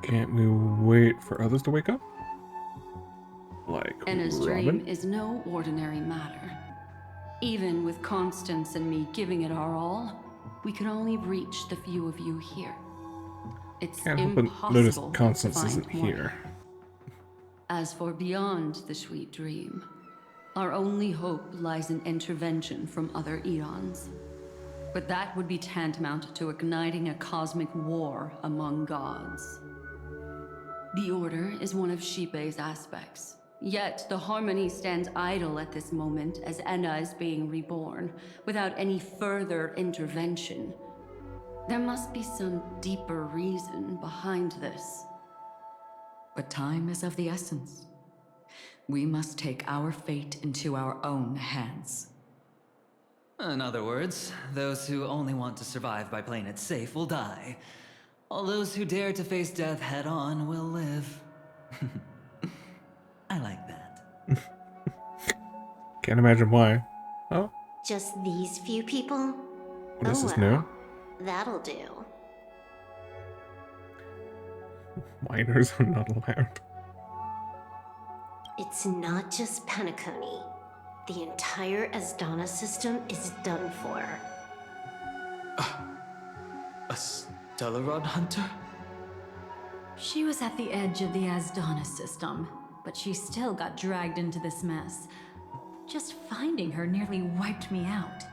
Can't we wait for others to wake up? Like Anna's Robin? dream is no ordinary matter. Even with Constance and me giving it our all, we can only reach the few of you here. It's Can't help but notice impossible Constance to isn't find more. here. As for beyond the sweet dream, our only hope lies in intervention from other eons. But that would be tantamount to igniting a cosmic war among gods. The Order is one of Shipei's aspects, Yet the Harmony stands idle at this moment as Enna is being reborn, without any further intervention. There must be some deeper reason behind this. But time is of the essence. We must take our fate into our own hands. In other words, those who only want to survive by playing it safe will die. All those who dare to face death head-on will live. I like that. Can't imagine why. Oh. Just these few people? This is new. That'll do. Minors are not allowed. It's not just Penacony. The entire Asdana system is done for. A Stellaron hunter? She was at the edge of the Asdana system, but she still got dragged into this mess. Just finding her nearly wiped me out.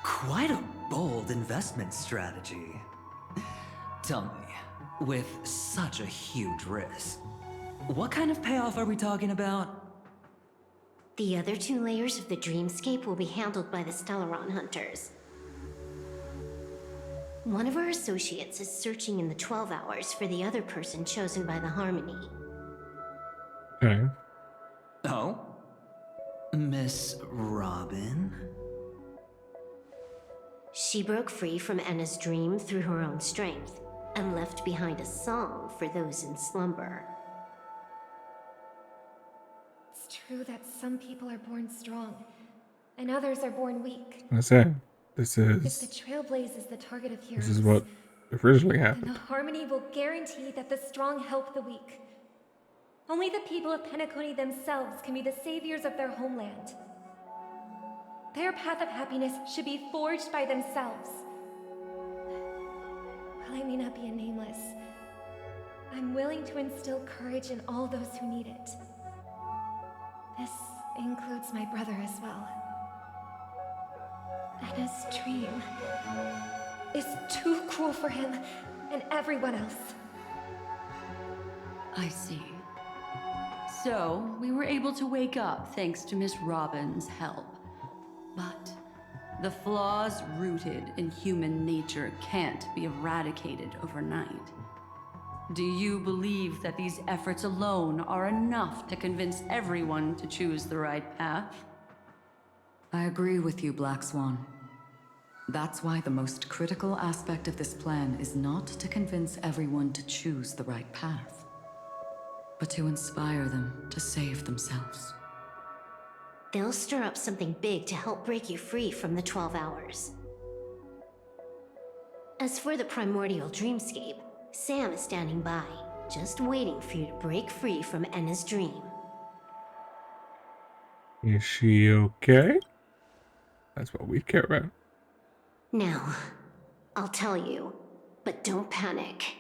Quite a bold investment strategy. Tell me, with such a huge risk, what kind of payoff are we talking about? The other 2 layers of the dreamscape will be handled by the Stellaron hunters. One of our associates is searching in the 12 hours for the other person chosen by the Harmony. Okay. Oh? Miss Robin? She broke free from Enna's dream through her own strength, and left behind a song for those in slumber. It's true that some people are born strong, and others are born weak. I say, this If the is Trailblaze is the target of heroes, this is what originally then happened. the Harmony will guarantee that the strong help the weak. Only the people of Penacony themselves can be the saviors of their homeland. Their path of happiness should be forged by themselves. While I may not be a nameless, I'm willing to instill courage in all those who need it. This includes my brother as well. Enna's dream is too cruel for him and everyone else. I see. So, we were able to wake up thanks to Miss Robin's help. But the flaws rooted in human nature can't be eradicated overnight. Do you believe that these efforts alone are enough to convince everyone to choose the right path? I agree with you, Black Swan. That's why the most critical aspect of this plan is not to convince everyone to choose the right path, but to inspire them to save themselves. They'll stir up something big to help break you free from the 12 hours. As for the primordial dreamscape, Sam is standing by, just waiting for you to break free from Enna's dream. Is she okay? That's what we care about. Now, I'll tell you, but don't panic.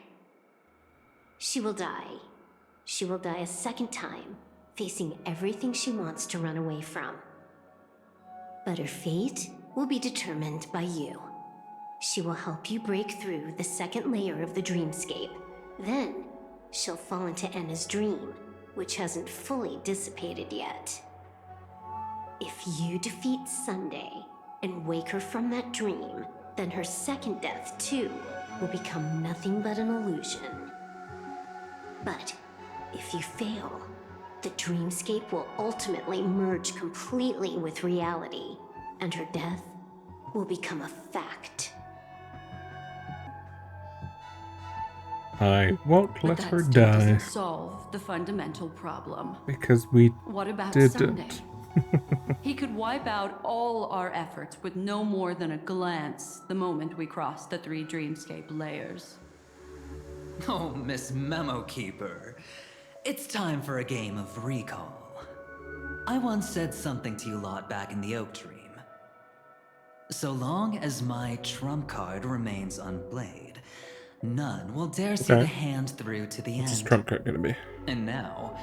She will die. She will die a second time, facing everything she wants to run away from. But her fate will be determined by you. She will help you break through the second layer of the dreamscape. Then, she'll fall into Enna's dream, which hasn't fully dissipated yet. If you defeat Sunday and wake her from that dream, then her second death, too, will become nothing but an illusion. But if you fail, the dreamscape will ultimately merge completely with reality, and her death will become a fact. I won't let her But that die. doesn't solve the fundamental problem. Because we What about didn't. Sunday? He could wipe out all our efforts with no more than a glance the moment we cross the 3 dreamscape layers. Oh, Miss Memo Keeper. It's time for a game of recall. I once said something to you lot back in the Oak Dream. So long as my trump card remains unplayed, none will dare see the hand through to the end. What's his trump card gonna be? And now,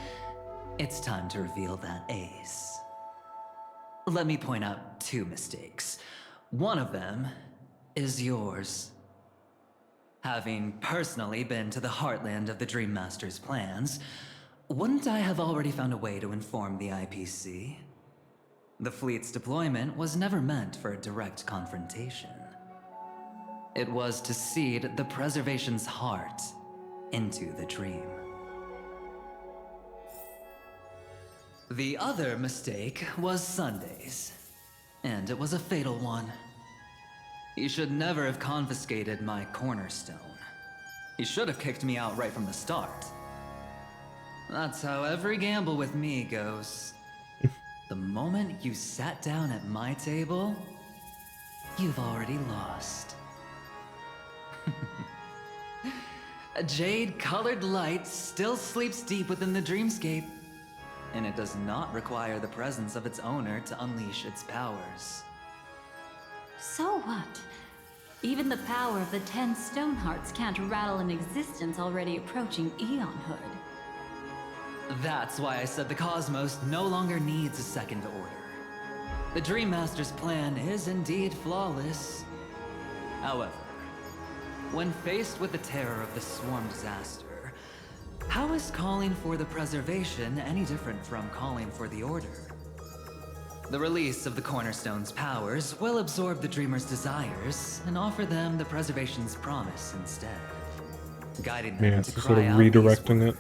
it's time to reveal that ace. Let me point out 2 mistakes. One of them is yours. Having personally been to the heartland of the Dream Master's plans, wouldn't I have already found a way to inform the IPC? The fleet's deployment was never meant for a direct confrontation. It was to seed the preservation's heart into the dream. The other mistake was Sundays, and it was a fatal one. He should never have confiscated my cornerstone. He should have kicked me out right from the start. That's how every gamble with me goes. The moment you sat down at my table, you've already lost. A jade-colored light still sleeps deep within the dreamscape, and it does not require the presence of its owner to unleash its powers. So what? Even the power of the 10 stone hearts can't rattle an existence already approaching eonhood. That's why I said the cosmos no longer needs a second order. The Dream Master's plan is indeed flawless. However, when faced with the terror of the swarm disaster, how is calling for the preservation any different from calling for the order? The release of the Cornerstone's powers will absorb the Dreamer's desires and offer them the preservation's promise instead, guiding them to sort cry of out redirecting it.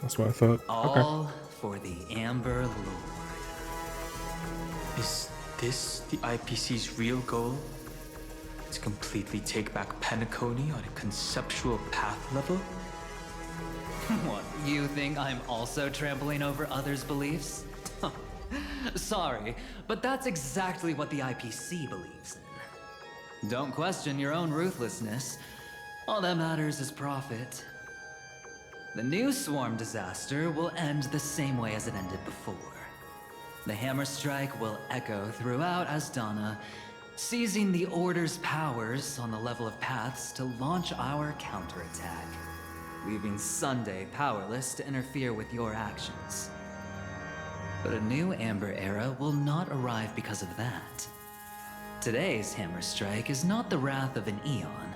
That's what I thought. all for the Amber Lord. Is this the IPC's real goal? To completely take back Penacony on a conceptual path level? What, you think I'm also trampling over others' beliefs? Sorry, but that's exactly what the IPC believes in. Don't question your own ruthlessness. All that matters is profit. The new swarm disaster will end the same way as it ended before. The hammer strike will echo throughout Asdana, seizing the Order's powers on the level of paths to launch our counterattack, leaving Sunday powerless to interfere with your actions. But a new Amber Era will not arrive because of that. Today's hammer strike is not the wrath of an eon,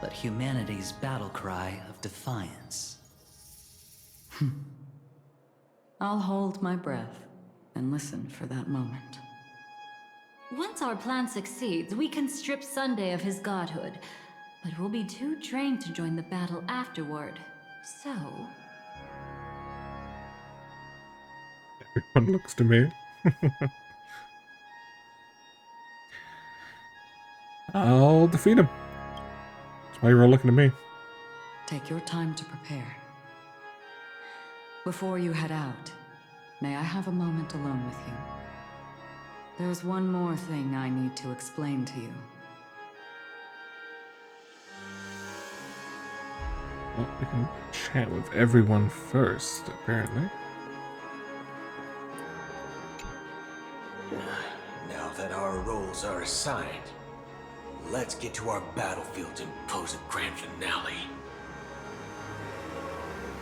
but humanity's battle cry of defiance. I'll hold my breath and listen for that moment. Once our plan succeeds, we can strip Sunday of his godhood, but we'll be too drained to join the battle afterward. So... Everyone looks to me. I'll defeat him. That's why you're all looking at me. Take your time to prepare. Before you head out, may I have a moment alone with you? There's one more thing I need to explain to you. Well, we can chat with everyone first, apparently. Now that our roles are assigned, let's get to our battlefield and pose a grand finale.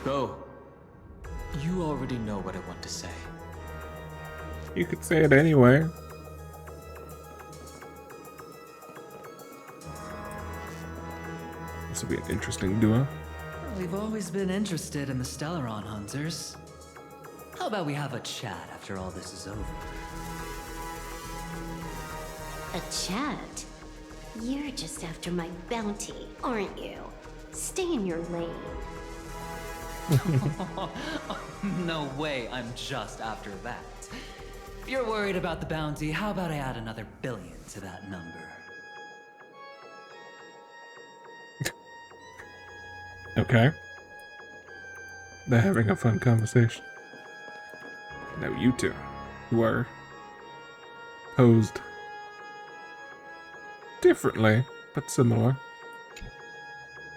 Go. You already know what I want to say. You could say it anyway. This will be an interesting duo. We've always been interested in the Stellaron Hunters. How about we have a chat after all this is over? A chat? You're just after my bounty, aren't you? Stay in your lane. No way, I'm just after that. If you're worried about the bounty, how about I add another billion to that number? Okay. They're having a fun conversation. Now you two, who are posed differently, but similar.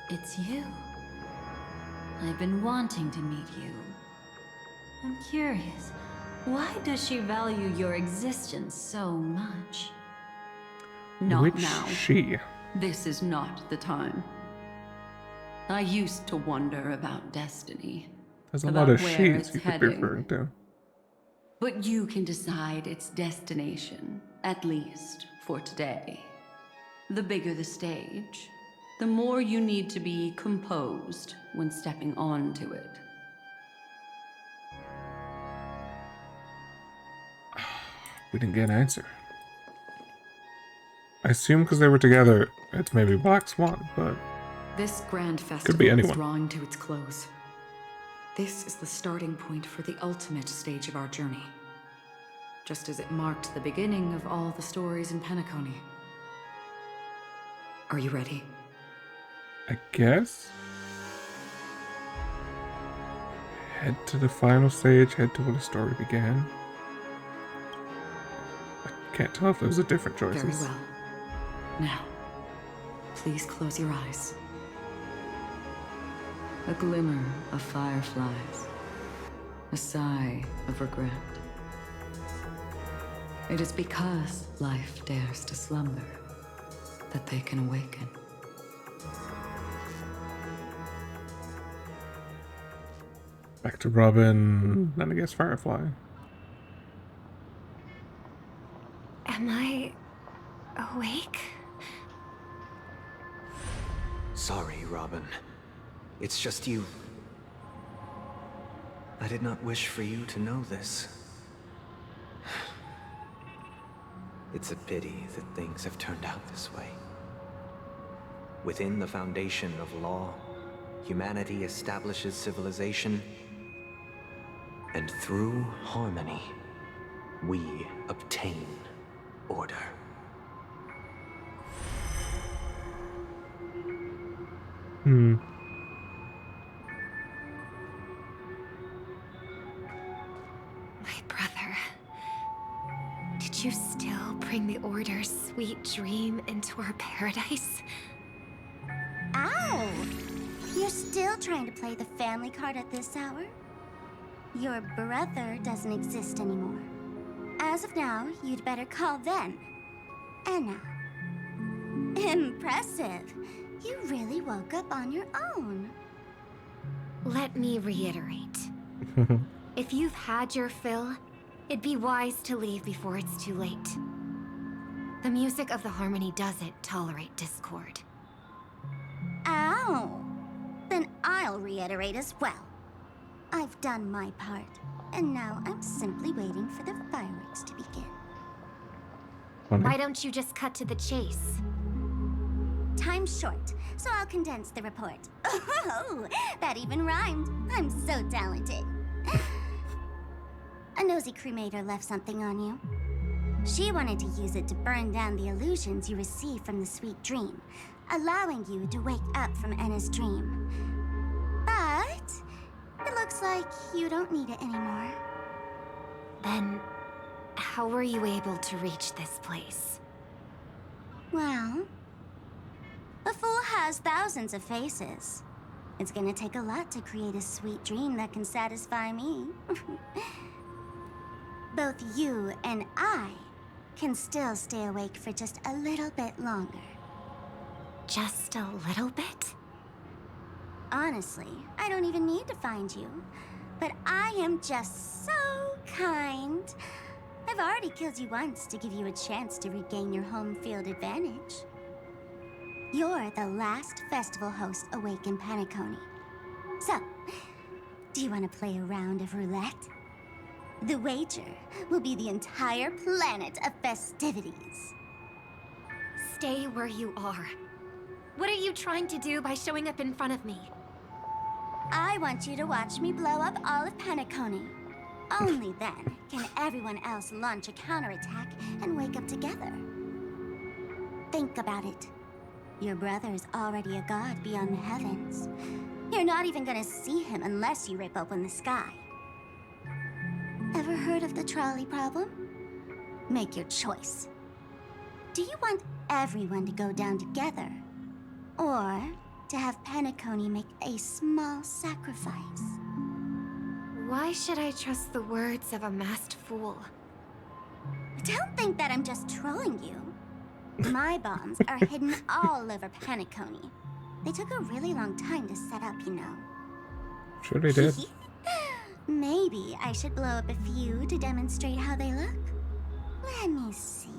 It's you. I've been wanting to meet you. I'm curious, why does she value your existence so much? Not Which now. she? This is not the time. I used to wonder about destiny. There's a about lot of where she's it's you could be heading. referring to. But you can decide its destination, at least for today. The bigger the stage, the more you need to be composed when stepping onto it. We didn't get an answer. I assume because they were together, it's maybe Black Swan, but this grand festival could be anyone. is drawing to its close. This is the starting point for the ultimate stage of our journey. Just as it marked the beginning of all the stories in Penacony. Are you ready? I guess? Head to the final stage, head to where the story began. I can't tell if those are different choices. Very well. Now, please close your eyes. A glimmer of fireflies. A sigh of regret. It is because life dares to slumber that they can awaken. Back to Robin, then I guess Firefly. Am I awake? Sorry, Robin. It's just you. I did not wish for you to know this. It's a pity that things have turned out this way. Within the foundation of law, humanity establishes civilization, and through harmony, we obtain order. Hmm. My brother. Did you still bring the Order's sweet dream into our paradise? Ow! You're still trying to play the family card at this hour? Your brother doesn't exist anymore. As of now, you'd better call them Anna. Impressive. You really woke up on your own. Let me reiterate. If you've had your fill, it'd be wise to leave before it's too late. The music of the harmony doesn't tolerate discord. Ow! Then I'll reiterate as well. I've done my part, and now I'm simply waiting for the fireworks to begin. Why don't you just cut to the chase? Time's short, so I'll condense the report. Oh, that even rhymed. I'm so talented. A nosy cremator left something on you. She wanted to use it to burn down the illusions you received from the sweet dream, allowing you to wake up from Anna's dream. But it looks like you don't need it anymore. Then, how were you able to reach this place? Well, a fool has thousands of faces. It's gonna take a lot to create a sweet dream that can satisfy me. Both you and I can still stay awake for just a little bit longer. Just a little bit? Honestly, I don't even need to find you. But I am just so kind. I've already killed you once to give you a chance to regain your home field advantage. You're the last festival host awake in Penacony. So, do you want to play a round of roulette? The wager will be the entire planet of festivities. Stay where you are. What are you trying to do by showing up in front of me? I want you to watch me blow up all of Penacony. Only then can everyone else launch a counterattack and wake up together. Think about it. Your brother is already a god beyond the heavens. You're not even gonna see him unless you rip open the sky. Ever heard of the trolley problem? Make your choice. Do you want everyone to go down together? Or to have Penacony make a small sacrifice? Why should I trust the words of a masked fool? Don't think that I'm just trolling you. My bombs are hidden all over Penacony. They took a really long time to set up, you know. Sure they did. Maybe I should blow up a few to demonstrate how they look. Let me see.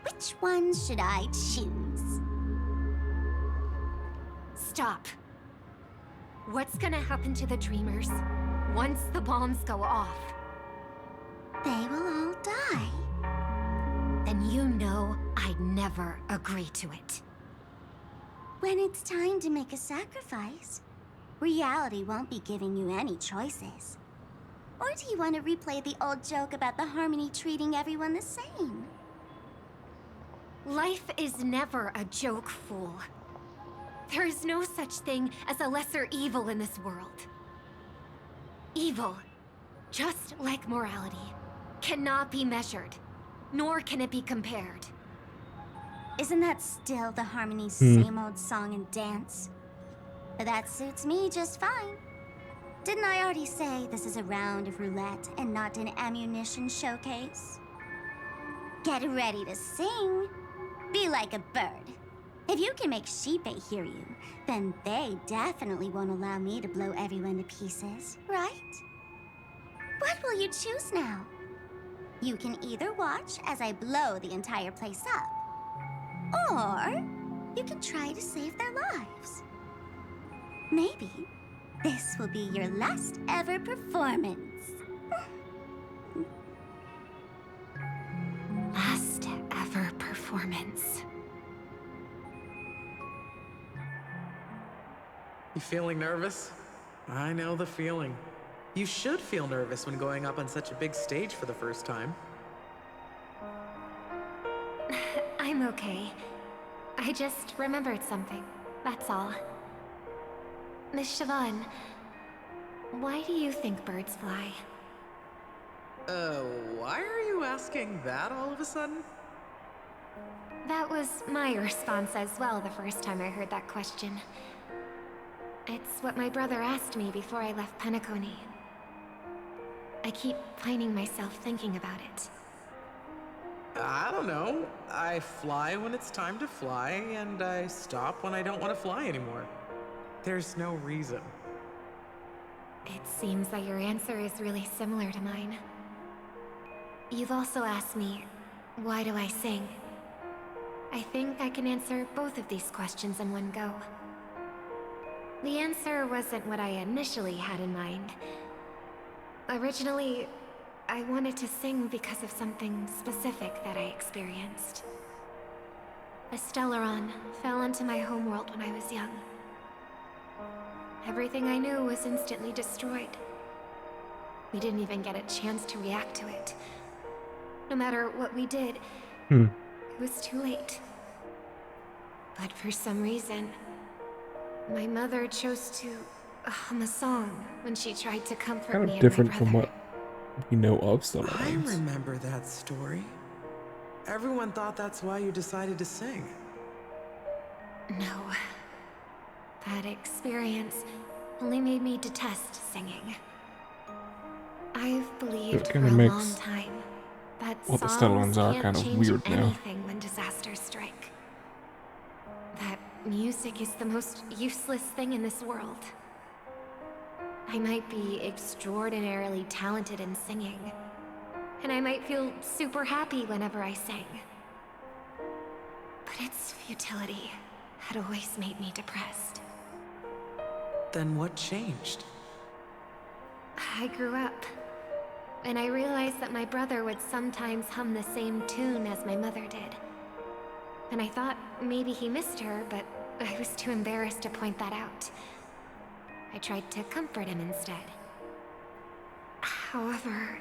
Which ones should I choose? Stop. What's gonna happen to the dreamers once the bombs go off? They will all die. then you know I'd never agree to it. When it's time to make a sacrifice, reality won't be giving you any choices. Or do you want to replay the old joke about the Harmony treating everyone the same? Life is never a joke, fool. There is no such thing as a lesser evil in this world. Evil, just like morality, cannot be measured, nor can it be compared. Isn't that still the Harmony's same old song and dance? But that suits me just fine. Didn't I already say this is a round of roulette and not an ammunition showcase? Get ready to sing. Be like a bird. If you can make Sheepei hear you, then they definitely won't allow me to blow everyone to pieces, right? What will you choose now? You can either watch as I blow the entire place up, or you can try to save their lives. Maybe this will be your last ever performance. Last ever performance. You feeling nervous? I know the feeling. You should feel nervous when going up on such a big stage for the first time. I'm okay. I just remembered something, that's all. Miss Siobhan, why do you think birds fly? Why are you asking that all of a sudden? That was my response as well the first time I heard that question. It's what my brother asked me before I left Penacony. I keep finding myself thinking about it. I don't know. I fly when it's time to fly, and I stop when I don't want to fly anymore. There's no reason. It seems that your answer is really similar to mine. You've also asked me, why do I sing? I think I can answer both of these questions in one go. The answer wasn't what I initially had in mind. Originally, I wanted to sing because of something specific that I experienced. A Stellaron fell into my homeworld when I was young. Everything I knew was instantly destroyed. We didn't even get a chance to react to it. No matter what we did, it was too late. But for some reason, my mother chose to hum a song when she tried to comfort Kind me of and different my from brother. what we know of I Stellarans. remember that story. Everyone thought that's why you decided to sing. No. That experience only made me detest singing. I've believed for kinda a makes long time that what the songs Stellarans are can't kind of change weird now. anything when disasters strike. That music is the most useless thing in this world. I might be extraordinarily talented in singing, and I might feel super happy whenever I sang. But its futility had always made me depressed. Then what changed? I grew up, and I realized that my brother would sometimes hum the same tune as my mother did. And I thought maybe he missed her, but I was too embarrassed to point that out. I tried to comfort him instead. However,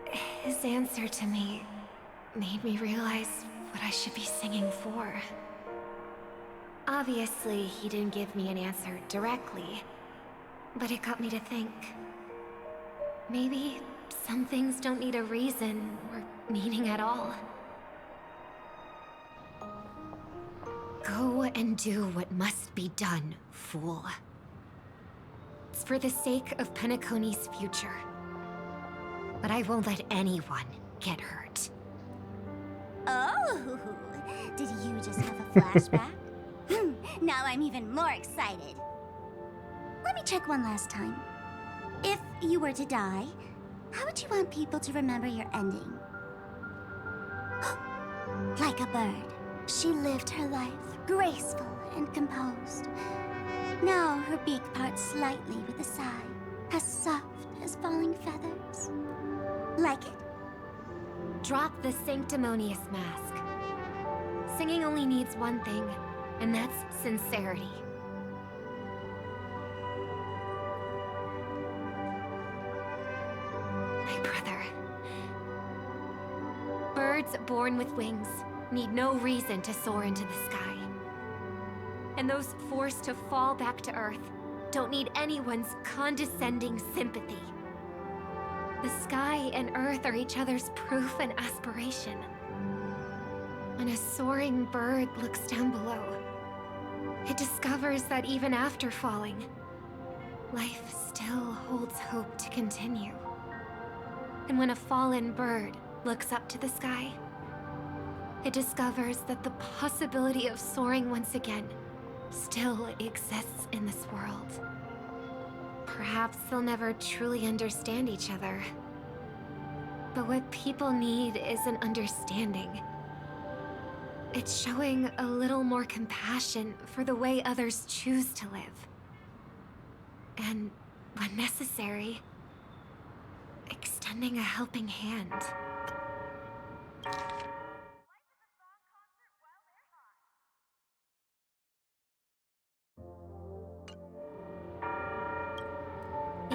his answer to me made me realize what I should be singing for. Obviously, he didn't give me an answer directly, but it got me to think. Maybe some things don't need a reason or meaning at all. Go and do what must be done, fool. It's for the sake of Penacony's future. But I won't let anyone get hurt. Oh, did you just have a flashback? Now I'm even more excited. Let me check one last time. If you were to die, how would you want people to remember your ending? Like a bird, she lived her life, graceful and composed. Now her beak parts slightly with a sigh, as soft as falling feathers. Like it? Drop the sanctimonious mask. Singing only needs one thing, and that's sincerity. My brother. Birds born with wings need no reason to soar into the sky. And those forced to fall back to Earth don't need anyone's condescending sympathy. The sky and Earth are each other's proof and aspiration. When a soaring bird looks down below, it discovers that even after falling, life still holds hope to continue. And when a fallen bird looks up to the sky, it discovers that the possibility of soaring once again still exists in this world. Perhaps they'll never truly understand each other. But what people need is an understanding. It's showing a little more compassion for the way others choose to live. And, when necessary, extending a helping hand.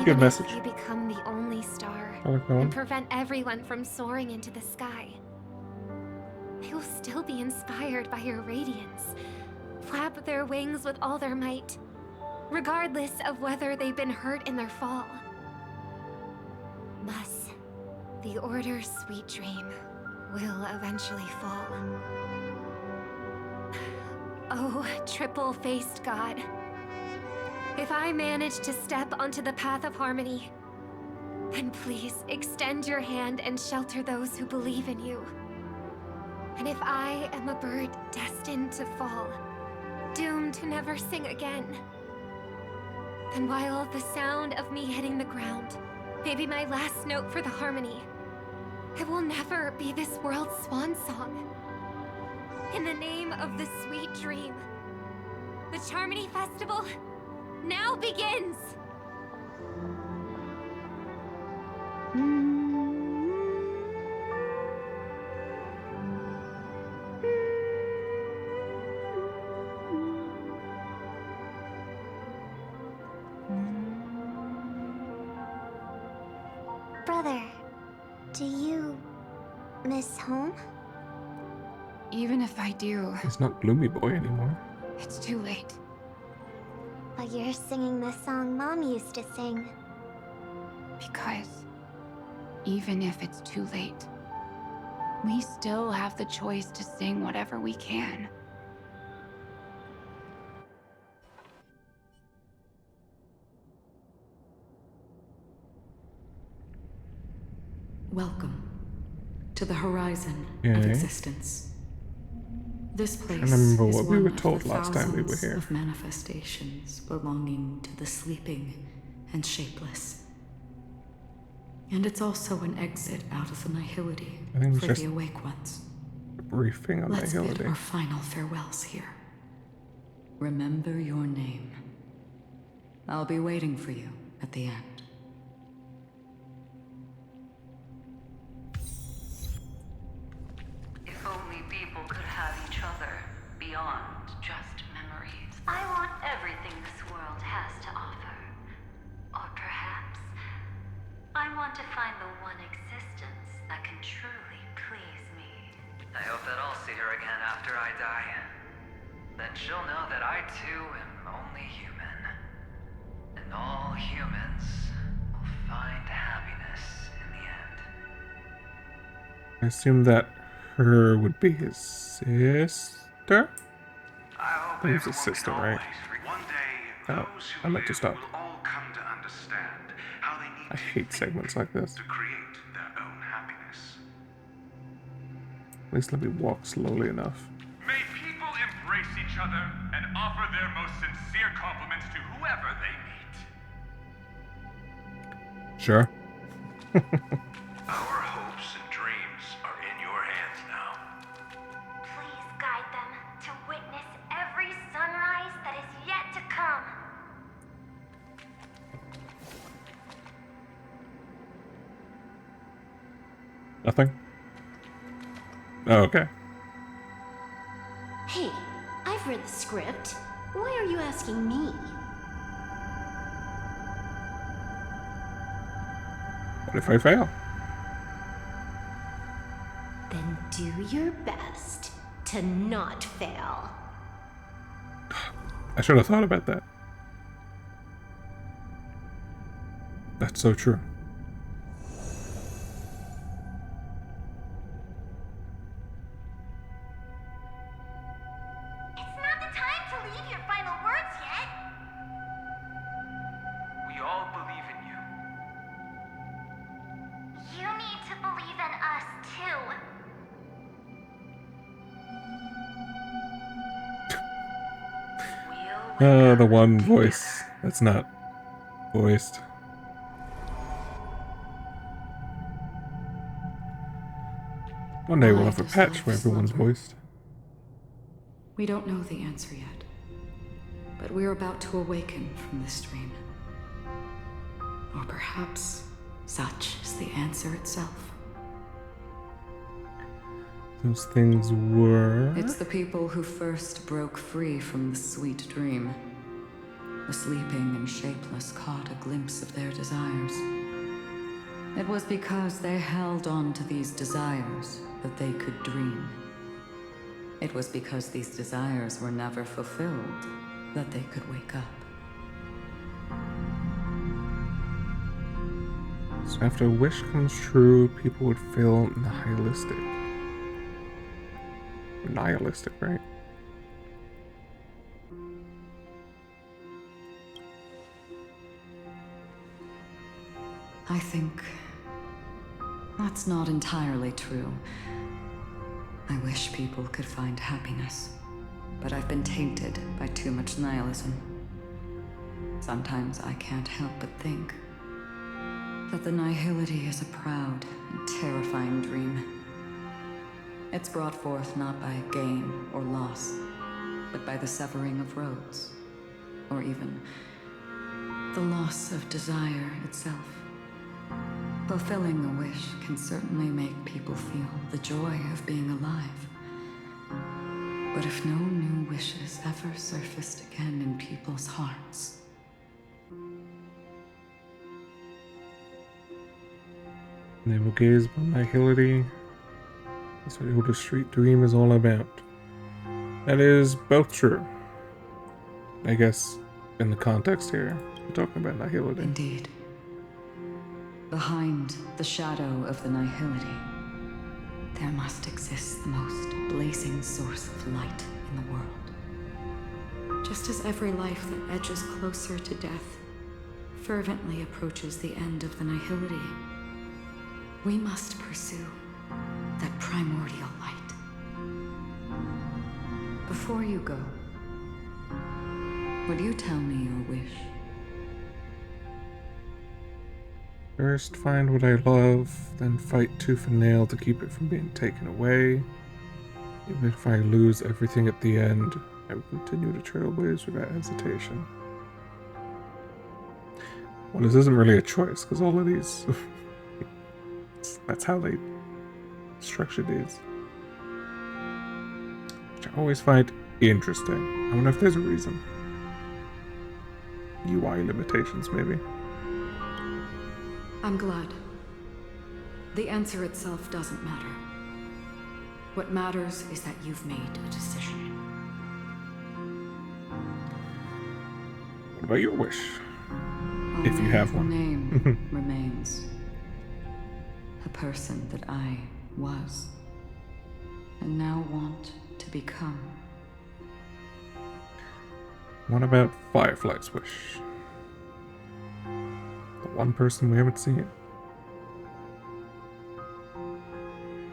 Good message. Even if you become the only star I like that one. and prevent everyone from soaring into the sky, they will still be inspired by your radiance, flap their wings with all their might, regardless of whether they've been hurt in their fall. Thus, the Order's sweet dream will eventually fall. Oh, triple-faced God. If I manage to step onto the path of harmony, then please extend your hand and shelter those who believe in you. And if I am a bird destined to fall, doomed to never sing again, then while the sound of me hitting the ground may be my last note for the harmony, it will never be this world's swan song. In the name of the sweet dream, the Charmony Festival now begins! Brother, do you miss home? Even if I do, He's not Gloomy Boy anymore. it's too late. But you're singing the song Mom used to sing. Because even if it's too late, we still have the choice to sing whatever we can. Welcome to the horizon of Okay. existence. This place I remember is what we one were of told the last time we were thousands here. of manifestations belonging to the sleeping and shapeless. And it's also an exit out of the nihility I think it was for just the awake ones. a briefing on Let's bid nihility. our final farewells here. Remember your name. I'll be waiting for you at the end. If only people could have each other beyond just memories. I want everything this world has to offer. Or perhaps I want to find the one existence that can truly please me. I hope that I'll see her again after I die. Then she'll know that I too am only human. And all humans will find happiness in the end. I assume that her would be his sister? I think it's his sister, right? Oh, I meant to stop. I hate segments like this. At least let me walk slowly enough. May people embrace each other and offer their most sincere compliments to whoever they meet. Sure. Our hopes and dreams are in your hands now. Please guide them to witness every sunrise that is yet to come. Nothing? Oh, okay. Hey, I've read the script. Why are you asking me? What if I fail? Then do your best to not fail. I should have thought about that. That's so true. It's not the time to leave your final words yet. We all believe in you. You need to believe in us too. The one voice that's not voiced. One day we'll have a patch where everyone's voiced. We don't know the answer yet, but we're about to awaken from this dream. Or perhaps such is the answer itself. Those things were... It's the people who first broke free from the sweet dream. The sleeping and shapeless caught a glimpse of their desires. It was because they held on to these desires that they could dream. It was because these desires were never fulfilled that they could wake up. So after a wish comes true, people would feel nihilistic. Nihilistic, right? I think that's not entirely true. I wish people could find happiness, but I've been tainted by too much nihilism. Sometimes I can't help but think that the nihility is a proud and terrifying dream. It's brought forth not by gain or loss, but by the severing of roads, or even the loss of desire itself. Fulfilling a wish can certainly make people feel the joy of being alive. But if no new wishes ever surfaced again in people's hearts, Navel gaze upon nihility. That's what the street dream is all about. That is both true. I guess in the context here, we're talking about nihility. Indeed. Behind the shadow of the nihility, there must exist the most blazing source of light in the world. Just as every life that edges closer to death fervently approaches the end of the nihility, we must pursue that primordial light. Before you go, would you tell me your wish? First, find what I love, then fight tooth and nail to keep it from being taken away. Even if I lose everything at the end, I will continue to trailblaze without hesitation. Well, this isn't really a choice, because all of these... that's how they structure these. Which I always find interesting. I wonder if there's a reason. UI limitations, maybe. I'm glad. The answer itself doesn't matter. What matters is that you've made a decision. What about your wish? If you have one. The name remains. A person that I was, and now want to become. What about Firefly's wish? The one person we haven't seen.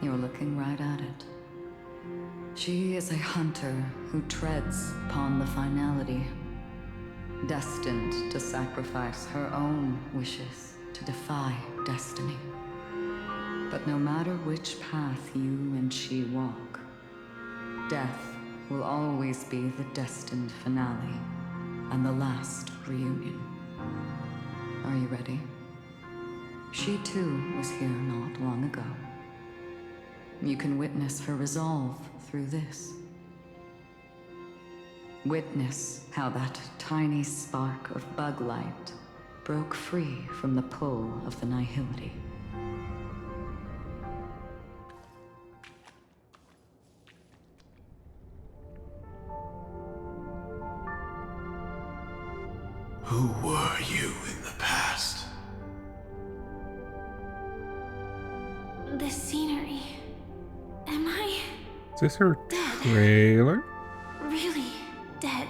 You're looking right at it. She is a hunter who treads upon the finality, destined to sacrifice her own wishes to defy destiny. But no matter which path you and she walk, death will always be the destined finale and the last reunion. Are you ready? She too was here not long ago. You can witness her resolve through this. Witness how that tiny spark of bug light broke free from the pull of the nihility. Who were you in the past? The scenery. Am I Is this her trailer? really dead?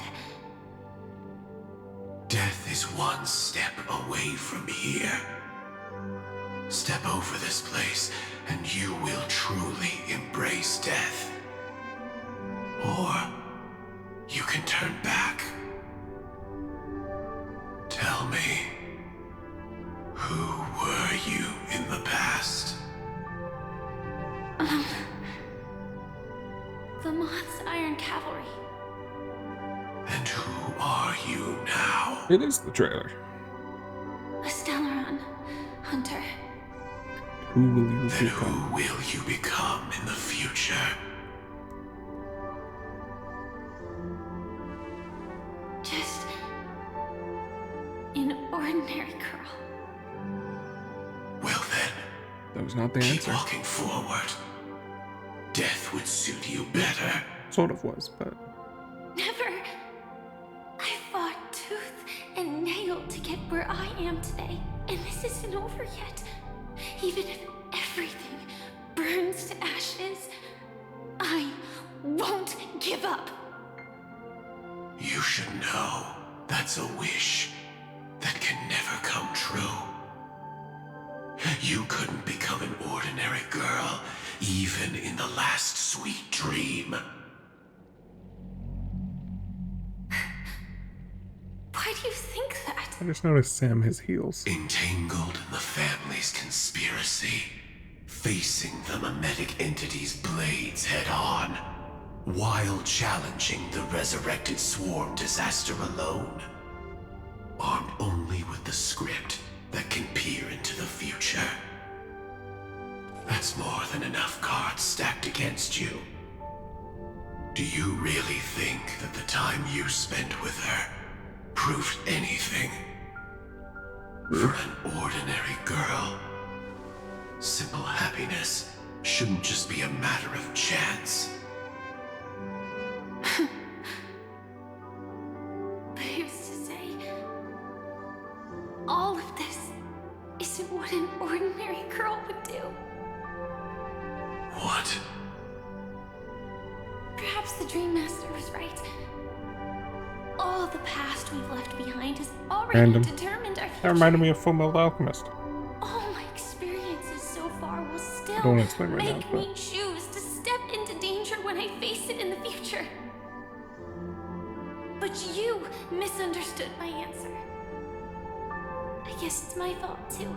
Death is one step away from here. Step over this place, and you will truly embrace death. Or you can turn back. Tell me, who were you in the past? The Moth's Iron Cavalry. And who are you now? It is the trailer. A Stellaron hunter. Who will you Then become? who will you become in the future? Just an ordinary girl. Well then, That was not the keep answer. walking forward. Death would suit you better. Sort of was, but Never. I fought tooth and nail to get where I am today, and this isn't over yet. Even if everything burns to ashes, I won't give up. You should know that's a wish that can never come true. You couldn't become an ordinary girl, even in the last sweet dream. Why do you think that? I just noticed Sam his heels. Entangled in the family's conspiracy, facing the mimetic entity's blades head on, while challenging the resurrected swarm disaster alone. Armed only with the script that can peer into the future. That's more than enough cards stacked against you. Do you really think that the time you spent with her proved anything? For an ordinary girl, simple happiness shouldn't just be a matter of chance. But who's to say? All of this isn't what an ordinary girl would do. What? Perhaps the Dream Master was right. All the past we've left behind has already Random. determined our That future. reminded me of Full Metal Alchemist. All my experiences so far will I still don't want to explain right make now, me choose to step into danger when I face it in the future. But you misunderstood my answer. I guess it's my fault too.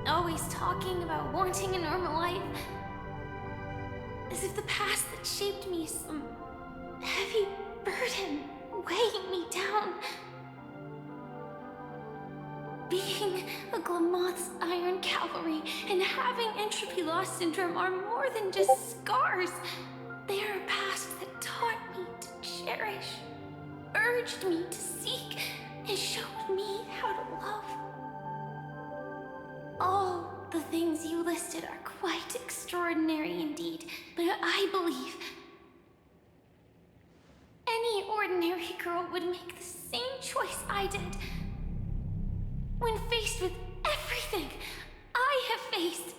Always talking about wanting a normal life. As if the past that shaped me is some heavy burden weighing me down. Being a Glamoth's Iron Cavalry and having entropy loss syndrome are more than just scars. They are a past that taught me to cherish, urged me to seek, and showed me how to love. All the things you listed are quite extraordinary indeed, but I believe any ordinary girl would make the same choice I did. When faced with everything I have faced.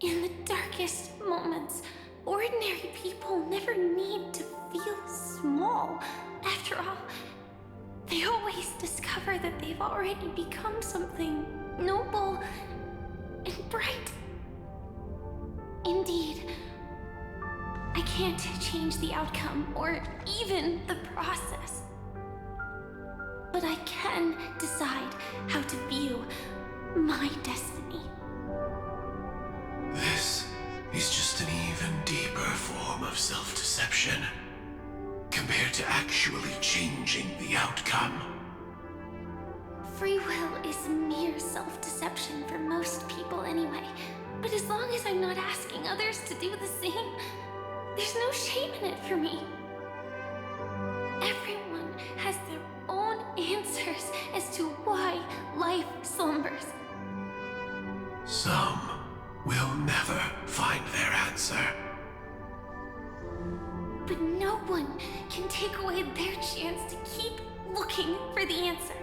In the darkest moments, ordinary people never need to feel small. After all, they always discover that they've already become something noble and bright. Indeed, I can't change the outcome or even the process. But I can decide how to view my destiny. This is just an even deeper form of self-deception, compared to actually changing the outcome. Free will is mere self-deception for most people anyway. But as long as I'm not asking others to do the same, there's no shame in it for me. Everyone has their own answers as to why life slumbers. Some will never find their answer. But no one can take away their chance to keep looking for the answer.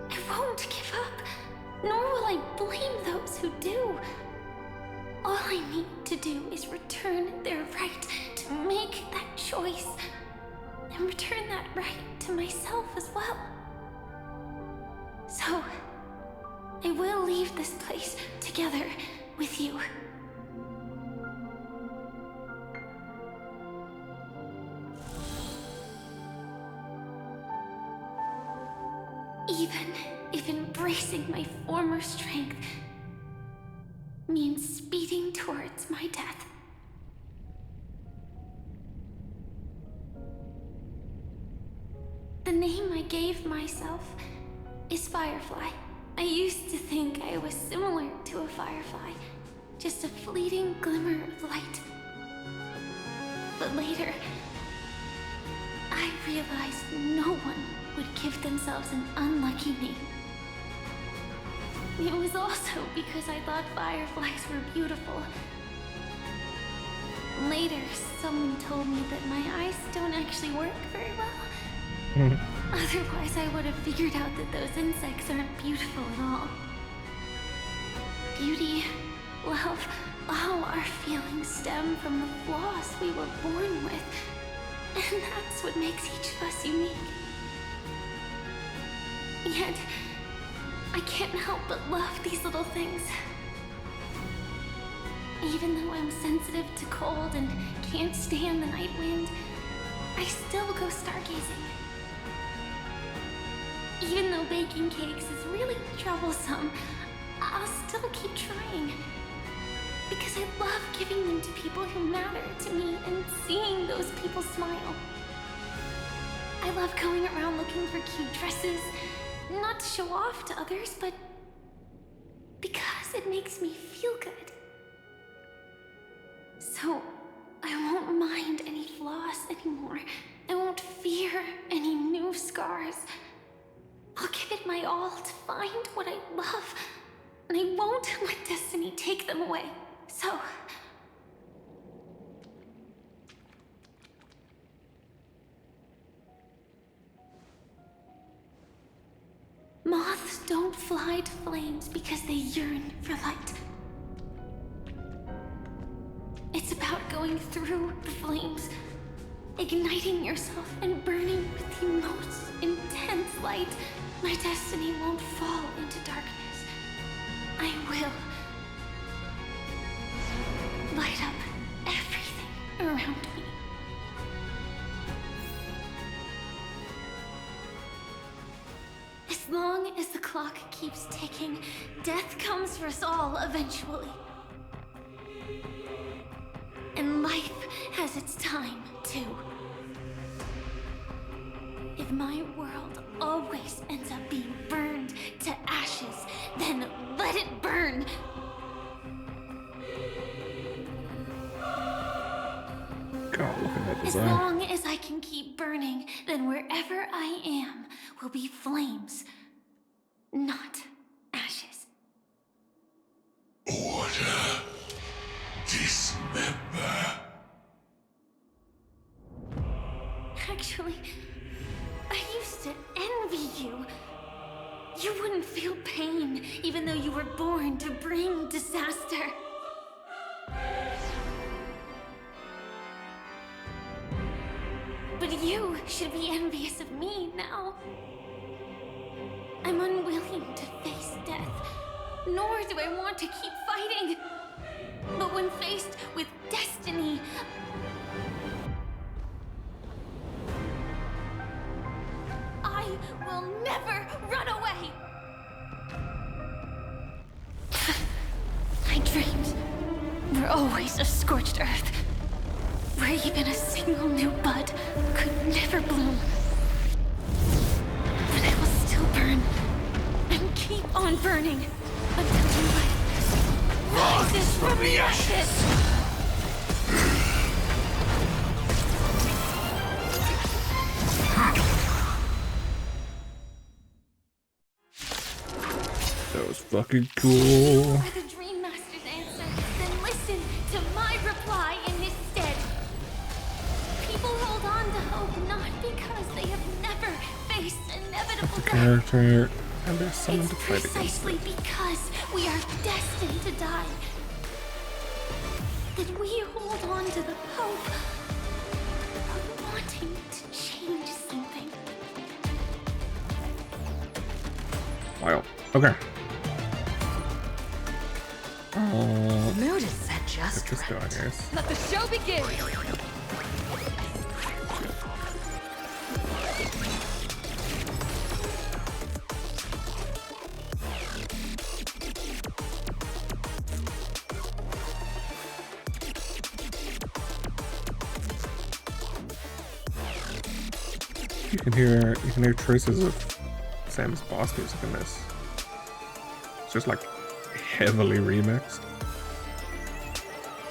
I won't give up, nor will I blame those who do. All I need to do is return their right to make that choice, and return that right to myself as well. So, I will leave this place together with you. Even if embracing my former strength means speeding towards my death. The name I gave myself is Firefly. I used to think I was similar to a firefly, just a fleeting glimmer of light. But later, I realized no one would give themselves an unlucky name. It was also because I thought fireflies were beautiful. Later, someone told me that my eyes don't actually work very well. Otherwise, I would have figured out that those insects aren't beautiful at all. Beauty, love, all our feelings stem from the flaws we were born with. And that's what makes each of us unique. Yet, I can't help but love these little things. Even though I'm sensitive to cold and can't stand the night wind, I still go stargazing. Even though baking cakes is really troublesome, I'll still keep trying. Because I love giving them to people who matter to me and seeing those people smile. I love going around looking for cute dresses, not to show off to others, but because it makes me feel good. So, I won't mind any flaws anymore. I won't fear any new scars. I'll give it my all to find what I love, and I won't let destiny take them away. So... Moths don't fly to flames because they yearn for light. It's about going through the flames, igniting yourself and burning with the most intense light. My destiny won't fall into darkness. I will light up everything around me. As long as the clock keeps ticking, death comes for us all eventually. And life has its time, too. If my world always ends up being burned to ashes, then let it burn! God, look at that As design. long as I can keep burning, then wherever I am will be flames, not ashes. Order. Dismember. Actually, I used to envy you. You wouldn't feel pain, even though you were born to bring disaster. But you should be envious of me now. I'm unwilling to face death, nor do I want to keep fighting. But when faced with destiny, I will never run away! My dreams were always a scorched earth, where even a single new bud could never bloom. But I will still burn, and keep on burning, until my life rises from the ashes! That was fucking cool. For the Dream Master's answer, then listen to my reply in his stead. People hold on to hope not because they have never faced inevitable The death. character and there's someone to fight against. Precisely because we are destined to die that we hold on to the hope of wanting to change something. Wow. Okay. The mood is set just Get this going, guys. Let the show begin! You can hear traces of Sam's boss music in this. It's just like heavily remixed.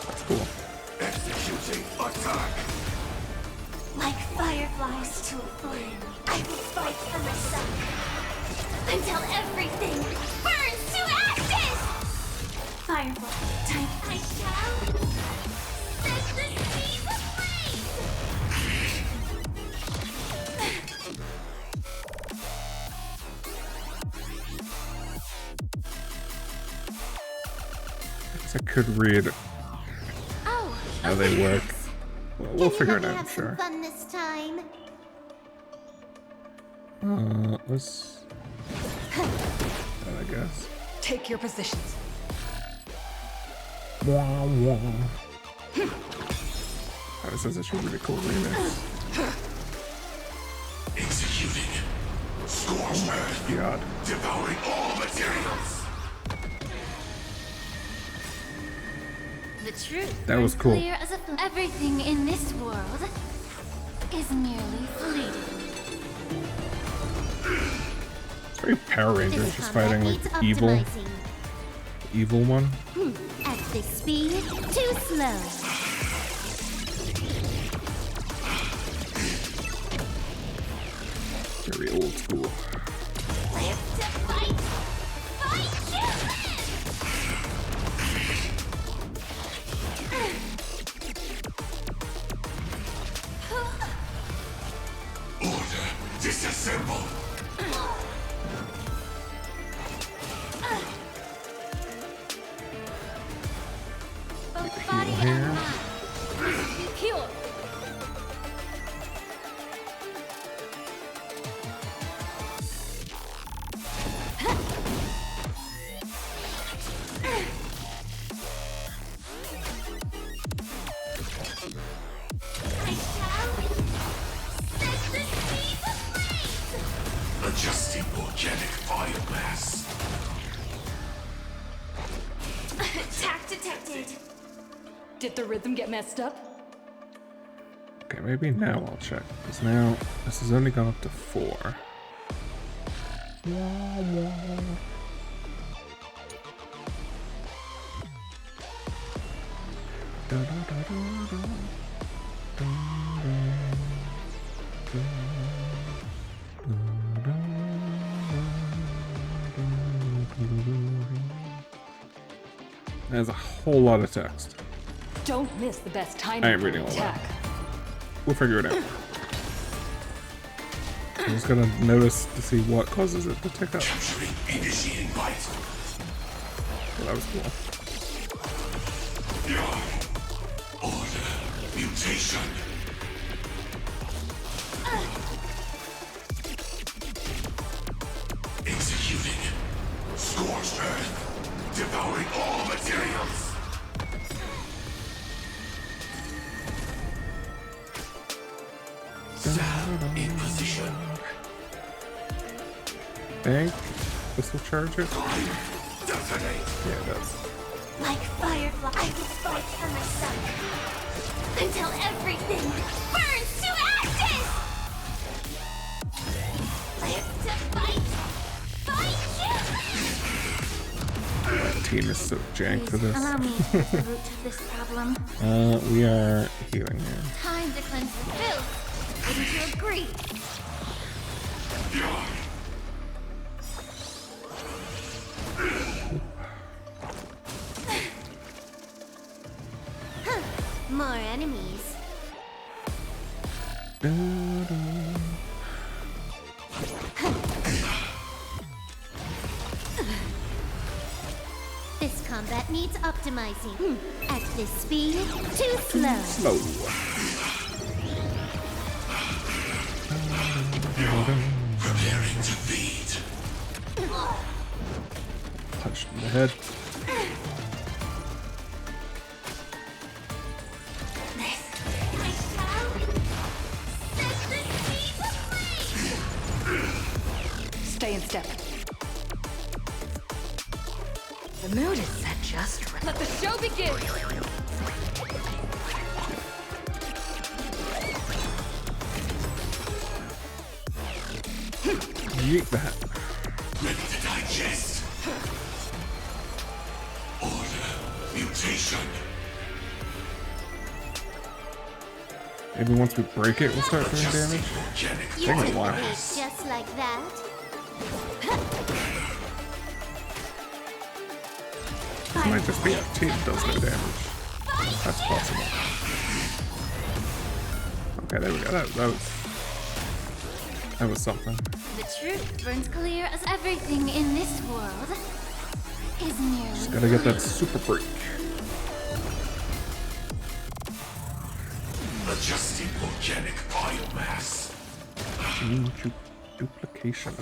That's cool. Executing attack! Like fireflies to a flame, I will fight for myself until everything burns to ashes! Firefly type, I shall set the seas ablaze! I could read Oh, how they work. Well, we'll figure it out, Have sure. some fun this time. Let's... I guess. Take your positions. Wah, wah. Oh, this is actually a really cool remix. Executing. Scorched earth. God. Devouring all materials. The truth That was burns cool. clear as everything in this world is merely fleeting. It's very Power Rangers, This just combat fighting like needs the evil optimizing. one. At this speed, too slow. Very old school. Live to fight! Fight to Order. Disassemble. both Heal body here. and mind must be pure. I shall set the seas ablaze! Adjusting organic biomass. Attack detected. Did the rhythm get messed up? Okay, maybe now I'll check. Because now this has only gone up to 4. There's a whole lot of text. Don't miss the best timing I ain't for reading an all attack. that. We'll figure it out. I'm just gonna notice to see what causes it to tick up. Initiating bite. Well, that was cool. Order. Mutation. Executing. Scorched earth. Devouring all materials. Stab in position. Think this will charge it? Detonate. Yeah, it does. Like firefly, I will fight for myself until everything burns to ashes! Live to fight! Fight game is so jank for this. Allow me to take the root of this problem. We are healing here. Time to cleanse the filth. Wouldn't you agree? More enemies. This combat needs optimizing. At this speed, too slow. Preparing to beat. Touched in the head. Stay in step. The mood is set just right. Let the show begin! Yeet that. Ready to digest. Order. Mutation. Maybe once we break it, we'll start doing damage. You Take a can while. behave just like that. It might just be a team that does no damage. That's possible. Okay, there we go. That was something. The truth burns clear as everything in this world is merely. Just gotta get that super break. Adjusting organic biomass. Duplication.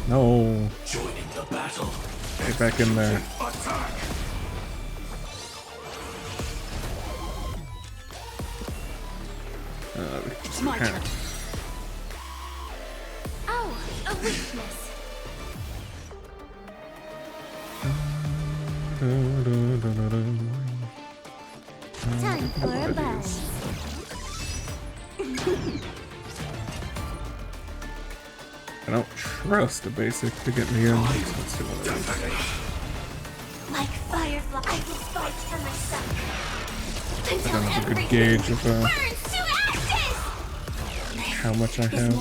No. Joining the battle. Get back in there. Attack. It's my turn. Oh, a weakness. Time for a buzz. I don't trust a basic to get me in. Let's do one of these. Like firefly, I will fight for myself. I don't have a good gauge of how much I have.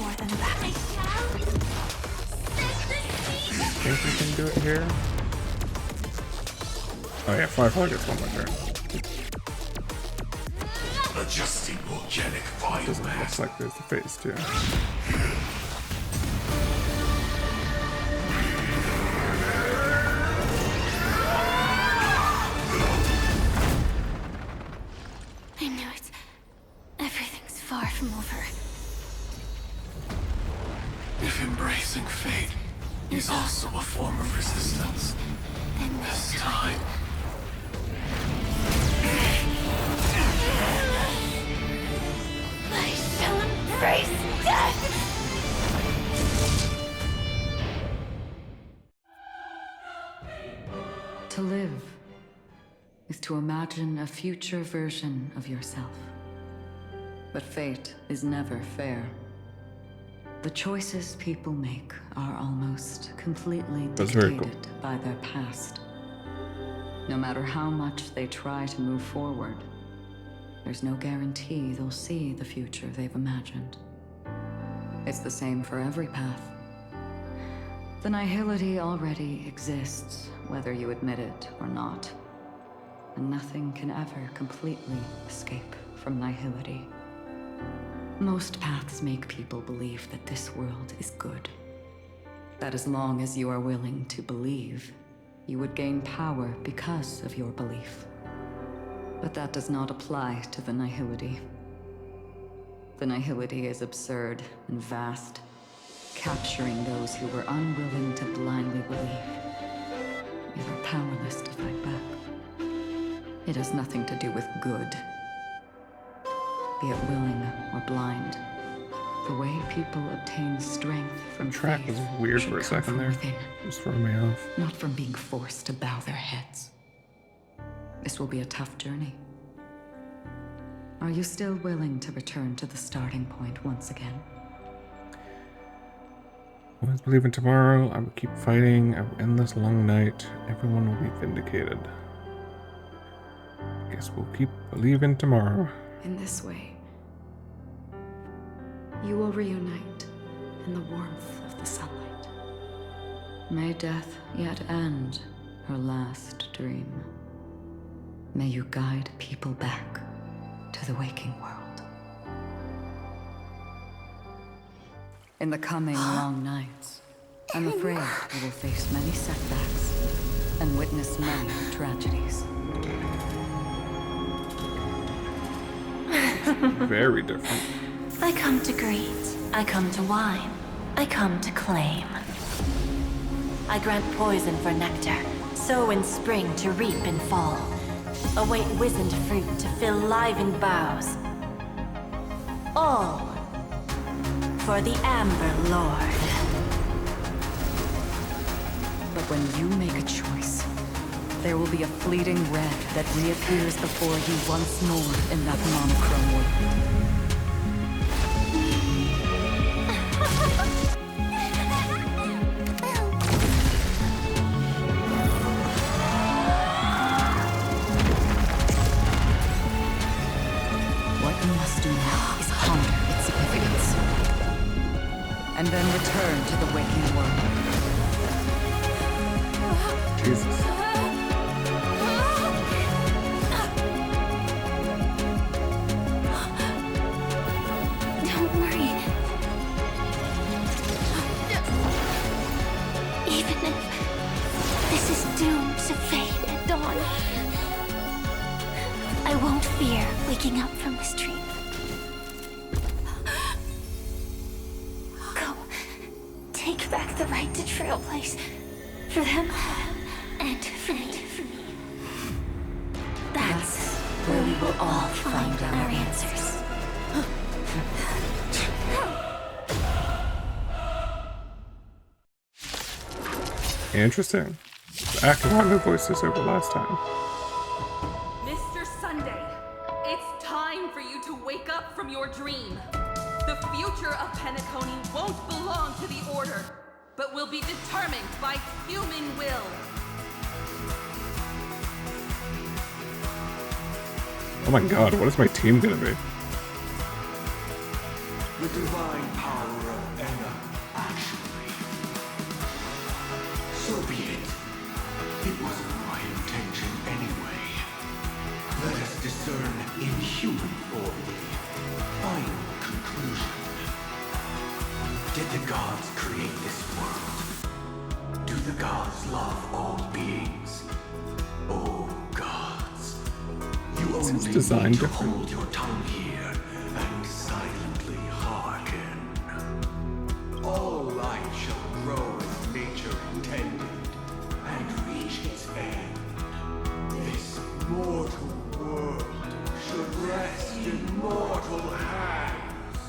Think we can do it here? Oh yeah, Firefly gets one more turn. Adjusting organic biomass. Doesn't look like there's the phase 2. I knew it. Everything's far from over. If embracing fate is also a form of resistance, Then this time. I shall embrace death! To live is to imagine a future version of yourself. But fate is never fair. The choices people make are almost completely dictated by their past. No matter how much they try to move forward, there's no guarantee they'll see the future they've imagined. It's the same for every path. The nihility already exists, whether you admit it or not. And nothing can ever completely escape from nihility. Most paths make people believe that this world is good. That as long as you are willing to believe, you would gain power because of your belief. But that does not apply to the nihility. The nihility is absurd and vast, capturing those who were unwilling to blindly believe. You are powerless to fight back. It has nothing to do with good. Be it willing or blind. The way people obtain strength from The track was weird for a second there. Just throwing me off. Not from being forced to bow their heads. This will be a tough journey. Are you still willing to return to the starting point once again? Always believe in tomorrow. I will keep fighting. I will end this long night. Everyone will be vindicated. Guess we'll keep believing tomorrow. In this way, you will reunite in the warmth of the sunlight. May death yet end her last dream. May you guide people back to the waking world. In the coming long nights, I'm afraid you will face many setbacks and witness many tragedies. Very different. I come to greet, I come to wine, I come to claim. I grant poison for nectar, sow in spring to reap in fall. Await wizened fruit to fill livened boughs. All for the Amber Lord. But when you make a choice, there will be a fleeting red that reappears before you once more in that monochrome world. What you must do now is ponder its significance, and then return to the waking world. Jesus. Don't worry. Even if this is doomed to fade at dawn, I won't fear waking up from this dream. Go. Take back the right to Trailblaze. For them, and for me. That's where we will all find our answers. Interesting. Acting on the voices over last time. Mr. Sunday, it's time for you to wake up from your dream. The future of Penacony won't belong to the Order, but will be determined by human will. Oh my god, what is my team gonna be? The divine power of Enna, actually. So be it. It wasn't my intention anyway. Let us discern in human form the final conclusion. Did the gods create this world? Do the gods love all beings? Oh gods, you only need designed to different. hold your tongue here and silently hearken. All life shall grow as nature intended and reach its end. This mortal world should rest in mortal hands.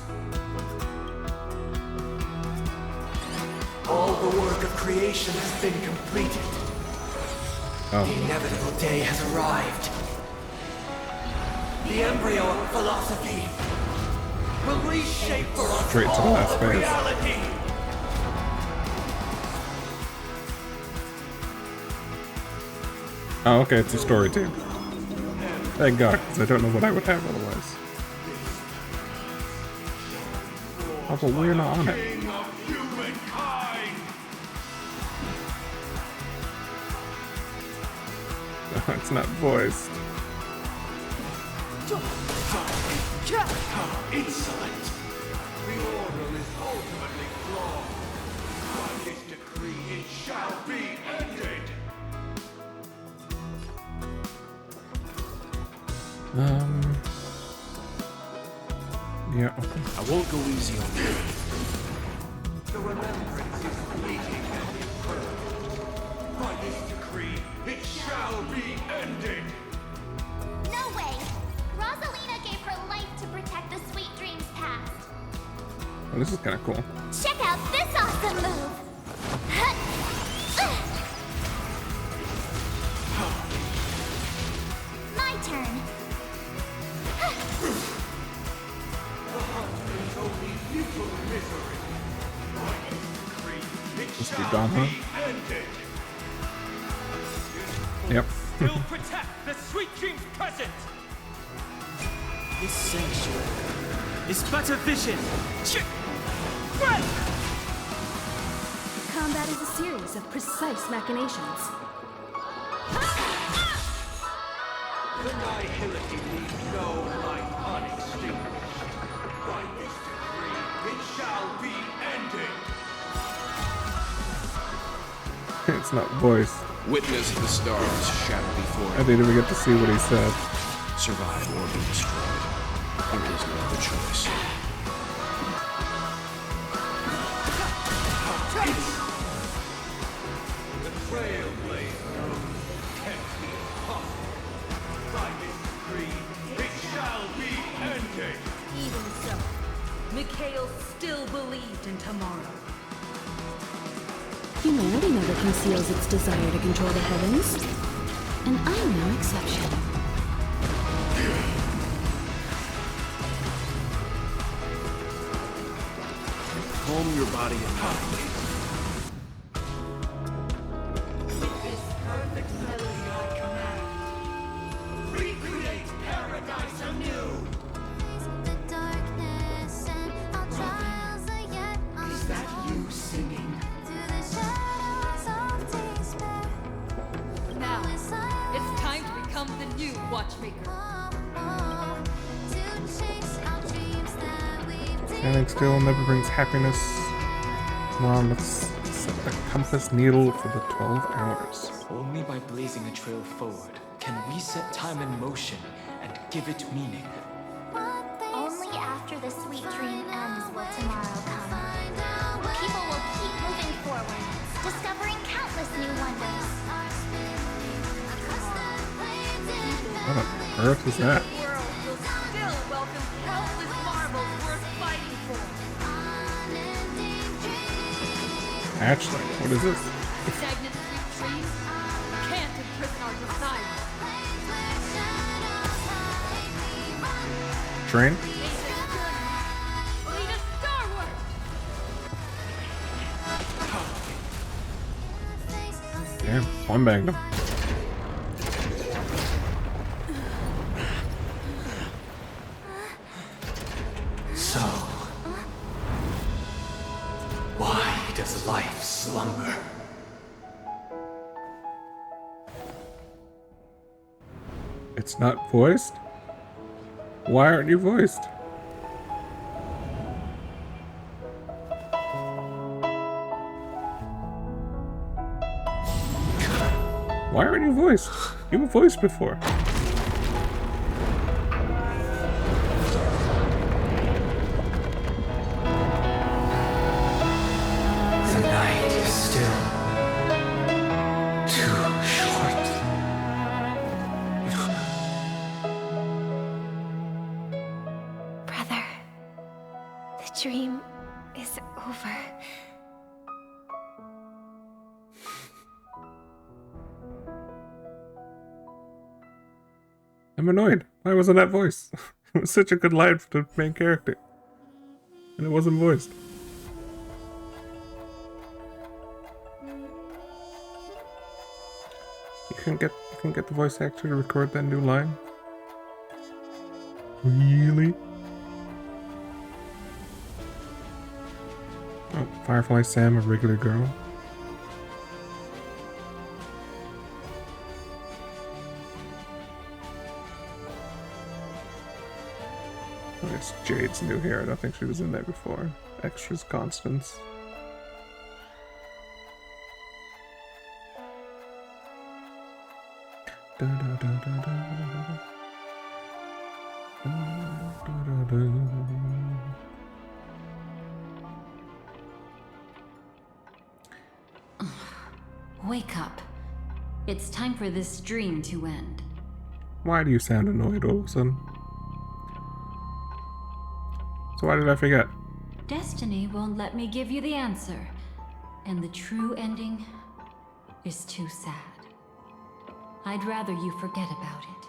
All the work of creation has been completed. Oh. The inevitable day has arrived. The embryo of philosophy will reshape for us Straight to the all last of phase. reality. Oh, okay, it's a story team. Thank God, because I don't know what I would have otherwise. Oh, but we're not on it. No, it's not voiced. How insolent! The order is ultimately flawed. By this decree, it shall be ended. Yeah, okay. I won't go easy on you. The remembrance is fleeting and impermanent. By this decree, it shall be ended. No way! Rosalina gave her life to protect the sweet dreams past. Oh, this is kind of cool. Check out this awesome move! My turn. The hunt is only futile misery. By this decree, You're gone, huh? Yep. Will protect the sweet dreams present. This sanctuary is but a vision. Combat is a series of precise machinations. The nihility leaves no light unextinguished. By this decree, it shall be ended. It's not voiced. Witness the stars shatter before I didn't even get to see what he said. Survive or be destroyed. There is no other choice. The trailblazer can't be impossible. By this decree, it shall be ended. Even so, Mikhail still believed in tomorrow. Humanity never conceals its desire to control the heavens, and I'm no exception. Calm your body and mind. This perfect melody I command. Recreate paradise anew. The darkness and all trials are yet untold. Is that you singing? Through the shadows of despair. Now, it's time to become the new Watchmaker. Standing still never brings happiness. Come on, let's set the compass needle for the 12 hours. Only by blazing a trail forward can we set time in motion and give it meaning. Only after the sweet dream ends will tomorrow come. People will keep moving forward, discovering countless new wonders. What on earth is that? The world will still welcome countless marvels worth fighting for. Actually, what is this? Stagnant sweet trees can't imprison our desire. Train? Lead us starward! Damn, one bagged him. So, why does life slumber? It's not voiced? Why aren't you voiced? Why aren't you voiced? You were voiced before. The night is still too short. Brother, the dream is over. I'm annoyed. Why wasn't that voiced? It was such a good line for the main character. And it wasn't voiced. You can get the voice actor to record that new line? Really? Oh, Firefly Sam, a regular girl. I guess Jade's new here. I don't think she was in there before. Extras Constance. Da, da, da, da, da, da. Da, da, da, da. Wake up. It's time for this dream to end. Why do you sound annoyed all of a sudden? So why did I forget? Destiny won't let me give you the answer. And the true ending is too sad. I'd rather you forget about it.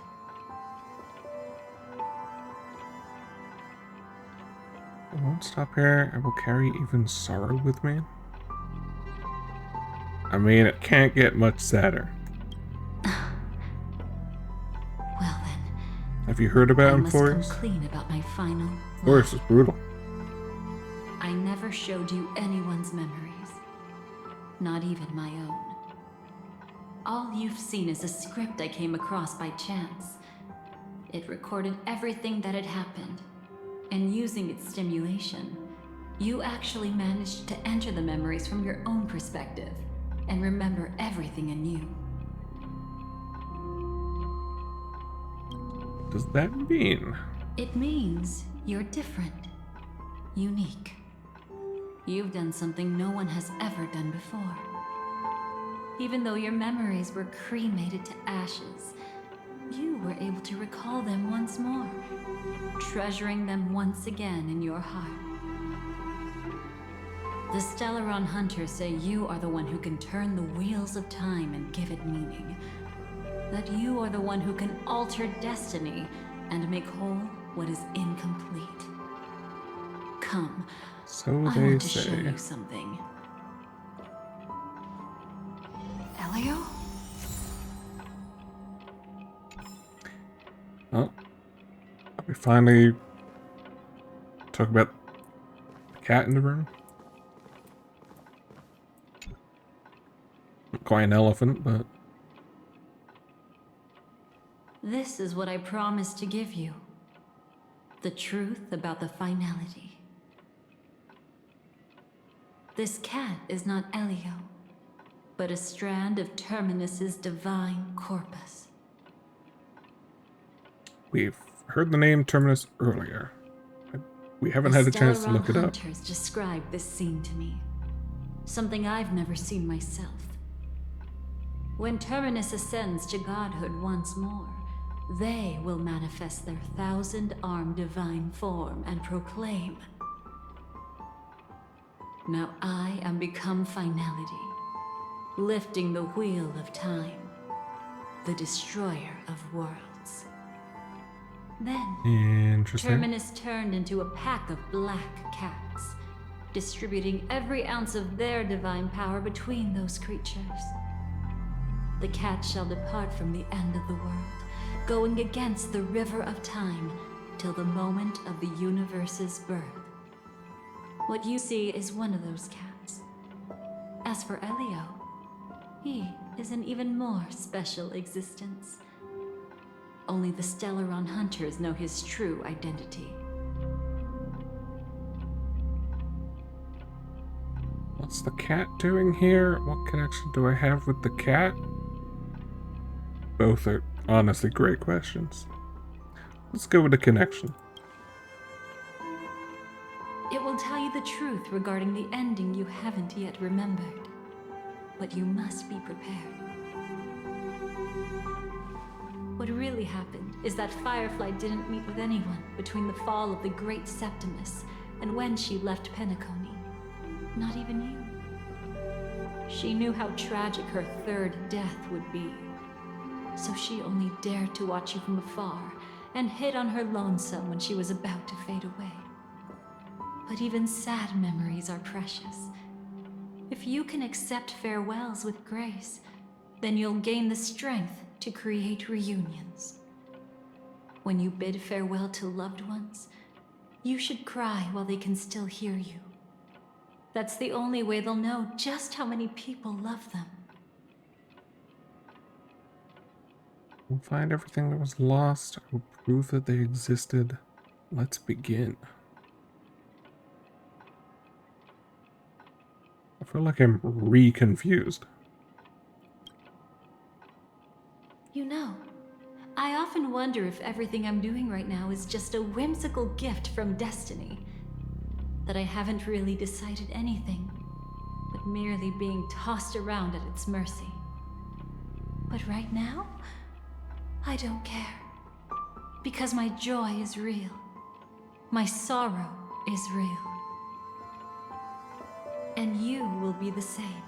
I won't stop here. I will carry even sorrow with me. I mean, it can't get much sadder. Well then, have you heard about I him, must come Forrest? clean about my final Forrest is brutal. I never showed you anyone's memories, not even my own. All you've seen is a script I came across by chance. It recorded everything that had happened, and using its stimulation, you actually managed to enter the memories from your own perspective and remember everything anew. What does that mean? It means you're different, unique. You've done something no one has ever done before. Even though your memories were cremated to ashes, you were able to recall them once more, treasuring them once again in your heart. The Stellaron Hunters say you are the one who can turn the wheels of time and give it meaning. That you are the one who can alter destiny and make whole what is incomplete. Come, so I they want to say. show you something. Elio? Oh, we finally talk about the cat in the room. Not quite an elephant, but This is what I promised to give you. The truth about the finality. This cat is not Elio, but a strand of Terminus's divine corpus. we've heard the name Terminus earlier. We haven't had a chance to look it up. The Hunters described this scene to me. Something I've never seen myself. When Terminus ascends to godhood once more, they will manifest their 1,000-armed divine form and proclaim, "Now I am become finality, lifting the wheel of time, the destroyer of worlds." Then, Interesting. Terminus turned into a pack of black cats, distributing every ounce of their divine power between those creatures. The cat shall depart from the end of the world, going against the river of time till the moment of the universe's birth. What you see is one of those cats. As for Elio, he is an even more special existence. Only the Stellaron Hunters know his true identity. What's the cat doing here? What connection do I have with the cat? Both are honestly great questions. Let's go with the connection. It will tell you the truth regarding the ending you haven't yet remembered. But you must be prepared. What really happened is that Firefly didn't meet with anyone between the fall of the Great Septimus and when she left Penacony. Not even you. She knew how tragic her third death would be. So she only dared to watch you from afar and hid on her lonesome when she was about to fade away. But even sad memories are precious. If you can accept farewells with grace, then you'll gain the strength to create reunions. When you bid farewell to loved ones, you should cry while they can still hear you. That's the only way they'll know just how many people love them. We'll find everything that was lost. We'll prove that they existed. Let's begin. I feel like I'm re-confused. You know, I often wonder if everything I'm doing right now is just a whimsical gift from destiny. That I haven't really decided anything, but merely being tossed around at its mercy. But right now, I don't care. Because my joy is real. My sorrow is real. And you will be the same.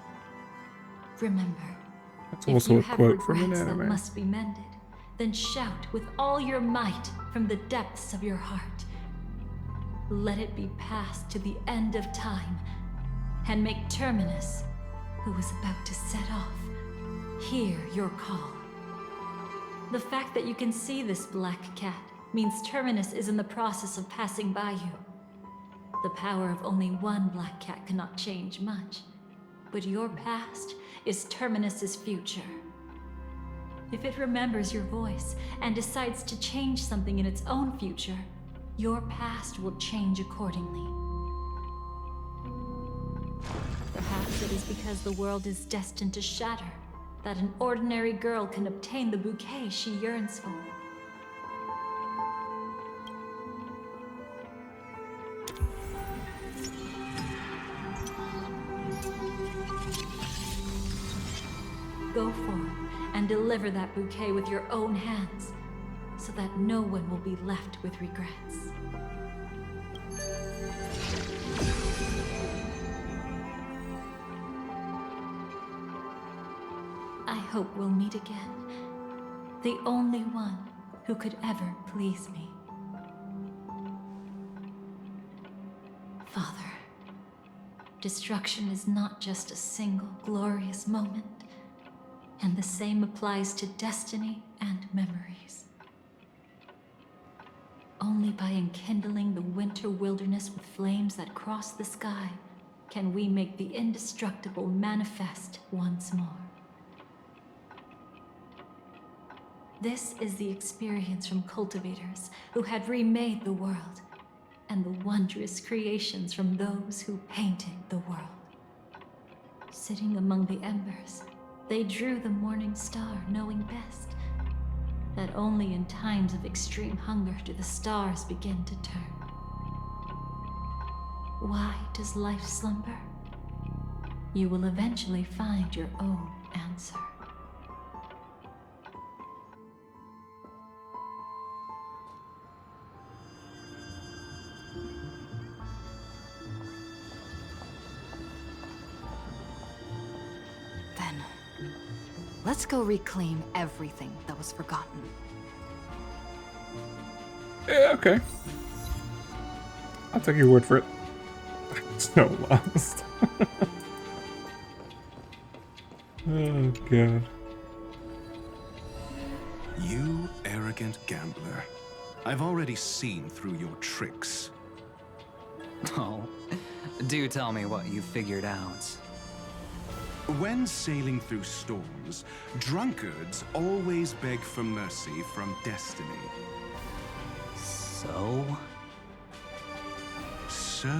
Remember, That's if also you a have quote from an regrets that anime. must be mended, then shout with all your might from the depths of your heart. Let it be passed to the end of time, and make Terminus, who is about to set off, hear your call. The fact that you can see this black cat means Terminus is in the process of passing by you. The power of only one black cat cannot change much, but your past is Terminus's future. If it remembers your voice and decides to change something in its own future, your past will change accordingly. Perhaps it is because the world is destined to shatter that an ordinary girl can obtain the bouquet she yearns for. Go forth and deliver that bouquet with your own hands, so that no one will be left with regrets. I hope we'll meet again, the only one who could ever please me. Father, destruction is not just a single glorious moment, and the same applies to destiny and memories. Only by enkindling the winter wilderness with flames that cross the sky can we make the indestructible manifest once more. This is the experience from cultivators who had remade the world, and the wondrous creations from those who painted the world. Sitting among the embers, they drew the morning star, knowing best that only in times of extreme hunger do the stars begin to turn. Why does life slumber? You will eventually find your own answer. Let's go reclaim everything that was forgotten. Yeah, okay. I'll take your word for it. I'm so lost. Oh, God. You arrogant gambler. I've already seen through your tricks. Oh, do tell me what you figured out. When sailing through storms, drunkards always beg for mercy from destiny. So? So,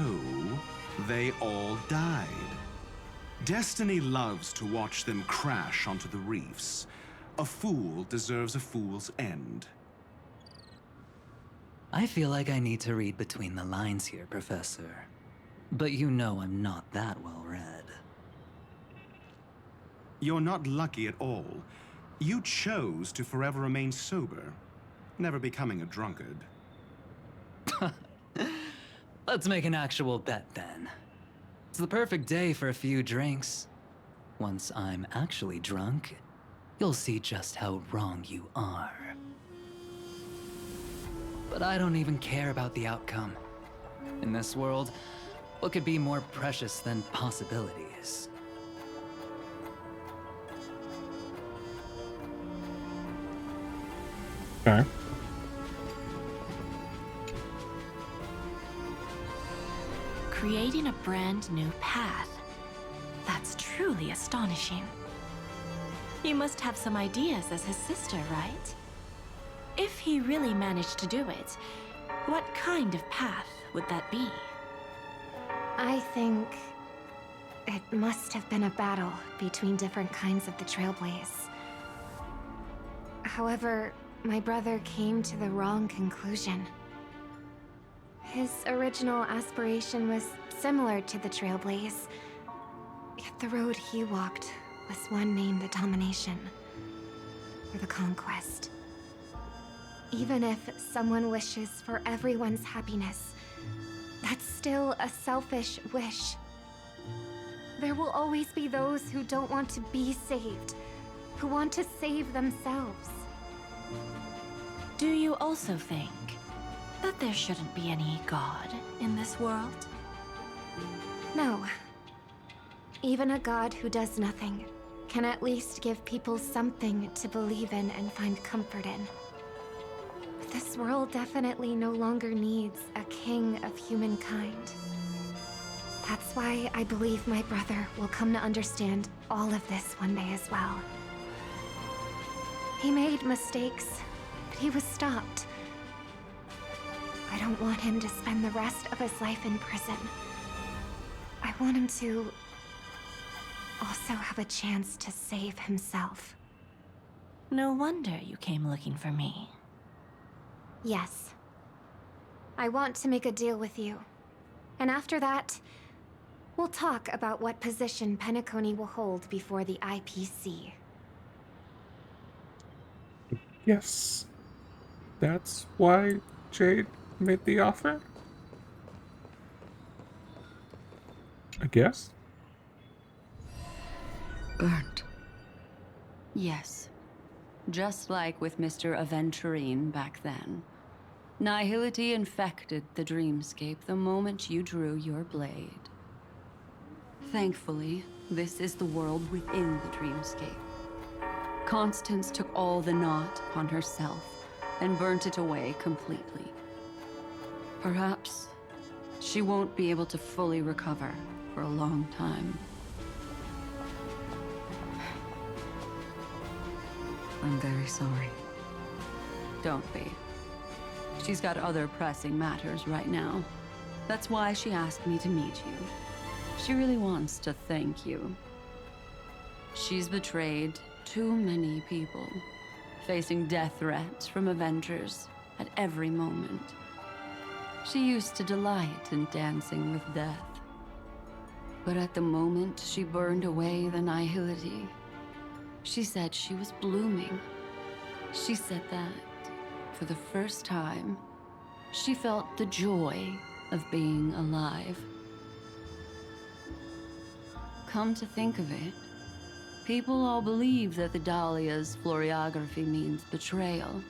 they all died. Destiny loves to watch them crash onto the reefs. A fool deserves a fool's end. I feel like I need to read between the lines here, Professor. But you know I'm not that well read. You're not lucky at all. You chose to forever remain sober, never becoming a drunkard. Let's make an actual bet then. It's the perfect day for a few drinks. Once I'm actually drunk, you'll see just how wrong you are. But I don't even care about the outcome. In this world, what could be more precious than possibilities? Okay. Creating a brand new path. That's truly astonishing. You must have some ideas as his sister, right? If he really managed to do it, what kind of path would that be? I think it must have been a battle between different kinds of the Trailblaze. However, my brother came to the wrong conclusion. His original aspiration was similar to the Trailblaze, yet the road he walked was one named the Domination, or the Conquest. Even if someone wishes for everyone's happiness, that's still a selfish wish. There will always be those who don't want to be saved, who want to save themselves. Do you also think that there shouldn't be any God in this world? No. Even a god who does nothing can at least give people something to believe in and find comfort in. But this world definitely no longer needs a king of humankind. That's why I believe my brother will come to understand all of this one day as well. He made mistakes, but he was stopped. I don't want him to spend the rest of his life in prison. I want him to also have a chance to save himself. No wonder you came looking for me. Yes. I want to make a deal with you. And after that, we'll talk about what position Penacony will hold before the IPC. Yes. That's why Jade made the offer? I guess. Burnt. Yes. Just like with Mr. Aventurine back then. Nihility infected the dreamscape the moment you drew your blade. Thankfully, this is the world within the dreamscape. Constance took all the knot upon herself and burnt it away completely. Perhaps she won't be able to fully recover for a long time. I'm very sorry. Don't be. She's got other pressing matters right now. That's why she asked me to meet you. She really wants to thank you. She's betrayed too many people, facing death threats from Avengers at every moment. She used to delight in dancing with death. But at the moment she burned away the nihility, she said she was blooming. She said that, for the first time, she felt the joy of being alive. Come to think of it, people all believe that the Dahlia's floriography means betrayal.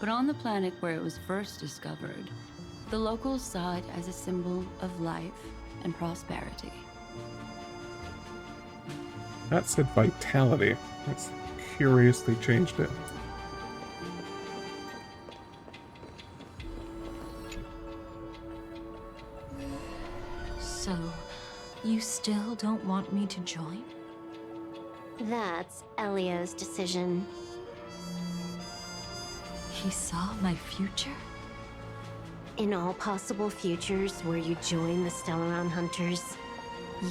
But on the planet where it was first discovered, the locals saw it as a symbol of life and prosperity. That said vitality. That's curiously changed it. So, you still don't want me to join? That's Elio's decision. He saw my future? In all possible futures where you join the Stellaron Hunters,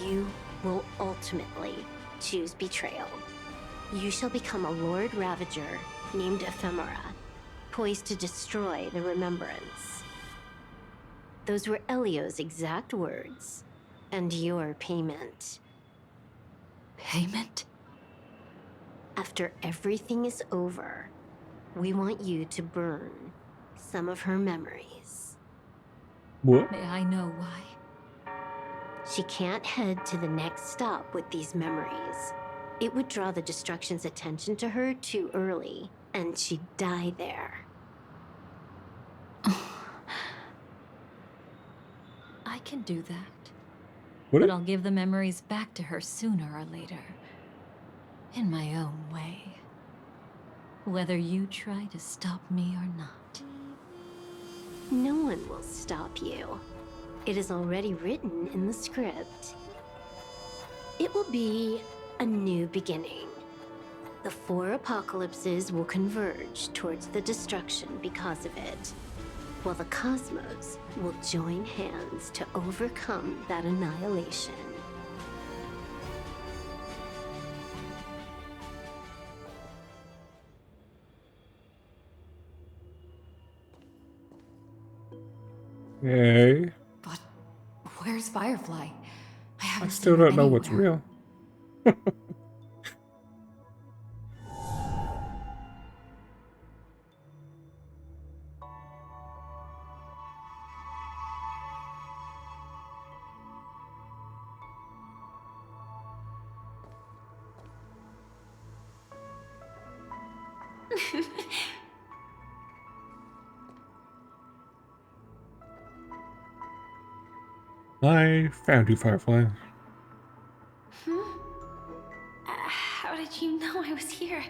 you will ultimately choose betrayal. You shall become a Lord Ravager named Ephemera, poised to destroy the Remembrance. Those were Elio's exact words, and your payment. Payment? After everything is over, we want you to burn some of her memories. What? May I know why? She can't head to the next stop with these memories. It would draw the Destruction's attention to her too early, and she'd die there. I can do that. What? But I'll give the memories back to her sooner or later. In my own way. Whether you try to stop me or not. No one will stop you. It is already written in the script. It will be a new beginning. The 4 apocalypses will converge towards the destruction because of it, while the cosmos will join hands to overcome that annihilation. Yay. But where's Firefly? I haven't I still seen her don't know what's anywhere. real. I found you, Firefly. you know I was here.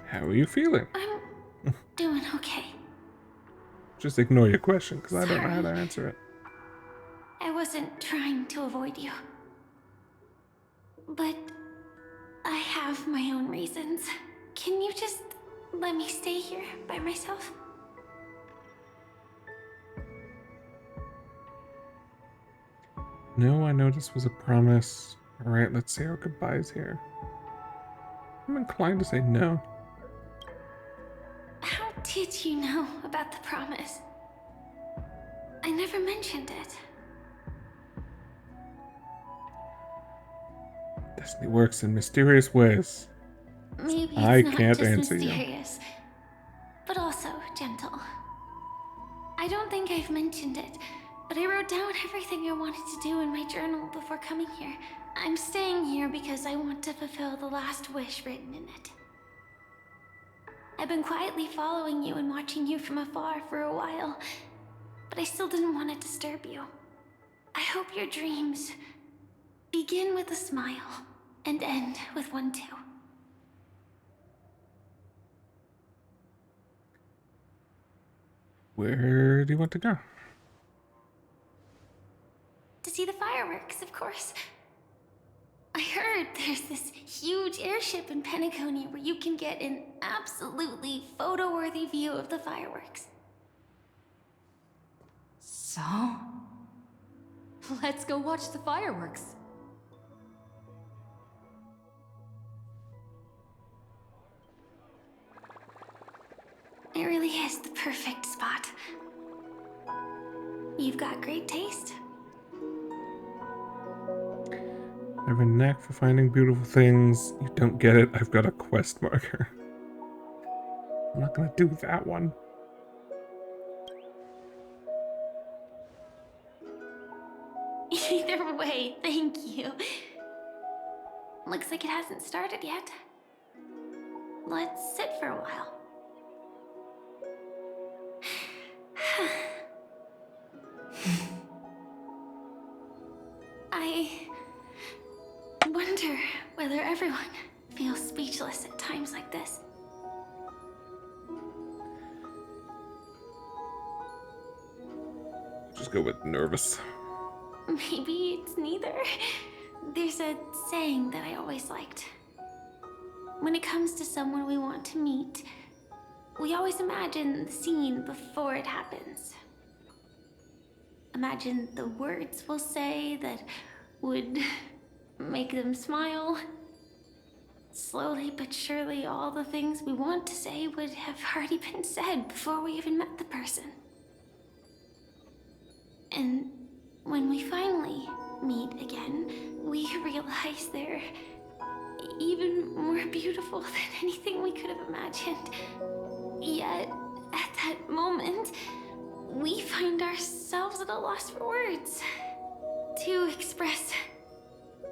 How are you feeling? I'm doing okay. Just ignore your question, because I don't know how to Sorry. answer it. I wasn't trying to avoid you. But I have my own reasons. Can you just let me stay here by myself? No, I know this was a promise. Alright, let's say our goodbyes here. I'm inclined to say no. How did you know about the promise? I never mentioned it. Destiny works in mysterious ways. Maybe it's I not can't just answer you. mysterious, but also gentle. I don't think I've mentioned it, but I wrote down everything I wanted to do in my journal before coming here. I'm staying here because I want to fulfill the last wish written in it. I've been quietly following you and watching you from afar for a while, but I still didn't want to disturb you. I hope your dreams begin with a smile and end with one too. Where do you want to go? To see the fireworks, of course. I heard there's this huge airship in Penacony where you can get an absolutely photo-worthy view of the fireworks. So? Let's go watch the fireworks. It really is the perfect spot. You've got great taste. I have a knack for finding beautiful things. You don't get it, I've got a quest marker. I'm not gonna do that one. Either way, thank you. Looks like it hasn't started yet. Let's sit for a while. I wonder whether everyone feels speechless at times like this. Just go with nervous. Maybe it's neither. There's a saying that I always liked. When it comes to someone we want to meet, we always imagine the scene before it happens. Imagine the words we'll say that would make them smile. Slowly but surely, all the things we want to say would have already been said before we even met the person. And when we finally meet again, we realize they're even more beautiful than anything we could have imagined. Yet, at that moment, we find ourselves at a loss for words to express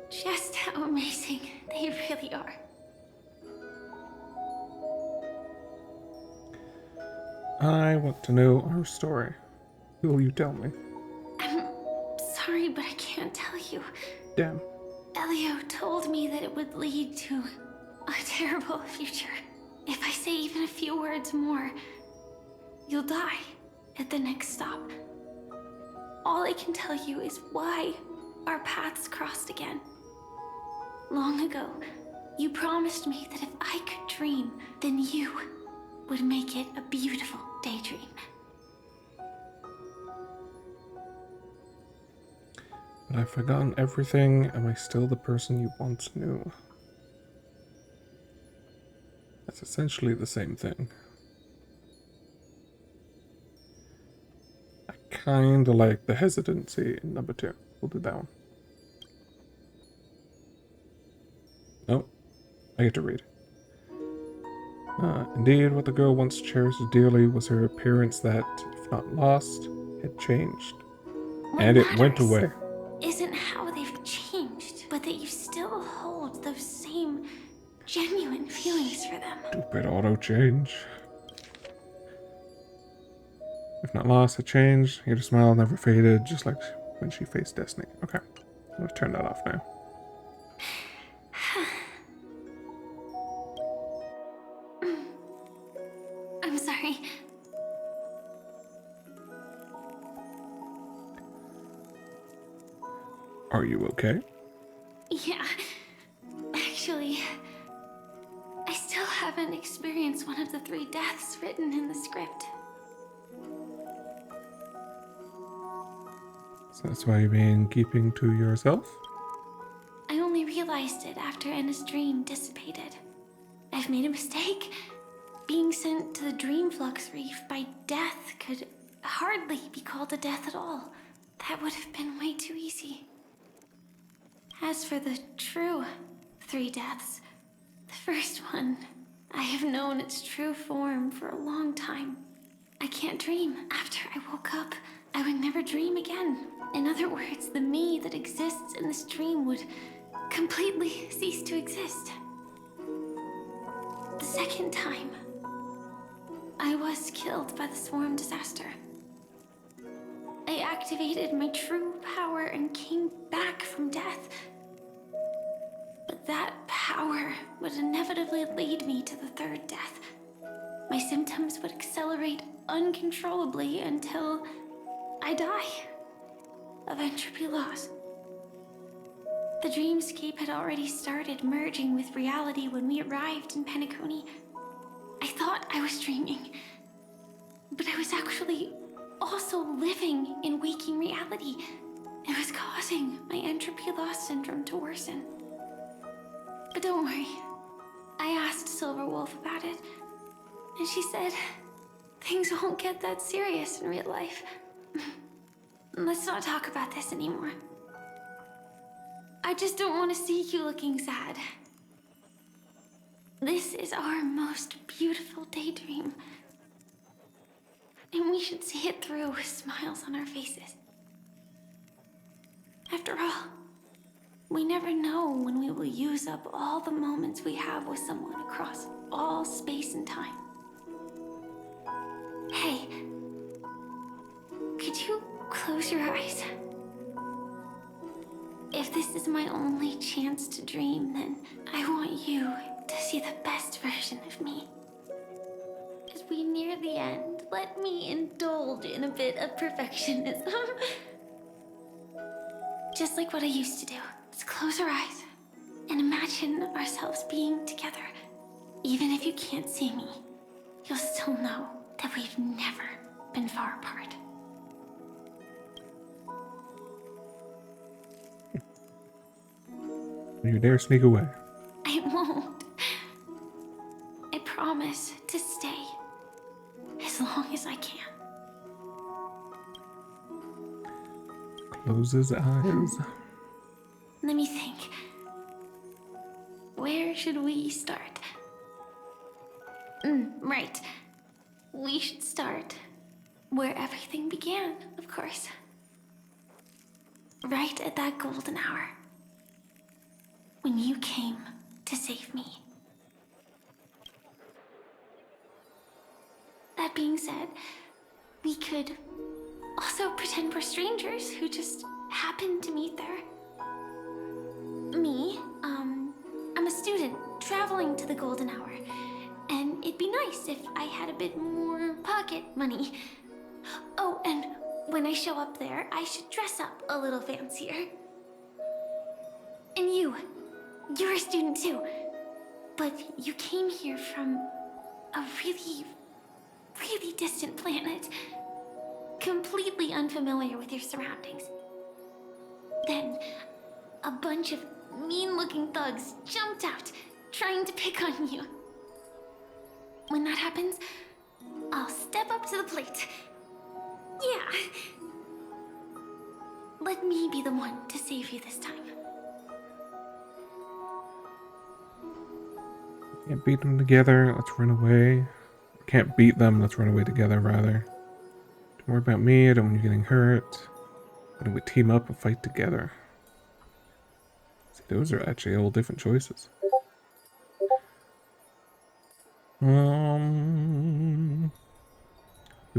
just how amazing they really are. I want to know our story. Will you tell me? I'm sorry, but I can't tell you. Damn. Elio told me that it would lead to a terrible future. If I say even a few words more, you'll die at the next stop. All I can tell you is why our paths crossed again. Long ago, you promised me that if I could dream, then you would make it a beautiful daydream. But I've forgotten everything. Am I still the person you once knew? That's essentially the same thing. I kinda like the hesitancy in number 2. We'll do that one. Oh, I get to read. Indeed, what the girl once cherished dearly was her appearance that, if not lost, had changed. And it went away. Isn't how they've changed, but that you still hold those same genuine feelings for them. Stupid auto change. If not lost, it changed. Yet her smile never faded, just like when she faced destiny. Okay, I'm gonna turn that off now. Are you okay? Yeah. Actually, I still haven't experienced one of the 3 deaths written in the script. So that's why you're being keeping to yourself? I only realized it after Anna's dream dissipated. I've made a mistake. Being sent to the Dream Flux Reef by death could hardly be called a death at all. That would have been way too easy. As for the true 3 deaths, the first one, I have known its true form for a long time. I can't dream. After I woke up, I would never dream again. In other words, the me that exists in this dream would completely cease to exist. The second time, I was killed by the swarm disaster. I activated my true power and came back from death. But that power would inevitably lead me to the 3rd death. My symptoms would accelerate uncontrollably until I die of entropy loss. The dreamscape had already started merging with reality when we arrived in Penacony. I thought I was dreaming, but I was actually also living in waking reality. It was causing my entropy loss syndrome to worsen. But don't worry, I asked Silver Wolf about it, and she said things won't get that serious in real life. Let's not talk about this anymore. I just don't want to see you looking sad. This is our most beautiful daydream, and we should see it through with smiles on our faces. After all, we never know when we will use up all the moments we have with someone across all space and time. Hey, could you close your eyes? If this is my only chance to dream, then I want you to see the best version of me. As we near the end, let me indulge in a bit of perfectionism. Just like what I used to do. Let's close our eyes and imagine ourselves being together. Even if you can't see me, you'll still know that we've never been far apart. You dare sneak away. I won't. I promise to stay as long as I can. Close his eyes. Let me think. Where should we start? Right. We should start where everything began, of course. Right at that golden hour. When you came to save me. That being said, we could also pretend we're strangers who just happened to meet there. Me, I'm a student traveling to the golden hour, and it'd be nice if I had a bit more pocket money. Oh, and when I show up there, I should dress up a little fancier. And you're a student too, but you came here from a really, really distant planet, completely unfamiliar with your surroundings. Then, a bunch of mean-looking thugs jumped out, trying to pick on you. When that happens, I'll step up to the plate. Yeah. Let me be the one to save you this time. Can't beat them together, let's run away. Can't beat them, let's run away together, rather. Don't worry about me, I don't want you getting hurt. Why don't we team up and fight together? See, those are actually all different choices. We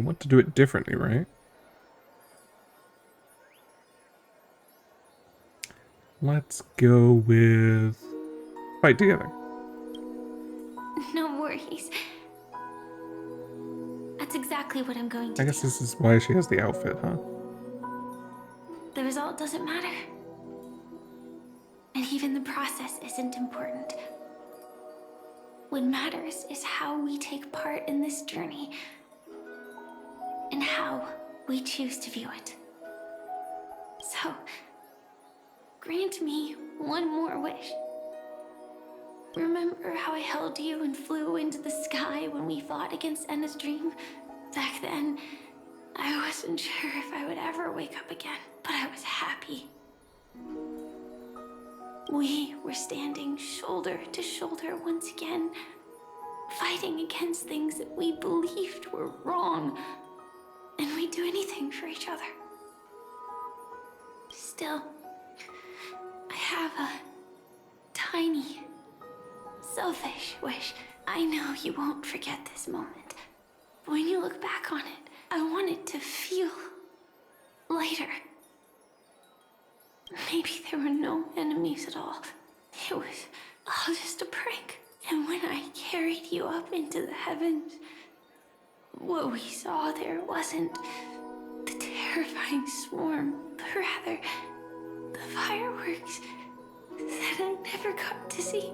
want to do it differently, right? Let's go with fight together. No worries. That's exactly what I'm going to I guess this is why she has the outfit, huh? The result doesn't matter. And even the process isn't important. What matters is how we take part in this journey and how we choose to view it. So, grant me one more wish. Remember how I held you and flew into the sky when we fought against Enna's dream? Back then, I wasn't sure if I would ever wake up again, but I was happy. We were standing shoulder to shoulder once again, fighting against things that we believed were wrong, and we'd do anything for each other. Still, I have a tiny, selfish wish. I know you won't forget this moment. When you look back on it, I want it to feel lighter. Maybe there were no enemies at all. It was all just a prank. And when I carried you up into the heavens, what we saw there wasn't the terrifying swarm, but rather the fireworks that I never got to see.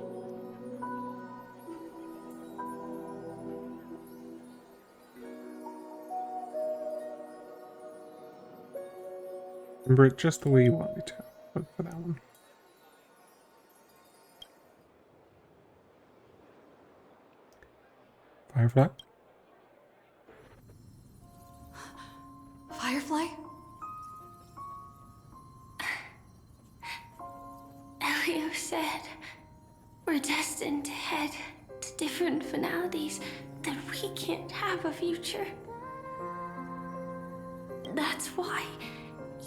Remember it just the way you want me to, for that one. Firefly? Firefly? Elio said we're destined to head to different finalities, that we can't have a future. That's why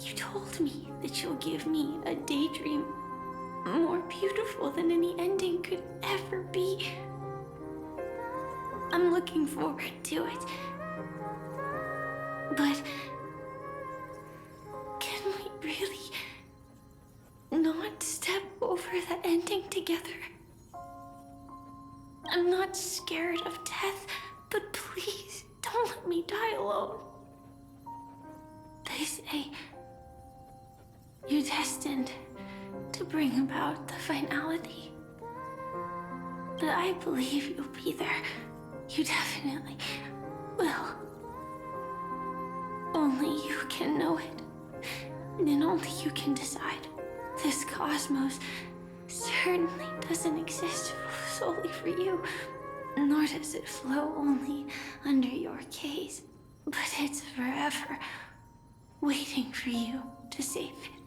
you told me that you'll give me a daydream more beautiful than any ending could ever be. I'm looking forward to it. But can we really not step over the ending together? I'm not scared of death, but please don't let me die alone. They say you're destined to bring about the finality. But I believe you'll be there. You definitely will. Only you can know it. And only you can decide. This cosmos certainly doesn't exist solely for you. Nor does it flow only under your gaze. But it's forever waiting for you to save it.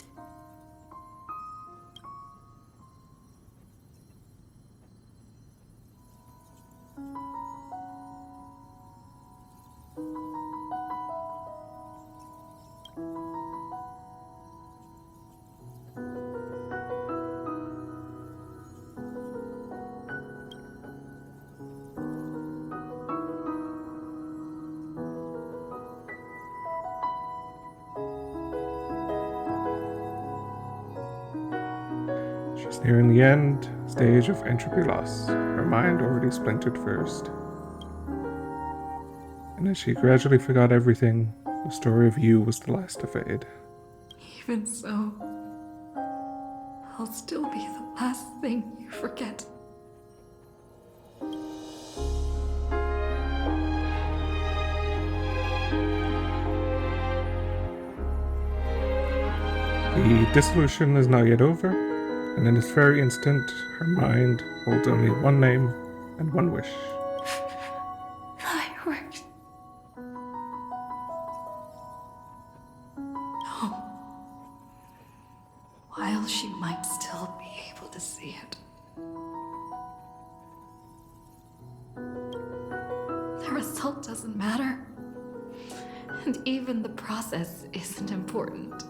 She's nearing the end stage of entropy loss, her mind already splintered first. And as she gradually forgot everything, the story of you was the last to fade. Even so, I'll still be the last thing you forget. The dissolution is not yet over, and in this very instant, her mind holds only one name and one wish. Fireworks. No. While she might still be able to see it. The result doesn't matter. And even the process isn't important.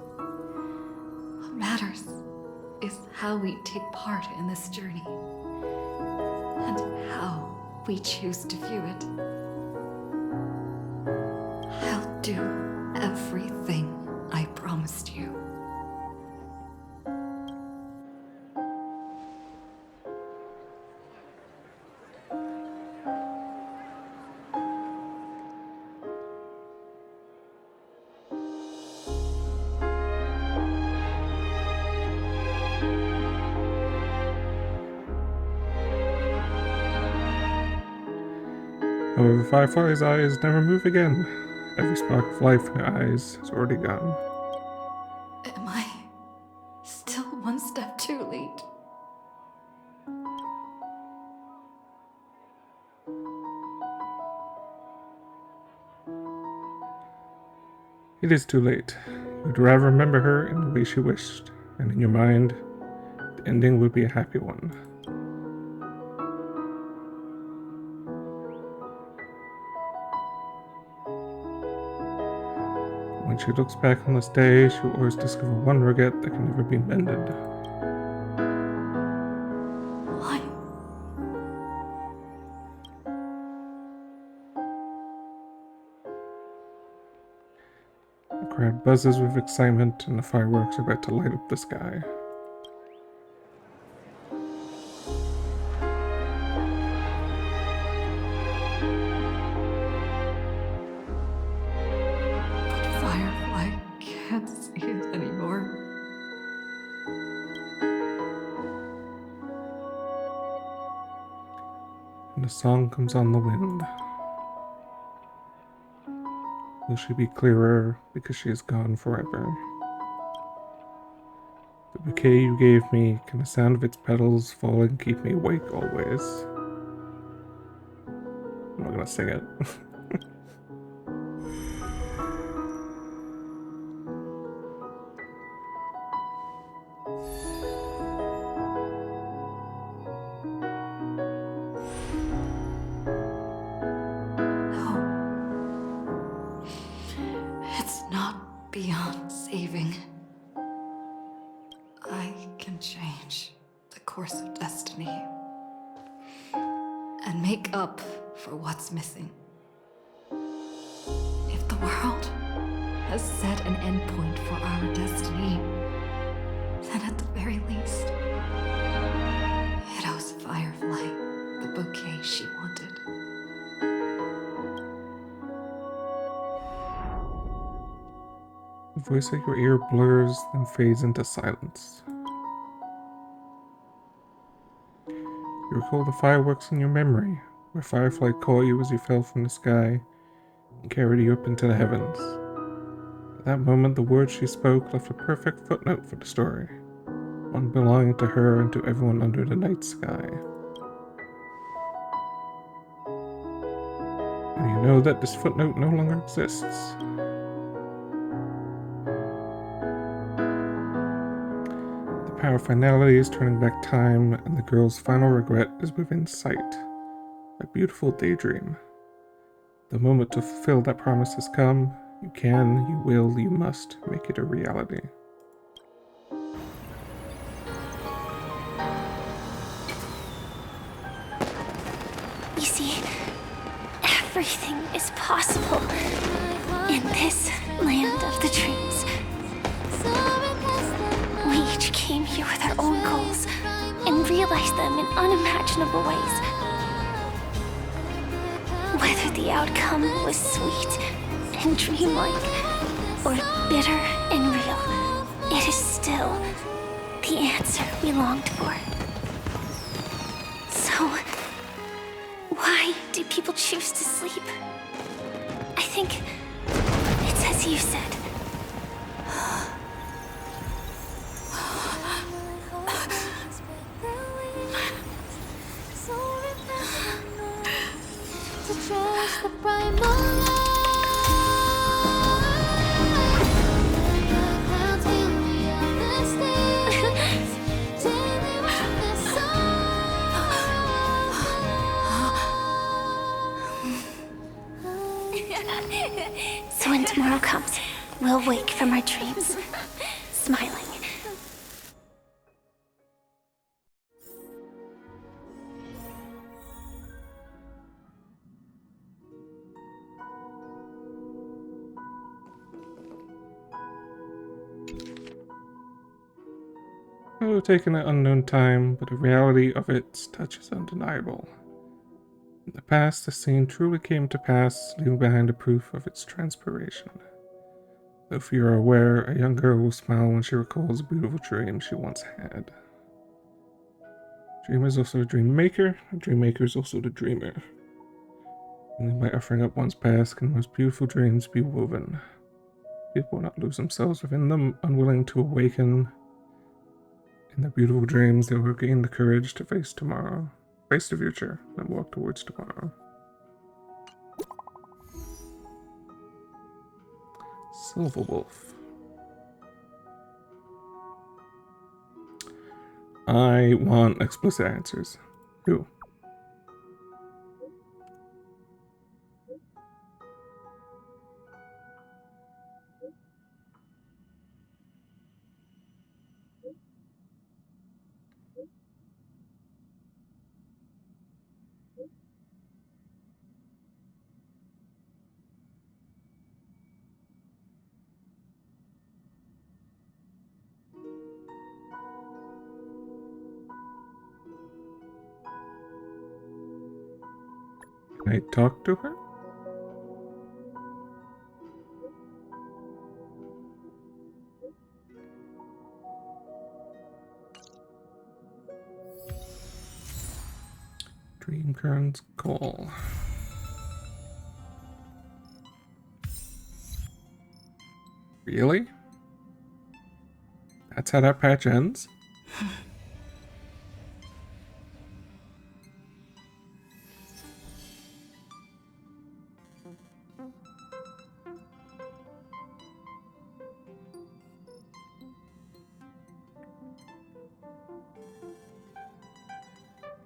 What matters is how we take part in this journey. And how we choose to view it. I'll do everything I promised you. However, Firefly's eyes never move again. Every spark of life in her eyes is already gone. Am I still one step too late? It is too late. You would rather remember her in the way she wished, and in your mind, the ending would be a happy one. When she looks back on this day, she will always discover one regret that can never be mended. Why? The crowd buzzes with excitement, and the fireworks are about to light up the sky. But Firefly can't see it anymore. And the song comes on the wind. Will she be clearer because she is gone forever? The bouquet you gave me, can the sound of its petals falling keep me awake always? I'm not gonna sing it. It's not beyond saving. I can change the course of destiny and make up for what's missing. If the world has set an endpoint for our destiny, then at the very least, it owes Firefly the bouquet she wanted. The voice at your ear blurs, then fades into silence. You recall the fireworks in your memory, where Firefly caught you as you fell from the sky and carried you up into the heavens. At that moment, the words she spoke left a perfect footnote for the story, one belonging to her and to everyone under the night sky. And you know that this footnote no longer exists. The power of finality is turning back time, and the girl's final regret is within sight. A beautiful daydream. The moment to fulfill that promise has come. You can, you will, you must make it a reality. You see, everything is possible in this land of the dreams. We each came here with our own goals and realized them in unimaginable ways. Whether the outcome was sweet and dreamlike or bitter and real, it is still the answer we longed for. So, why do people choose to sleep? I think it's as you said. So when tomorrow comes, we'll wake from our dreams, smiling. It will have taken an unknown time, but the reality of its touch is undeniable. In the past, the scene truly came to pass, leaving behind the proof of its transpiration. Though if you are aware, a young girl will smile when she recalls a beautiful dream she once had. Dreamer is also a dream maker is also the dreamer. Only by offering up one's past can most beautiful dreams be woven. People will not lose themselves within them, unwilling to awaken. In their beautiful dreams, they will gain the courage to face tomorrow, face the future, and walk towards tomorrow. Silver Wolf. I want explicit answers. Who? Can I talk to her? Dreamkern's call. Really? That's how that patch ends?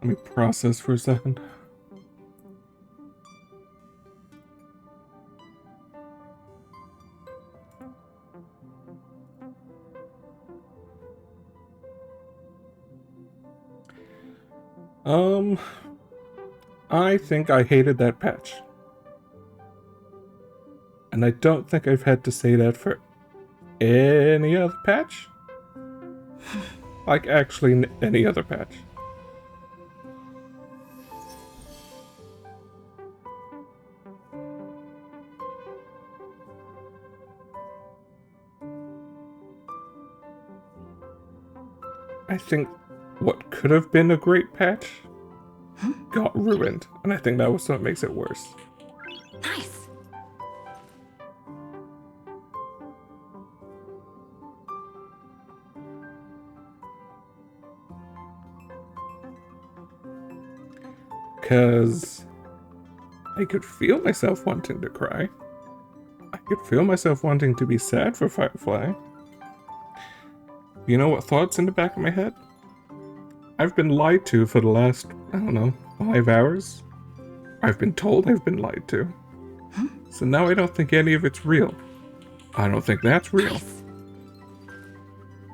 Let me process for a second. I think I hated that patch. And I don't think I've had to say that for any other patch. Like, actually, any other patch. I think what could have been a great patch got ruined, and I think that was what makes it worse. Nice. Because I could feel myself wanting to cry. I could feel myself wanting to be sad for Firefly. You know what thought's in the back of my head? I've been lied to for the last, I don't know, 5 hours. I've been told I've been lied to. So now I don't think any of it's real. I don't think that's real. Nice.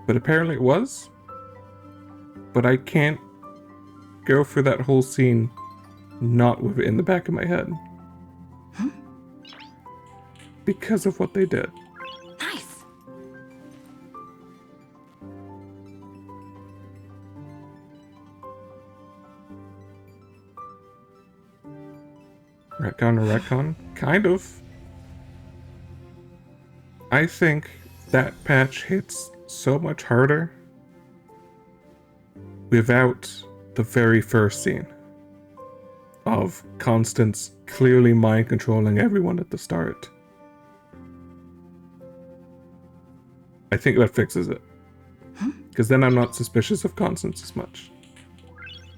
But apparently it was. But I can't go through that whole scene not with it in the back of my head. Because of what they did. Nice. Retcon or retcon? Kind of. I think that patch hits so much harder without the very first scene of Constance clearly mind controlling everyone at the start. I think that fixes it. Because then I'm not suspicious of Constance as much.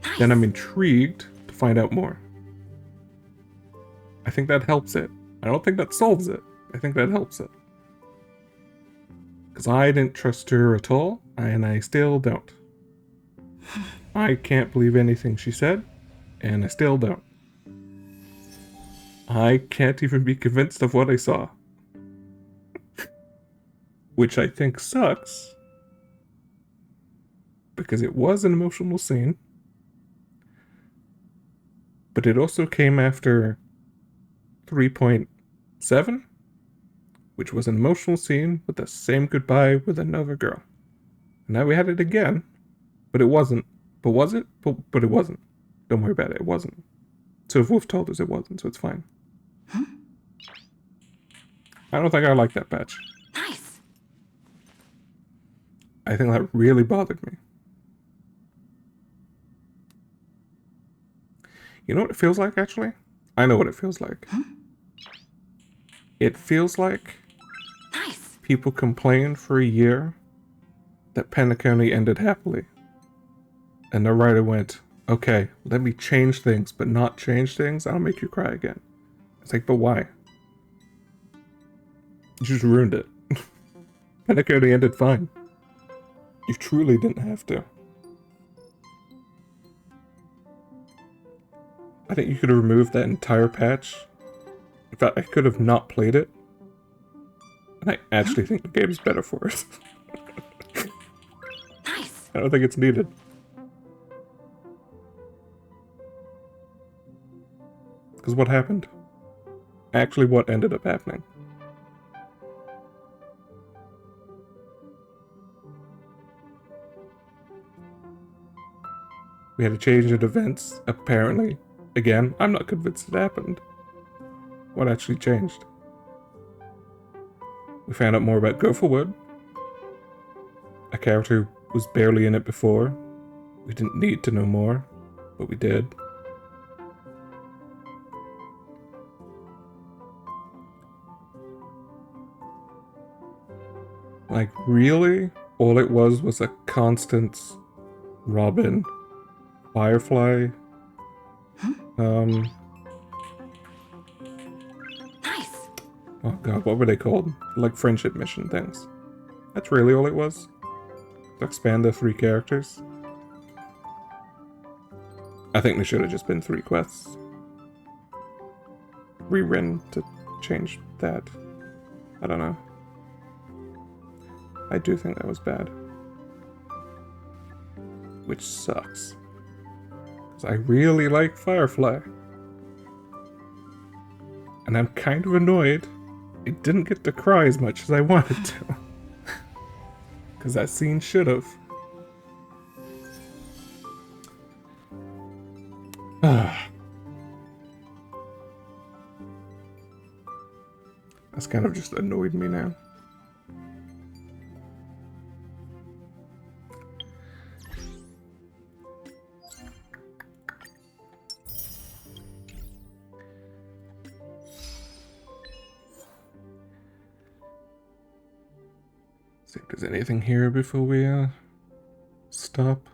Nice. Then I'm intrigued to find out more. I think that helps it. I don't think that solves it. I think that helps it. Because I didn't trust her at all, and I still don't. I can't believe anything she said, and I still don't. I can't even be convinced of what I saw. Which I think sucks, because it was an emotional scene, but it also came after 3.7, which was an emotional scene with the same goodbye with another girl. And now we had it again, but it wasn't. But was it? But it wasn't. Don't worry about it, it wasn't. So if Wolf told us it wasn't, so it's fine. I don't think I like that patch. Nice. I think that really bothered me. You know what it feels like, actually? I know what it feels like. It feels like people complained for a year that Penacony ended happily. And the writer went, okay, let me change things, but not change things. I'll make you cry again. It's like, but why? You just ruined it. Penacony ended fine. You truly didn't have to. I think you could have removed that entire patch. In fact, I could have not played it. And I actually think the game's better for it. Nice. I don't think it's needed. Because what happened? Actually, what ended up happening? We had a change in events, apparently. Again, I'm not convinced it happened. What actually changed? We found out more about Gopherwood. A character who was barely in it before. We didn't need to know more, but we did. Like, really? All it was a constant Robin, Firefly. Nice. Oh god, what were they called? Like friendship mission things. That's really all it was. To expand the 3 characters. I think there should have just been 3 quests. Rewritten to change that. I don't know. I do think that was bad. Which sucks. Because I really like Firefly. And I'm kind of annoyed I didn't get to cry as much as I wanted to. Because that scene should have. That's kind of just annoyed me now. See if there's anything here before we stop.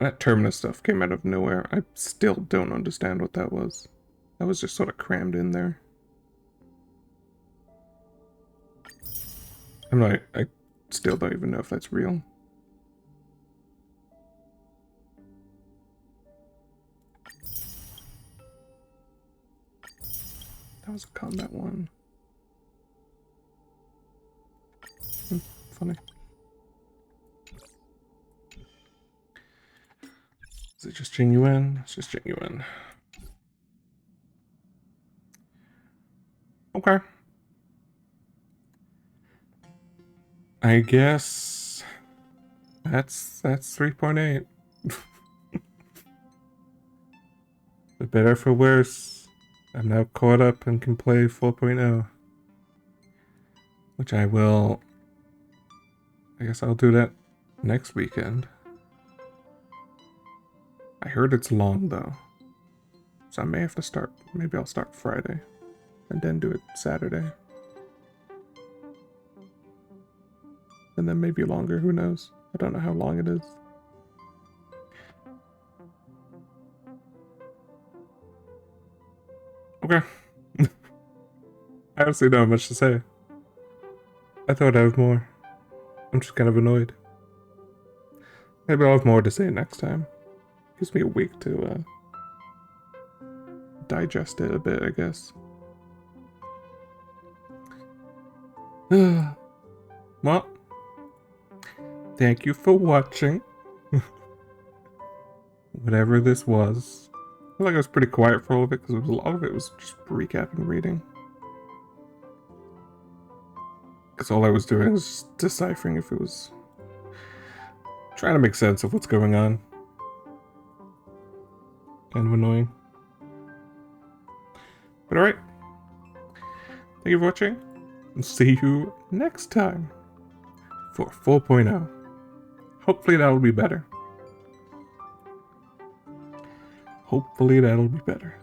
That Terminus stuff came out of nowhere. I still don't understand what that was. That was just sort of crammed in there. I still don't even know if that's real. That was a combat one. Funny. Is it just genuine? It's just genuine. Okay. I guess that's 3.8. For better for worse, I'm now caught up and can play 4.0. Which I will... I guess I'll do that next weekend. I heard it's long though. So I may have to start... Maybe I'll start Friday. And then do it Saturday. And then maybe longer, who knows? I don't know how long it is. Okay. I honestly don't have much to say. I thought I have more. I'm just kind of annoyed. Maybe I'll have more to say next time. Gives me a week to digest it a bit, I guess. Well, thank you for watching. Whatever this was. I feel like I was pretty quiet for all of it because a lot of it was just recapping reading. Because all I was doing was just deciphering if it was... trying to make sense of what's going on. Kind of annoying. But alright. Thank you for watching. And see you next time for 4.0. Hopefully that'll be better. Hopefully that'll be better.